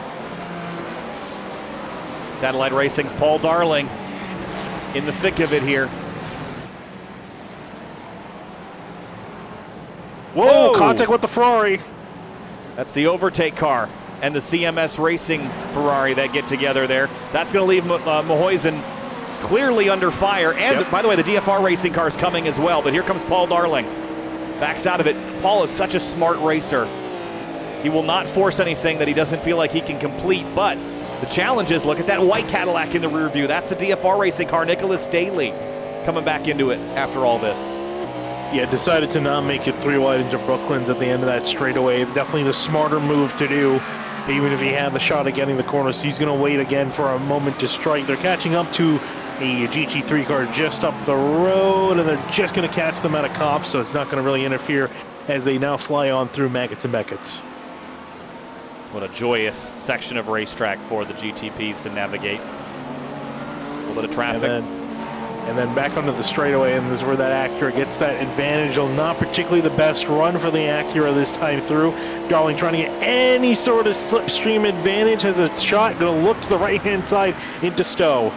Satellite Racing's Paul Darling in the thick of it here. Whoa, contact with the Ferrari. That's the overtake car and the CMS Racing Ferrari that get together there. That's going to leave Mahoysen clearly under fire. And by the way, the DFR Racing car is coming as well. But here comes Paul Darling. Backs out of it. Paul is such a smart racer. He will not force anything that he doesn't feel like he can complete. But the challenge is, look at that white Cadillac in the rear view. That's the DFR Racing car, Nicholas Daly, coming back into it after all this. Yeah, decided to not make it 3 wide into Brooklands at the end of that straightaway. Definitely the smarter move to do, even if he had the shot at getting the corner. So he's going to wait again for a moment to strike. They're catching up to a GT3 car just up the road, and they're just going to catch them at a cop, so it's not going to really interfere as they now fly on through Maggots and Beckett's. What a joyous section of racetrack for the GTPs to navigate. A little bit of traffic. and then back onto the straightaway, and this is where that Acura gets that advantage. Not particularly the best run for the Acura this time through. Darling trying to get any sort of slipstream advantage, has a shot, going to look to the right-hand side into Stowe.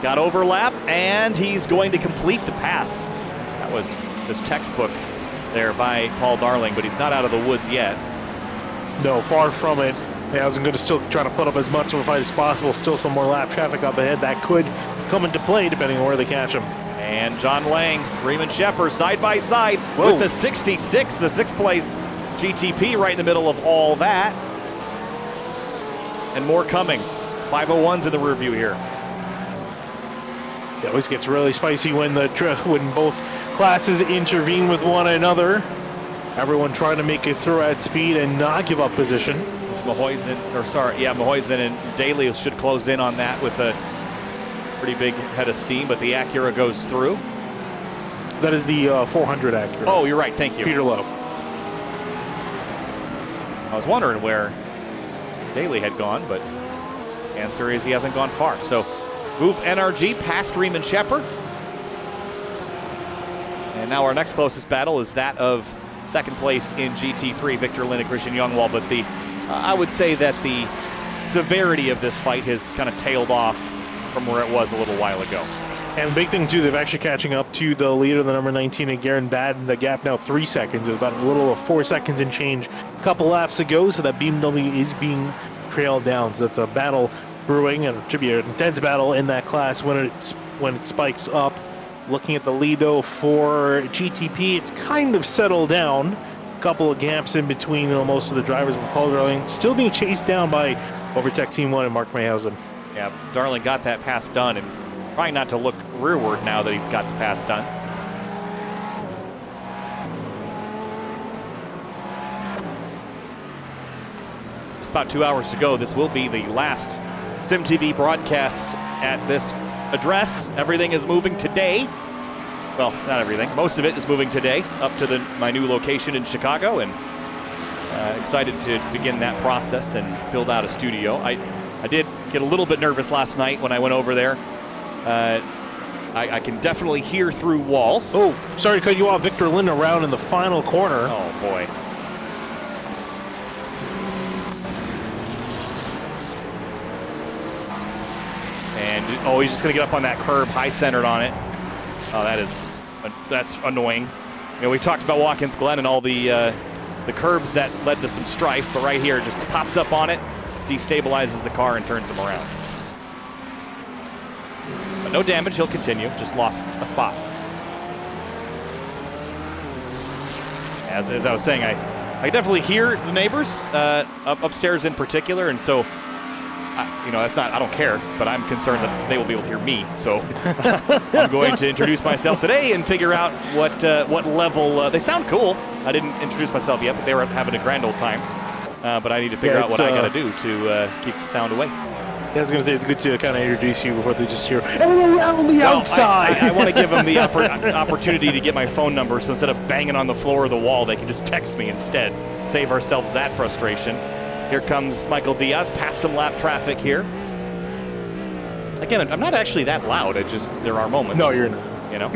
Got overlap, and he's going to complete the pass. That was just textbook there by Paul Darling, but he's not out of the woods yet. No, far from it. Yeah, I was going to still try to put up as much of a fight as possible. Still some more lap traffic up ahead that could come into play depending on where they catch him. And John Lang, Riemann Shepard side by side with the 66, the 6th place GTP right in the middle of all that. And more coming. 501's in the rear view here. It always gets really spicy when when both classes intervene with one another. Everyone trying to make it through at speed and not give up position. It's Mahoysen and Daly should close in on that with a pretty big head of steam, but the Acura goes through. That is the 400 Acura. Oh, you're right. Thank you. Peter Lowe. I was wondering where Daly had gone, but the answer is he hasn't gone far. So move NRG past Riemann Shepard. And now our next closest battle is that of second place in GT3, Victor Lind and Christian Youngwall. But I would say that the severity of this fight has kind of tailed off from where it was a little while ago. And the big thing, too, they're actually catching up to the leader, the number 19, and Garen Baden. The gap now 3 seconds. It was about a little over 4 seconds and change a couple laps ago, so that BMW is being trailed down. So that's a battle brewing, and it should be an intense battle in that class when it spikes up. Looking at the lead, though, for GTP, it's kind of settled down. A couple of gaps in between most of the drivers, with Paul Darling still being chased down by Overtech Team 1 and Mark Mayhausen. Yeah, Darling got that pass done and trying not to look rearward now that he's got the pass done. Just about 2 hours to go. This will be the last SimTV broadcast at this address. Everything is moving today. Well, not everything. Most of it is moving today up to my new location in Chicago, and excited to begin that process and build out a studio. I did get a little bit nervous last night when I went over there. I can definitely hear through walls. Oh, sorry to cut you off. Victor Lind around in the final corner. Oh, boy. And, he's just going to get up on that curb, high-centered on it. Oh, that's annoying. You know, we talked about Watkins Glen and all the curbs that led to some strife, but right here, it just pops up on it, destabilizes the car, and turns him around. But no damage, he'll continue, just lost a spot. As I was saying, I definitely hear the neighbors, upstairs in particular, and so that's not, I don't care, but I'm concerned that they will be able to hear me. So I'm going to introduce myself today and figure out what level, they sound cool. I didn't introduce myself yet, but they were having a grand old time. But I need to figure out what I got to do to keep the sound away. Yeah, I was going to say, it's good to kind of introduce you before they just hear, around the outside. I want to give them the opportunity to get my phone number, so instead of banging on the floor or the wall, they can just text me instead. Save ourselves that frustration. Here comes Michael Diaz, past some lap traffic here. Again, I'm not actually that loud. There are moments. No, you're not. You know,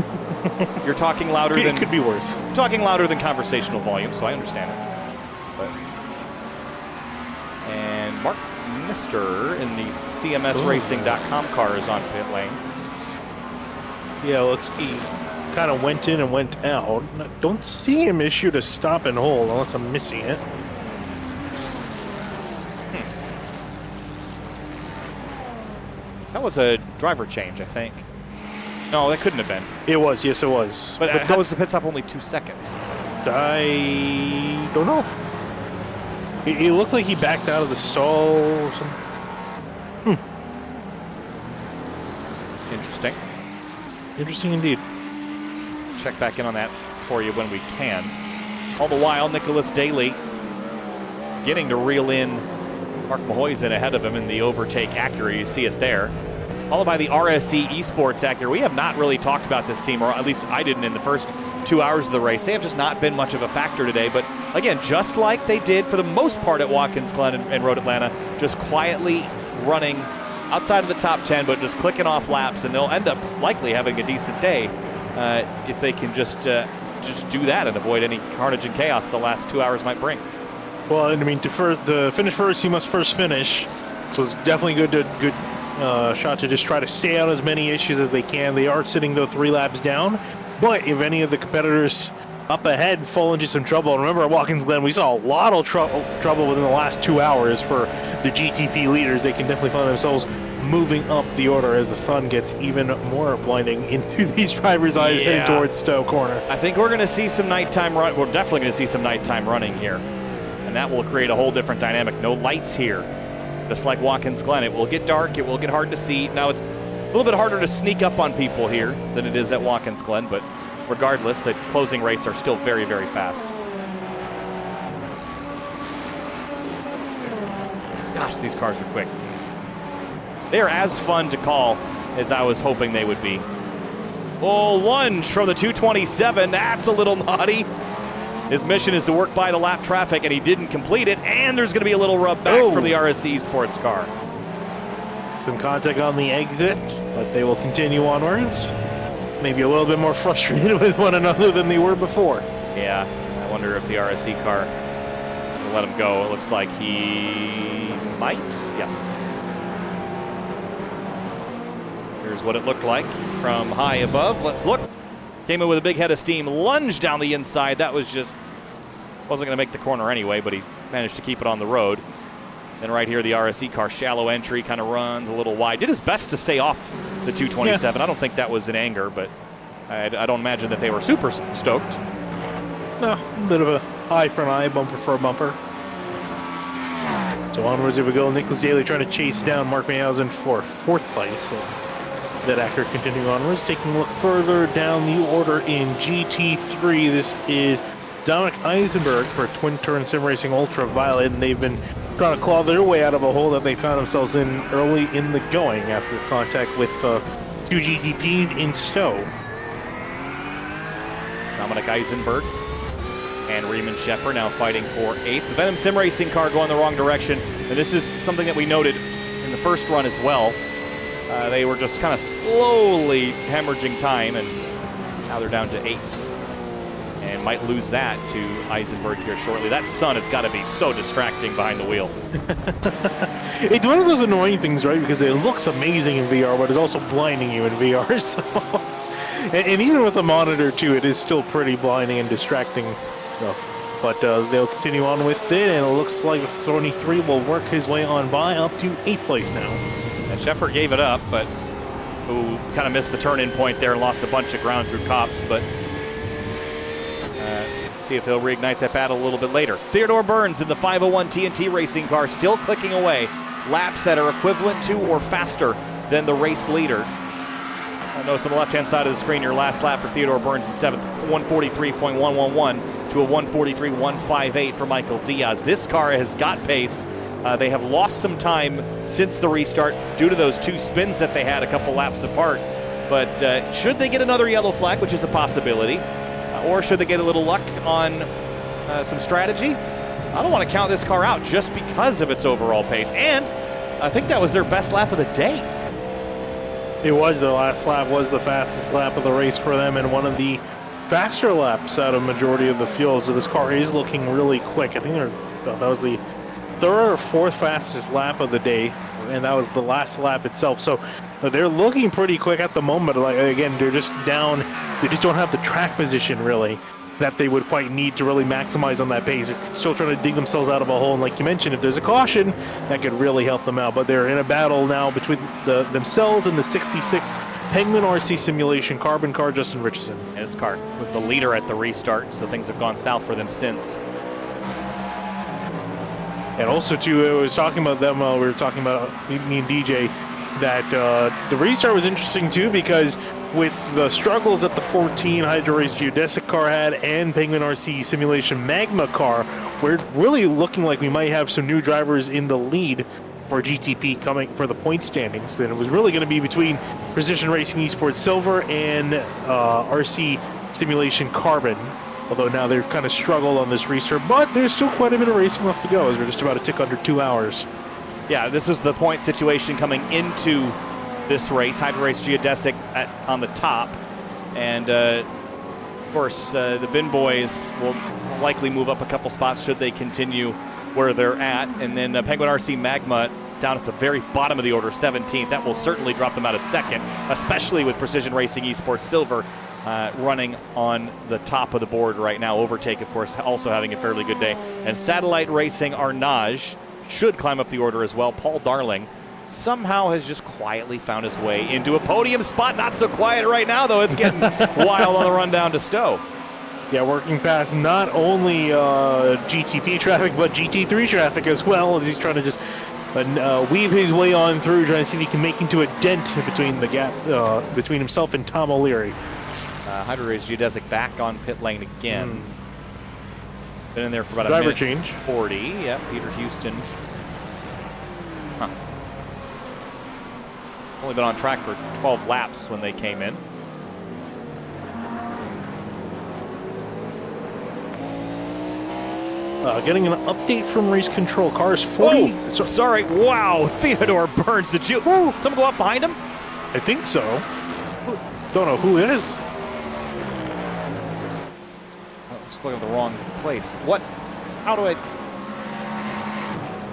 you're talking louder than. It could be worse. Talking louder than conversational volume, so I understand it. But, and Mark Mister in the CMSRacing.com car is on pit lane. Yeah, he kind of went in and went out. I don't see him issued a stop and hold unless I'm missing it. That was a driver change, I think. No, that couldn't have been. It was, yes, it was. But how was the pit stop only 2 seconds? I don't know. It looked like he backed out of the stall or something. Interesting. Interesting indeed. Check back in on that for you when we can. All the while, Nicholas Daly getting to reel in Mark Mahoysen ahead of him in the overtake Acura. You see it there. Followed by the RSE Esports Acura. We have not really talked about this team, or at least I didn't in the first 2 hours of the race. They have just not been much of a factor today. But again, just like they did for the most part at Watkins Glen and Road Atlanta, just quietly running outside of the top 10, but just clicking off laps, and they'll end up likely having a decent day if they can just do that and avoid any carnage and chaos the last 2 hours might bring. Well, and I mean, to finish first, you must first finish. So it's definitely good shot to just try to stay out as many issues as they can. They are sitting, though, 3 laps down. But if any of the competitors up ahead fall into some trouble, remember at Watkins Glen, we saw a lot of trouble within the last 2 hours for the GTP leaders. They can definitely find themselves moving up the order as the sun gets even more blinding into these drivers' eyes heading towards Stowe Corner. I think we're going to see some nighttime run. We're definitely going to see some nighttime running here, and that will create a whole different dynamic. No lights here, just like Watkins Glen. It will get dark. It will get hard to see. Now it's a little bit harder to sneak up on people here than it is at Watkins Glen, but regardless, the closing rates are still very, very fast. Gosh, these cars are quick. They are as fun to call as I was hoping they would be. Oh, lunge from the 227. That's a little naughty. His mission is to work by the lap traffic, and he didn't complete it. And there's going to be a little rub back from the RSE sports car. Some contact on the exit, but they will continue onwards. Maybe a little bit more frustrated with one another than they were before. Yeah, I wonder if the RSE car will let him go. It looks like he might. Yes. Here's what it looked like from high above. Let's look. Came in with a big head of steam, lunged down the inside. That was just, wasn't going to make the corner anyway, but he managed to keep it on the road. Then right here, the RSE car, shallow entry, kind of runs a little wide. Did his best to stay off the 227. Yeah. I don't think that was in anger, but I don't imagine that they were super stoked. No, a bit of a eye for an eye, bumper for a bumper. So onwards we go. Nicholas Daly trying to chase down Mark Mayhausen for 4th place. So that actor continuing onwards. Taking a look further down the order in GT3, this is Dominic Eisenberg for Twin Turn Sim Racing Ultraviolet, and they've been trying to claw their way out of a hole that they found themselves in early in the going after contact with 2 GTPs in Stowe. Dominic Eisenberg and Riemann Shepard now fighting for 8th. The Venom Sim Racing car going the wrong direction, and this is something that we noted in the first run as well. They were just kind of slowly hemorrhaging time, and now they're down to 8th. And might lose that to Eisenberg here shortly. That sun has got to be so distracting behind the wheel. It's one of those annoying things, right? Because it looks amazing in VR, but it's also blinding you in VR. So, and even with the monitor too, it is still pretty blinding and distracting stuff. But they'll continue on with it, and it looks like 23 will work his way on by up to 8th place now. And Shepard gave it up, but who kind of missed the turn-in point there and lost a bunch of ground through cops, but see if they'll reignite that battle a little bit later. Theodore Burns in the 501 TNT racing car still clicking away laps that are equivalent to or faster than the race leader. I notice on the left-hand side of the screen, your last lap for Theodore Burns in 7th, 143.111 to a 143.158 for Michael Diaz. This car has got pace. They have lost some time since the restart due to those 2 spins that they had a couple laps apart. But should they get another yellow flag, which is a possibility, or should they get a little luck on some strategy? I don't want to count this car out just because of its overall pace. And I think that was their best lap of the day. It was. The last lap was the fastest lap of the race for them, and one of the faster laps out of majority of the field. So this car is looking really quick. I think that was the 3rd or 4th fastest lap of the day, and that was the last lap itself. So they're looking pretty quick at the moment. Like, again, they're just down. They just don't have the track position really that they would quite need to really maximize on that pace. They're still trying to dig themselves out of a hole. And like you mentioned, if there's a caution, that could really help them out. But they're in a battle now between themselves and the 66 Penguin RC Simulation Carbon car, Justin Richardson. And this car was the leader at the restart, so things have gone south for them since. And also, too, I was talking about them while we were talking about me and DJ, that the restart was interesting, too, because with the struggles that the 14 Hydro Race Geodesic car had and Penguin RC Simulation Magma car, we're really looking like we might have some new drivers in the lead for GTP coming for the point standings. Then it was really going to be between Precision Racing Esports Silver and RC Simulation Carbon. Although now they've kind of struggled on this restart, but there's still quite a bit of racing left to go as we're just about to tick under 2 hours. Yeah, this is the point situation coming into this race. HydroRace Geodesic on the top. And, of course, the Bin Boys will likely move up a couple spots should they continue where they're at. And then Penguin RC Magma down at the very bottom of the order, 17th. That will certainly drop them out of second, especially with Precision Racing Esports Silver running on the top of the board right now. Overtake, of course, also having a fairly good day. And Satellite Racing Arnage should climb up the order as well. Paul Darling somehow has just quietly found his way into a podium spot. Not so quiet right now, though. It's getting wild on the run down to Stowe. Yeah, working past not only GTP traffic, but GT3 traffic as well, as he's trying to just weave his way on through, trying to see if he can make into a dent between the gap between himself and Tom O'Leary. HydroRace Geodesic back on pit lane again. Been in there for about driver a minute change. 40. Yeah, Peter Houston. Only been on track for 12 laps when they came in. Getting an update from race control. Cars 40. Oh, sorry. Wow, Theodore Burns. Did you? Someone go up behind him? I think so. Don't know who it is. I was looking at the wrong place. What? How do I?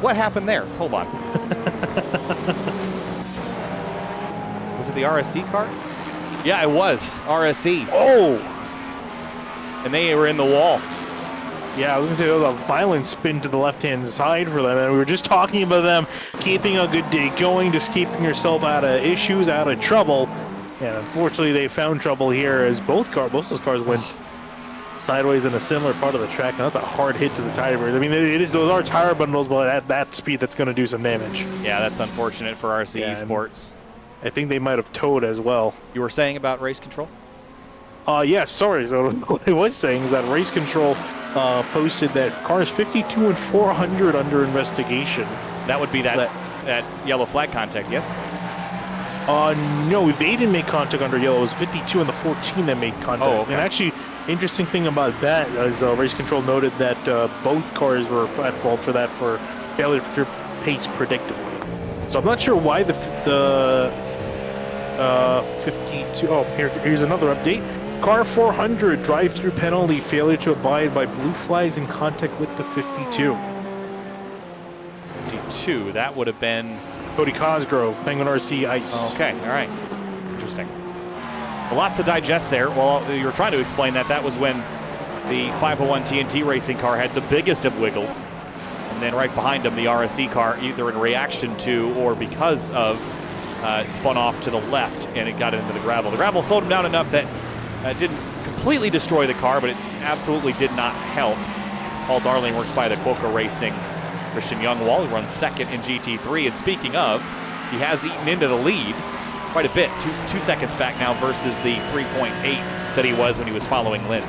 What happened there? Hold on. Was it the RSC car? Yeah, it was RSC. Oh! And they were in the wall. Yeah, I was going to say, it was a violent spin to the left-hand side for them, and we were just talking about them keeping a good day going, just keeping yourself out of issues, out of trouble. And unfortunately, they found trouble here as both of those cars went sideways in a similar part of the track, and that's a hard hit to the tire bars. I mean, those are tire bundles, but at that speed, that's going to do some damage. Yeah, that's unfortunate for RC Esports. I think they might have towed as well. You were saying about race control? Yeah, sorry. So what I was saying is that race control posted that cars 52 and 400 under investigation. That would be that yellow flag contact, yes? No, they didn't make contact under yellow. It was 52 and the 14 that made contact. Oh, okay. And actually, interesting thing about that is race control noted that both cars were at fault for that, for failure to pace predictably. So I'm not sure why the 52. Oh, here's another update. Car 400 drive-through penalty, failure to abide by blue flags in contact with the 52. 52, that would have been Cody Cosgrove, Penguin RC Ice. Okay, all right. Interesting. Well, lots to digest there. Well, you were trying to explain that was when the 501 TNT racing car had the biggest of wiggles. And then right behind him, the RSC car, either in reaction to or because of, spun off to the left and it got into the gravel. The gravel slowed him down enough that didn't completely destroy the car, but it absolutely did not help. Paul Darling works by the Quokka Racing. Christian Youngwall, who runs second in GT3. And speaking of, he has eaten into the lead quite a bit. Two seconds back now versus the 3.8 that he was when he was following Lynn.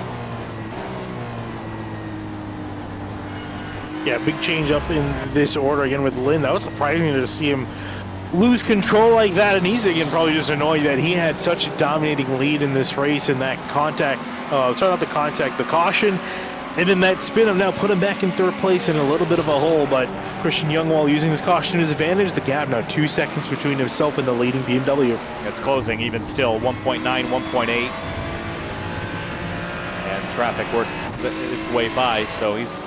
Yeah, big change up in this order again with Lynn. That was surprising to see him lose control like that, and he's again probably just annoyed that he had such a dominating lead in this race, and that the caution, and then that spin of now put him back in third place in a little bit of a hole. But Christian Youngwall using this caution to his advantage. The gap now 2 seconds between himself and the leading BMW. It's closing even still, 1.9, 1.8. And traffic works its way by, so he's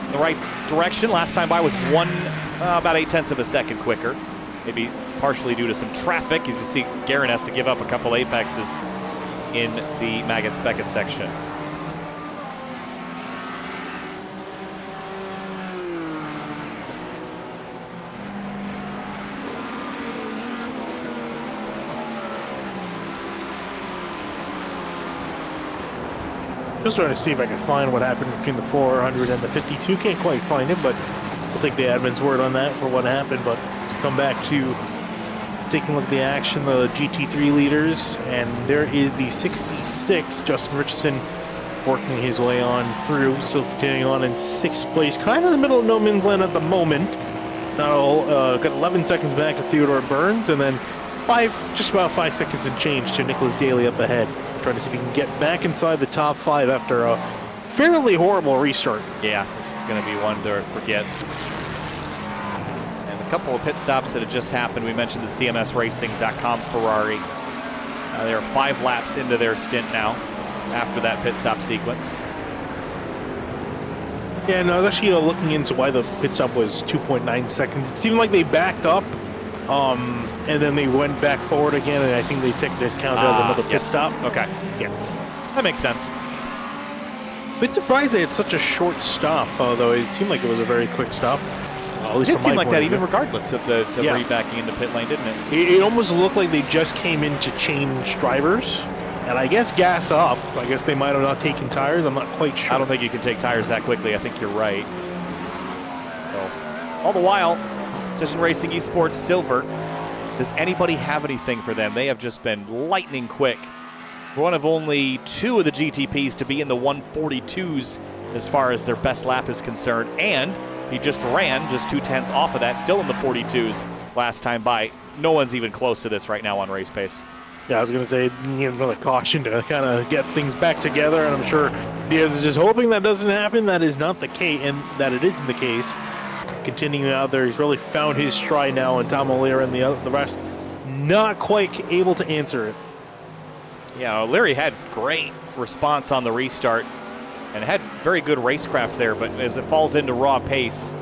in the right direction. Last time by was about 0.8 of a second quicker. Maybe partially due to some traffic. As you see, Guerin has to give up a couple apexes in the Maggots-Beckett section. Just trying to see if I can find what happened between the 400 and the 52. Can't quite find it, but we'll take the admin's word on that for what happened. But to come back to taking a look at the action, the GT3 leaders, and there is the 66, Justin Richardson, working his way on through, still continuing on in 6th place, kind of in the middle of no man's land at the moment. Now got 11 seconds back of Theodore Burns, and then just about 5 seconds and change to Nicholas Daly up ahead. Trying to see if he can get back inside the top 5 after a fairly horrible restart. Yeah, this is going to be one to forget. And the A couple of pit stops that had just happened. We mentioned the CMSRacing.com Ferrari. They are 5 laps into their stint now after that pit stop sequence. Yeah, and I was actually looking into why the pit stop was 2.9 seconds. It seemed like they backed up, and then they went back forward again, and I think they took this count as another pit stop. Okay. Yeah. That makes sense. Bit surprised they had such a short stop, although it seemed like it was a very quick stop. At It least did from seem my like point that of even view. regardless of the Yeah. rebacking into pit lane, didn't it? It almost looked like they just came in to change drivers, and I guess gas up. I guess they might have not taken tires. I'm not quite sure. I don't think you can take tires that quickly. I think you're right. So, all the while, Precision Racing Esports Silver. Does anybody have anything for them? They have just been lightning quick. We're one of only 2 of the GTPs to be in the 142s as far as their best lap is concerned, and he just ran just 2/10 off of that, still in the 42s last time by. No one's even close to this right now on race pace. Yeah, I was going to say, you need another caution to kind of get things back together, and I'm sure Diaz is just hoping that doesn't happen. That is not the case, and that it isn't the case. Continuing out there, he's really found his stride now, and Tom O'Leary and the rest not quite able to answer it. Yeah, O'Leary had great response on the restart and had very good racecraft there, but as it falls into raw pace,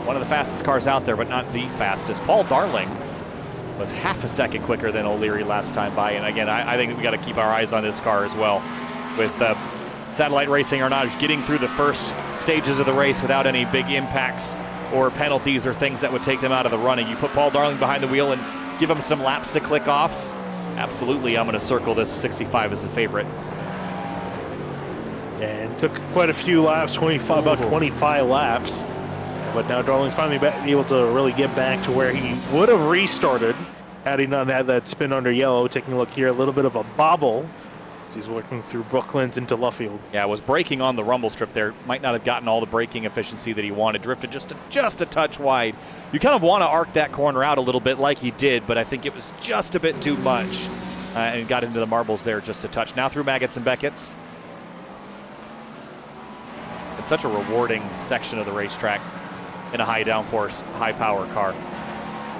one of the fastest cars out there, but not the fastest. Paul Darling was half a second quicker than O'Leary last time by, and again, I think we got to keep our eyes on this car as well. With Satellite Racing Arnage getting through the first stages of the race without any big impacts or penalties or things that would take them out of the running. You put Paul Darling behind the wheel and give him some laps to click off. Absolutely, I'm going to circle this 65 as a favorite. And took quite a few laps, about 25 laps. But now Darling's finally able to really get back to where he would have restarted had he not had that spin under yellow. Taking a look here, a little bit of a bobble as he's working through Brooklands into Luffield. Yeah, was braking on the rumble strip there. Might not have gotten all the braking efficiency that he wanted. Drifted just a touch wide. You kind of want to arc that corner out a little bit like he did, but I think it was just a bit too much. And got into the marbles there just a touch. Now through Maggots and Beckett's. It's such a rewarding section of the racetrack in a high downforce, high power car.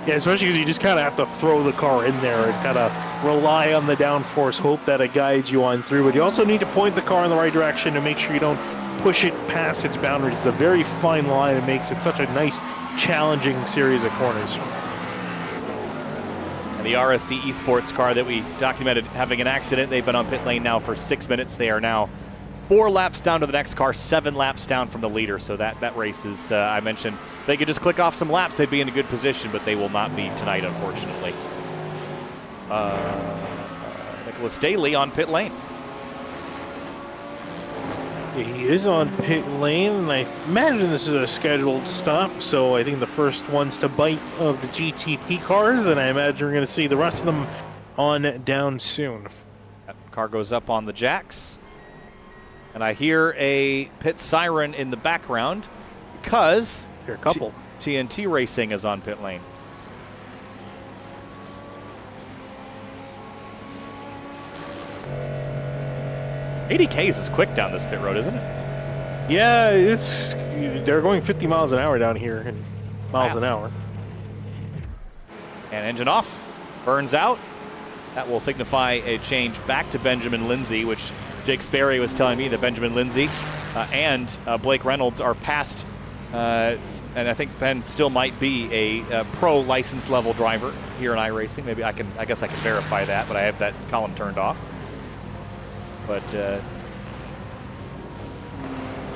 Yeah, especially because you just kind of have to throw the car in there and kind of rely on the downforce, hope that it guides you on through. But you also need to point the car in the right direction to make sure you don't push it past its boundaries. It's a very fine line. It makes it such a nice, challenging series of corners. And the RSC Esports car that we documented having an accident, they've been on pit lane now for 6 minutes. They are now 4 laps down to the next car, 7 laps down from the leader. So that race is, I mentioned, if they could just click off some laps, they'd be in a good position, but they will not be tonight, unfortunately. Nicholas Daly on pit lane. He is on pit lane, and I imagine this is a scheduled stop, so I think the first ones to bite of the GTP cars, and I imagine we're going to see the rest of them on down soon. That car goes up on the jacks. And I hear a pit siren in the background because Here, a couple. TNT Racing is on pit lane. $80Ks is quick down this pit road, isn't it? Yeah, they're going 50 miles an hour down here, and miles an hour. And engine off, burns out. That will signify a change back to Benjamin Lindsay, which Jake Sperry was telling me that Benjamin Lindsay and Blake Reynolds are past, and I think Ben still might be a pro license level driver here in iRacing. Maybe I guess I can verify that, but I have that column turned off. But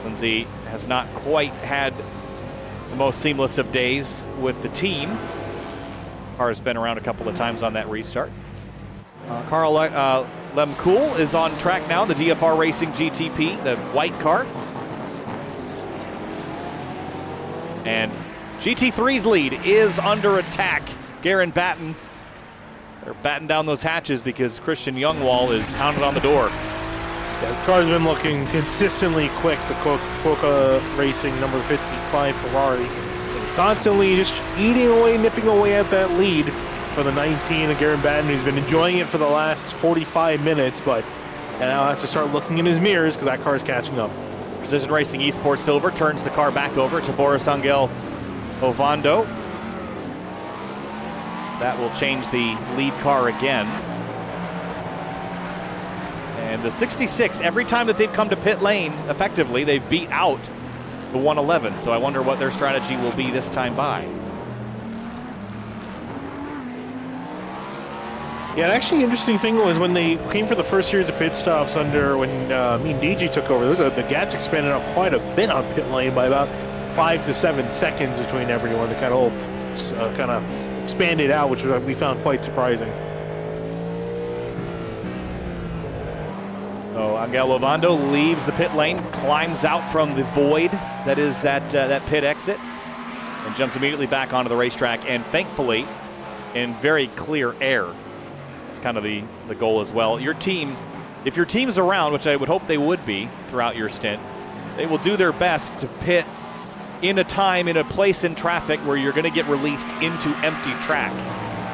Lindsay has not quite had the most seamless of days with the team. Car has been around a couple of times on that restart. Carl Lemkool is on track now, the DFR Racing GTP, the white car. And GT3's lead is under attack. Garen Batten, they're batting down those hatches because Christian Youngwall is pounding on the door. Yeah, this car's been looking consistently quick, the Coca Racing number 55 Ferrari. Constantly just eating away, nipping away at that lead for the 19 of Garen Batten, who's been enjoying it for the last 45 minutes, but now has to start looking in his mirrors because that car is catching up. Precision Racing Esports Silver turns the car back over to Boris Angel Ovando. That will change the lead car again. And the 66, every time that they've come to pit lane, effectively, they've beat out the 111. So I wonder what their strategy will be this time by. Yeah, actually, interesting thing was when they came for the first series of pit stops under when me and DJ took over. The gaps expanded out quite a bit on pit lane by about 5 to 7 seconds between everyone. They kind of expanded out, which we found quite surprising. So Angel Ovando leaves the pit lane, climbs out from the void that is that pit exit, and jumps immediately back onto the racetrack. And thankfully, in very clear air. It's kind of the goal as well. Your team, if your team's around, which I would hope they would be throughout your stint, they will do their best to pit in a time, in a place in traffic where you're going to get released into empty track.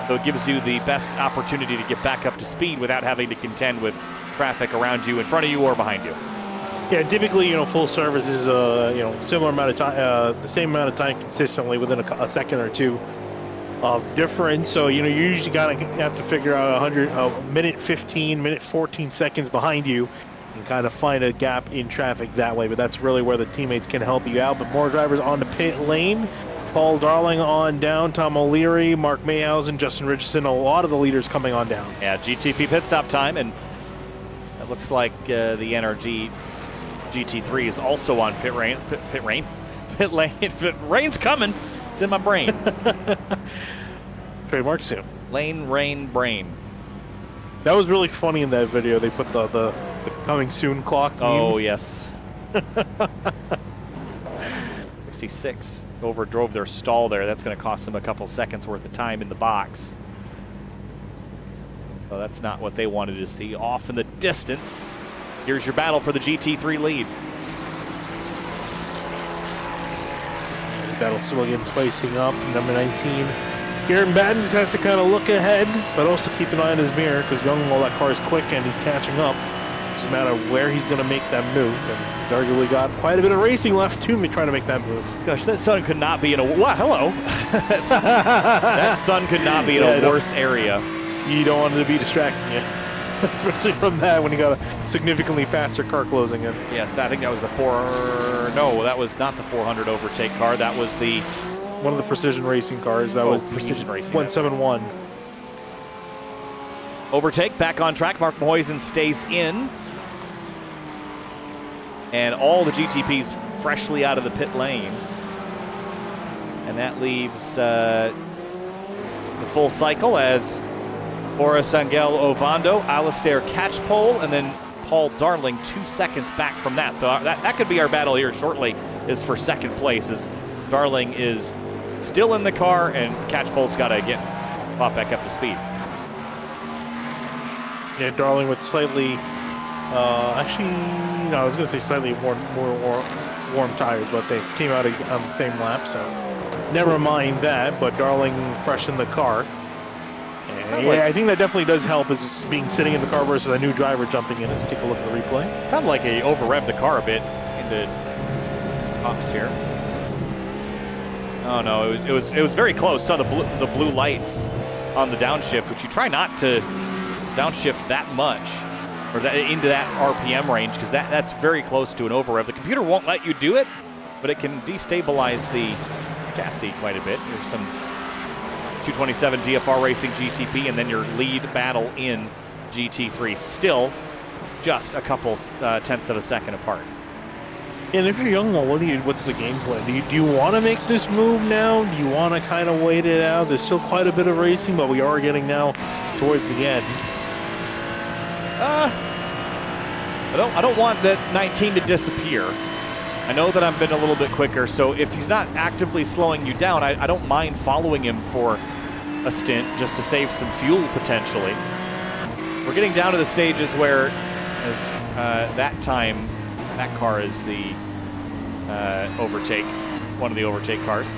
So it gives you the best opportunity to get back up to speed without having to contend with traffic around you, in front of you, or behind you. Yeah, typically, full service is similar amount of time, the same amount of time consistently within a second or two of difference. So you usually have to figure out a minute 15, minute 14 seconds behind you, and kind of find a gap in traffic that way. But that's really where the teammates can help you out. But more drivers on the pit lane. Paul Darling on down, Tom O'Leary, Mark Mayhausen, Justin Richardson, a lot of the leaders coming on down. Yeah, GTP pit stop time, and it looks like the NRG GT3 is also on pit lane. Rain's coming. It's in my brain. Trademark soon. Lane, rain, brain. That was really funny in that video. They put the coming soon clock. Oh, meme. yes. 66 overdrove their stall there. That's going to cost them a couple seconds worth of time in the box. So that's not what they wanted to see. Off in the distance. Here's your battle for the GT3 lead. Battle still again spicing up. Number 19. Garen Batten just has to kind of look ahead, but also keep an eye on his mirror, because Youngwall, that car is quick and he's catching up. It's a matter of where he's going to make that move, and he's arguably got quite a bit of racing left to me trying to make that move. Gosh, that sun could not be in a... Wow, hello. That sun could not be in a worse area. You don't want it to be distracting you, especially from that when you got a significantly faster car closing in. Yes, I think that was the No, that was not the 400 overtake car. That was the... One of the precision racing cars. That was the precision racing 171. Overtake, back on track. Mark Moisen stays in. And all the GTPs freshly out of the pit lane. And that leaves the full cycle as Boris Angel Ovando, Alistair Catchpole, and then Paul Darling 2 seconds back from that. So that could be our battle here shortly, is for second place, as Darling is still in the car and Catchpole's got to pop back up to speed. Yeah, Darling with slightly, actually, no, I was going to say slightly more warm tires, but they came out on the same lap, so never mind that. But Darling fresh in the car. And yeah, I think that definitely does help, is being sitting in the car versus a new driver jumping in. Let's take a look at the replay. It sounded like he over-revved the car a bit into tops here. Oh no, it was very close. Saw the blue lights on the downshift, which you try not to downshift that much, or into that RPM range, because that's very close to an over-rev. The computer won't let you do it, but it can destabilize the chassis quite a bit. Here's some 227 DFR Racing GTP, and then your lead battle in GT3. Still just a couple tenths of a second apart. And if you're young, what's the game plan? Do you want to make this move now? Do you want to kind of wait it out? There's still quite a bit of racing, but we are getting now towards the end. I don't want that 19 to disappear. I know that I've been a little bit quicker, so if he's not actively slowing you down, I don't mind following him for a stint just to save some fuel potentially. We're getting down to the stages where, as that time, that car is the overtake, one of the overtake cars.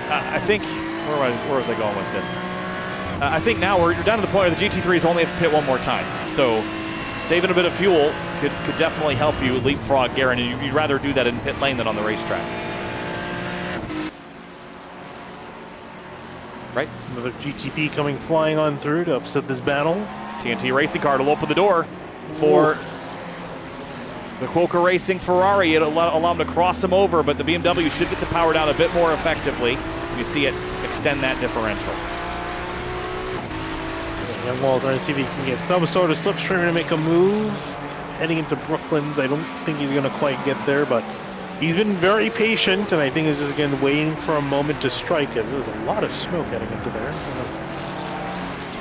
I think, where was I going with this? I think now we're down to the point where the GT3s only have to pit one more time. So saving a bit of fuel could definitely help you leapfrog Garen, and you'd rather do that in pit lane than on the racetrack. Right. Another GTP coming flying on through to upset this battle. It's TNT racing car to open the door for the Quokka Racing Ferrari. It'll allow them to cross them over, but the BMW should get the power down a bit more effectively. You see it extend that differential. Youngwall trying to see if he can get some sort of slipstream to make a move. Heading into Brooklands, I don't think he's going to quite get there, but he's been very patient, and I think he's just again waiting for a moment to strike, as there was a lot of smoke heading into there. I don't know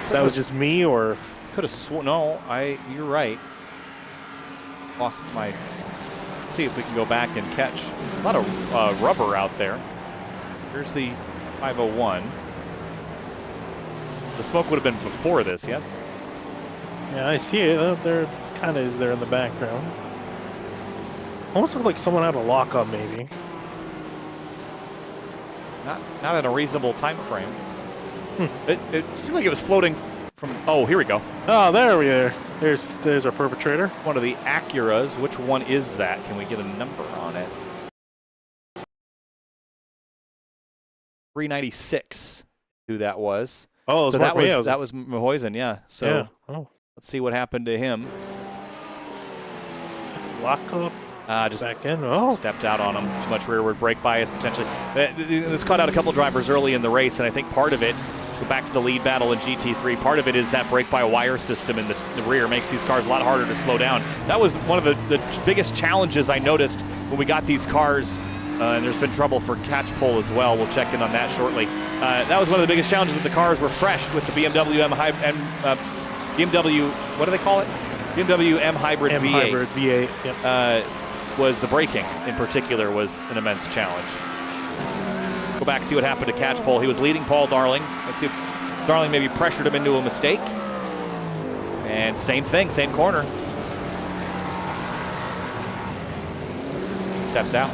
if that was just me, or Could have sworn. No, you're right. Lost my. Let's see if we can go back and catch a lot of rubber out there. Here's the 501. The smoke would have been before this, yes? yeah, I see it. There kind of is there in the background. Almost looked like someone had a lockup, maybe. Not in a reasonable time frame. It seemed like it was floating from. Oh, here we go. Oh, there we are. There's our perpetrator. One of the Acuras. Which one is that? Can we get a number on it? 396. Who that was? Oh, so that was Mahoizen, yeah. So yeah. Oh, let's see what happened to him. lockup. Just Back in. Oh, stepped out on him. Too much rearward brake bias potentially. This caught out a couple drivers early in the race, and I think part of it, to go back to the lead battle in GT3, part of it is that brake-by-wire system in the rear makes these cars a lot harder to slow down. That was one of the biggest challenges I noticed when we got these cars, and there's been trouble for catch pole as well. We'll check in on that shortly. That was one of the biggest challenges, that the cars were fresh with the BMW BMW, what do they call it? BMW M Hybrid V8. Hybrid V8, yep. Was the braking in particular was an immense challenge. Go back and see what happened to catch pole. He was leading Paul Darling. Let's see if Darling maybe pressured him into a mistake. And same thing, same corner. Steps out.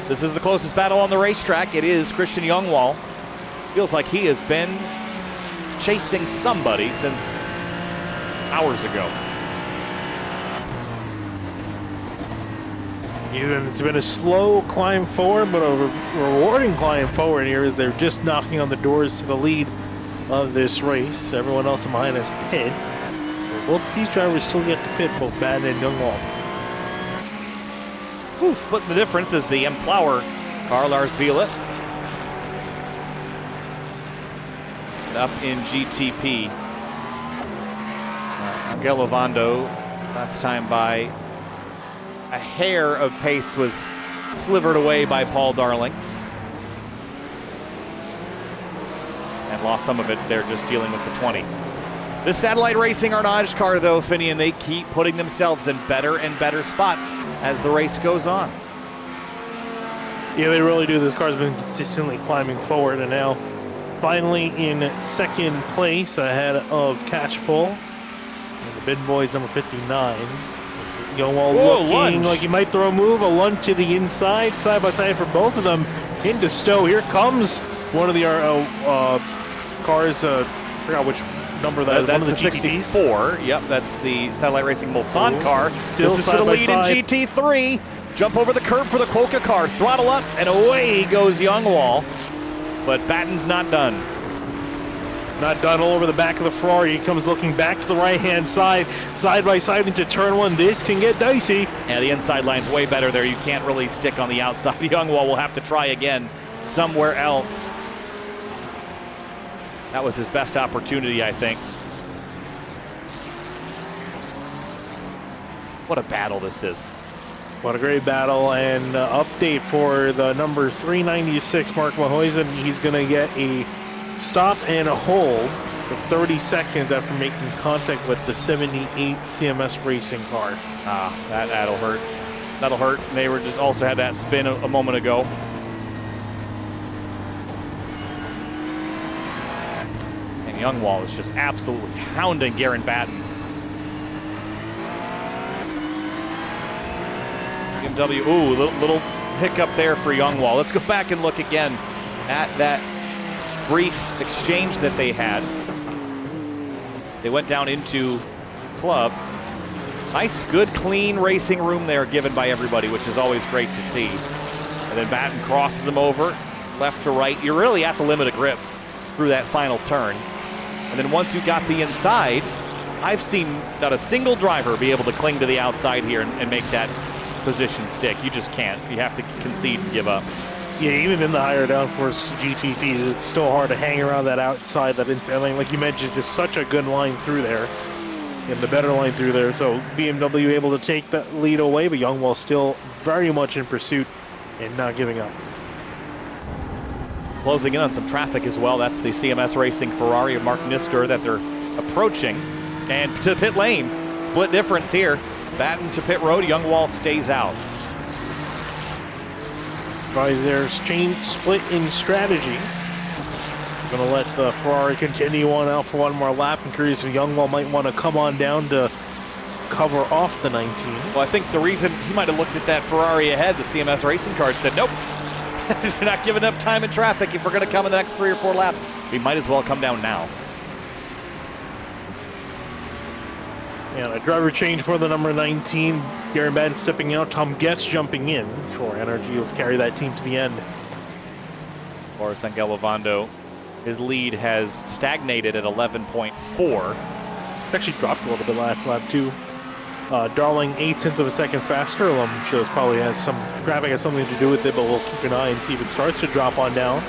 This is the closest battle on the racetrack. It is Christian Youngwall. Feels like he has been chasing somebody since hours ago. It's been a slow climb forward, but a rewarding climb forward here, as they're just knocking on the doors to the lead of this race. Everyone else behind us pit. Both these drivers still get to pit, both Batten and Youngwall. Ooh, splitting the difference is the M-Plower car, Lars Vila. Up in GTP. Angel Ovando, last time by a hair of pace, was slivered away by Paul Darling. And lost some of it there just dealing with the 20. The Satellite Racing Carnage car, though, Finian, they keep putting themselves in better and better spots as the race goes on. Yeah, they really do. This car's been consistently climbing forward, and now finally in second place ahead of Catchpole. And the big boys, number 59. Youngwall looking lunge. like he might throw a move, a lunge to the inside, side by side for both of them into Stowe. Here comes one of the cars, I forgot which number that is. That's one of the 64. Yep, that's the Satellite Racing Mulsanne car. Still this is for the lead side. in GT3. Jump over the curb for the Quokka car. Throttle up, and away goes Youngwall. But Batten's not done. Not done. All over the back of the Ferrari. He comes looking back to the right-hand side by side into turn one. This can get dicey. Yeah, the inside line's way better there. You can't really stick on the outside. Youngwall will have to try again somewhere else. That was his best opportunity, I think. What a battle this is. What a great battle, and update for the number 396, Mark Mahoizen. He's going to get a stop and a hold for 30 seconds after making contact with the 78 CMS racing car. That'll hurt. That'll hurt. They were just also had that spin a moment ago. And Youngwall is just absolutely hounding Garen Batten. BMW, ooh, little hiccup there for Youngwall. Let's go back and look again at that brief exchange that they had. They went down into club. Nice, good, clean racing room there given by everybody, which is always great to see. And then Batten crosses him over, left to right. You're really at the limit of grip through that final turn. And then once you got the inside, I've seen not a single driver be able to cling to the outside here and make that position stick. You just can't. You have to concede and give up. Yeah, even in the higher downforce GTPs, it's still hard to hang around that outside, that inside lane. Like you mentioned, just such a good line through there. And the better line through there. So BMW able to take that lead away, but Youngwall still very much in pursuit and not giving up. Closing in on some traffic as well. That's the CMS Racing Ferrari of Mark Nistor that they're approaching. And to the pit lane, split difference here. Batten to pit road, Youngwall stays out. Guys, there's change split in strategy. Going to let the Ferrari continue on out for one more lap. I'm curious if Youngwall might want to come on down to cover off the 19. Well, I think the reason he might have looked at that Ferrari ahead, the CMS Racing car, and said, nope, you're not giving up time in traffic. If we're going to come in the next 3 or 4 laps, we might as well come down now. And a driver change for the number 19. Gary Batten stepping out. Tom Guest jumping in for NRG. Will carry that team to the end. Boris Angelovando, his lead has stagnated at 11.4. Actually dropped a little bit last lap too. Darling 0.8 of a second faster. Shows probably has some traffic has something to do with it, but we'll keep an eye and see if it starts to drop on down.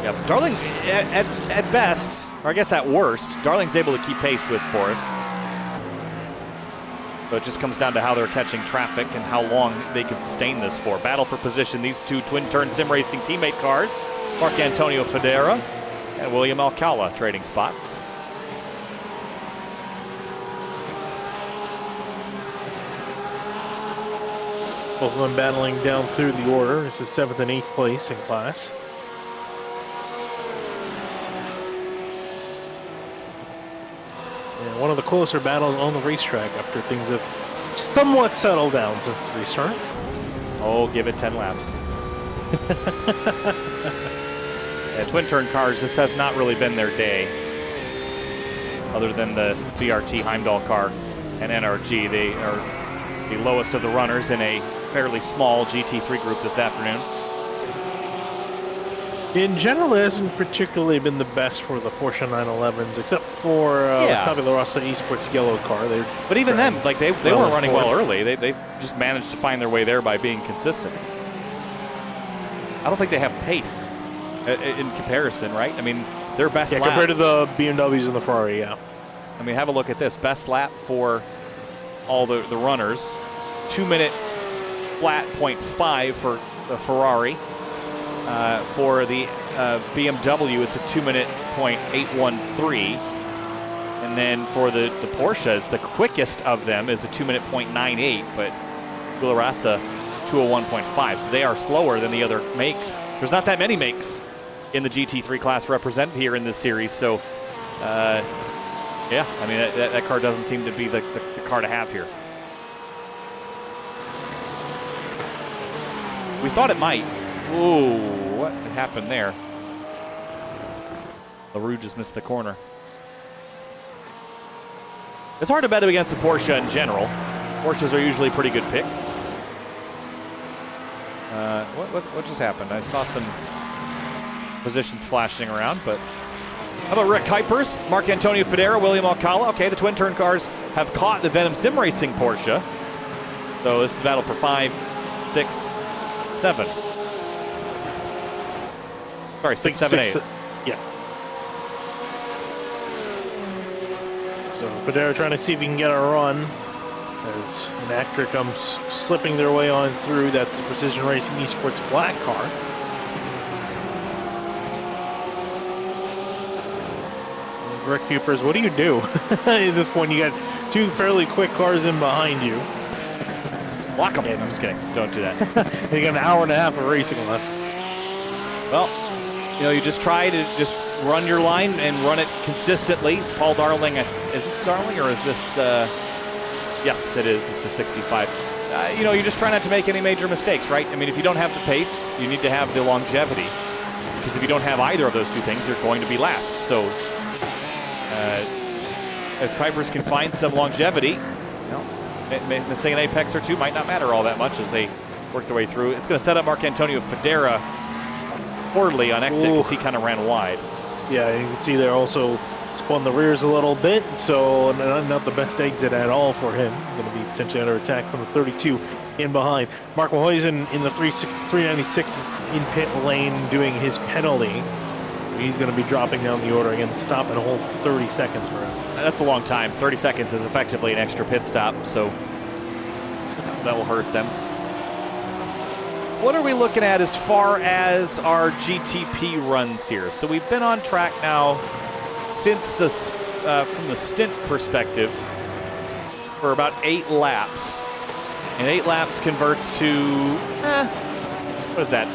Yep, Darling at best, or I guess at worst, Darling's able to keep pace with Boris. So it just comes down to how they're catching traffic and how long they can sustain this for. Battle for position, these two twin-turn sim racing teammate cars, Mark Antonio Federa and William Alcala trading spots. Both of them battling down through the order. This is 7th and 8th place in class. And one of the closer battles on the racetrack after things have somewhat settled down since the restart. Oh, give it 10 laps. Yeah, twin turn cars, this has not really been their day. Other than the BRT Heimdall car and NRG, they are the lowest of the runners in a fairly small GT3 group this afternoon. In general, it hasn't particularly been the best for the Porsche 911s, except for Tabula Rasa Esports yellow car. But even them, like they weren't running well early. They've just managed to find their way there by being consistent. I don't think they have pace in comparison, right? I mean, their best lap compared to the BMWs and the Ferrari, yeah. I mean, have a look at this. Best lap for all the runners. 2-minute flat 0.5 for the Ferrari. For the BMW, it's a 2-minute 0.813. And then for the Porsches, the quickest of them is a 2-minute 0.98, but Gularasa 201.5. So they are slower than the other makes. There's not that many makes in the GT3 class represented here in this series. So, yeah, I mean, that car doesn't seem to be the car to have here. We thought it might. Ooh, what happened there? LaRue just missed the corner. It's hard to bet against the Porsche in general. Porsches are usually pretty good picks. What just happened? I saw some positions flashing around, but how about Rick Kuipers, Mark Antonio Federa, William Alcala? Okay, the twin turn cars have caught the Venom Sim Racing Porsche. So this is a battle for 5, 6, 7. Sorry, 6, 7, 8. Yeah. So Federa trying to see if he can get a run as an actor comes slipping their way on through. That's the Precision Racing Esports black car. Rick Cupers, what do you do? At this point, you got two fairly quick cars in behind you. Lock them. I'm just kidding. Don't do that. And you got an hour and a half of racing left. Well, you know, you just try to just run your line and run it consistently. Paul Darling, is this Darling or is this, yes, it is. This is the 65. You know, you just try not to make any major mistakes, right? I mean, if you don't have the pace, you need to have the longevity. Because if you don't have either of those two things, you're going to be last. So, if Kuipers can find some longevity, missing an apex or two might not matter all that much as they work their way through. It's going to set up Marc-Antonio Federa poorly on exit because he kind of ran wide. Yeah, you can see there also spun the rears a little bit, so not the best exit at all for him. Going to be potentially under attack from the 32 in behind. Mark Mahoysen in the 396 is in pit lane doing his penalty. He's going to be dropping down the order again, stop and hold for 30 seconds for him. That's a long time. 30 seconds is effectively an extra pit stop, so that will hurt them. What are we looking at as far as our GTP runs here? So we've been on track now since the from the stint perspective for about 8 laps. And 8 laps converts to, what is that,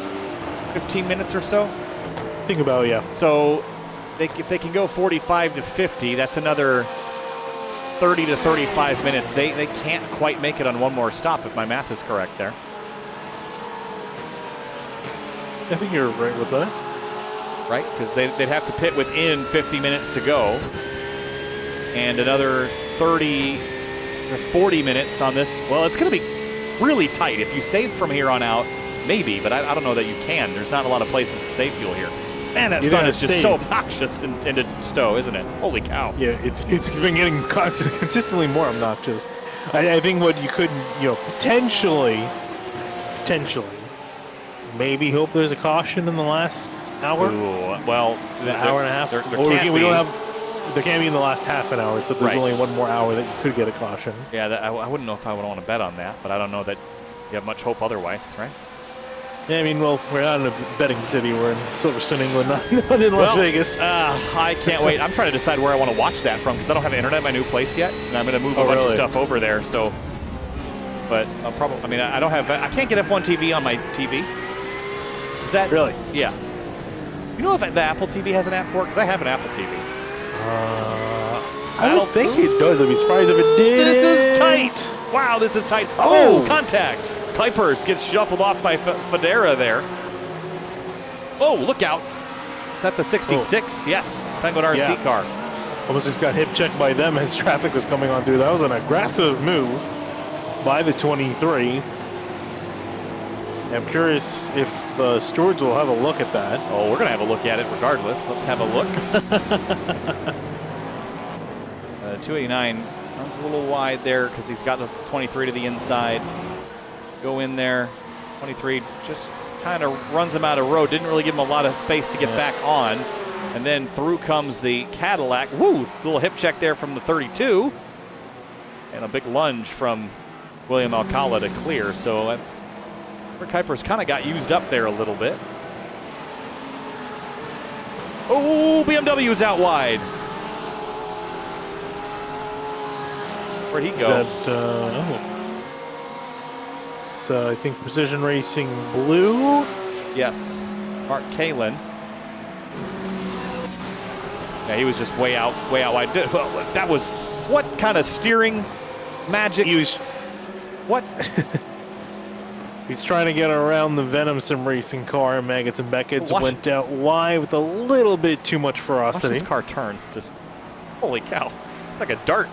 15 minutes or so? Think about it, yeah. So if they can go 45 to 50, that's another 30 to 35 minutes. They can't quite make it on one more stop, if my math is correct there. I think you're right with that. Right, because they'd have to pit within 50 minutes to go. And another 30 or 40 minutes on this. Well, it's going to be really tight. If you save from here on out, maybe, but I don't know that you can. There's not a lot of places to save fuel here. Man, that sun is just so obnoxious into Stowe, isn't it? Holy cow. Yeah, it's been getting consistently more obnoxious. I think what you could, potentially, maybe hope there's a caution in the last hour. Ooh, well, an hour and a half. There can't be in the last half an hour, so there's only one more hour that you could get a caution. Yeah, I wouldn't know if I would want to bet on that, but I don't know that you have much hope otherwise, right? Yeah, I mean, well, we're not in a betting city. We're in Silverstone, England, not in Las Vegas. I can't wait. I'm trying to decide where I want to watch that from because I don't have internet at my new place yet, and I'm going to move a bunch of stuff over there. So, but I'll probably. I mean, I can't get F1 TV on my TV. Is that really? Yeah. You know if the Apple TV has an app for it? Because I have an Apple TV. I don't think it does. I'd be surprised if it did. This is tight. Wow, this is tight. Oh, contact. Kuipers gets shuffled off by Federa there. Oh, look out. Is that the 66? Yes, Penguin RC car. Almost just got hip checked by them as traffic was coming on through. That was an aggressive move by the 23. I'm curious if the stewards will have a look at that. Oh, we're going to have a look at it regardless. Let's have a look. 289 runs a little wide there because he's got the 23 to the inside. Go in there. 23 just kind of runs him out of road. Didn't really give him a lot of space to get back on. And then through comes the Cadillac. Woo! Little hip check there from the 32. And a big lunge from William Alcala to clear. So Rick Kuipers kind of got used up there a little bit. Oh, BMW is out wide. Where'd he go? So I think Precision Racing Blue. Yes, Mark Kalin. Yeah, he was just way out wide. That was what kind of steering magic? He was what? He's trying to get around the Venom Sim Racing car. Maggots and Beckett's went out wide with a little bit too much ferocity. Watch this car turn. Just holy cow! It's like a dart.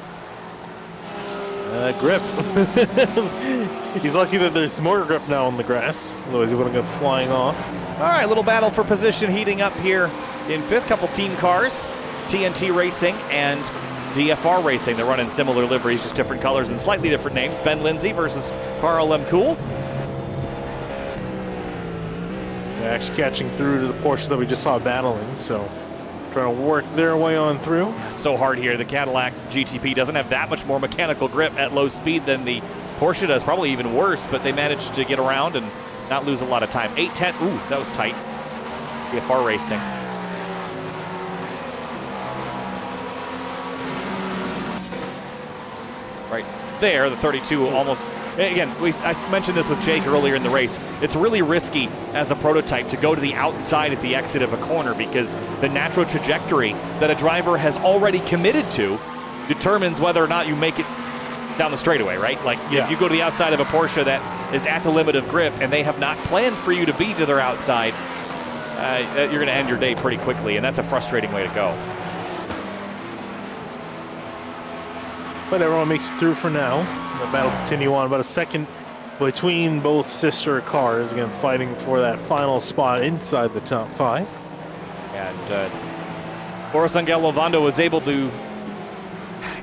Grip. He's lucky that there's more grip now on the grass. Otherwise, he would have gone flying off. All right, little battle for position heating up here in fifth. Couple team cars, TNT Racing and DFR Racing. They're running similar liveries, just different colors and slightly different names. Ben Lindsay versus Carl Lemkool. They're actually catching through to the Porsche that we just saw battling, so trying to work their way on through. It's so hard here. The Cadillac GTP doesn't have that much more mechanical grip at low speed than the Porsche does. Probably even worse, but they managed to get around and not lose a lot of time. 8/10. Ooh, that was tight. DFR Racing. Right there, the 32 almost. Again, I mentioned this with Jake earlier in the race. It's really risky as a prototype to go to the outside at the exit of a corner because the natural trajectory that a driver has already committed to determines whether or not you make it down the straightaway, right? Like if you go to the outside of a Porsche that is at the limit of grip and they have not planned for you to be to their outside, you're going to end your day pretty quickly, and that's a frustrating way to go. but everyone makes it through for now. The battle continue on about a second between both sister cars, again fighting for that final spot inside the top 5. And Boris Angel Lovando was able to,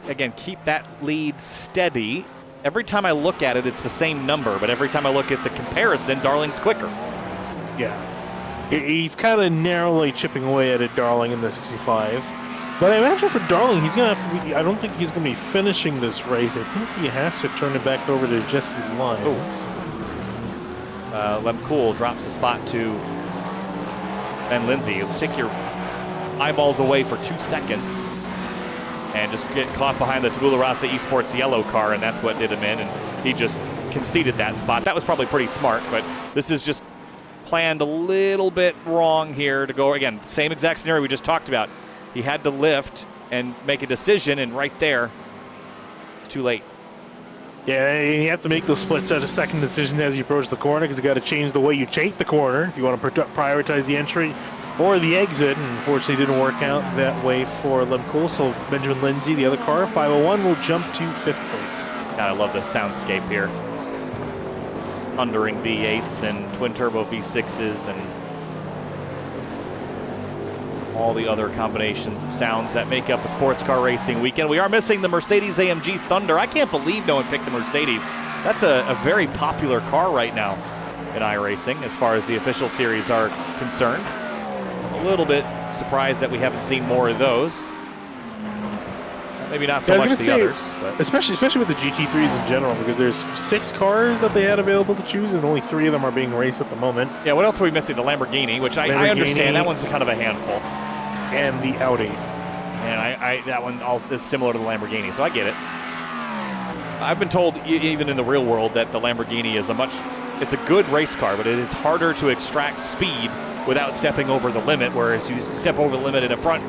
again, keep that lead steady. Every time I look at it, it's the same number, but every time I look at the comparison, Darling's quicker. Yeah. He's kind of narrowly chipping away at it, Darling, in the 65. But I imagine for Darling, he's going to have to be, I don't think he's going to be finishing this race. I think he has to turn it back over to Jesse Lyons. Lem Cool drops a spot to Ben Lindsay. You'll take your eyeballs away for 2 seconds and just get caught behind the Tabula Rasa Esports yellow car, and that's what did him in, and he just conceded that spot. That was probably pretty smart, but this is just planned a little bit wrong here to go, again, same exact scenario we just talked about. He had to lift and make a decision, and right there, it's too late. Yeah, you have to make those split-second decisions as you approach the corner, because you got to change the way you take the corner if you want to prioritize the entry or the exit. And unfortunately, it didn't work out that way for Lemcool. So Benjamin Lindsay, the other car, 501, will jump to 5th place. God, I love the soundscape here. Thundering V8s and twin-turbo V6s and all the other combinations of sounds that make up a sports car racing weekend. We are missing the Mercedes-AMG Thunder. I can't believe no one picked the Mercedes. That's a very popular car right now in iRacing as far as the official series are concerned. A little bit surprised that we haven't seen more of those. Maybe not so much the others. But. Especially with the GT3s in general, because there's 6 cars that they had available to choose, and only 3 of them are being raced at the moment. Yeah, what else are we missing? The Lamborghini, which I understand. That one's kind of a handful. And the Audi. And that one also is similar to the Lamborghini, so I get it. I've been told, even in the real world, that the Lamborghini is it's a good race car, but it is harder to extract speed without stepping over the limit, whereas you step over the limit in a front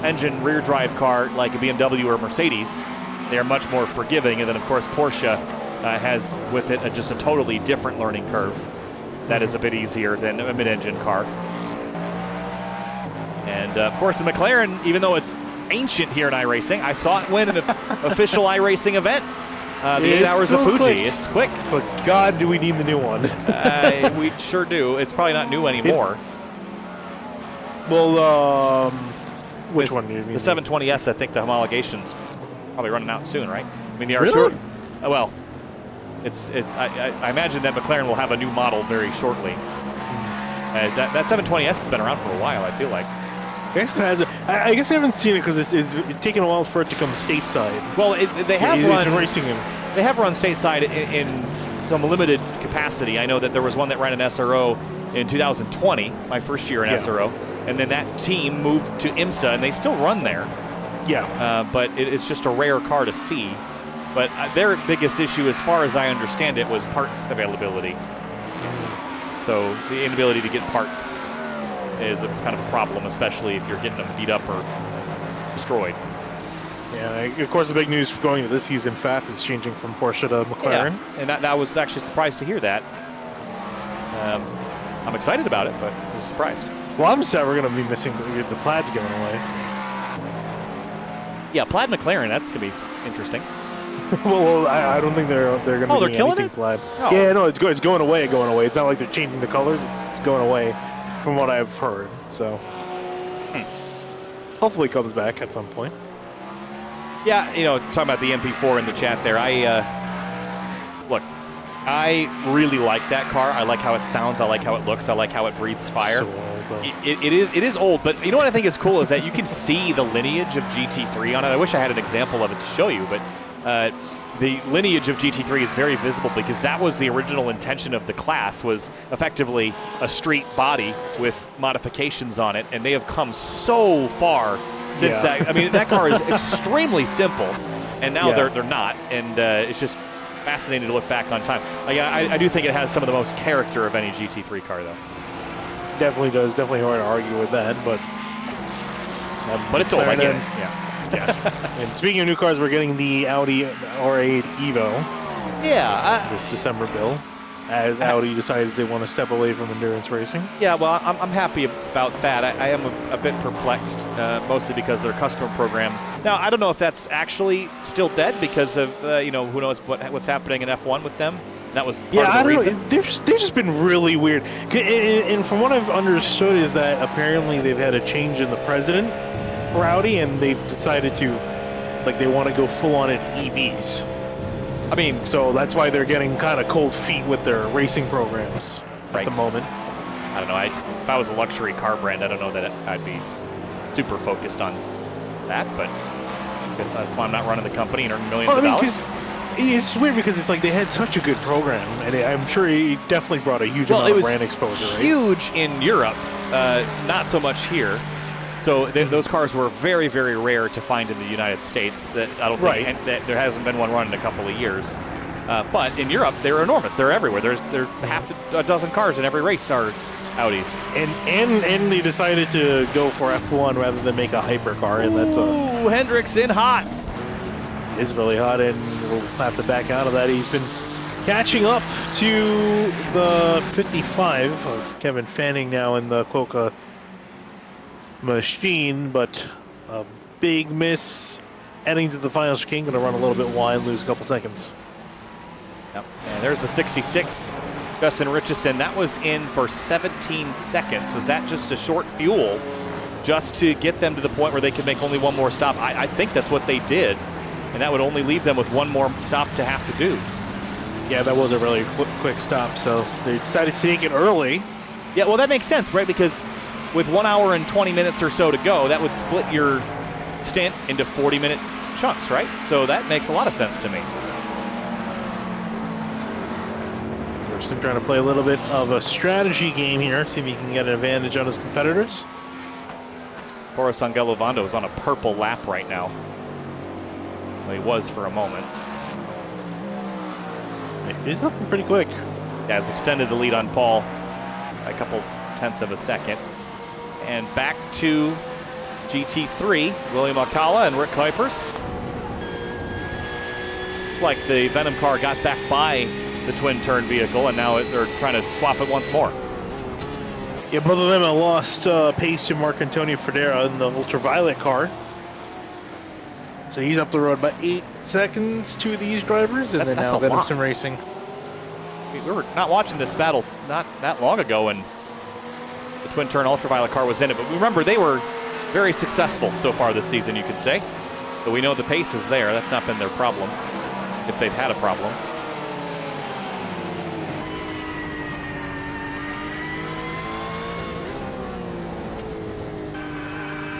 engine rear drive car like a BMW or a Mercedes, they are much more forgiving. And then of course Porsche has with it just a totally different learning curve that is a bit easier than a mid-engine car. And of course the McLaren, even though it's ancient here in iRacing, I saw it win an official iRacing event, the 8 Hours of Fuji. Quick. It's quick. But God, do we need the new one. We sure do. It's probably not new anymore. Which one do you mean? The 720S, I think the homologation's probably running out soon, right? I mean, the Really? R2. Well, I imagine that McLaren will have a new model very shortly. That 720S has been around for a while, I feel like. I guess it has. I guess I haven't seen it because it's taken a while for it to come stateside. Well, they have It's run been racing in. They have run stateside in some limited capacity. I know that there was one that ran an SRO in 2020, my first year in SRO, and then that team moved to IMSA, and they still run there. Yeah. But it's just a rare car to see. But their biggest issue, as far as I understand it, was parts availability. So the inability to get parts is a kind of a problem, especially if you're getting them beat up or destroyed. Yeah, of course, the big news going into this season, FAF is changing from Porsche to McLaren. Yeah, and I was actually surprised to hear that. I'm excited about it, but I was surprised. Well, I'm sad we're going to be missing the Plaid's going away. Yeah, Plaid McLaren, that's going to be interesting. Well, I don't think they're going to be they're doing killing anything it? Plaid. Oh. Yeah, no, it's going away. It's not like they're changing the colors. It's going away from what I've heard. So hopefully it comes back at some point. Yeah, talking about the MP4 in the chat there, look, I really like that car. I like how it sounds. I like how it looks. I like how it breathes fire. So old, though. It is old, but you know what I think is cool is that you can see the lineage of GT3 on it. I wish I had an example of it to show you, but the lineage of GT3 is very visible because that was the original intention of the class, was effectively a street body with modifications on it, and they have come so far since that. I mean, that car is extremely simple, and now they're not, and it's just fascinating to look back on time. I do think it has some of the most character of any GT3 car, though. Definitely does. Definitely hard to argue with that, but it's old. I get it. Yeah. And speaking of new cars, we're getting the Audi R8 Evo. Yeah. This December bill. as Audi decides they want to step away from endurance racing. Yeah, well, I'm happy about that. I am a bit perplexed, mostly because their customer program. Now, I don't know if that's actually still dead because of, who knows what's happening in F1 with them. That was part of the reason. They've just been really weird. And from what I've understood is that apparently they've had a change in the president for Audi, and they've decided to, they want to go full on at EVs. I mean, so that's why they're getting kind of cold feet with their racing programs at the moment. I don't know. If I was a luxury car brand, I don't know that I'd be super focused on that, but I guess that's why I'm not running the company and earning millions of dollars. It's weird because it's like they had such a good program, and I'm sure he definitely brought a huge amount of brand exposure. Right? Huge in Europe, not so much here. So those cars were very, very rare to find in the United States. I don't think and there hasn't been one run in a couple of years. But in Europe, they're enormous. They're everywhere. There's half a dozen cars in every race are Audis. And they decided to go for F1 rather than make a hypercar. And that's Hendrick's in hot. It is really hot, and we'll have to back out of that. He's been catching up to the 55 of Kevin Fanning now in the Coca machine, but a big miss heading to the final chicane. Going to run a little bit wide, lose a couple seconds. Yep. And there's the 66, Justin Richardson. That was in for 17 seconds. Was that just a short fuel just to get them to the point where they could make only one more stop? I think that's what they did, and that would only leave them with one more stop to have to do. Yeah, that was a really quick stop, so they decided to take it early. Yeah, well, that makes sense, right? Because with 1 hour and 20 minutes or so to go, that would split your stint into 40-minute chunks, right? So that makes a lot of sense to me. We're still trying to play a little bit of a strategy game here, see if he can get an advantage on his competitors. Boris Angelovando is on a purple lap right now. Well, he was for a moment. He's looking pretty quick. Yeah, it's extended the lead on Paul by a couple tenths of a second. And back to GT3, William Alcala and Rick Kuipers. It's like the Venom car got back by the twin-turn vehicle, and now they're trying to swap it once more. Yeah, both of them have lost pace to Marc Antonio Federa in the ultraviolet car. So he's up the road by 8 seconds to these drivers, and then now Venom Sim Racing. We were not watching this battle not that long ago, and the twin-turn ultraviolet car was in it. But remember, they were very successful so far this season, you could say. But we know the pace is there. That's not been their problem, if they've had a problem.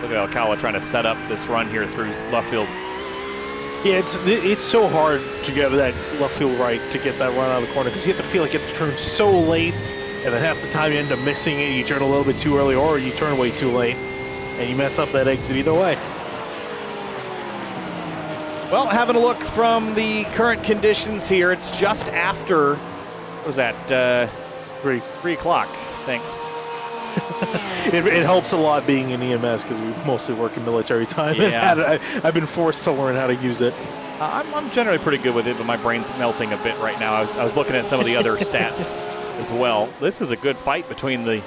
Look at Alcala trying to set up this run here through left field. Yeah, it's so hard to get that left field right to get that run out of the corner because you have to feel like you have to turn so late, and then half the time you end up missing it. You turn a little bit too early, or you turn way too late, and you mess up that exit either way. Well, having a look from the current conditions here, it's just after, what was that, 3 o'clock, thanks. It helps a lot being in EMS because we mostly work in military time. Yeah. I've been forced to learn how to use it. I'm generally pretty good with it, but my brain's melting a bit right now. I was looking at some of the other stats as well. This is a good fight between the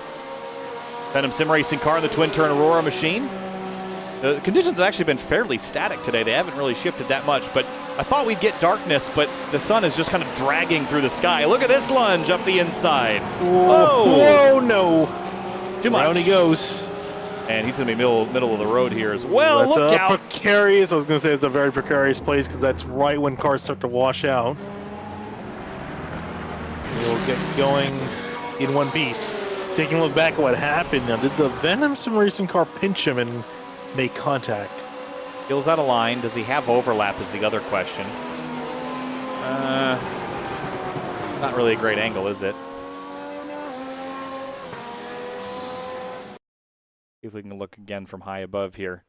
Venom Sim Racing car and the twin-turn Aurora machine. The conditions have actually been fairly static today. They haven't really shifted that much, but I thought we'd get darkness, but the sun is just kind of dragging through the sky. Look at this lunge up the inside. Whoa, no. Too much. Down he goes. And he's going to be middle of the road here as well. That's look out. Precarious. I was going to say it's a very precarious place because that's right when cars start to wash out. We'll get going in one piece. Taking a look back at what happened now. Did the Venom Sim Racing car pinch him and make contact? Feels out of line. Does he have overlap is the other question. Not really a great angle, is it? See if we can look again from high above here.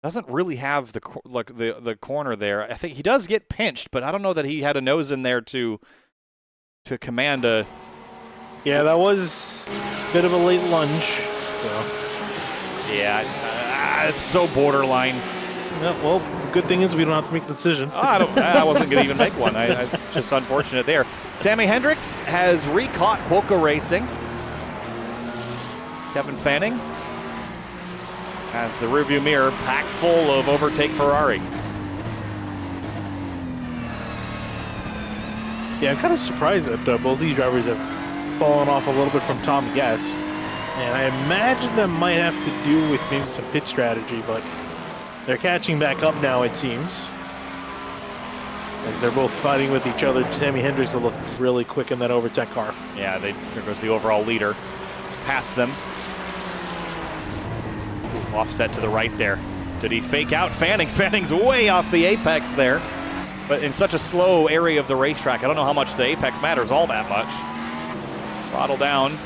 Doesn't really have the corner there. I think he does get pinched, but I don't know that he had a nose in there to command a. Yeah, that was a bit of a late lunge. So. Yeah, it's so borderline. Yeah, well, the good thing is we don't have to make a decision. I wasn't going to even make one. Just unfortunate there. Sammy Hendricks has re-caught Quokka Racing. Kevin Fanning has the rearview mirror packed full of overtake Ferrari. Yeah, I'm kind of surprised that both these drivers have fallen off a little bit from Tom Guess. And I imagine that might have to do with maybe some pit strategy, but they're catching back up now, it seems. As they're both fighting with each other. Sammy Hendricks will look really quick in that overtake car. Yeah, there goes the overall leader. Past them. Offset to the right there. Did he fake out Fanning? Fanning's way off the apex there. But in such a slow area of the racetrack, I don't know how much the apex matters all that much. Throttle down.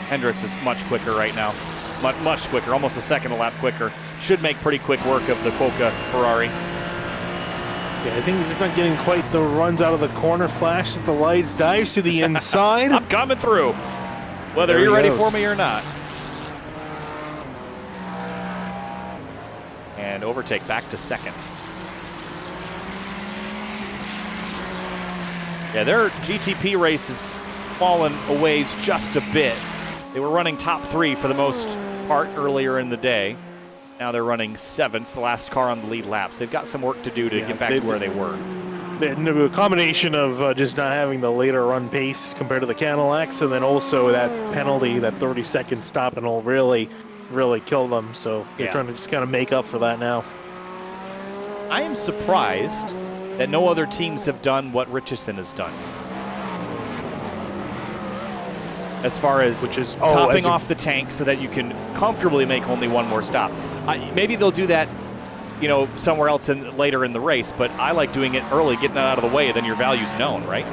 Hendricks is much quicker right now. Much quicker, almost a second a lap quicker. Should make pretty quick work of the Quokka Ferrari. Yeah, I think he's just not getting quite the runs out of the corner, flashes the lights, dives to the inside. I'm coming through, whether There you're he ready goes. for me or not. And overtake back to second. Yeah, their GTP race has fallen a ways just a bit. They were running top 3 for the most part earlier in the day. Now they're running 7th, the last car on the lead laps. They've got some work to do to get back to where they were. A combination of just not having the later run pace compared to the Cadillacs, and then also that penalty, that 30-second stop and will really kill them. So they're trying to just kind of make up for that now. I am surprised that no other teams have done what Richardson has done. As far as topping off the tank so that you can comfortably make only one more stop. Maybe they'll do that, somewhere else later in the race, but I like doing it early, getting it out of the way, then your value's known, right?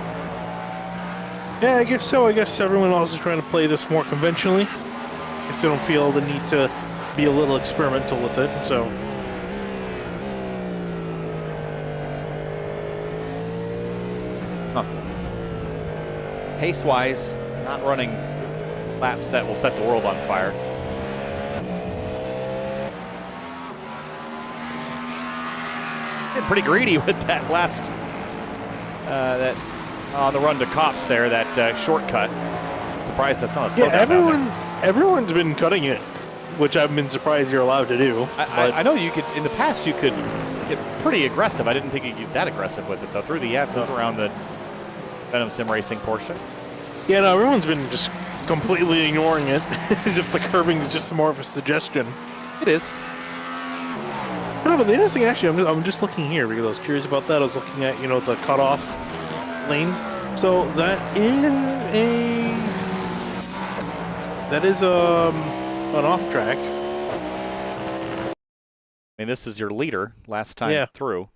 Yeah, I guess so. I guess everyone else is trying to play this more conventionally. I guess they don't feel the need to be a little experimental with it, so. Pace-wise, not running laps that will set the world on fire. Getting pretty greedy with that last, on the run to Cops there, that shortcut. Surprised that's not a slowdown down there. Everyone's been cutting it, which I've been surprised you're allowed to do. I know you could, in the past you could get pretty aggressive. I didn't think you could get that aggressive with it though. Through the S's around the Venom Sim Racing Porsche. Yeah, no, everyone's been just completely ignoring it, as if the curbing is just more of a suggestion. It is. No, but the interesting, actually, I'm just looking here because I was curious about that. I was looking at, the cutoff lanes. So that is an off track. I mean, this is your leader last time through.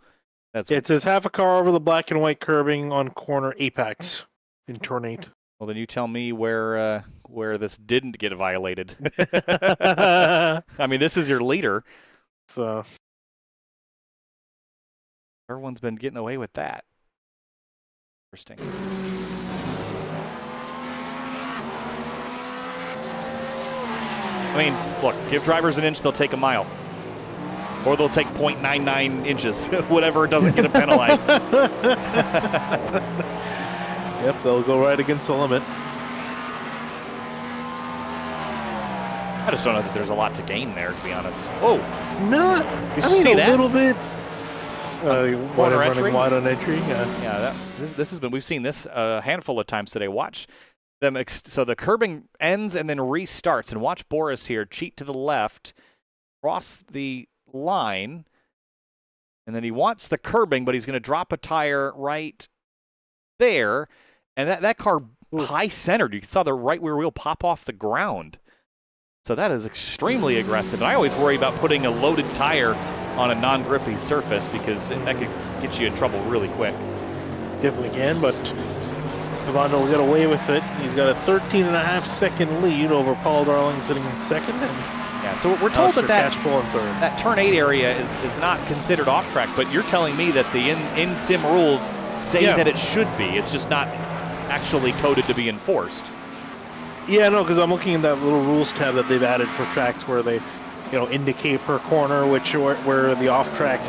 It says half a car over the black and white curbing on corner apex in turn 8. Well, then you tell me where this didn't get violated. I mean, this is your leader. So everyone's been getting away with that. Interesting. I mean, look, give drivers an inch, they'll take a mile. Or they'll take 0.99 inches, whatever doesn't get penalized. Yep, they'll go right against the limit. I just don't know that there's a lot to gain there, to be honest. Oh, not. You see that? A little bit. Corner entry? Running wide on entry. Yeah. This has been. We've seen this a handful of times today. Watch them. So the curbing ends and then restarts, and watch Boris here cheat to the left, cross the line, and then he wants the curbing, but he's going to drop a tire right there. And that car high centered. You saw the right rear wheel pop off the ground. So that is extremely aggressive. And I always worry about putting a loaded tire on a non-grippy surface because that could get you in trouble really quick. Definitely can, but Cavando will get away with it. He's got a 13.5-second lead over Paul Darling sitting in second. And so we're told that third. That turn 8 area is not considered off track, but you're telling me that the in-sim rules say that it should be. It's just not actually coded to be enforced. Yeah, no, because I'm looking at that little rules tab that they've added for tracks where they indicate per corner where the off track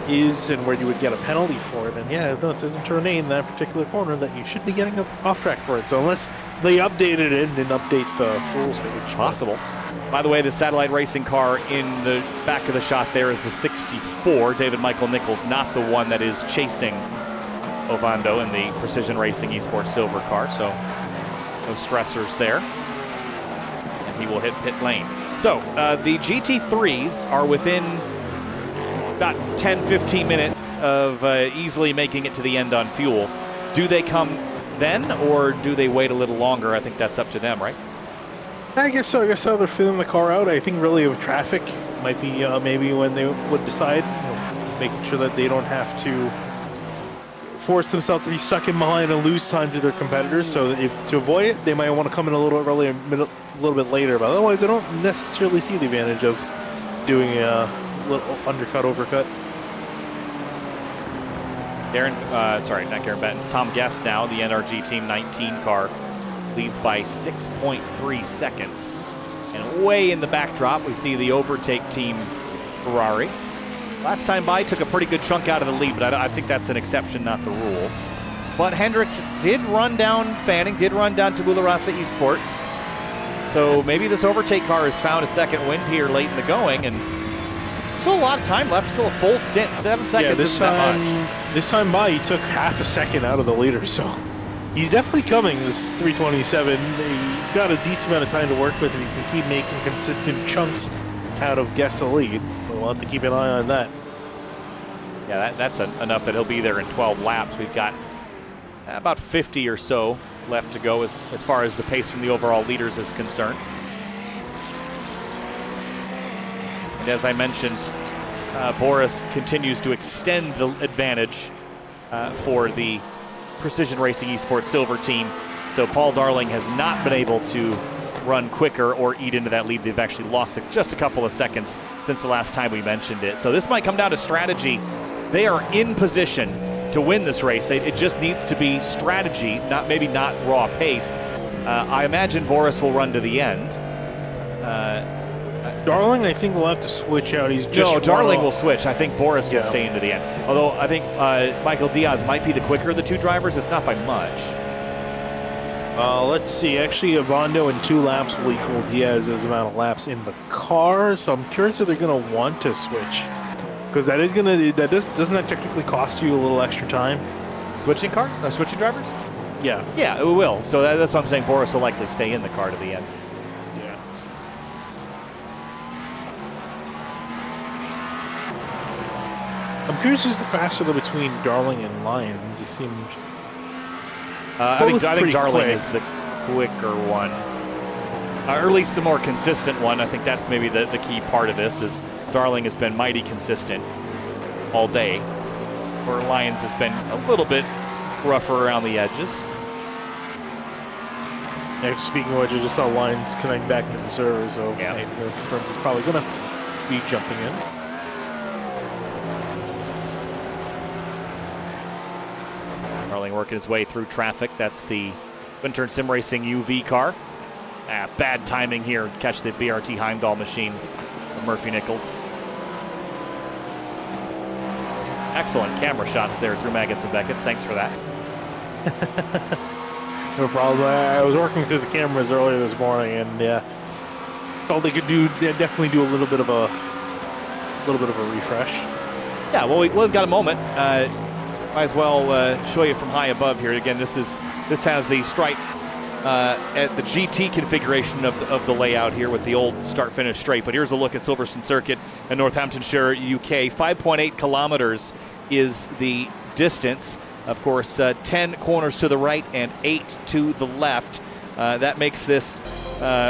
is and where you would get a penalty for it. And yeah, no, it says in turn 8 in that particular corner that you should be getting an off track for it. So unless they updated it and didn't update the rules page. Possible. By the way, the satellite racing car in the back of the shot there is the 64, David Michael Nichols, not the one that is chasing Ovando in the Precision Racing Esports Silver car, so no stressors there. And he will hit pit lane. So the GT3s are within about 10-15 minutes of easily making it to the end on fuel. Do they come then, or do they wait a little longer? I think that's up to them, right? I guess so. They're filling the car out. I think really of traffic might be maybe when they would decide, making sure that they don't have to force themselves to be stuck in behind and lose time to their competitors. So to avoid it, they might want to come in a little earlier, a little bit later. But otherwise, I don't necessarily see the advantage of doing a little undercut, overcut. Not Garen Benton. It's Tom Guest now, the NRG Team 19 car. Leads by 6.3 seconds. And way in the backdrop, we see the overtake team Ferrari. Last time by, took a pretty good chunk out of the lead, but I think that's an exception, not the rule. But Hendricks did run down Fanning, did run down Tabula Rasa Esports. So maybe this overtake car has found a second wind here late in the going, and still a lot of time left, still a full stint, 7 seconds isn't that much. This time by, he took half a second out of the leader, so he's definitely coming, this 327. He's got a decent amount of time to work with, and he can keep making consistent chunks out of Guess the lead. We'll have to keep an eye on that. Yeah, that's enough that he'll be there in 12 laps. We've got about 50 or so left to go as far as the pace from the overall leaders is concerned. And as I mentioned, Boris continues to extend the advantage for the Precision Racing Esports Silver team. So Paul Darling has not been able to run quicker or eat into that lead. They've actually lost just a couple of seconds since the last time we mentioned it. So this might come down to strategy. They are in position to win this race. It just needs to be strategy, maybe not raw pace. I imagine Boris will run to the end. Darling, I think, will have to switch out. Darling will switch. I think Boris will stay into the end. Although I think Michael Diaz might be the quicker of the two drivers. It's not by much. Let's see. Actually, Ovando in 2 laps will equal Diaz's amount of laps in the car. So I'm curious if they're going to want to switch, because doesn't that technically cost you a little extra time? Switching cars? Switching drivers? Yeah. Yeah, it will. So that's why I'm saying Boris will likely stay in the car to the end. Yeah. I'm curious as the faster though between Darling and Lyons. He seemed. I think Darling is the quicker one, or at least the more consistent one. I think that's maybe the key part of this is Darling has been mighty consistent all day, where Lyons has been a little bit rougher around the edges. Yeah, speaking of which, I just saw Lyons connect back into the server, so yeah. Confirmed he's probably going to be jumping in. Darling working his way through traffic. That's the Twin-Turn Sim Racing UV car. Bad timing here. Catch the BRT Heimdall machine from Murphy Nichols. Excellent camera shots there through Maggots and Beckett's. Thanks for that. No problem. I was working through the cameras earlier this morning, and all they could do, definitely do a little bit of a refresh. Yeah, well, we've got a moment. Might as well show you from high above here. Again, this has the stripe at the GT configuration of the layout here with the old start-finish straight. But here's a look at Silverstone Circuit in Northamptonshire, UK. 5.8 kilometers is the distance. Of course, 10 corners to the right and 8 to the left. That makes this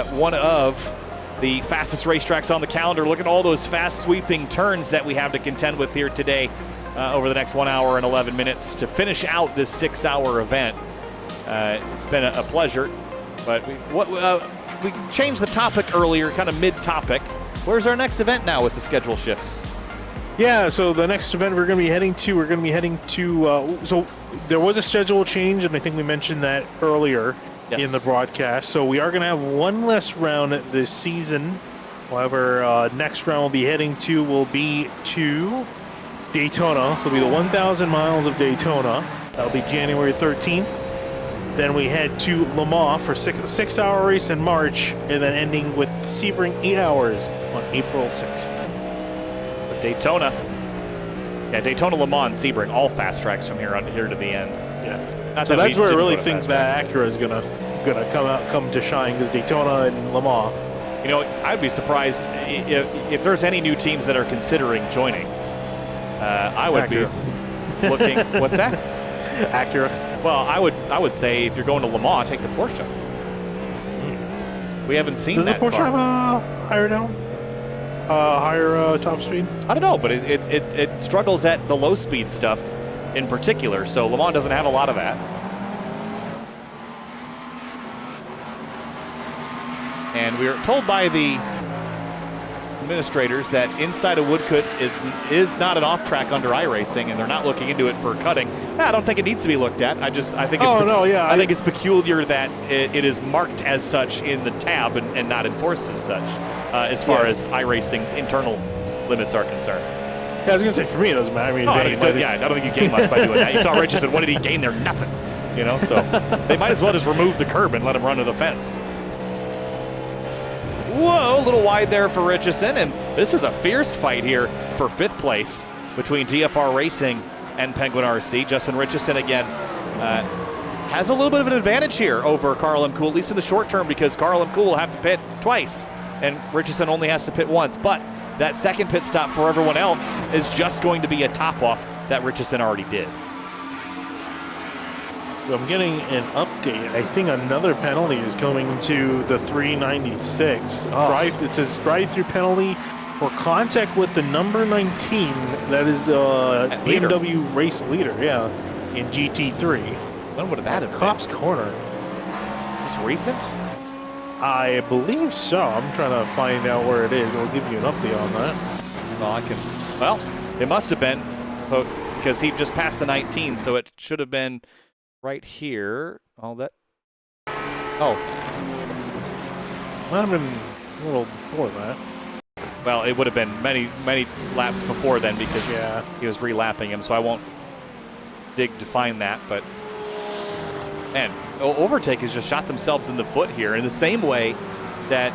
one of the fastest racetracks on the calendar. Look at all those fast sweeping turns that we have to contend with here today over the next 1 hour and 11 minutes to finish out this 6-hour event. It's been a pleasure, but we changed the topic earlier, kind of mid-topic. Where's our next event now with the schedule shifts? Yeah, so the next event we're going to be heading to, so there was a schedule change, and I think we mentioned that earlier in the broadcast. So we are going to have one less round this season However, next round we'll be heading to will be to Daytona. So it'll be the 1,000 miles of Daytona. That'll be January 13th. Then we head to Le Mans for a 6-hour race in March, and then ending with Sebring 8 hours on April 6th. Daytona. Yeah, Daytona, Le Mans, Sebring, all fast tracks from here to the end. Yeah. Not So that that's we where I didn't really go to think fast that Acura is gonna come to shine, because Daytona and Le Mans. You know, I'd be surprised if there's any new teams that are considering joining. I would be looking. What's that? Acura. Well, I would say if you're going to Le Mans, take the Porsche. We haven't seen Does the that Porsche car. have a higher down? Higher top speed? I don't know, but it struggles at the low speed stuff in particular. So Le Mans doesn't have a lot of that. And we are told by the administrators that inside of Woodcote is not an off track under iRacing, and they're not looking into it for cutting. I don't think it needs to be looked at. I think it's I think it's peculiar that it is marked as such in the tab and not enforced as such, as far as iRacing's internal limits are concerned. Yeah, I was gonna say, for me it doesn't matter. I mean, I don't think you gain much by doing that. You saw Richardson. What did he gain there? Nothing. You know, so they might as well just remove the curb and let him run to the fence. Whoa, a little wide there for Richardson, and this is a fierce fight here for 5th place between DFR Racing and Penguin RC. Justin Richardson again has a little bit of an advantage here over Carl M. Cool, at least in the short term, because Carl M. Cool will have to pit twice, and Richardson only has to pit once. But that second pit stop for everyone else is just going to be a top-off that Richardson already did. So I'm getting an update. I think another penalty is coming to the 396. It says drive-through penalty for contact with the number 19. That is the BMW race leader, in GT3. When would that have been? Cops Corner. Is this recent? I believe so. I'm trying to find out where it is. I'll give you an update on that. Well, it must have been, so because he just passed the 19, so it should have been right here. Might have been a little before that. Well, it would have been many laps before then, because he was relapping him, so I won't dig to find that. But man, Overtake has just shot themselves in the foot here in the same way that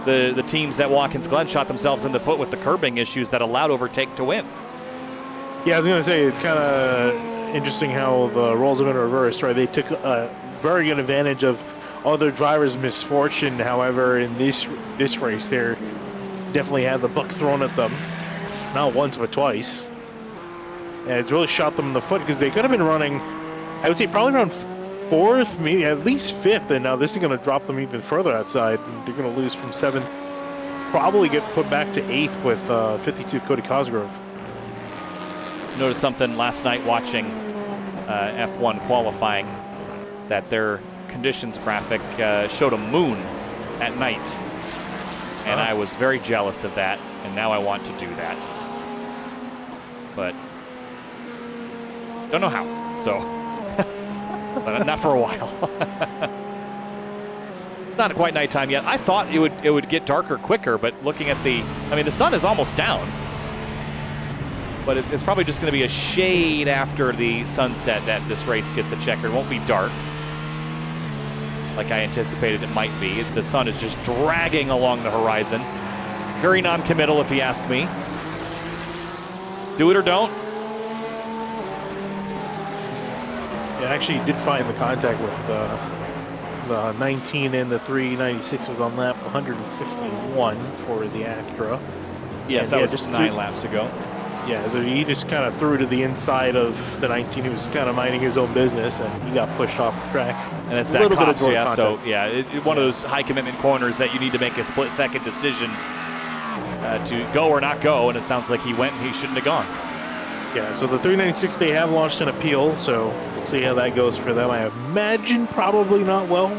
the teams at Watkins Glen shot themselves in the foot with the curbing issues that allowed Overtake to win. Yeah, I was going to say, it's kind of interesting how the roles have been reversed, right? They took a very good advantage of other drivers' misfortune. However, in this race, they definitely had the buck thrown at them, not once but twice, and it's really shot them in the foot, because they could have been running, I would say, probably around 4th, maybe at least 5th, and now this is going to drop them even further outside. They're going to lose from 7th, probably get put back to 8th with 52 Cody Cosgrove. Noticed something last night watching F1 qualifying, that their conditions graphic showed a moon at night, and I was very jealous of that, and now I want to do that, but don't know how, so but not for a while. Not quite nighttime yet. I thought it would get darker quicker, but looking at the sun is almost down. But it's probably just going to be a shade after the sunset that this race gets a checker. It won't be dark like I anticipated it might be. The sun is just dragging along the horizon. Very non-committal, if you ask me. Do it or don't. Yeah, I actually did find the contact with the 19 and the 396 was on lap 151 for the Acura. Yes, that was just 9 laps ago. Yeah, so he just kind of threw to the inside of the 19, who was kind of minding his own business, and he got pushed off the track. And that's that Cops, so yeah, one of those high commitment corners that you need to make a split-second decision to go or not go, and it sounds like he went and he shouldn't have gone. Yeah, so the 396, they have launched an appeal, so we'll see how that goes for them. I imagine probably not well,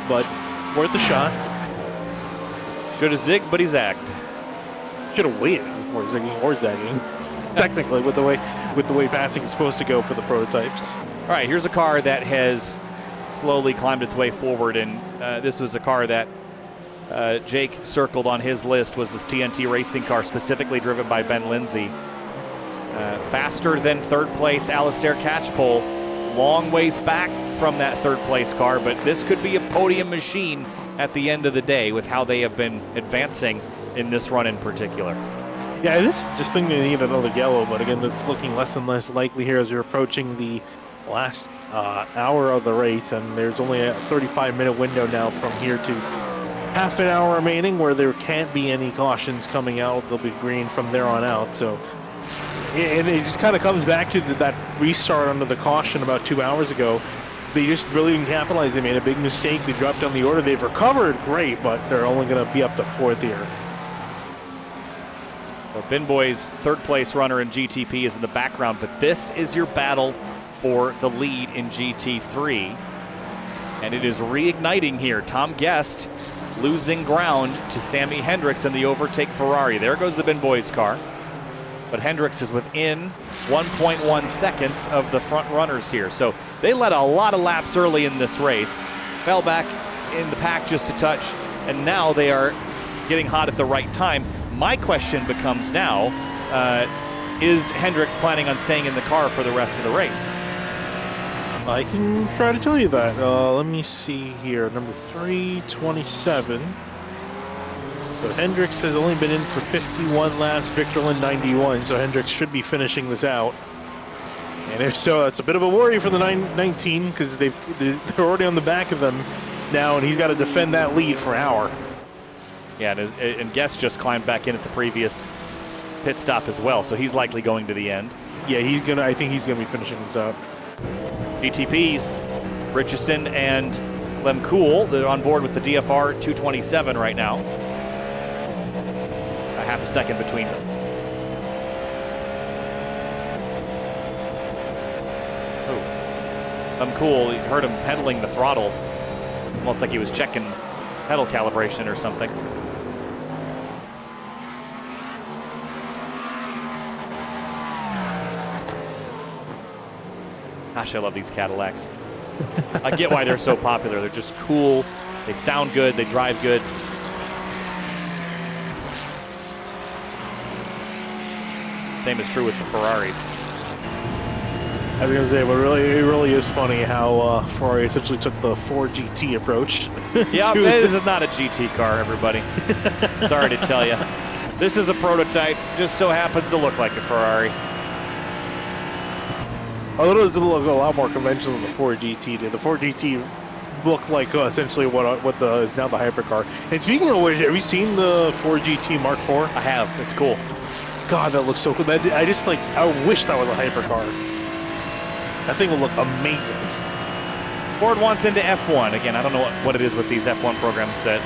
but worth a shot. Should have zigged, but he zagged. Should have waited before zigging or zagging. Technically, with the way passing is supposed to go for the prototypes. All right, here's a car that has slowly climbed its way forward, and this was a car that Jake circled on his list was this TNT racing car, specifically driven by Ben Lindsay. Faster than third place Alistair Catchpole, long ways back from that third place car, but this could be a podium machine at the end of the day with how they have been advancing in this run in particular. Yeah, this is just thinking they need another yellow, but again, it's looking less and less likely here as we're approaching the last hour of the race, and there's only a 35-minute window now from here to half an hour remaining where there can't be any cautions coming out. They'll be green from there on out. So, and it just kind of comes back to that restart under the caution about 2 hours ago. They just really didn't capitalize. They made a big mistake. They dropped down the order. They've recovered great, but they're only going to be up to fourth here. Well, Ben Boy's third place runner in GTP is in the background, but this is your battle for the lead in GT3. And it is reigniting here. Tom Guest losing ground to Sammy Hendricks in the overtake Ferrari. There goes the Ben Boy's car. But Hendricks is within 1.1 seconds of the front runners here. So they led a lot of laps early in this race, fell back in the pack just a touch, and now they are getting hot at the right time. My question becomes now, is Hendricks planning on staying in the car for the rest of the race? I can try to tell you that. Let me see here. Number 327. So Hendricks has only been in for 51 laps, Victorlin 91, so Hendricks should be finishing this out. And if so, that's a bit of a worry for the 19 because they're already on the back of them now, and he's got to defend that lead for an hour. Yeah, and Guest just climbed back in at the previous pit stop as well, so he's likely going to the end. Yeah, I think he's gonna be finishing this out. GTPs, Richardson and Lemcool, they're on board with the DFR 227 right now. A half a second between them. Lemcool, you heard him pedaling the throttle, almost like he was checking pedal calibration or something. Gosh, I love these Cadillacs. I get why they're so popular. They're just cool. They sound good. They drive good. Same is true with the Ferraris. I was gonna say, but it really is funny how Ferrari essentially took the 4GT approach. Yeah, this is not a GT car, everybody. Sorry to tell you. This is a prototype. Just so happens to look like a Ferrari. Although it does look a lot more conventional than the 4GT did. The 4GT looked like essentially what is now the hypercar. And speaking of which, have you seen the 4GT Mark IV? I have. It's cool. God, that looks so cool. I wish that was a hypercar. That thing will look amazing. Ford wants into F1. Again, I don't know what it is with these F1 programs that...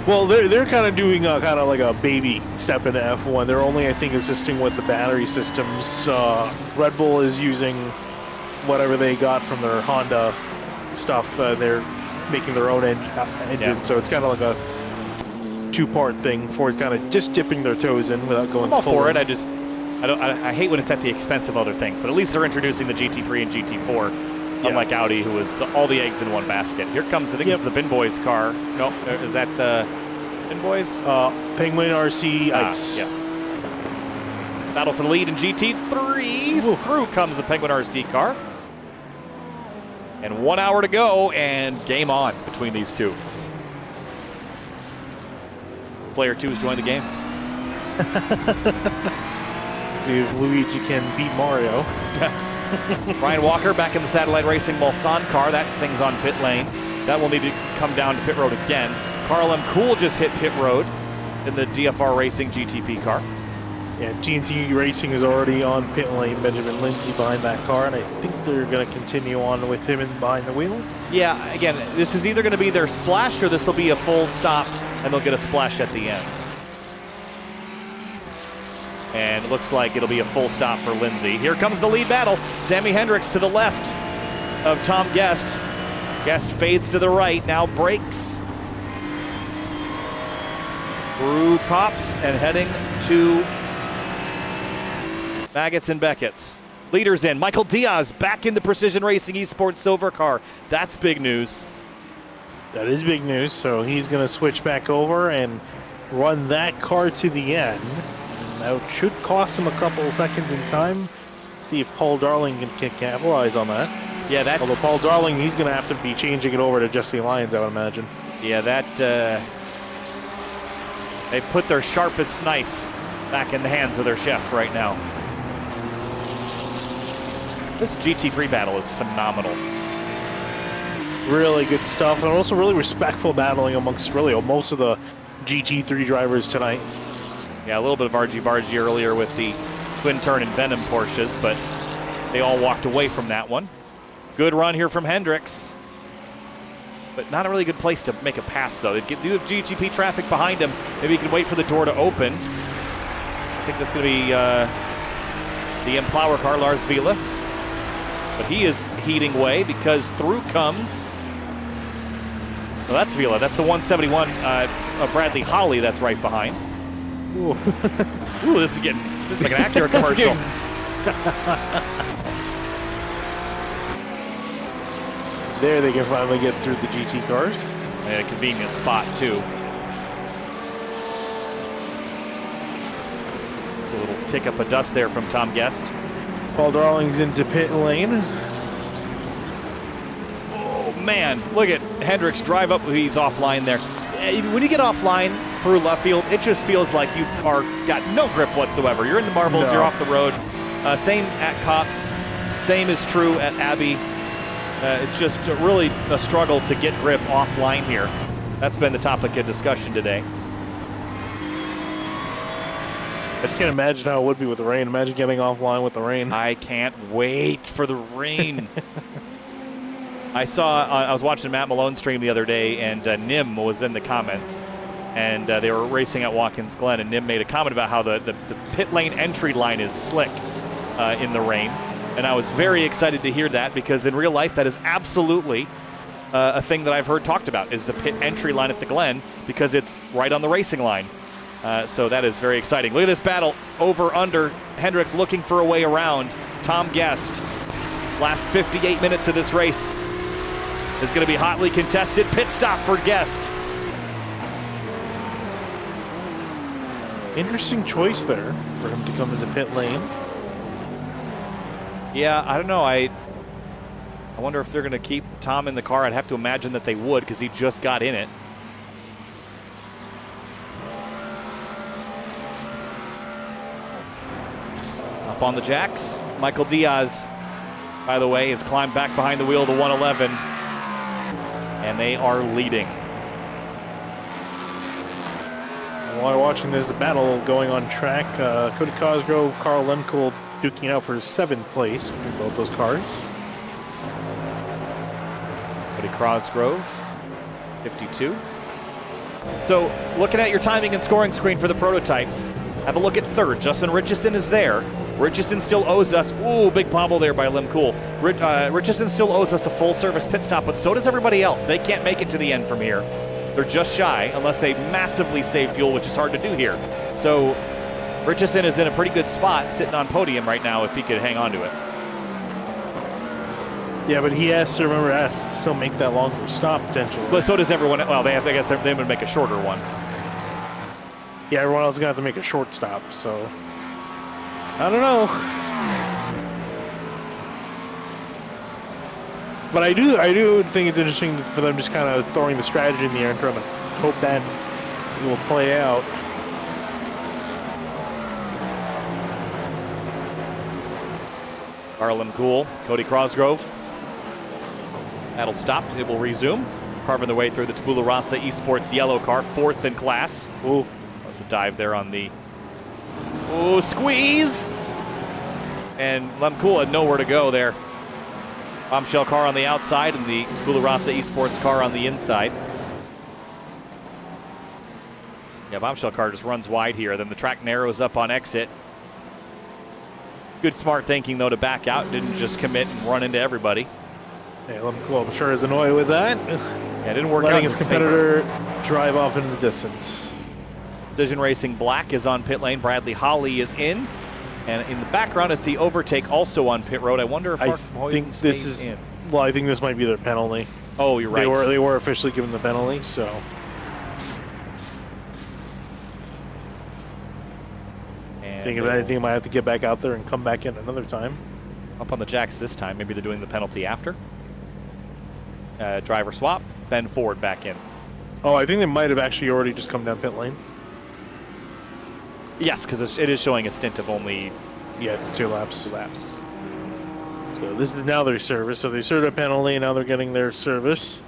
Well, they're kind of doing kind of like a baby step into F1. They're only, I think, assisting with the battery systems. Red Bull is using whatever they got from their Honda stuff. They're making their own engine, so it's kind of like a two-part thing. Ford kind of just dipping their toes in without going I'm all full for in. it. I hate when it's at the expense of other things, but at least they're introducing the GT3 and GT4, unlike Audi, who was all the eggs in one basket. Here comes, I think it's the Ben Boys car. No, is that Ben Boys? Penguin RC Ice. Yes. Battle for the lead in GT3. Ooh. Through comes the Penguin RC car. And 1 hour to go, and game on between these two. Player 2 has joined the game. See if Luigi can beat Mario. Ryan Walker back in the Satellite Racing Mulsanne car. That thing's on pit lane. That will need to come down to pit road again. Carl M. Cool just hit pit road in the DFR Racing GTP car. Yeah, TNT Racing is already on pit lane. Benjamin Lindsay behind that car, and I think they're going to continue on with him behind the wheel. Yeah, again, this is either going to be their splash or this will be a full stop, and they'll get a splash at the end. And it looks like it'll be a full stop for Lindsay. Here comes the lead battle. Sammy Hendricks to the left of Tom Guest. Guest fades to the right, now brakes. Through Copse and heading to Maggots and Beckett's. Leaders in. Michael Diaz back in the Precision Racing Esports Silver car. That's big news. That is big news. So he's going to switch back over and run that car to the end. And that should cost him a couple of seconds in time. See if Paul Darling can capitalize on that. Yeah, that's... Although Paul Darling, he's going to have to be changing it over to Jesse Lyons, I would imagine. Yeah, that... they put their sharpest knife back in the hands of their chef right now. This GT3 battle is phenomenal. Really good stuff, and also really respectful battling amongst really most of the GT3 drivers tonight. Yeah, a little bit of argy-bargy earlier with the twin turn and Venom Porsches, but they all walked away from that one. Good run here from Hendricks, but not a really good place to make a pass, though. They'd do have GTP traffic behind him. Maybe he can wait for the door to open. I think that's going to be the Implower car, Lars Vila. But he is heating way because through comes... Well, that's Vila. That's the 171 Bradley Holly that's right behind. Ooh, Ooh, this is getting... It's like an Acura commercial. There they can finally get through the GT cars. And a convenient spot, too. A little kick up of dust there from Tom Guest. Paul Darling's into pit lane. Oh, man. Look at Hendricks drive up. He's offline there. When you get offline through left field, it just feels like you are got no grip whatsoever. You're in the marbles. No. You're off the road. Same at Cops. Same is true at Abbey. It's just really a struggle to get grip offline here. That's been the topic of discussion today. I just can't imagine how it would be with the rain. Imagine getting offline with the rain. I can't wait for the rain. I was watching Matt Malone stream the other day, and Nim was in the comments, and they were racing at Watkins Glen, and Nim made a comment about how the pit lane entry line is slick in the rain. And I was very excited to hear that because in real life, that is absolutely a thing that I've heard talked about is the pit entry line at the Glen because it's right on the racing line. So that is very exciting. Look at this battle over under. Hendricks looking for a way around. Tom Guest. Last 58 minutes of this race is going to be hotly contested. Pit stop for Guest. Interesting choice there for him to come into pit lane. Yeah, I don't know. I wonder if they're going to keep Tom in the car. I'd have to imagine that they would because he just got in it. Up on the jacks. Michael Diaz, by the way, has climbed back behind the wheel of the 111. And they are leading. While watching this battle going on track, Cody Cosgrove, Carl Lemkold duking out for 7th place between both those cars. Cody Cosgrove, 52. So, looking at your timing and scoring screen for the prototypes, have a look at 3rd. Justin Richardson is there. Richardson still owes us, ooh, big bobble there by Lim Cool. Richardson still owes us a full service pit stop, but so does everybody else. They can't make it to the end from here. They're just shy unless they massively save fuel, which is hard to do here. So Richardson is in a pretty good spot sitting on podium right now if he could hang on to it. Yeah, but he has to remember, has to still make that longer stop potentially. But so does everyone. Well, they have to, I guess they would make a shorter one. Yeah, everyone else is going to have to make a short stop, so I don't know. But I do think it's interesting for them just kind of throwing the strategy in the air and trying to hope that it will play out. Harlan Cool, Cody Cosgrove. That'll stop. It will resume. Carving their way through the Tabula Rasa Esports yellow car, 4th in class. Ooh. That was a dive there on the... Oh, squeeze! And Lemcool had nowhere to go there. Bombshell car on the outside and the Tabula Rasa Esports car on the inside. Yeah, Bombshell car just runs wide here. Then the track narrows up on exit. Good smart thinking, though, to back out. Didn't just commit and run into everybody. Yeah, Lemcool, I'm sure, is annoyed with that. Yeah, it didn't work out. Letting his competitor drive off into the distance. Decision Racing Black is on pit lane. Bradley Holly is in. And in the background is the overtake also on pit road. I wonder if Mark Moysen stays in. Well, I think this might be their penalty. Oh, you're right. They were officially given the penalty, so. And I think if anything, I might have to get back out there and come back in another time. up on the jacks this time. Maybe they're doing the penalty after. Driver swap, then Ford back in. Oh, I think they might have actually already just come down pit lane. Yes, because it is showing a stint of only Yeah, 2 laps. 2 laps. So this is now their service. So they served a penalty, and now they're getting their service.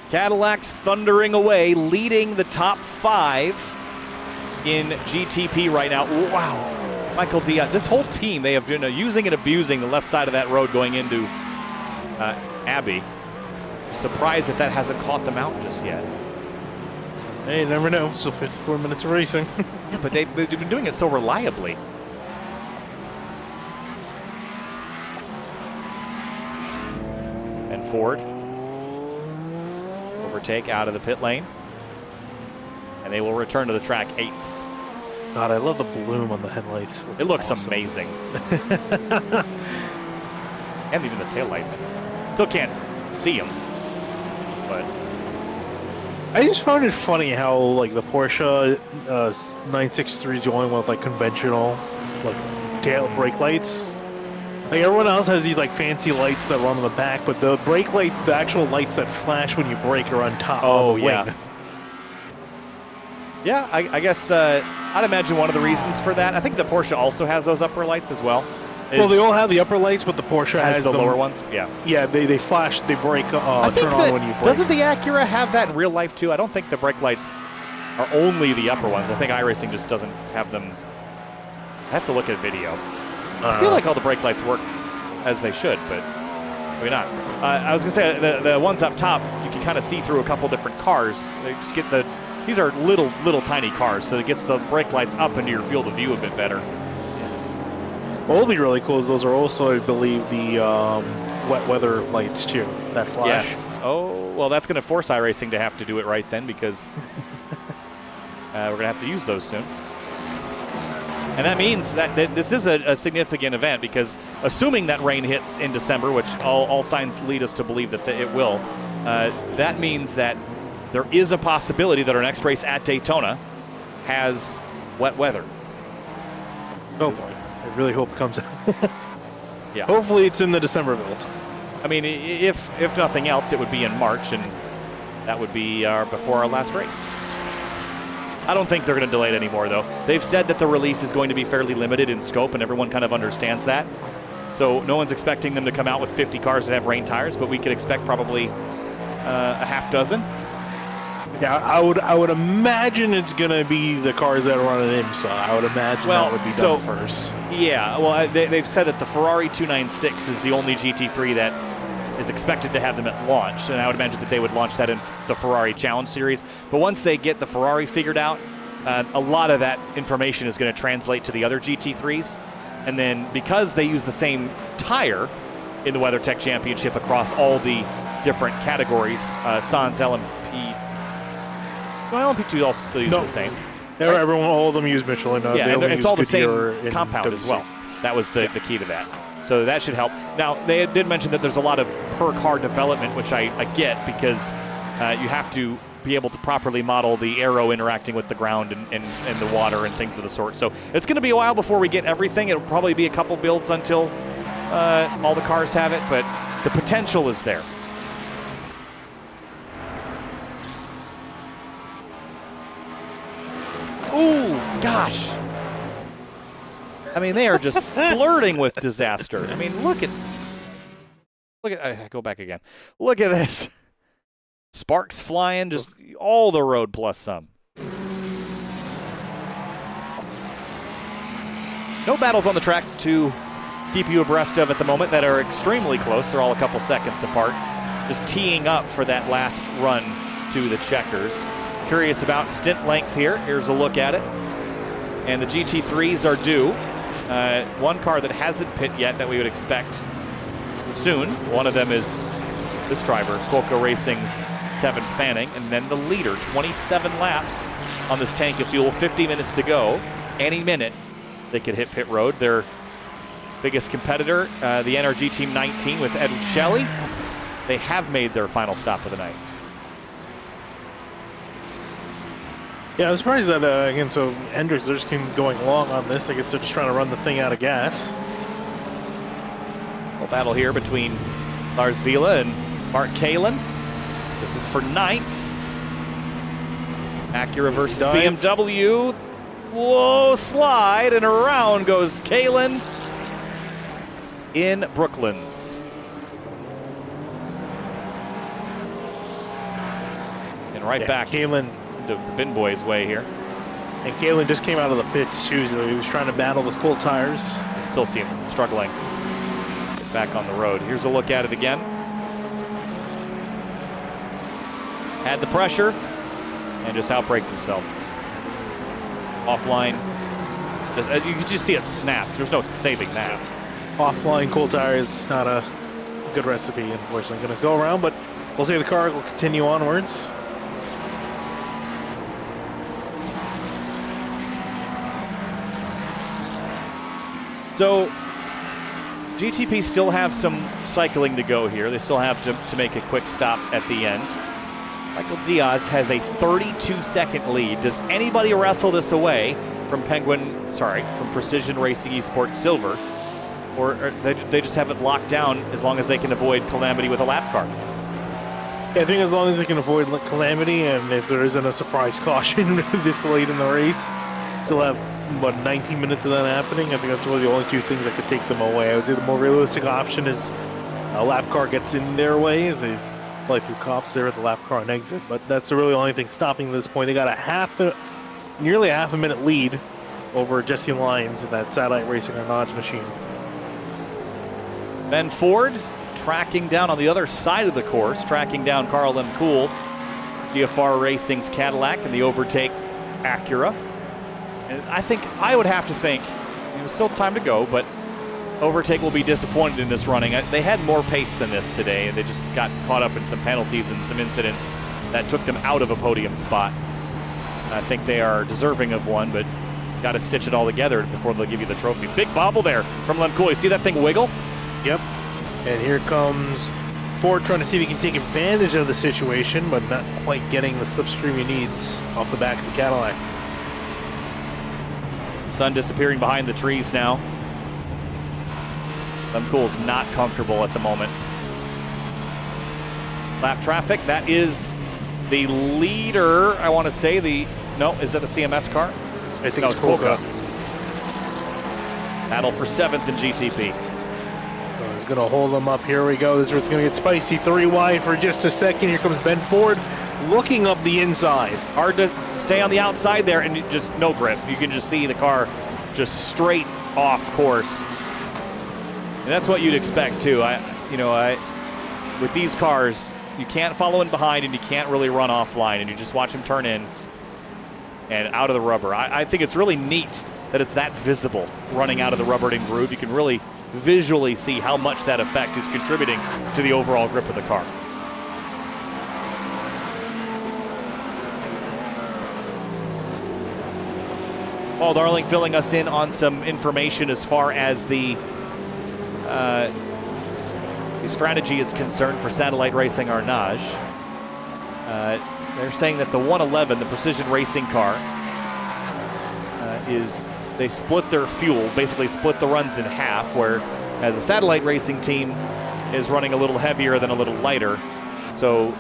Cadillac's thundering away, leading the top 5 in GTP right now. Wow. Michael Dion, this whole team, they have been using and abusing the left side of that road going into Abbey. Surprised that hasn't caught them out just yet. Hey, you never know. Still 54 minutes of racing. Yeah, but they've been doing it so reliably. And Ford overtake out of the pit lane. And they will return to the track 8th. God, I love the bloom on the headlights. It looks awesome. amazing. And even the taillights. Still can't see them. But I just found it funny how like the Porsche 963 is going with like conventional like tail brake lights. Like everyone else has these like fancy lights that run on the back, but the brake light, the actual lights that flash when you brake are on top. Oh, on the yeah. wing. yeah, I guess I'd imagine one of the reasons for that. I think the Porsche also has those upper lights as well. Well, they all have the upper lights, but the Porsche has the them, lower ones. Yeah. Yeah, they flash, they brake, I think turn on when you brake. doesn't the Acura have that in real life too? I don't think the brake lights are only the upper ones. I think iRacing just doesn't have them. I have to look at video. I feel like all the brake lights work as they should, but maybe not. I was gonna say the ones up top, you can kind of see through a couple different cars. They just get these are little tiny cars, so it gets the brake lights up into your field of view a bit better. What will be really cool is those are also, I believe, the wet weather lights too, that flash. Yes. Oh, well, that's going to force iRacing to have to do it right then, because we're going to have to use those soon. And that means that this is a significant event, because assuming that rain hits in December, which all signs lead us to believe that it will, that means that there is a possibility that our next race at Daytona has wet weather. Oh boy. I really hope it comes out. Yeah. Hopefully it's in the December build. I mean, if nothing else, it would be in March, and that would be before our last race. I don't think they're going to delay it anymore, though. They've said that the release is going to be fairly limited in scope, and everyone kind of understands that. So no one's expecting them to come out with 50 cars that have rain tires, but we could expect probably a half dozen. Yeah, I would imagine it's going to be the cars that run at IMSA. I would imagine that would be done first. Yeah, well, they've said that the Ferrari 296 is the only GT3 that is expected to have them at launch, and I would imagine that they would launch that in the Ferrari Challenge Series. But once they get the Ferrari figured out, a lot of that information is going to translate to the other GT3s. And then because they use the same tire in the WeatherTech Championship across all the different categories, Sans LMP. Well, LMP2 also still uses the same. Everyone, all of them use Michelin. Yeah, and it's all the Goodyear same compound as well. That was the key to that. So that should help. Now, they did mention that there's a lot of per-car development, which I get, because you have to be able to properly model the aero interacting with the ground and the water and things of the sort. So it's going to be a while before we get everything. It'll probably be a couple builds until all the cars have it, but the potential is there. Ooh, gosh. I mean, they are just flirting with disaster. I mean, look at, go back again. Look at this. Sparks flying, just all the road plus some. No battles on the track to keep you abreast of at the moment that are extremely close. They're all a couple seconds apart. Just teeing up for that last run to the checkers. Curious about stint length here. Here's a look at it. And the GT3s are due. One car that hasn't pit yet that we would expect soon. One of them is this driver, Quoco Racing's Kevin Fanning. And then the leader, 27 laps on this tank of fuel, 50 minutes to go. Any minute, they could hit pit road. Their biggest competitor, the NRG Team 19 with Edward Shelley, they have made their final stop of the night. Yeah, I'm surprised that, again, so Hendricks, they're just going long on this. I guess they're just trying to run the thing out of gas. Well, battle here between Lars Vila and Mark Kalin. This is for 9th. Acura versus BMW. Whoa, slide, and around goes Kalin in Brooklands. And right back Kalin, into the Bin Boys' way here. and Kalin just came out of the pits too, so he was trying to battle with cold tires. I still see him struggling. Get back on the road. Here's a look at it again. Had the pressure and just outbraked himself. Offline. You can just see it snaps. There's no saving that. Offline cold tires, not a good recipe, unfortunately. Going to go around, but we'll see the car will continue onwards. So GTP still have some cycling to go here. They still have to make a quick stop at the end. Michael Diaz has a 32-second lead. Does anybody wrestle this away from from Precision Racing Esports Silver? Or they just have it locked down as long as they can avoid calamity with a lap car? Yeah, I think as long as they can avoid calamity, and if there isn't a surprise caution this late in the race, still have about 19 minutes of that happening. I think that's really the only two things that could take them away. I would say the more realistic option is a lap car gets in their way as they fly through cops there at the lap car and exit. But that's the really only thing stopping at this point. They got nearly a half a minute lead over Jesse Lyons in that Satellite Racing carnage machine. Ben Ford tracking down on the other side of the course, tracking down Carl M. Cool, DFR Racing's Cadillac, and the overtake Acura. And I would have to think, there's still time to go, but overtake will be disappointed in this running. They had more pace than this today, and they just got caught up in some penalties and some incidents that took them out of a podium spot. I think they are deserving of one, but got to stitch it all together before they'll give you the trophy. Big bobble there from Len Cool. You see that thing wiggle? Yep. And here comes Ford trying to see if he can take advantage of the situation, but not quite getting the slipstream he needs off the back of the Cadillac. Sun disappearing behind the trees now. Lemcool's not comfortable at the moment. Lap traffic, that is the leader, I want to say. Is that the CMS car? I think it's Kolka. Battle for 7th in GTP. Oh, he's going to hold them up. Here we go. This is where it's going to get spicy. 3 wide for just a second. Here comes Ben Ford looking up the inside. Hard to stay on the outside there, and just no grip. You can just see the car just straight off course. And that's what you'd expect too. With these cars, you can't follow in behind and you can't really run offline, and you just watch them turn in and out of the rubber. I think it's really neat that it's that visible running out of the rubbered in groove. You can really visually see how much that effect is contributing to the overall grip of the car. Paul Darling filling us in on some information as far as the strategy is concerned for Satellite Racing Arnage. They're saying that the 111, the Precision Racing car, they split their fuel, basically split the runs in half, whereas the Satellite Racing team is running a little heavier than a little lighter. So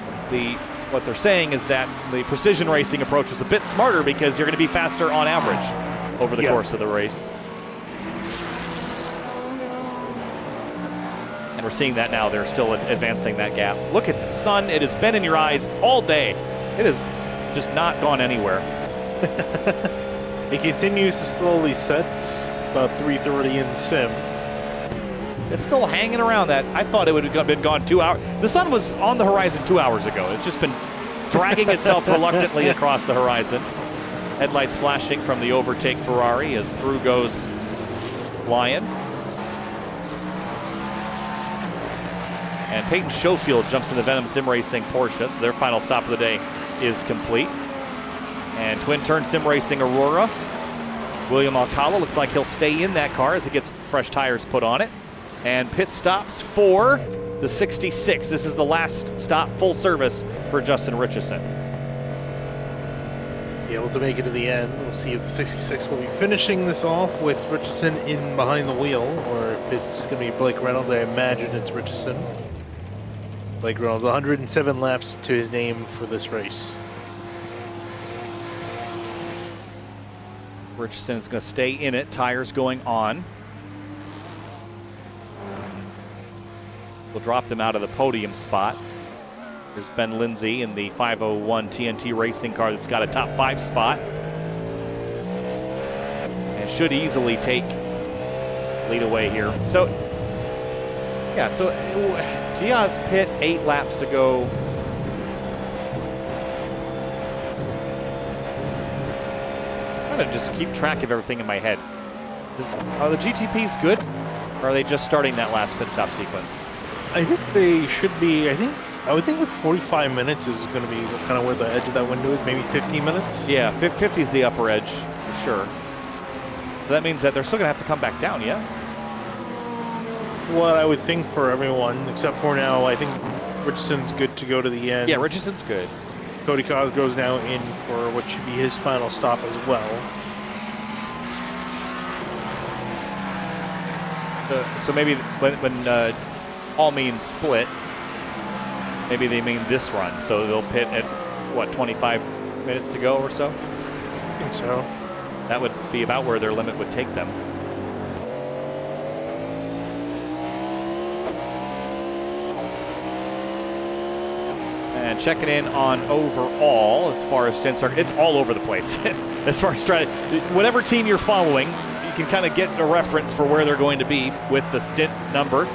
what they're saying is that the Precision Racing approach is a bit smarter because you're going to be faster on average over the course of the race. And we're seeing that now. They're still advancing that gap. Look at the sun. It has been in your eyes all day. It has just not gone anywhere. It continues to slowly set. About 3:30 in sim. It's still hanging around that. I thought it would have been gone 2 hours. The sun was on the horizon 2 hours ago. It's just been dragging itself reluctantly across the horizon. Headlights flashing from the overtake Ferrari as through goes Lyon. And Peyton Schofield jumps in the Venom Sim Racing Porsche, so their final stop of the day is complete. And Twin Turn Sim Racing Aurora William Alcala looks like he'll stay in that car as it gets fresh tires put on it. And pit stops for the 66. This is the last stop, full service for Justin Richardson. Be able to make it to the end. We'll see if the 66 will be finishing this off with Richardson in behind the wheel, or if it's going to be Blake Reynolds. I imagine it's Richardson. Blake Reynolds, 107 laps to his name for this race. Richardson is going to stay in it, tires going on. We'll drop them out of the podium spot. There's Ben Lindsay in the 501 TNT racing car that's got a top 5 spot. And should easily take lead away here. So, yeah, so Diaz pit 8 laps ago. I'm trying to just keep track of everything in my head. Are the GTPs good? Or are they just starting that last pit stop sequence? I think they should be. I would think with 45 minutes is going to be kind of where the edge of that window is. Maybe 15 minutes. Yeah, 50 is the upper edge for sure. But that means that they're still going to have to come back down, yeah? What I would think for everyone, except for now, I think Richardson's good to go to the end. Yeah, Richardson's good. Cody Cosgrove's now in for what should be his final stop as well. So maybe when all means split, maybe they mean this run. So they'll pit at, what, 25 minutes to go or so? I think so. That would be about where their limit would take them. And checking in on overall as far as stints are, it's all over the place. As far as trying to, whatever team you're following, you can kind of get a reference for where they're going to be with the stint number.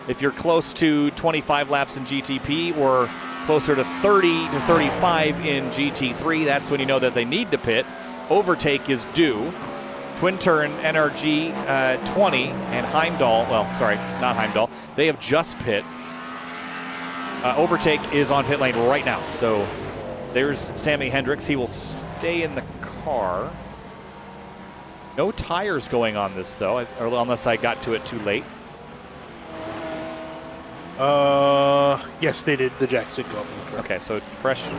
If you're close to 25 laps in GTP or closer to 30 to 35 in GT3, that's when you know that they need to pit. Overtake is due. Twin Turn, NRG 20, and Heimdall, well, sorry, not Heimdall, they have just pit. Overtake is on pit lane right now. So there's Sammy Hendricks. He will stay in the car. No tires going on this, though, unless I got to it too late. Yes, they did. The jacks did go. Okay, so fresh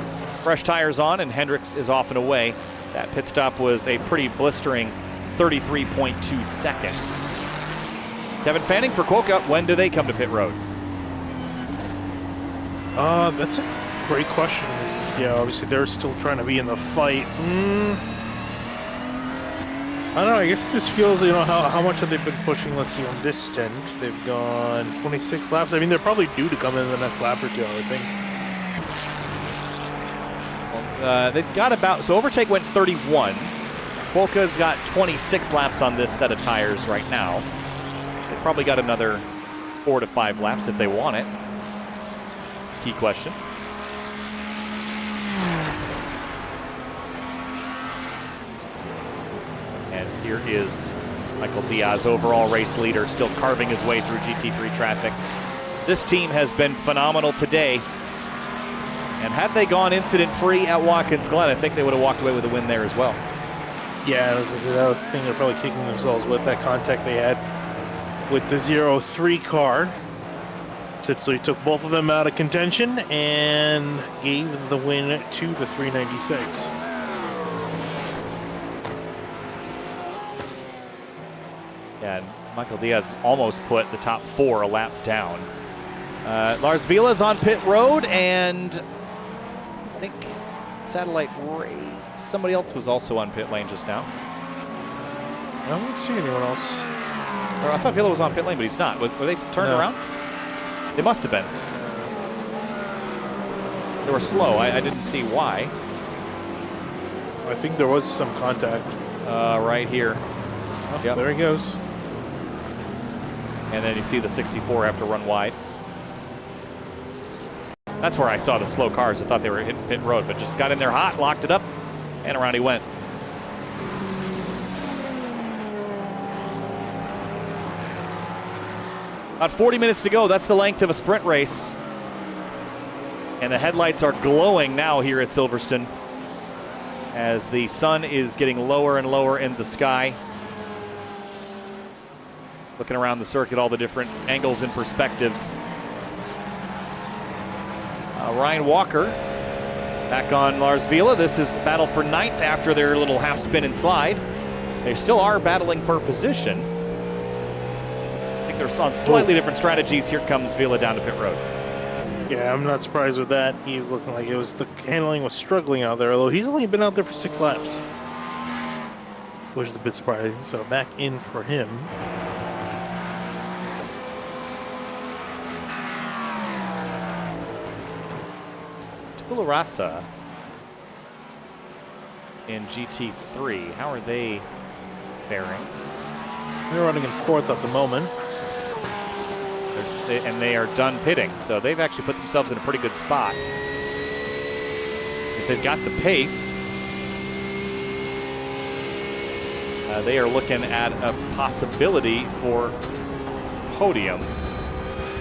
tires on, and Hendricks is off and away. That pit stop was a pretty blistering 33.2 seconds. Kevin Fanning for Quokka, when do they come to pit road? That's a great question. Yeah, obviously they're still trying to be in the fight. I don't know, I guess it just feels, how much have they been pushing, let's see, on this stint. They've gone 26 laps. I mean, they're probably due to come in the next lap or two, I would think. They've got about, so Overtake went 31. Quokka's got 26 laps on this set of tires right now. They've probably got another 4 to 5 laps if they want it. Key question. And here is Michael Diaz, overall race leader, still carving his way through GT3 traffic. This team has been phenomenal today. And had they gone incident-free at Watkins Glen, I think they would have walked away with a win there as well. Yeah, that was the thing they're probably kicking themselves with, that contact they had with the 0-3 car. Essentially took both of them out of contention and gave the win to the 396. Yeah, and Michael Diaz almost put the top 4 a lap down. Lars Vila's on pit road, and I think Satellite Ray, somebody else was also on pit lane just now. I don't see anyone else. Or I thought Vila was on pit lane, but he's not. Were they turned around? They must have been. They were slow. I didn't see why. I think there was some contact. Right here. Oh, Yep. There he goes. And then you see the 64 have to run wide. That's where I saw the slow cars. I thought they were hitting pit road, but just got in there hot, locked it up, and around he went. About 40 minutes to go. That's the length of a sprint race. And the headlights are glowing now here at Silverstone as the sun is getting lower and lower in the sky. looking around the circuit, all the different angles and perspectives. Ryan Walker back on Lars Vila. This is battle for 9th after their little half spin and slide. They still are battling for position. I think they're on slightly different strategies. Here comes Vila down to pit road. Yeah, I'm not surprised with that. He was looking like the handling was struggling out there, although he's only been out there for 6 laps, which is a bit surprising. So back in for him. Rasa in GT3. How are they faring? They're running in 4th at the moment. And they are done pitting, so they've actually put themselves in a pretty good spot. If they've got the pace, they are looking at a possibility for podium.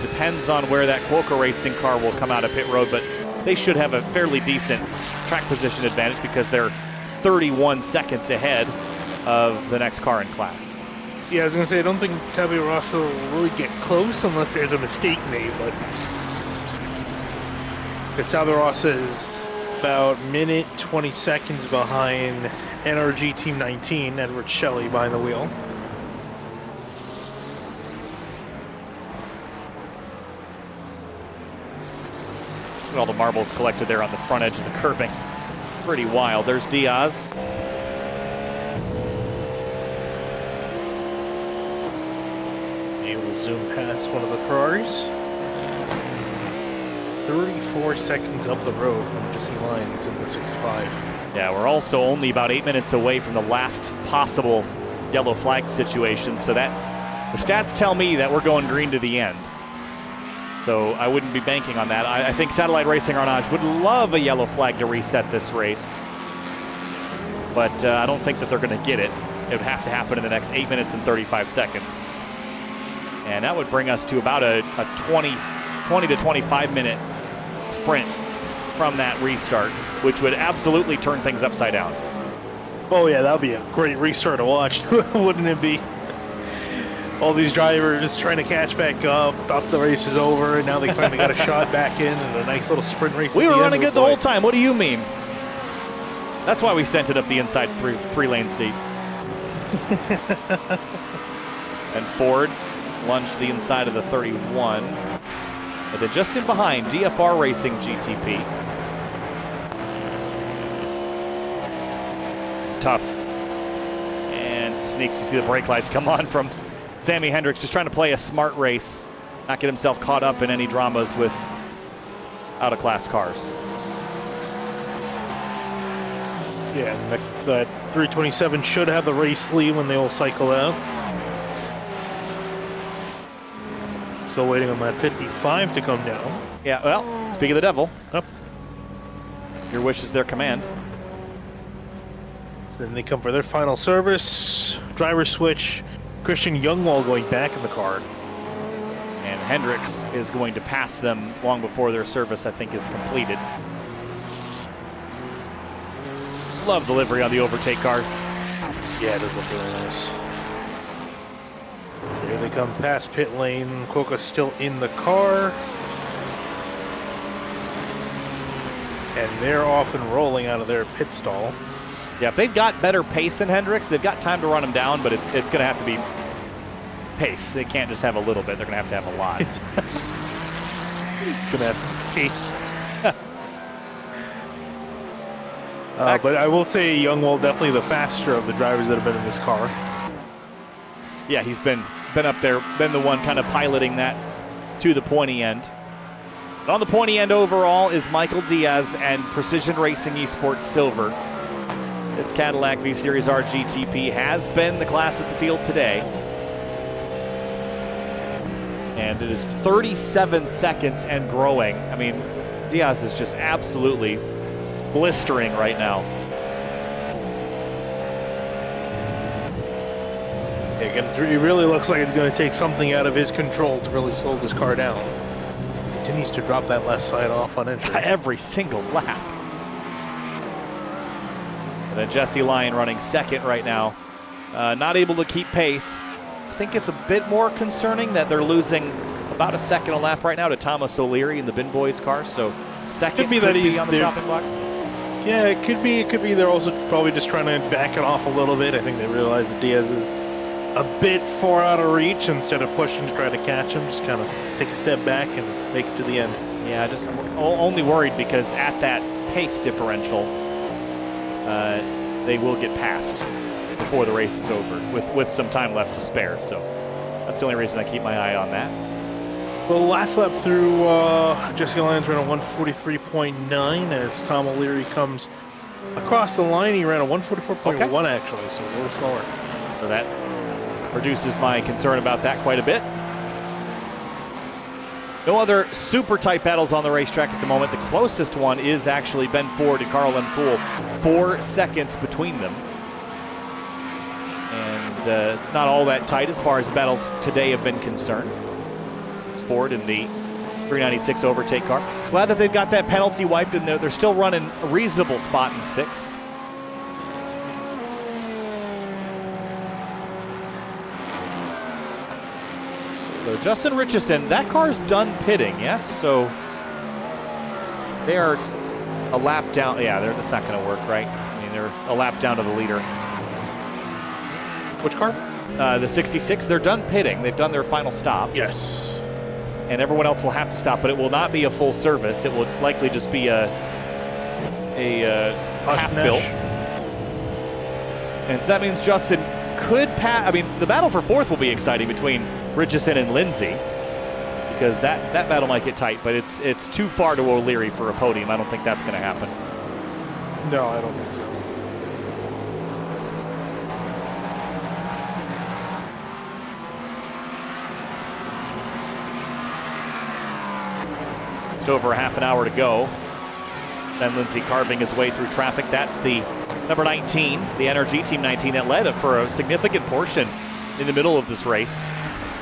Depends on where that Quokka Racing car will come out of pit road, but they should have a fairly decent track position advantage because they're 31 seconds ahead of the next car in class. Yeah, I was going to say, I don't think Fabio Rossi will really get close unless there's a mistake made, but because Fabio Rossi is about a minute 20 seconds behind NRG Team 19, Edward Shelley behind the wheel. Look at all the marbles collected there on the front edge of the curbing. Pretty wild. There's Diaz. He will zoom past one of the Ferraris. 34 seconds up the road from Jesse Lyons in the 65. Yeah, we're also only about 8 minutes away from the last possible yellow flag situation, so that the stats tell me that we're going green to the end. So I wouldn't be banking on that. I think Satellite Racing Carnage would love a yellow flag to reset this race, but I don't think that they're going to get it. It would have to happen in the next 8 minutes and 35 seconds. And that would bring us to about a 20 to 25 minute sprint from that restart, which would absolutely turn things upside down. Oh yeah, that would be a great restart to watch, wouldn't it be? All these drivers just trying to catch back up, thought the race is over, and now they finally got a shot back in and a nice little sprint race. We were running good the whole time. What do you mean? That's why we sent it up the inside three lanes deep. And Ford lunged the inside of the 31. And then just in behind, DFR Racing GTP. It's tough. And sneaks, you see the brake lights come on from Sammy Hendricks, just trying to play a smart race, not get himself caught up in any dramas with out-of-class cars. Yeah, that 327 should have the race lead when they all cycle out. Still waiting on that 55 to come down. Yeah, well, speak of the devil. Yep. Your wish is their command. So then they come for their final service. Driver switch. Christian Youngwall going back in the car. And Hendricks is going to pass them long before their service, I think, is completed. Love delivery on the overtake cars. Yeah, it does look really nice. Here they come past pit lane. Quokka's still in the car. And they're off and rolling out of their pit stall. Yeah, if they've got better pace than Hendricks, they've got time to run him down, but it's going to have to be pace. They can't just have a little bit. They're going to have a lot. It's going to have pace. But I will say Youngwall definitely the faster of the drivers that have been in this car. Yeah, he's been up there, been the one kind of piloting that to the pointy end. But on the pointy end overall is Michael Diaz and Precision Racing Esports Silver. This Cadillac V-Series R GTP has been the class at the field today. And it is 37 seconds and growing. I mean, Diaz is just absolutely blistering right now. Again, it really looks like it's going to take something out of his control to really slow this car down. He continues to drop that left side off on entry. Every single lap. And then Jesse Lyon running second right now. Not able to keep pace. think it's a bit more concerning that they're losing about a second a lap right now to Thomas O'Leary in the Bin Boys car. So second Could be that he's on the chopping block. Yeah, it could be. It could be they're also probably just trying to back it off a little bit. I think they realize that Diaz is a bit far out of reach. Instead of pushing to try to catch him, just kind of take a step back and make it to the end. Yeah, I'm only worried because at that pace differential, they will get passed before the race is over with some time left to spare. So that's the only reason I keep my eye on that. Well, last lap through, Jessica Lyons ran a 143.9 as Tom O'Leary comes across the line. He ran a 144.1 actually, so it's a little slower. So that reduces my concern about that quite a bit. No other super tight battles on the racetrack at the moment. The closest one is actually Ben Ford and Carl M. Poole. 4 seconds between them. And it's not all that tight as far as the battles today have been concerned. Ford in the 396 overtake car. Glad that they've got that penalty wiped and they're still running a reasonable spot in 6th. So Justin Richardson, that car's done pitting, yes? So they are a lap down. Yeah, that's not going to work, right? I mean, they're a lap down to the leader. Which car? The 66. They're done pitting. They've done their final stop. Yes. And everyone else will have to stop, but it will not be a full service. It will likely just be a half fill. And so that means Justin could pass. I mean, the battle for 4th will be exciting between Richardson and Lindsay because that battle might get tight, but it's too far to O'Leary for a podium. I don't think that's going to happen. No, I don't think so. Just over a half an hour to go. Ben Lindsay carving his way through traffic. That's the number 19, the NRG Team 19 that led for a significant portion in the middle of this race.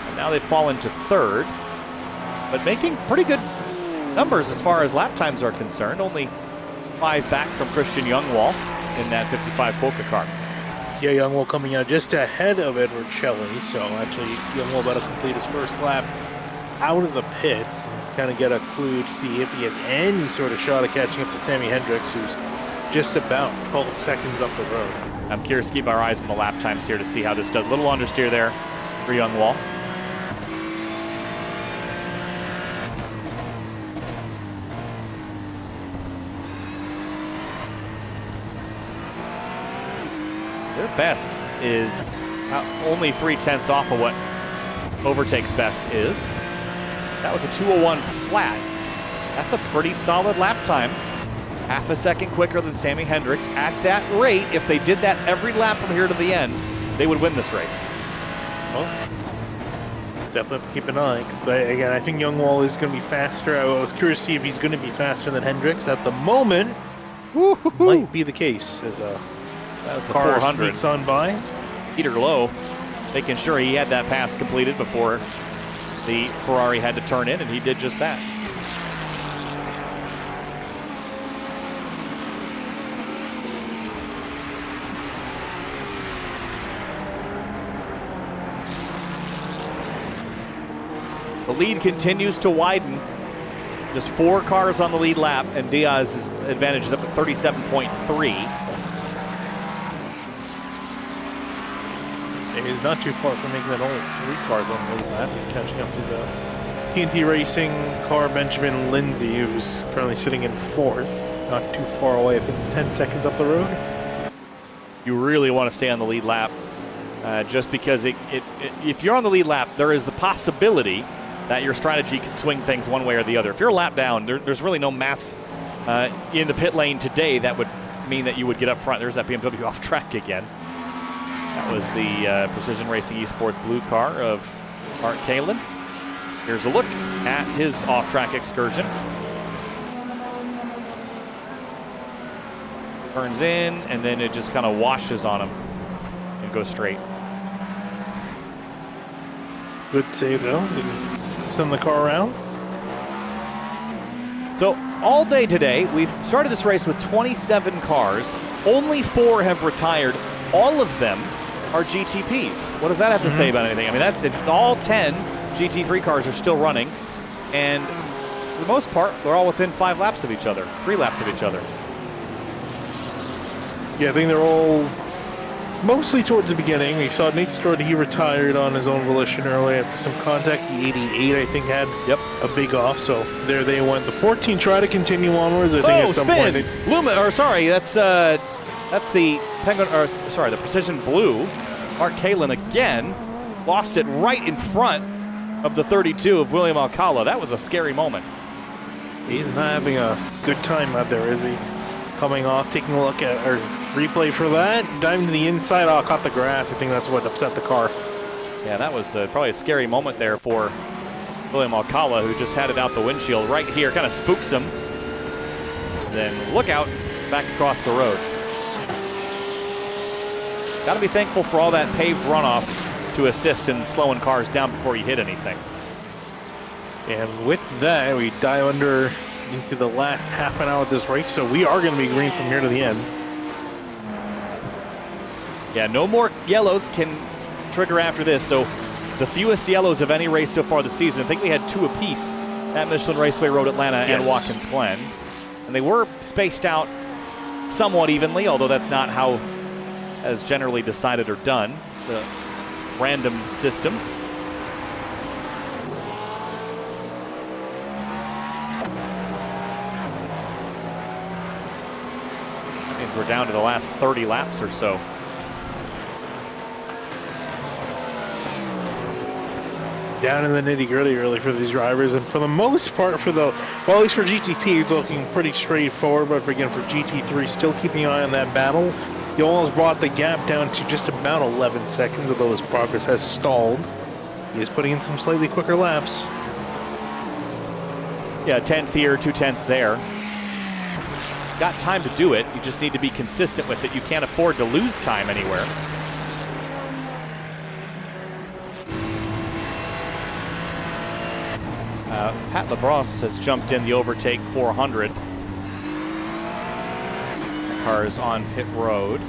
And now they've fallen to 3rd, but making pretty good numbers as far as lap times are concerned. Only 5 back from Christian Youngwall in that 55 Polka car. Yeah, Youngwall coming out just ahead of Edward Shelley. So actually, Youngwall about to complete his first lap out of the pits and kind of get a clue to see if he has any sort of shot at catching up to Sammy Hendricks, who's just about 12 seconds up the road. I'm curious to keep our eyes on the lap times here to see how this does. A little understeer there for Youngwall. Their best is only 3/10 off of what Overtake's best is. That was a 2:01 flat. That's a pretty solid lap time. Half a second quicker than Sammy Hendricks. At that rate, if they did that every lap from here to the end, they would win this race. Well, definitely have to keep an eye, because again, I think Youngwall is going to be faster. I was curious to see if he's going to be faster than Hendricks. At the moment, might be the case as a that was the car 400. sneaks on by. Peter Lowe making sure he had that pass completed before the Ferrari had to turn in, and he did just that. The lead continues to widen. Just 4 cars on the lead lap, and Diaz's advantage is up to 37.3. He's not too far from making that only 3 cars on the lead lap. He's catching up to the TNT Racing car Benjamin Lindsay, who's currently sitting in 4th. Not too far away, I think 10 seconds up the road. You really want to stay on the lead lap, just because if you're on the lead lap, there is the possibility that your strategy can swing things one way or the other. If you're a lap down, there's really no math in the pit lane today that would mean that you would get up front. There's that BMW off track again. That was the Precision Racing Esports blue car of Art Kalin. Here's a look at his off-track excursion. Turns in, and then it just kind of washes on him and goes straight. Good save, though. Send the car around. So all day today, we've started this race with 27 cars. Only 4 have retired. All of them are GTPs. What does that have to say about anything? I mean, that's it. All 10 GT3 cars are still running, and for the most part, they're all within 5 laps of each other, 3 laps of each other. Yeah, I think they're all mostly towards the beginning. We saw Nate Stewart, he retired on his own volition early after some contact. The 88, I think, had a big off, so there they went. The 14 try to continue onwards. I think at some point. That's the Penguin, or sorry, the Precision Blue. Mark Kalin again lost it right in front of the 32 of William Alcala. That was a scary moment. He's not having a good time out there, is he? Coming off, taking a look at our replay for that, diving to the inside, caught the grass. I think that's what upset the car. Yeah, that was probably a scary moment there for William Alcala, who just had it out the windshield right here, kind of spooks him. Then look out, back across the road. Got to be thankful for all that paved runoff to assist in slowing cars down before you hit anything. And with that, we dive under into the last half an hour of this race, so we are going to be green from here to the end. Yeah, no more yellows can trigger after this, so the fewest yellows of any race so far this season. I think we had 2 apiece at Michelin Raceway Road Atlanta and Watkins Glen. And they were spaced out somewhat evenly, although that's not how as generally decided or done. It's a random system. Means we're down to the last 30 laps or so. Down in the nitty-gritty really for these drivers, and for the most part well, at least for GTP, it's looking pretty straightforward, but again, for GT3, still keeping an eye on that battle. He almost brought the gap down to just about 11 seconds, although his progress has stalled. He is putting in some slightly quicker laps. Yeah, 10th here, 2/10 there. Got time to do it. You just need to be consistent with it. You can't afford to lose time anywhere. Pat Labrosse has jumped in the overtake 400. The car is on pit road.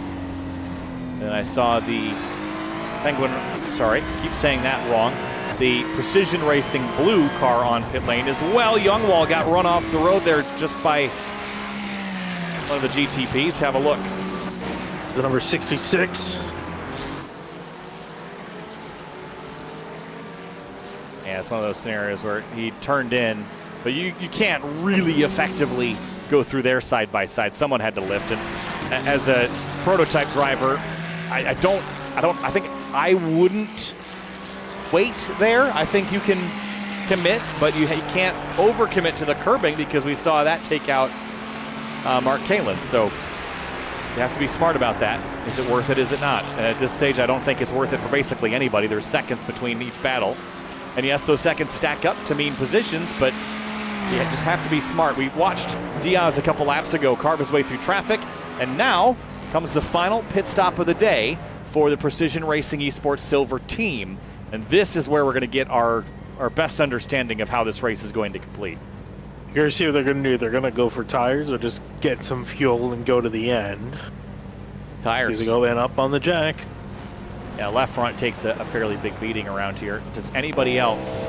And I saw the Penguin, sorry, keep saying that wrong. The Precision Racing blue car on pit lane as well. Youngwall got run off the road there just by one of the GTPs. Have a look. It's the number 66. Yeah, it's one of those scenarios where he turned in, but you can't really effectively go through their side by side. Someone had to lift, and as a prototype driver, I think I wouldn't wait there. I think you can commit, but you can't overcommit to the curbing because we saw that take out Mark Kalin. So you have to be smart about that. Is it worth it? Is it not? And at this stage, I don't think it's worth it for basically anybody. There's seconds between each battle. And yes, those seconds stack up to mean positions, but you just have to be smart. We watched Diaz a couple laps ago carve his way through traffic, and now comes the final pit stop of the day for the Precision Racing Esports Silver team. And this is where we're going to get our best understanding of how this race is going to complete. You're going to see what they're going to do. They're going to go for tires or just get some fuel and go to the end. Tires. So they go in up on the jack. Yeah, left front takes a fairly big beating around here. Does anybody else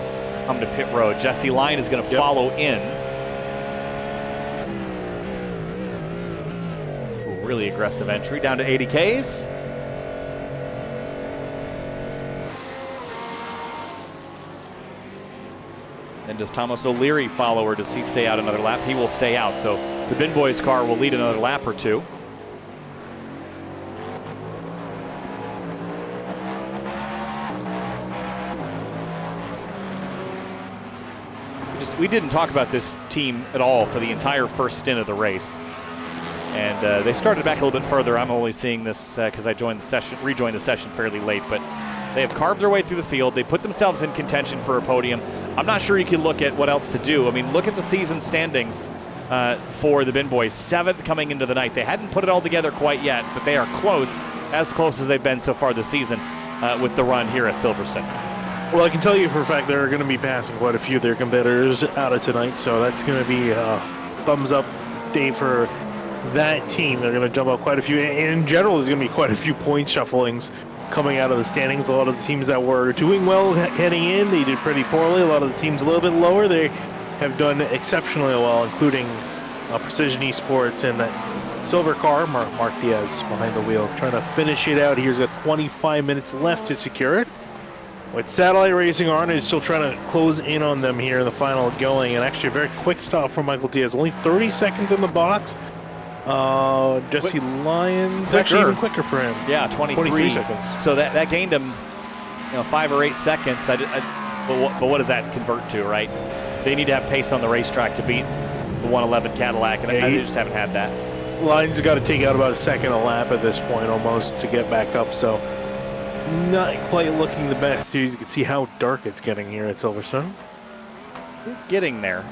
come to pit road? Jesse Line is going to follow in. Ooh, really aggressive entry down to 80 Ks. And does Thomas O'Leary follow, or does he stay out another lap? He will stay out, so the Bin Boys car will lead another lap or two. We didn't talk about this team at all for the entire first stint of the race. And they started back a little bit further. I'm only seeing this because I rejoined the session fairly late, but they have carved their way through the field. They put themselves in contention for a podium. I'm not sure you can look at what else to do. I mean, look at the season standings for the Bin Boys. 7th coming into the night. They hadn't put it all together quite yet, but they are close as they've been so far this season with the run here at Silverstone. Well, I can tell you for a fact they're going to be passing quite a few of their competitors out of tonight, so that's going to be a thumbs up day for that team. They're going to jump out quite a few. And in general, there's going to be quite a few point shufflings coming out of the standings. A lot of the teams that were doing well heading in, they did pretty poorly. A lot of the teams a little bit lower, they have done exceptionally well, including Precision Esports and that silver car, Mark Diaz behind the wheel, trying to finish it out. He's got 25 minutes left to secure it. With Satellite Racing, Arna is still trying to close in on them here in the final going, and actually a very quick stop from Michael Diaz. Only 30 seconds in the box. Jesse Lyons, quicker. actually even quicker for him. Yeah, 23 seconds. So that gained him, 5 or 8 seconds. But what does that convert to, right? They need to have pace on the racetrack to beat the 111 Cadillac, and they just haven't had that. Lyons has got to take out about a second a lap at this point almost to get back up, so not quite looking the best. You can see how dark it's getting here at Silverstone. He's getting there.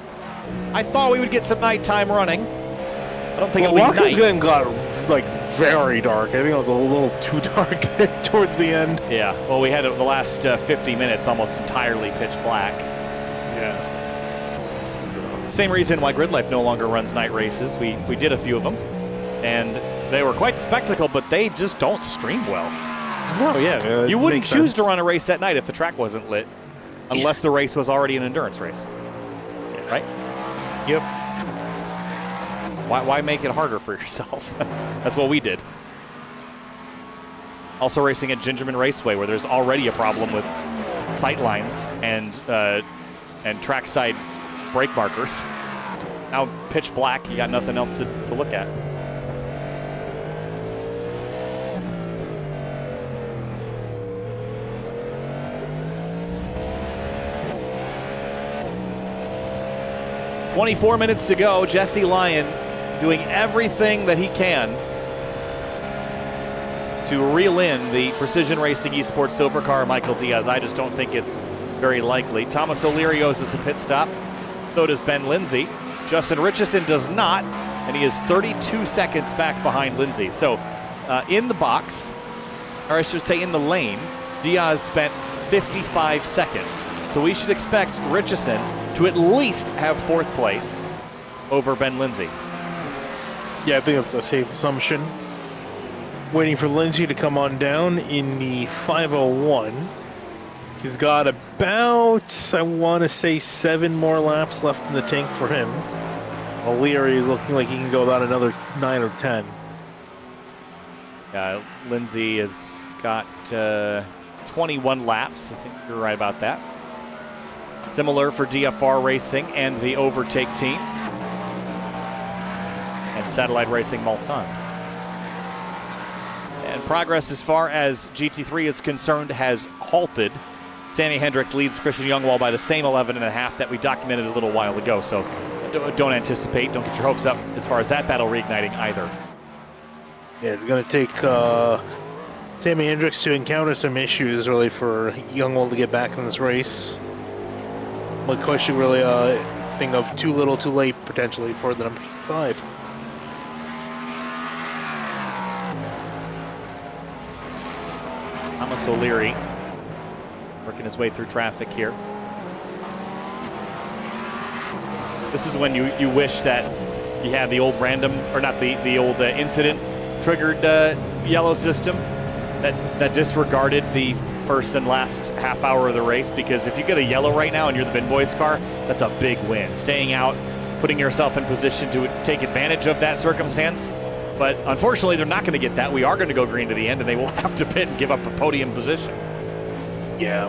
I thought we would get some nighttime running. I don't think it'll be Walker's night. got like very dark. I think it was a little too dark there towards the end. Yeah, well, we had the last 50 minutes almost entirely pitch black. Yeah. Same reason why Grid Life no longer runs night races. We did a few of them, and they were quite the spectacle, but they just don't stream well. No, yeah. You wouldn't choose to run a race at night if the track wasn't lit, unless the race was already an endurance race, right? Yep. Why make it harder for yourself? That's what we did. Also racing at Gingerman Raceway, where there's already a problem with sight lines and trackside brake markers. Now pitch black, you got nothing else to look at. "24 minutes to go. Jesse Lyon doing everything that he can to reel in the Precision Racing Esports Silver Car Michael Diaz. I just don't think it's very likely. Thomas O'Leary owes us a pit stop. So does Ben Lindsay. Justin Richardson does not, and he is 32 seconds back behind Lindsay. So in the box, or I should say in the lane, Diaz spent 55 seconds. So we should expect Richardson to at least have 4th place over Ben Lindsay. Yeah, I think that's a safe assumption. Waiting for Lindsay to come on down in the 501. He's got about, I want to say, 7 more laps left in the tank for him. O'Leary is looking like he can go about another 9 or 10. Lindsay has got 21 laps. I think you're right about that. Similar for DFR Racing and the Overtake team. And Satellite Racing Mulsanne. And progress as far as GT3 is concerned has halted. Sammy Hendricks leads Christian Youngwall by the same 11.5 that we documented a little while ago. So don't anticipate, don't get your hopes up as far as that battle reigniting either. Yeah, it's going to take Sammy Hendricks to encounter some issues really for Youngwall to get back in this race. My question really thing of too little too late potentially for the number 5. Thomas O'Leary working his way through traffic here. This is when you wish that you had the old random, or not the old incident triggered yellow system that disregarded the first and last half hour of the race, because if you get a yellow right now and you're the Bin Boys car, that's a big win. Staying out, putting yourself in position to take advantage of that circumstance. But unfortunately, they're not going to get that. We are going to go green to the end, and they will have to pit and give up a podium position. Yeah.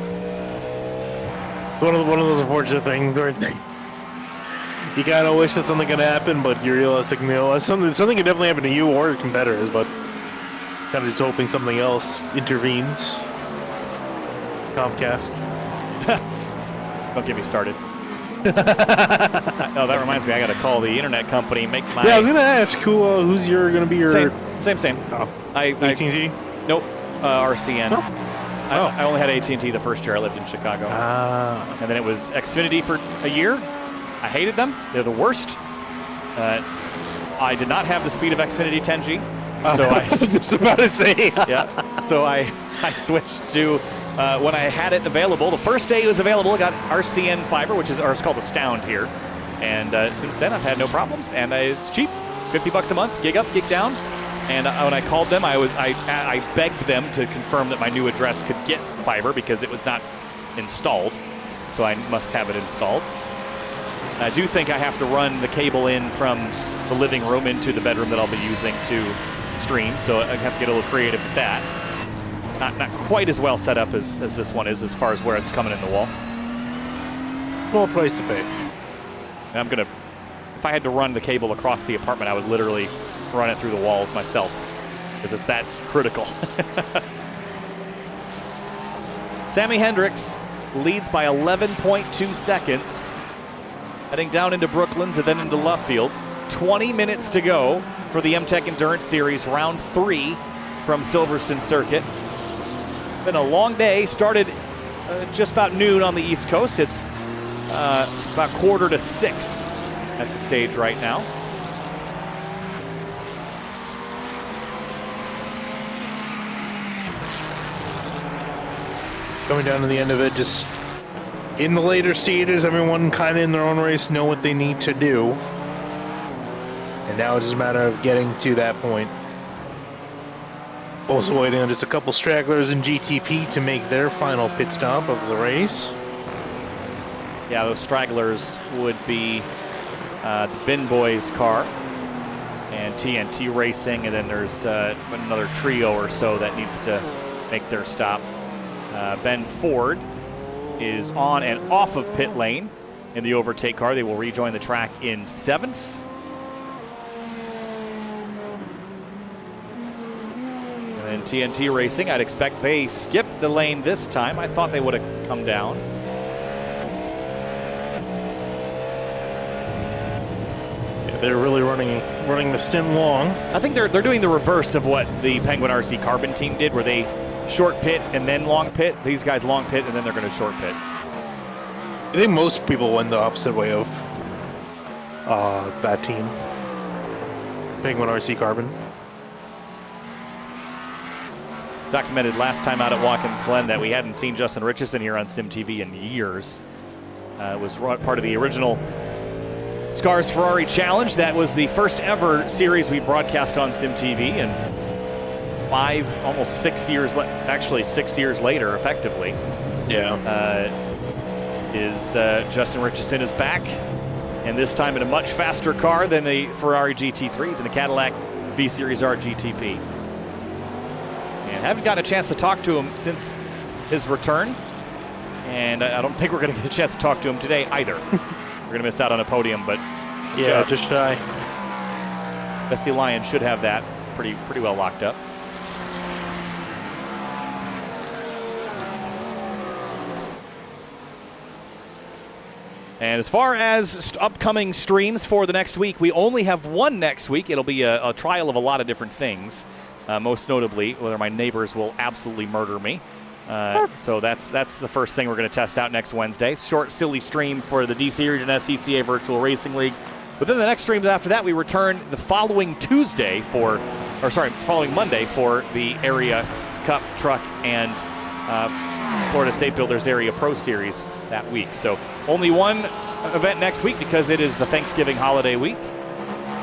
It's one of those unfortunate things where you kind of wish that something could happen, but you're realistic, something could definitely happen to you or your competitors, but kind of just hoping something else intervenes. Comcast. Don't get me started. Oh, that reminds me, I got to call the internet company. Make my. Yeah, I was gonna ask who's going to be your same. Oh. AT&T? Nope. RCN. Oh. I only had AT&T the first year I lived in Chicago. And then it was Xfinity for a year. I hated them. They're the worst. I did not have the speed of Xfinity 10G. So I was just about to say. Yeah. So I switched to when I had it available. The first day it was available, I got RCN Fiber, which is called Astound here. And since then, I've had no problems. And it's cheap. $50 a month, gig up, gig down. And when I called them, I begged them to confirm that my new address could get fiber because it was not installed. So I must have it installed. And I do think I have to run the cable in from the living room into the bedroom that I'll be using to stream. So I have to get a little creative with that. Not quite as well set up as this one is as far as where it's coming in the wall. Small price to pay. And I'm gonna, if I had to run the cable across the apartment, I would literally run it through the walls myself because it's that critical. Sammy Hendricks leads by 11.2 seconds, heading down into Brooklands and then into Luffield. 20 minutes to go for the MTEC Endurance Series round 3 from Silverstone Circuit. Been a long day. Started just about noon on the East Coast. It's about 5:45 at the stage right now. Coming down to the end of it, just in the later stages, everyone kind of in their own race know what they need to do. And now it's just a matter of getting to that point. Also waiting on just a couple stragglers in GTP to make their final pit stop of the race. Yeah, those stragglers would be the Bin Boys car and TNT Racing, and then there's another trio or so that needs to make their stop. Ben Ford is on and off of pit lane in the overtake car. They will rejoin the track in 7th. And TNT Racing, I'd expect they skipped the lane this time. I thought they would have come down. Yeah, they're really running the stint long. I think they're doing the reverse of what the Penguin RC Carbon team did, where they short pit and then long pit. These guys long pit and then they're going to short pit. I think most people went the opposite way of that team. Penguin RC Carbon. Documented last time out at Watkins Glen that we hadn't seen Justin Richardson here on SimTV in years. It was part of the original Scars Ferrari Challenge. That was the first ever series we broadcast on SimTV, and almost 6 years, actually 6 years later, effectively. Yeah. Justin Richardson is back, and this time in a much faster car than the Ferrari GT3s in a Cadillac V-Series R GTP. And haven't gotten a chance to talk to him since his return, and I don't think we're going to get a chance to talk to him today either. We're going to miss out on a podium, but yeah, just shy. Bessie Lyon should have that pretty well locked up. And as far as upcoming streams for the next week, we only have one next week. It'll be a trial of a lot of different things. Most notably, whether my neighbors will absolutely murder me. So that's the first thing we're going to test out next Wednesday. Short, silly stream for the DC Region SCCA Virtual Racing League. But then the next streams after that, we return the following following Monday for the Area Cup Truck and Florida State Builders Area Pro Series that week. So only one event next week because it is the Thanksgiving holiday week.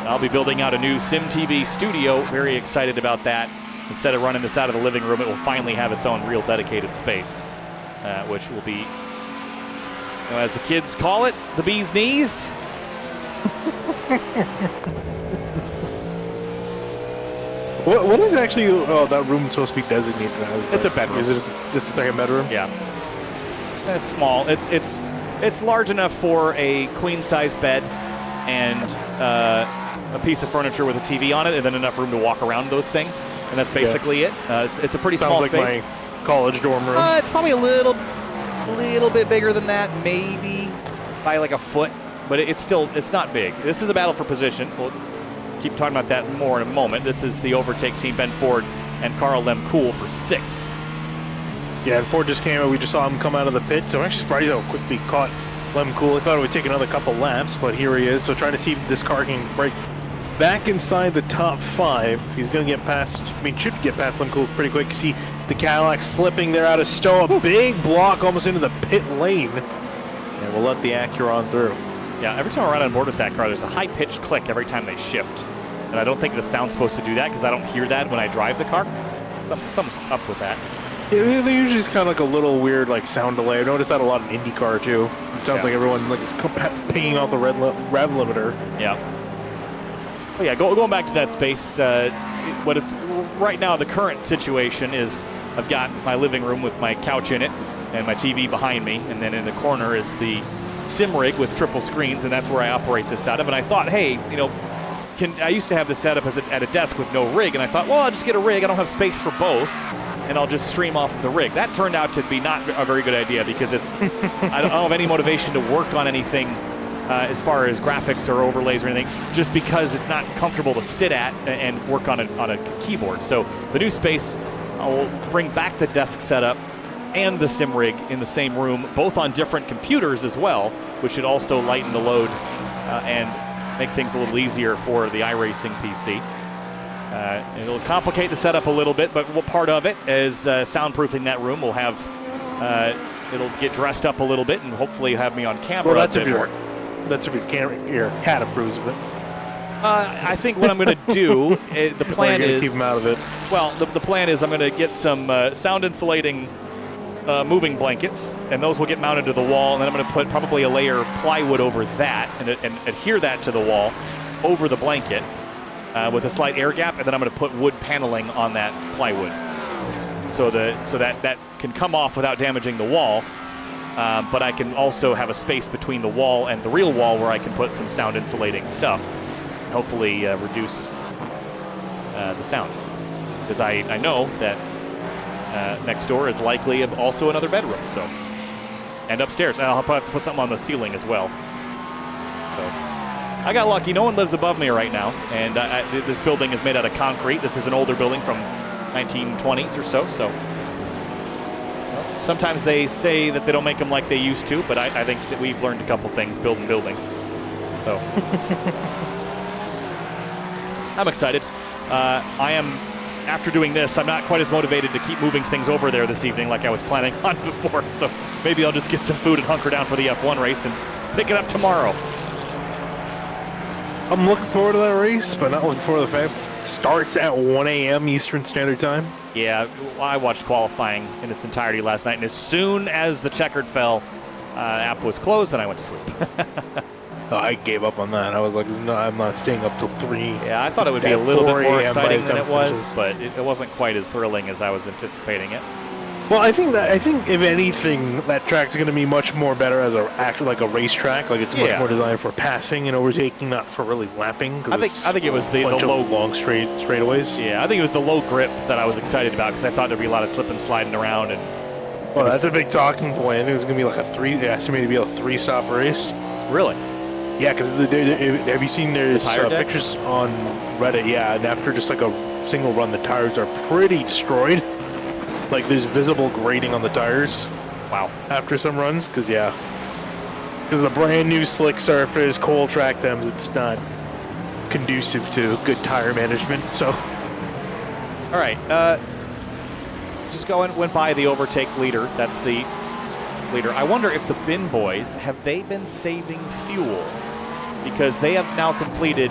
I'll be building out a new SimTV studio. Very excited about that. Instead of running this out of the living room, it will finally have its own real dedicated space, which will be, as the kids call it, the bee's knees. What is actually that room supposed to be designated as? It's a bedroom. Is it just a second bedroom? Yeah. It's small. It's large enough for a queen size bed and a piece of furniture with a TV on it, and then enough room to walk around those things, and that's basically it. It's a pretty small like space. My college dorm room. It's probably a little bit bigger than that, maybe by like a foot, but it's not big. This is a battle for position. We'll keep talking about that more in a moment. This is the overtake team, Ben Ford and Carl Lemkool for 6th. Yeah, and Ford just came out. We just saw him come out of the pit, so I'm actually surprised how quickly he caught Lemkool. I thought it would take another couple laps, but here he is. So trying to see if this car can break back inside the top 5. He's going to get past, should get past Lemkool pretty quick. See the Cadillac slipping there out of stow. A big block almost into the pit lane. And we'll let the Acuron through. Yeah, every time I ride on board with that car, there's a high-pitched click every time they shift. And I don't think the sound's supposed to do that because I don't hear that when I drive the car. Something's up with that. Yeah, they usually it's kind of like a little weird like sound delay. I've noticed that a lot in IndyCar too. It sounds like everyone like is pinging off the rev limiter. Yeah. Well, yeah, going back to that space, what it's right now, the current situation is I've got my living room with my couch in it and my TV behind me, and then in the corner is the sim rig with triple screens, and that's where I operate this out of. And I thought, hey, you know, I used to have this set up at a desk with no rig, and I thought, well, I'll just get a rig. I don't have space for both, and I'll just stream off of the rig. That turned out to be not a very good idea because it's I don't have any motivation to work on anything as far as graphics or overlays or anything, just because it's not comfortable to sit at and work on a keyboard. So the new space, I'll bring back the desk setup and the sim rig in the same room, both on different computers as well, which should also lighten the load and make things a little easier for the iRacing PC. It'll complicate the setup a little bit, but part of it is soundproofing that room. We'll have it'll get dressed up a little bit and hopefully have me on camera. Well, that's if your cat approves of it. I think what I'm going to do, the plan is keep him out of it. Well, the plan is I'm going to get some sound insulating moving blankets, and those will get mounted to the wall, and then I'm going to put probably a layer of plywood over that and adhere that to the wall over the blanket with a slight air gap, and then I'm going to put wood paneling on that plywood so that can come off without damaging the wall, but I can also have a space between the wall and the real wall where I can put some sound insulating stuff, hopefully reduce the sound, because I know that next door is likely also another bedroom, so, and upstairs. And I'll probably have to put something on the ceiling as well. So I got lucky. No one lives above me right now, and this building is made out of concrete. This is an older building from 1920s or so. So sometimes they say that they don't make them like they used to, but I think that we've learned a couple things building buildings. So I'm excited. I am. After doing this, I'm not quite as motivated to keep moving things over there this evening like I was planning on before, so maybe I'll just get some food and hunker down for the F1 race and pick it up tomorrow. I'm looking forward to that race, but not looking forward to the fact it starts at 1 a.m. Eastern Standard Time. Yeah, I watched qualifying in its entirety last night, and as soon as the Checkered fell, app was closed, and I went to sleep. I gave up on that. I was like, no, I'm not staying up till 3. Yeah, I thought it would be a little bit more exciting than it was, finishes. but it wasn't quite as thrilling as I was anticipating it. Well, I think if anything, that track's going to be much more better as like a racetrack. Like it's much more designed for passing and overtaking, not for really lapping. I think it was the low long straightaways. Yeah, I think it was the low grip that I was excited about because I thought there'd be a lot of slip and sliding around. And well, that's a big talking point. I think it's going to be like estimated to be a 3-stop race. Really? Yeah, because have you seen there's pictures on Reddit? Yeah, and after just like a single run, the tires are pretty destroyed. Like there's visible grading on the tires. Wow. After some runs, because the brand new slick surface, cold track temps, it's not conducive to good tire management. So. All right. Just went by the overtake leader. That's the leader. I wonder if the bin boys, have they been saving fuel? Because they have now completed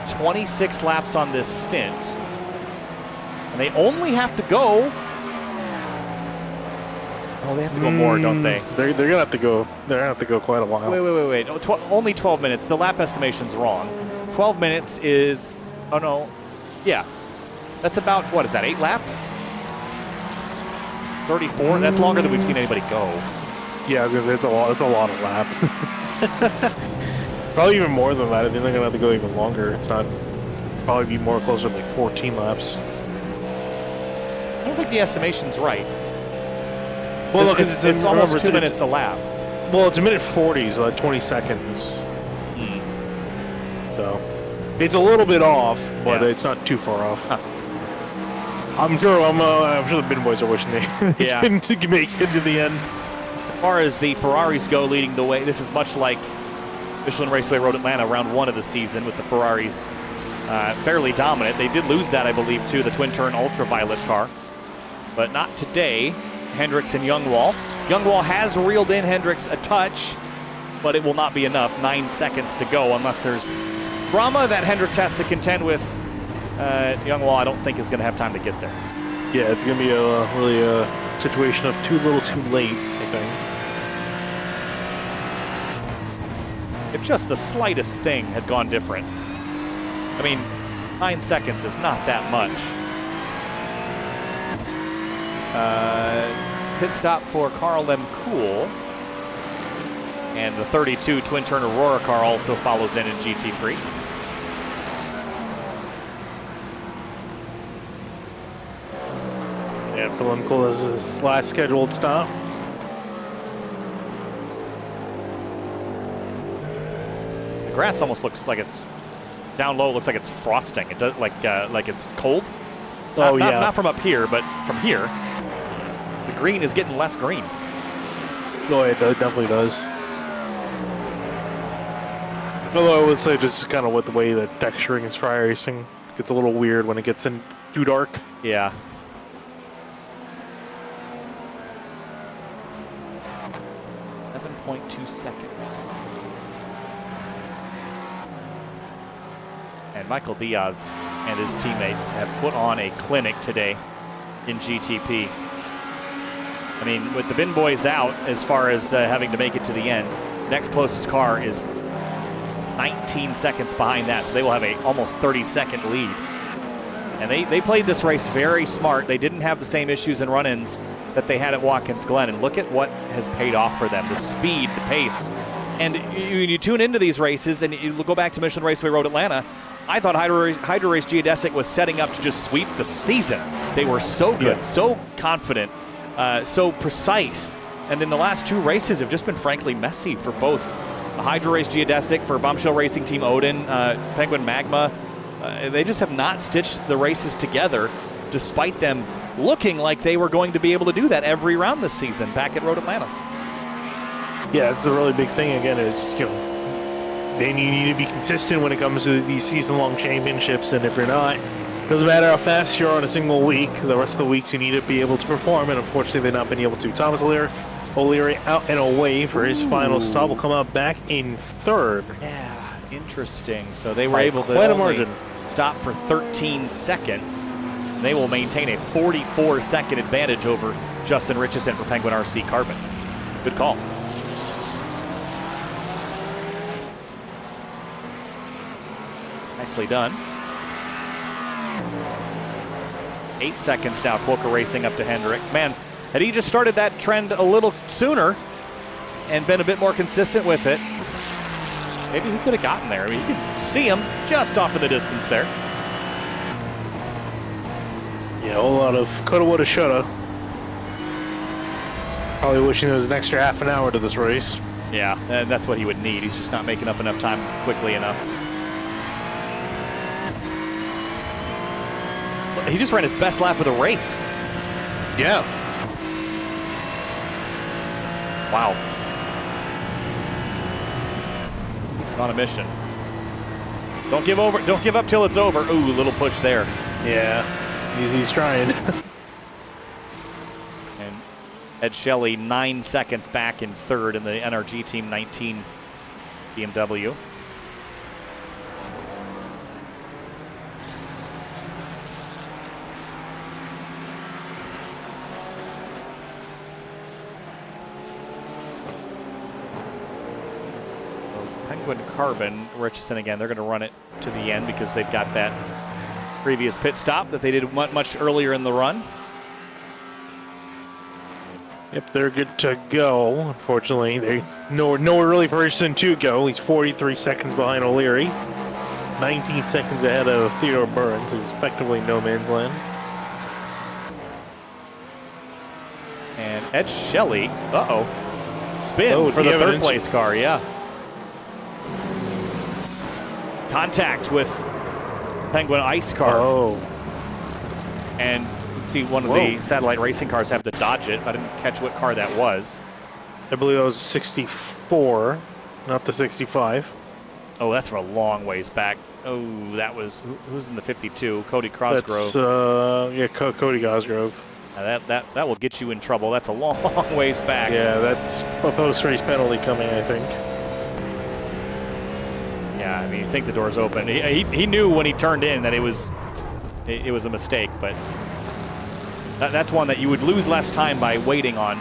26 laps on this stint. And they only have to go... Oh, they have to go more, don't they? They're gonna have to go. They're gonna have to go quite a while. Wait. Oh, only 12 minutes. The lap estimation's wrong. 12 minutes is... Oh, no. Yeah. That's about, what is that, 8 laps? 34? That's longer than we've seen anybody go. Yeah, I was gonna say it's a lot. It's a lot of laps. Probably even more than that. I think they're gonna have to go even longer. It's not. Probably be more closer to like 14 laps. I don't think the estimation's right. Well, look, it's almost 2 minutes a lap. Well, it's a minute 40, so like 20 seconds. So it's a little bit off, but it's not too far off. Huh. I'm sure the bin boys are wishing they didn't make it to the end. As far as the Ferraris go leading the way, this is much like Michelin Raceway Road Atlanta round 1 of the season with the Ferraris fairly dominant. They did lose that, I believe, to the twin-turn ultraviolet car, but not today. Hendricks and Youngwall. Youngwall has reeled in Hendricks a touch, but it will not be enough. 9 seconds to go unless there's drama that Hendricks has to contend with Youngwall, I don't think is going to have time to get there. Yeah, it's going to be really a situation of too little too late, I think. If just the slightest thing had gone different. I mean, 9 seconds is not that much. Pit stop for Carl M. Cool. And the 32 twin-turn Aurora car also follows in GT3. Yeah, Phil M. Cool is his last scheduled stop. The grass almost looks like it's down low. Looks like it's frosting. It does like it's cold. Not from up here, but from here. The green is getting less green. Oh, it definitely does. Although I would say just kind of with the way that texturing is for iRacing, it gets a little weird when it gets in too dark. Yeah. .2 seconds. And Michael Diaz and his teammates have put on a clinic today in GTP. I mean, with the bin boys out as far as having to make it to the end, next closest car is 19 seconds behind that, so they will have a almost 30-second lead. And they played this race very smart. They didn't have the same issues and run-ins that they had at Watkins Glen, and look at what has paid off for them, the speed, the pace. And you tune into these races, and you go back to Michelin Raceway Road Atlanta, I thought Hydro Race Geodesic was setting up to just sweep the season. They were so good, so confident, so precise. And then the last two races have just been frankly messy for both Hydro Race Geodesic, for Bombshell Racing Team Odin, Penguin Magma. They just have not stitched the races together, despite them looking like they were going to be able to do that every round this season back at Road Atlanta. Yeah, it's the really big thing again. Is just, then you need to be consistent when it comes to these season-long championships, and if you're not, doesn't matter how fast you're on a single week, the rest of the weeks you need to be able to perform, and unfortunately they've not been able to. Thomas O'Leary out and away for his final stop, will come out back in third. Yeah, interesting. So they were able to quite a only margin. stop for 13 seconds. They will maintain a 44-second advantage over Justin Richardson for Penguin RC Carbon. Good call. Nicely done. 8 seconds now, Quokka Racing up to Hendricks. Man, had he just started that trend a little sooner and been a bit more consistent with it, maybe he could have gotten there. I mean, you can see him just off in the distance there. Yeah, a whole lot of coulda, woulda, shoulda. Probably wishing there was an extra half an hour to this race. Yeah, and that's what he would need. He's just not making up enough time quickly enough. He just ran his best lap of the race. Yeah. Wow. On a mission. Don't give over. Don't give up till it's over. Ooh, little push there. Yeah, he's trying. And Ed Shelley 9 seconds back in third in the NRG Team 19 BMW. Penguin Carbon, Richardson again, they're going to run it to the end because they've got that previous pit stop that they did much earlier in the run. Yep, they're good to go. Unfortunately, they nowhere really for Richardson to go. He's 43 seconds behind O'Leary, 19 seconds ahead of Theodore Burns, who's effectively no man's land. And Ed Shelley, spin for the third place car, yeah. Contact with Penguin Ice car. Oh. And see one of the satellite racing cars have to dodge it. I didn't catch what car that was. I believe that was 64, not the 65. Oh, that's for a long ways back. Oh, that was, who's in the 52? Cody Cosgrove. That's, Cody Cosgrove. That will get you in trouble. That's a long ways back. Yeah, that's a post-race penalty coming, I think. Yeah, I mean, you think the door's open. He knew when he turned in that it was it was a mistake, but that's one that you would lose less time by waiting on,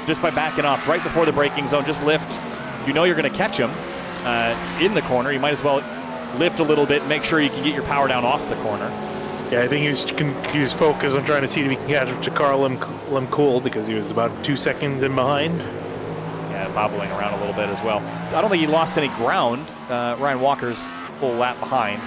just by backing off right before the braking zone. Just lift. You know you're going to catch him in the corner. You might as well lift a little bit, make sure you can get your power down off the corner. Yeah, I think he was focused on trying to see if he can catch up to Carl Lemcool because he was about 2 seconds in behind. Yeah, bobbling around a little bit as well. I don't think he lost any ground. Ryan Walker's full lap behind.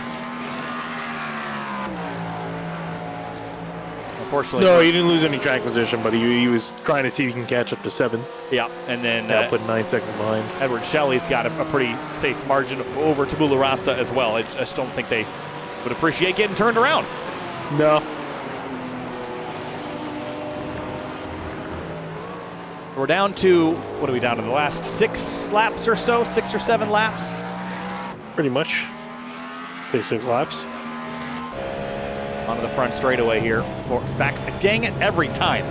Unfortunately, No, he didn't lose any track position, but he was trying to see if he can catch up to 7th. yeah, and then Put 9 seconds behind. Edward Shelley's got a pretty safe margin over Tabula Rasa as well. I just don't think they would appreciate getting turned around. No. We're down to, what are we down to, the last 6 laps or so? 6 or 7 laps? Pretty much. Say 6 laps. Onto the front straightaway here. Back, dang it, every time.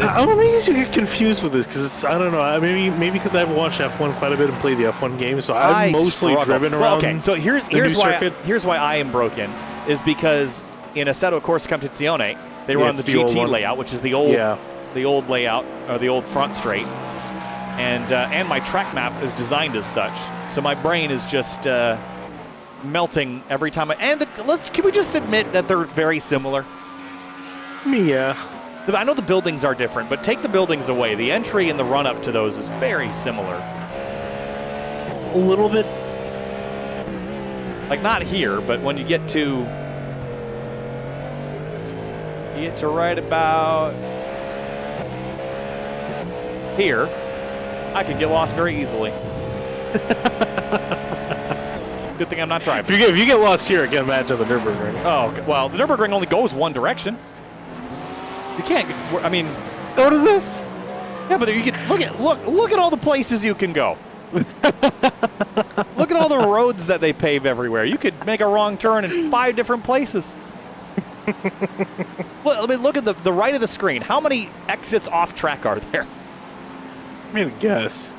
I don't think you get confused with this because I don't know. Maybe because I've watched F1 quite a bit and played the F1 game, so I've mostly driven around. Well, okay, so here's why I am broken is because in Assetto Corsa Competizione they run the GT layout, which is the old layout or the old front straight, and my track map is designed as such. So my brain is just melting every time. Can we just admit that they're very similar? Yeah. I know the buildings are different, but take the buildings away. The entry and the run-up to those is very similar. A little bit. Like, not here, but when you get to right about here, I can get lost very easily. Good thing I'm not driving. If you get lost here, I can imagine the Nürburgring. Oh, okay. Well, the Nürburgring only goes one direction. You can't. I mean, So does this? yeah, but you can look at all the places you can go. Look at all the roads that they pave everywhere. You could make a wrong turn in 5 different places. Well, I mean, look at the right of the screen. How many exits off track are there? I mean, I guess.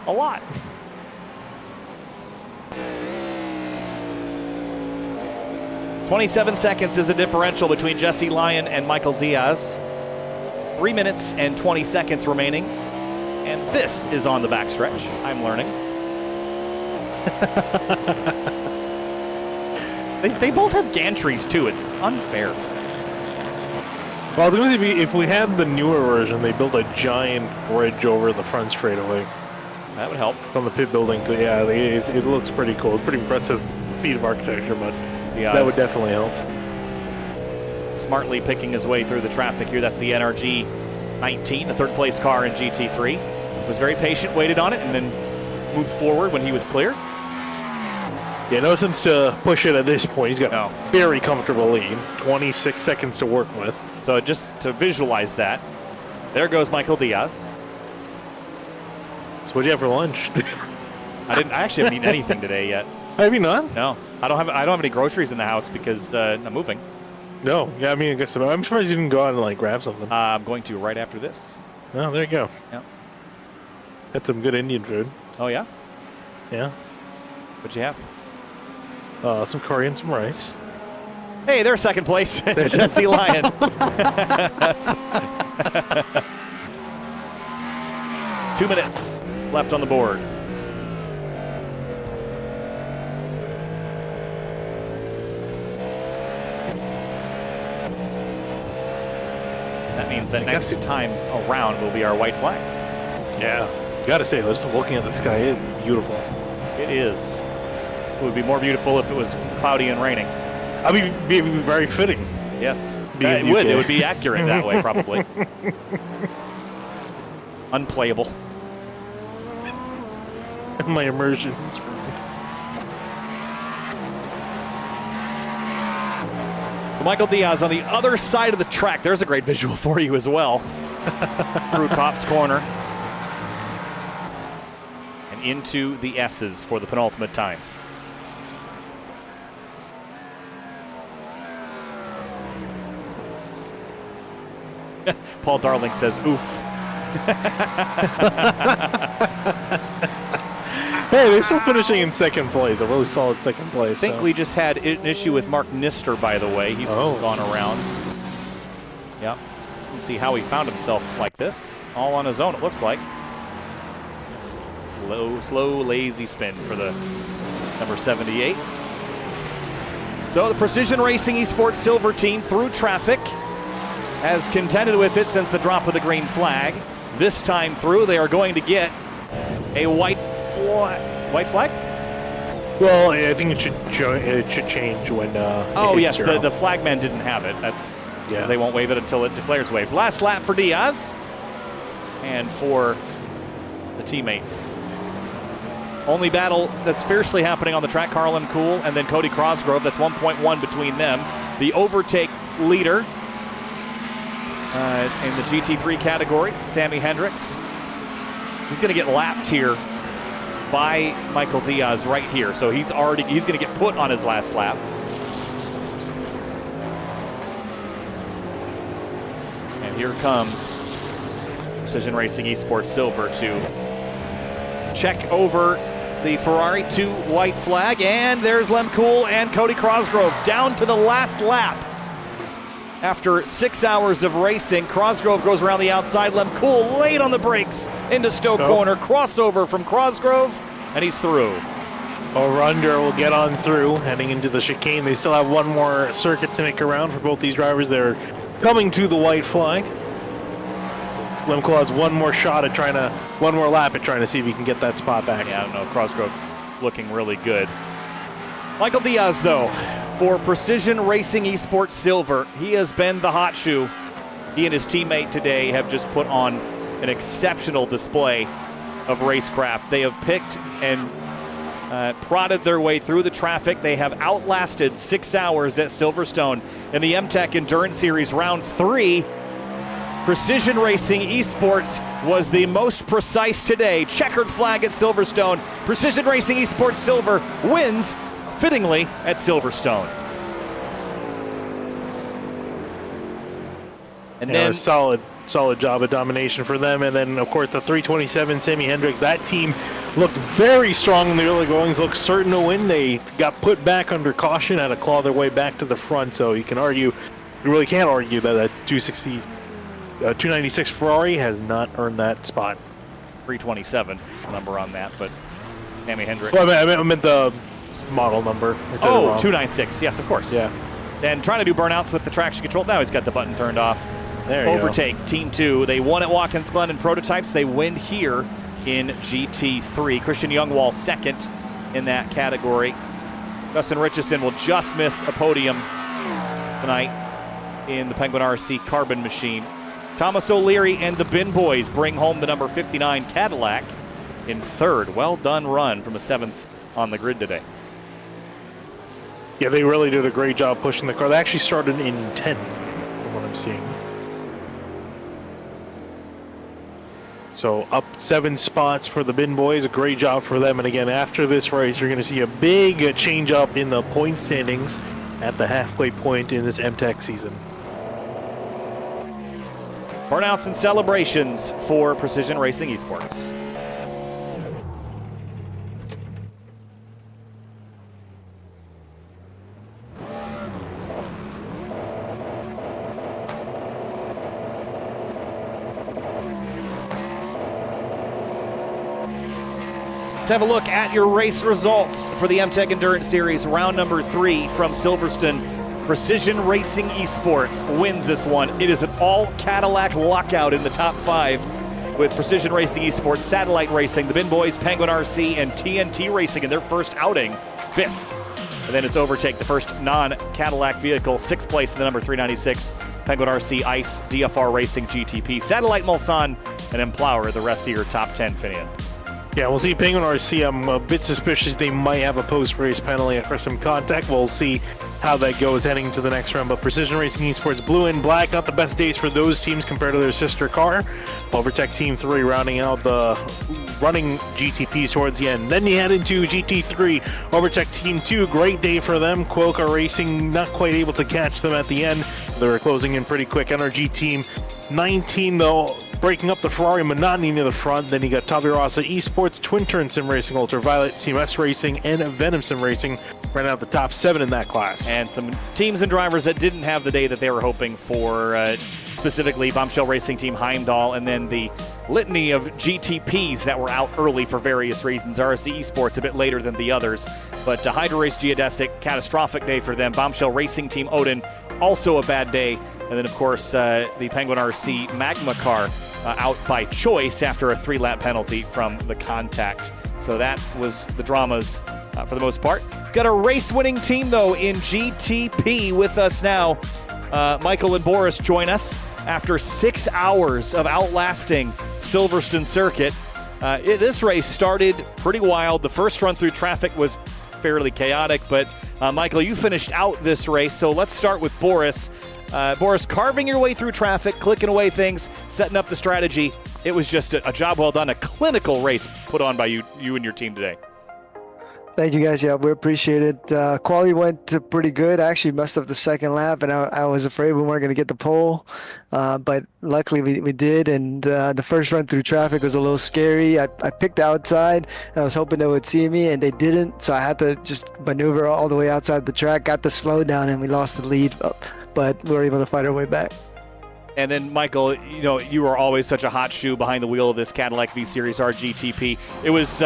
A lot. "27 seconds is the differential between Jesse Lyon and Michael Diaz. 3 minutes and 20 seconds remaining. And this is on the backstretch. I'm learning. They both have gantries, too. It's unfair. Well, I was going to say, if we had the newer version, they built a giant bridge over the front straightaway That would help. from the pit building. Yeah, it looks pretty cool. It's pretty impressive feat of architecture, but that would definitely help. Smartly picking his way through the traffic here. That's the NRG 19, the third place car in GT3. Was very patient, waited on it, and then moved forward when he was clear. Yeah, no sense to push it at this point. He's got a very comfortable lead. 26 seconds to work with. So just to visualize that, there goes Michael Diaz. So what'd you have for lunch? I actually haven't eaten anything today yet. Have you not? No, I don't have any groceries in the house because I'm moving. No. Yeah, I mean, I guess I'm surprised you didn't go out and like grab something. I'm going to right after this. Oh, there you go. Yeah. That's some good Indian food. Oh yeah. Yeah. What'd you have? Some curry and some rice. Hey, there's second place. Jesse Lyon. 2 minutes left on the board. That means that next time around will be our white flag. Yeah. Gotta say, just looking at the sky, it's beautiful. It is. It would be more beautiful if it was cloudy and raining. I mean, it'd be very fitting. Yes, Being it in would. UK. It would be accurate that way, probably. Unplayable. My immersion. So Michael Diaz on the other side of the track. There's a great visual for you as well. Through Kopp's corner. And into the S's for the penultimate time. Paul Darling says, oof. Hey, they're still finishing in second place. A really solid second place. I think we just had an issue with Mark Nister, by the way. He's gone around. Yep. You can see how he found himself like this. All on his own, it looks like. Slow, lazy spin for the number 78. So the Precision Racing Esports Silver team through traffic has contended with it since the drop of the green flag. This time through, they are going to get a white flag? Well, I think it should change when. Oh yes, the flagman didn't have it. That's because they won't wave it until it declares wave. Last lap for Diaz, and for the teammates. Only battle that's fiercely happening on the track: Carlin Cool and then Cody Cosgrove. That's 1.1 between them. The overtake leader in the GT3 category, Sammy Hendricks. He's going to get lapped here by Michael Diaz right here. So he's going to get put on his last lap. And here comes Precision Racing Esports Silver to check over the Ferrari to white flag. And there's Lem Cool and Cody Cosgrove down to the last lap. After 6 hours of racing, Cosgrove goes around the outside. Lem Cool late on the brakes into Stowe corner. Crossover from Cosgrove, and he's through. Runder will get on through, heading into the chicane. They still have one more circuit to make around for both these drivers. They're coming to the white flag. So Lem Cool has one more shot at one more lap at trying to see if he can get that spot back. Yeah, I don't know. Cosgrove looking really good. Michael Diaz, though, for Precision Racing Esports Silver, he has been the hot shoe. He and his teammate today have just put on an exceptional display of racecraft. They have picked and prodded their way through the traffic. They have outlasted 6 hours at Silverstone in the MTEC Endurance Series Round 3. Precision Racing Esports was the most precise today. Checkered flag at Silverstone. Precision Racing Esports Silver wins fittingly at Silverstone. And then a solid job of domination for them. And then, of course, the 327 Sammy Hendricks. That team looked very strong in the early goings, looked certain to win. They got put back under caution, had to claw their way back to the front. So you really can't argue that 296 Ferrari has not earned that spot. 327 is the number on that, but Sammy Hendricks. Well, I meant the model number. 296. Yes, of course. Yeah. And trying to do burnouts with the traction control. Now he's got the button turned off. There you Overtake, go. Team 2. They won at Watkins Glen in prototypes. They win here in GT3. Christian Youngwall second in that category. Justin Richardson will just miss a podium tonight in the Penguin RC Carbon Machine. Thomas O'Leary and the Bin Boys bring home the number 59 Cadillac in third. Well done run from a 7th on the grid today. Yeah, they really did a great job pushing the car. They actually started in 10th, from what I'm seeing. So up 7 spots for the Bin Boys. A great job for them. And again, after this race, you're going to see a big change up in the point standings at the halfway point in this MTEC season. Burnouts and celebrations for Precision Racing Esports. Let's have a look at your race results for the MTEC Endurance Series, round number 3 from Silverstone. Precision Racing Esports wins this one. It is an all-Cadillac lockout in the top 5 with Precision Racing Esports, Satellite Racing, the Bin Boys, Penguin RC, and TNT Racing in their first outing, 5th. And then it's Overtake, the first non-Cadillac vehicle, 6th place in the number 396, Penguin RC, ICE, DFR Racing, GTP, Satellite Mulsanne, and Emplower, the rest of your top 10, Finian. Yeah, we'll see Penguin RC. I'm a bit suspicious they might have a post-race penalty for some contact. We'll see how that goes heading into the next round. But Precision Racing Esports, blue and black, not the best days for those teams compared to their sister car. Overtech Team 3 rounding out the running GTPs towards the end. Then you head into GT3. Overtech Team 2, great day for them. Quokka Racing not quite able to catch them at the end. They were closing in pretty quick. NRG Team 19, though, breaking up the Ferrari monotony near the front. Then you got Tabirossa Esports, Twin Turn Sim Racing, Ultraviolet, CMS Racing, and Venom Sim Racing right out the top 7 in that class. And some teams and drivers that didn't have the day that they were hoping for, specifically Bombshell Racing Team Heimdall, and then the litany of GTPs that were out early for various reasons. RSC Esports a bit later than the others, but Hydra Race Geodesic, catastrophic day for them. Bombshell Racing Team Odin, also a bad day. And then, of course, the Penguin RC Magma car out by choice after a 3-lap penalty from the contact. So that was the dramas for the most part. Got a race-winning team, though, in GTP with us now. Michael and Boris join us after 6 hours of outlasting Silverstone Circuit. This race started pretty wild. The first run through traffic was fairly chaotic, but Michael, you finished out this race, so let's start with Boris. Boris, carving your way through traffic, clicking away things, setting up the strategy. It was just a job well done, a clinical race put on by you and your team today. Thank you, guys. Yeah, we appreciate it. Quali went pretty good. I actually messed up the second lap, and I was afraid we weren't going to get the pole. But luckily we did, and the first run through traffic was a little scary. I picked outside, and I was hoping they would see me, and they didn't. So I had to just maneuver all the way outside the track, got the slowdown, and we lost the lead. But we were able to fight our way back. And then, Michael, you were always such a hot shoe behind the wheel of this Cadillac V-Series RGTP. It was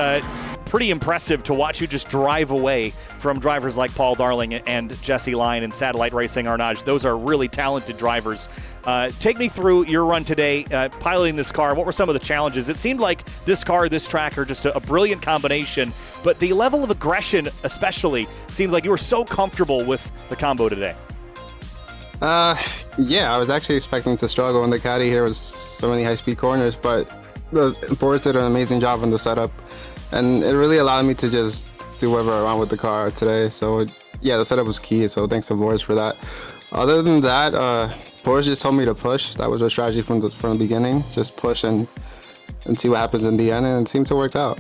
pretty impressive to watch you just drive away from drivers like Paul Darling and Jesse Line and Satellite Racing Carnage. Those are really talented drivers. Take me through your run today, piloting this car. What were some of the challenges? It seemed like this car, this track are just a brilliant combination, but the level of aggression especially seems like you were so comfortable with the combo today. Yeah, I was actually expecting to struggle in the caddy here with so many high-speed corners, but the boards did an amazing job on the setup, and it really allowed me to just do whatever I want with the car today. So yeah, the setup was key, so thanks to Boris for that. Other than that, Boris just told me to push. That was our strategy from the beginning, just push and see what happens in the end, and it seemed to work out.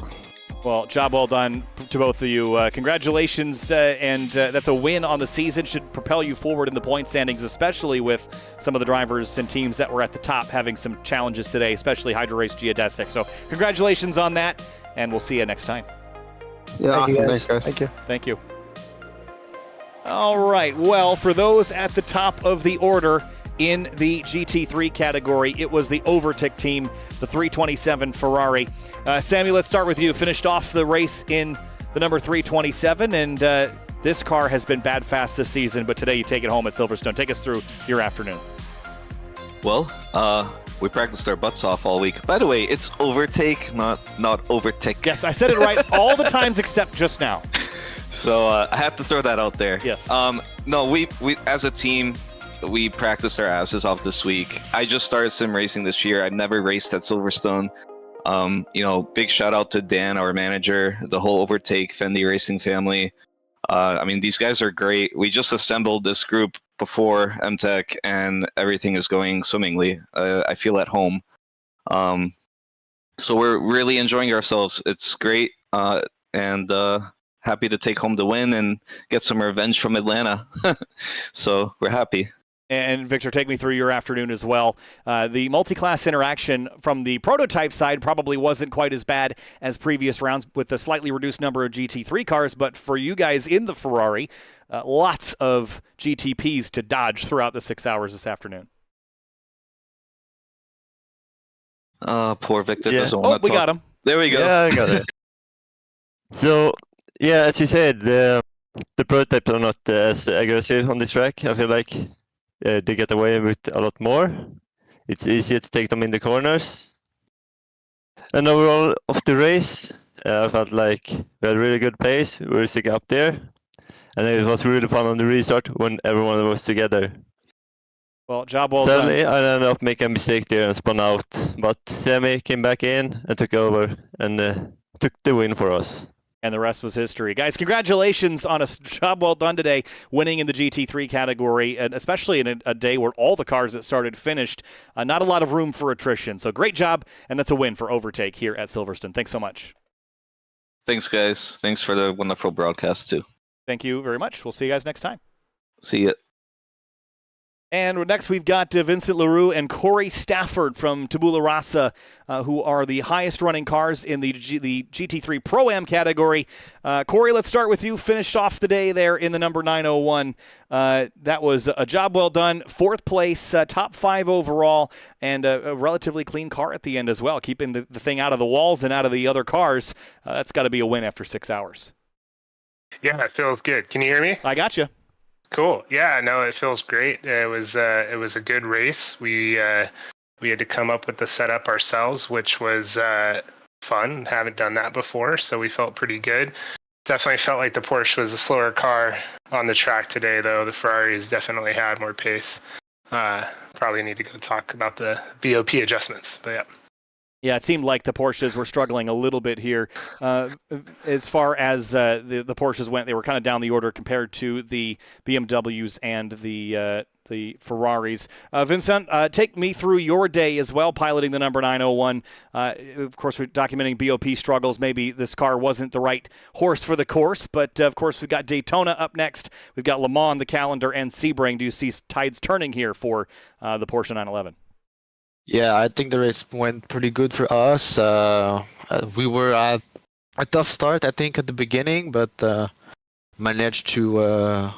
Well, job well done to both of you. Congratulations, and that's a win on the season. Should propel you forward in the point standings, especially with some of the drivers and teams that were at the top having some challenges today, especially Hydra Race Geodesic. So congratulations on that, and we'll see you next time. Yeah, Thank awesome. you, guys. Thanks, guys. Thank you. Thank you. All right. Well, for those at the top of the order in the GT3 category, it was the Overtick team, the 327 Ferrari. Sammy, let's start with you. Finished off the race in the number 327, and this car has been bad fast this season, but today you take it home at Silverstone. Take us through your afternoon. Well, we practiced our butts off all week. By the way, it's overtake, not overtake. Yes, I said it right all the times except just now. So I have to throw that out there. Yes. No, we as a team, we practiced our asses off this week. I just started sim racing this year. I've never raced at Silverstone. Big shout out to Dan, our manager, the whole Overtake Fendi Racing family. These guys are great. We just assembled this group before MTEC, and everything is going swimmingly. I feel at home. So we're really enjoying ourselves. It's great, and happy to take home the win and get some revenge from Atlanta. So we're happy. And Victor, take me through your afternoon as well. The multi-class interaction from the prototype side probably wasn't quite as bad as previous rounds with the slightly reduced number of GT3 cars, but for you guys in the Ferrari, lots of GTPs to dodge throughout the 6 hours this afternoon. Poor Victor Yeah. doesn't want to We talk. got him. There we go. Yeah, I got it. So, yeah, as you said, the prototypes are not as aggressive on this track. I feel like they get away with a lot more. It's easier to take them in the corners. And overall of the race, I felt like we had really good pace. We were sticking up there. And it was really fun on the restart when everyone was together. Well, job well Sadly, done. I ended up making a mistake there and spun out. But Semi came back in and took over and took the win for us. And the rest was history. Guys, congratulations on a job well done today, winning in the GT3 category, and especially in a day where all the cars that started finished. Not a lot of room for attrition. So great job, and that's a win for Overtake here at Silverstone. Thanks so much. Thanks, guys. Thanks for the wonderful broadcast, too. Thank you very much. We'll see you guys next time. See ya. And next we've got Vincent Leroux and Corey Stafford from Tabula Rasa, who are the highest running cars in the GT3 Pro-Am category. Corey, let's start with you. Finished off the day there in the number 901. That was a job well done. 4th place, top 5 overall, and a relatively clean car at the end as well, keeping the thing out of the walls and out of the other cars. That's got to be a win after 6 hours. Yeah, it feels good. Can you hear me? I got you. Cool. Yeah, no, it feels great. It was a good race. We had to come up with the setup ourselves, which was fun. Haven't done that before, so we felt pretty good. Definitely felt like the Porsche was a slower car on the track today, though. The Ferraris definitely had more pace. Probably need to go talk about the BOP adjustments, but yeah. Yeah, it seemed like the Porsches were struggling a little bit here. As far as the Porsches went, they were kind of down the order compared to the BMWs and the Ferraris. Vincent, take me through your day as well, piloting the number 901. Of course, we're documenting BOP struggles. Maybe this car wasn't the right horse for the course, but of course, we've got Daytona up next. We've got Le Mans on the calendar and Sebring. Do you see tides turning here for the Porsche 911? Yeah, I think the race went pretty good for us. We were at a tough start, I think, at the beginning, but managed to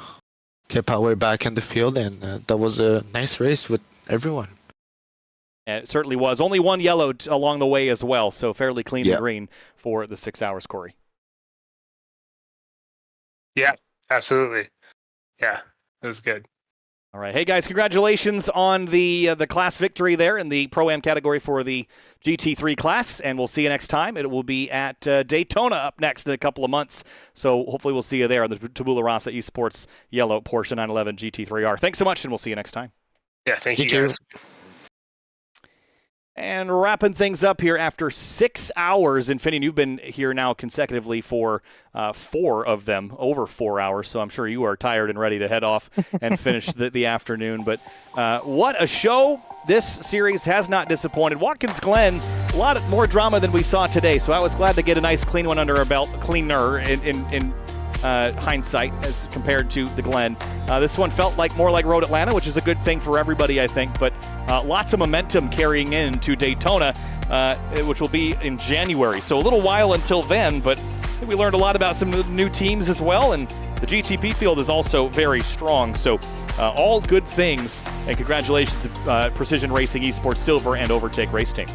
keep our way back in the field, and that was a nice race with everyone. And it certainly was. Only one yellow along the way as well, so fairly clean and green for the 6 hours, Corey. Yeah, absolutely. Yeah, it was good. All right. Hey, guys, congratulations on the class victory there in the Pro-Am category for the GT3 class, and we'll see you next time. It will be at Daytona up next in a couple of months, so hopefully we'll see you there on the Tabula Rasa Esports Yellow Porsche 911 GT3R. Thanks so much, and we'll see you next time. Yeah, thank you, guys. And wrapping things up here after 6 hours. And Finian, you've been here now consecutively for 4 of them, over 4 hours. So I'm sure you are tired and ready to head off and finish the afternoon. But what a show. This series has not disappointed. Watkins Glen, a lot more drama than we saw today. So I was glad to get a nice clean one under our belt, cleaner in hindsight as compared to the Glen. This one felt more like Road Atlanta, which is a good thing for everybody, I think, but lots of momentum carrying into Daytona, which will be in January. So a little while until then, but I think we learned a lot about some new teams as well, and the GTP field is also very strong. So all good things, and congratulations to Precision Racing Esports Silver and Overtake Race Team.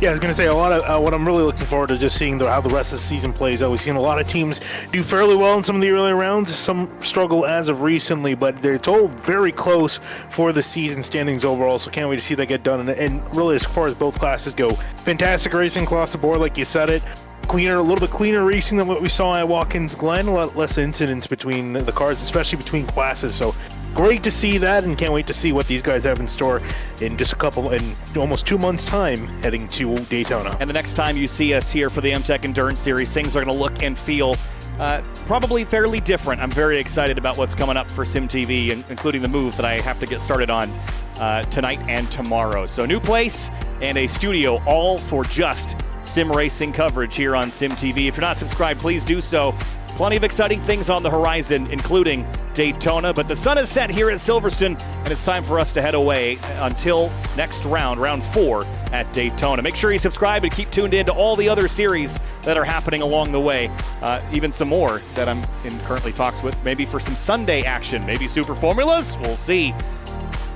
Yeah, I was going to say a lot of what I'm really looking forward to just seeing how the rest of the season plays out. We've seen a lot of teams do fairly well in some of the earlier rounds, some struggle as of recently, but they're all very close for the season standings overall, so can't wait to see that get done. And really, as far as both classes go, fantastic racing across the board, like you said it. Cleaner, a little bit cleaner racing than what we saw at Watkins Glen, a lot less incidents between the cars, especially between classes, so great to see that, and can't wait to see what these guys have in store in just in almost 2 months' time heading to Daytona. And the next time you see us here for the MTEC Endurance Series, things are going to look and feel probably fairly different. I'm very excited about what's coming up for SimTV, including the move that I have to get started on tonight and tomorrow. So new place and a studio all for just sim racing coverage here on SimTV. If you're not subscribed, please do so. Plenty of exciting things on the horizon, including Daytona, but the sun is set here at Silverstone, and it's time for us to head away until next round 4 at Daytona. Make sure you subscribe and keep tuned in to all the other series that are happening along the way, even some more that I'm in currently talks with, maybe for some Sunday action, maybe Super Formulas, we'll see.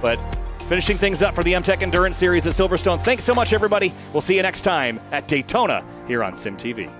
But finishing things up for the MTEC Endurance Series at Silverstone. Thanks so much, everybody. We'll see you next time at Daytona here on SimTV.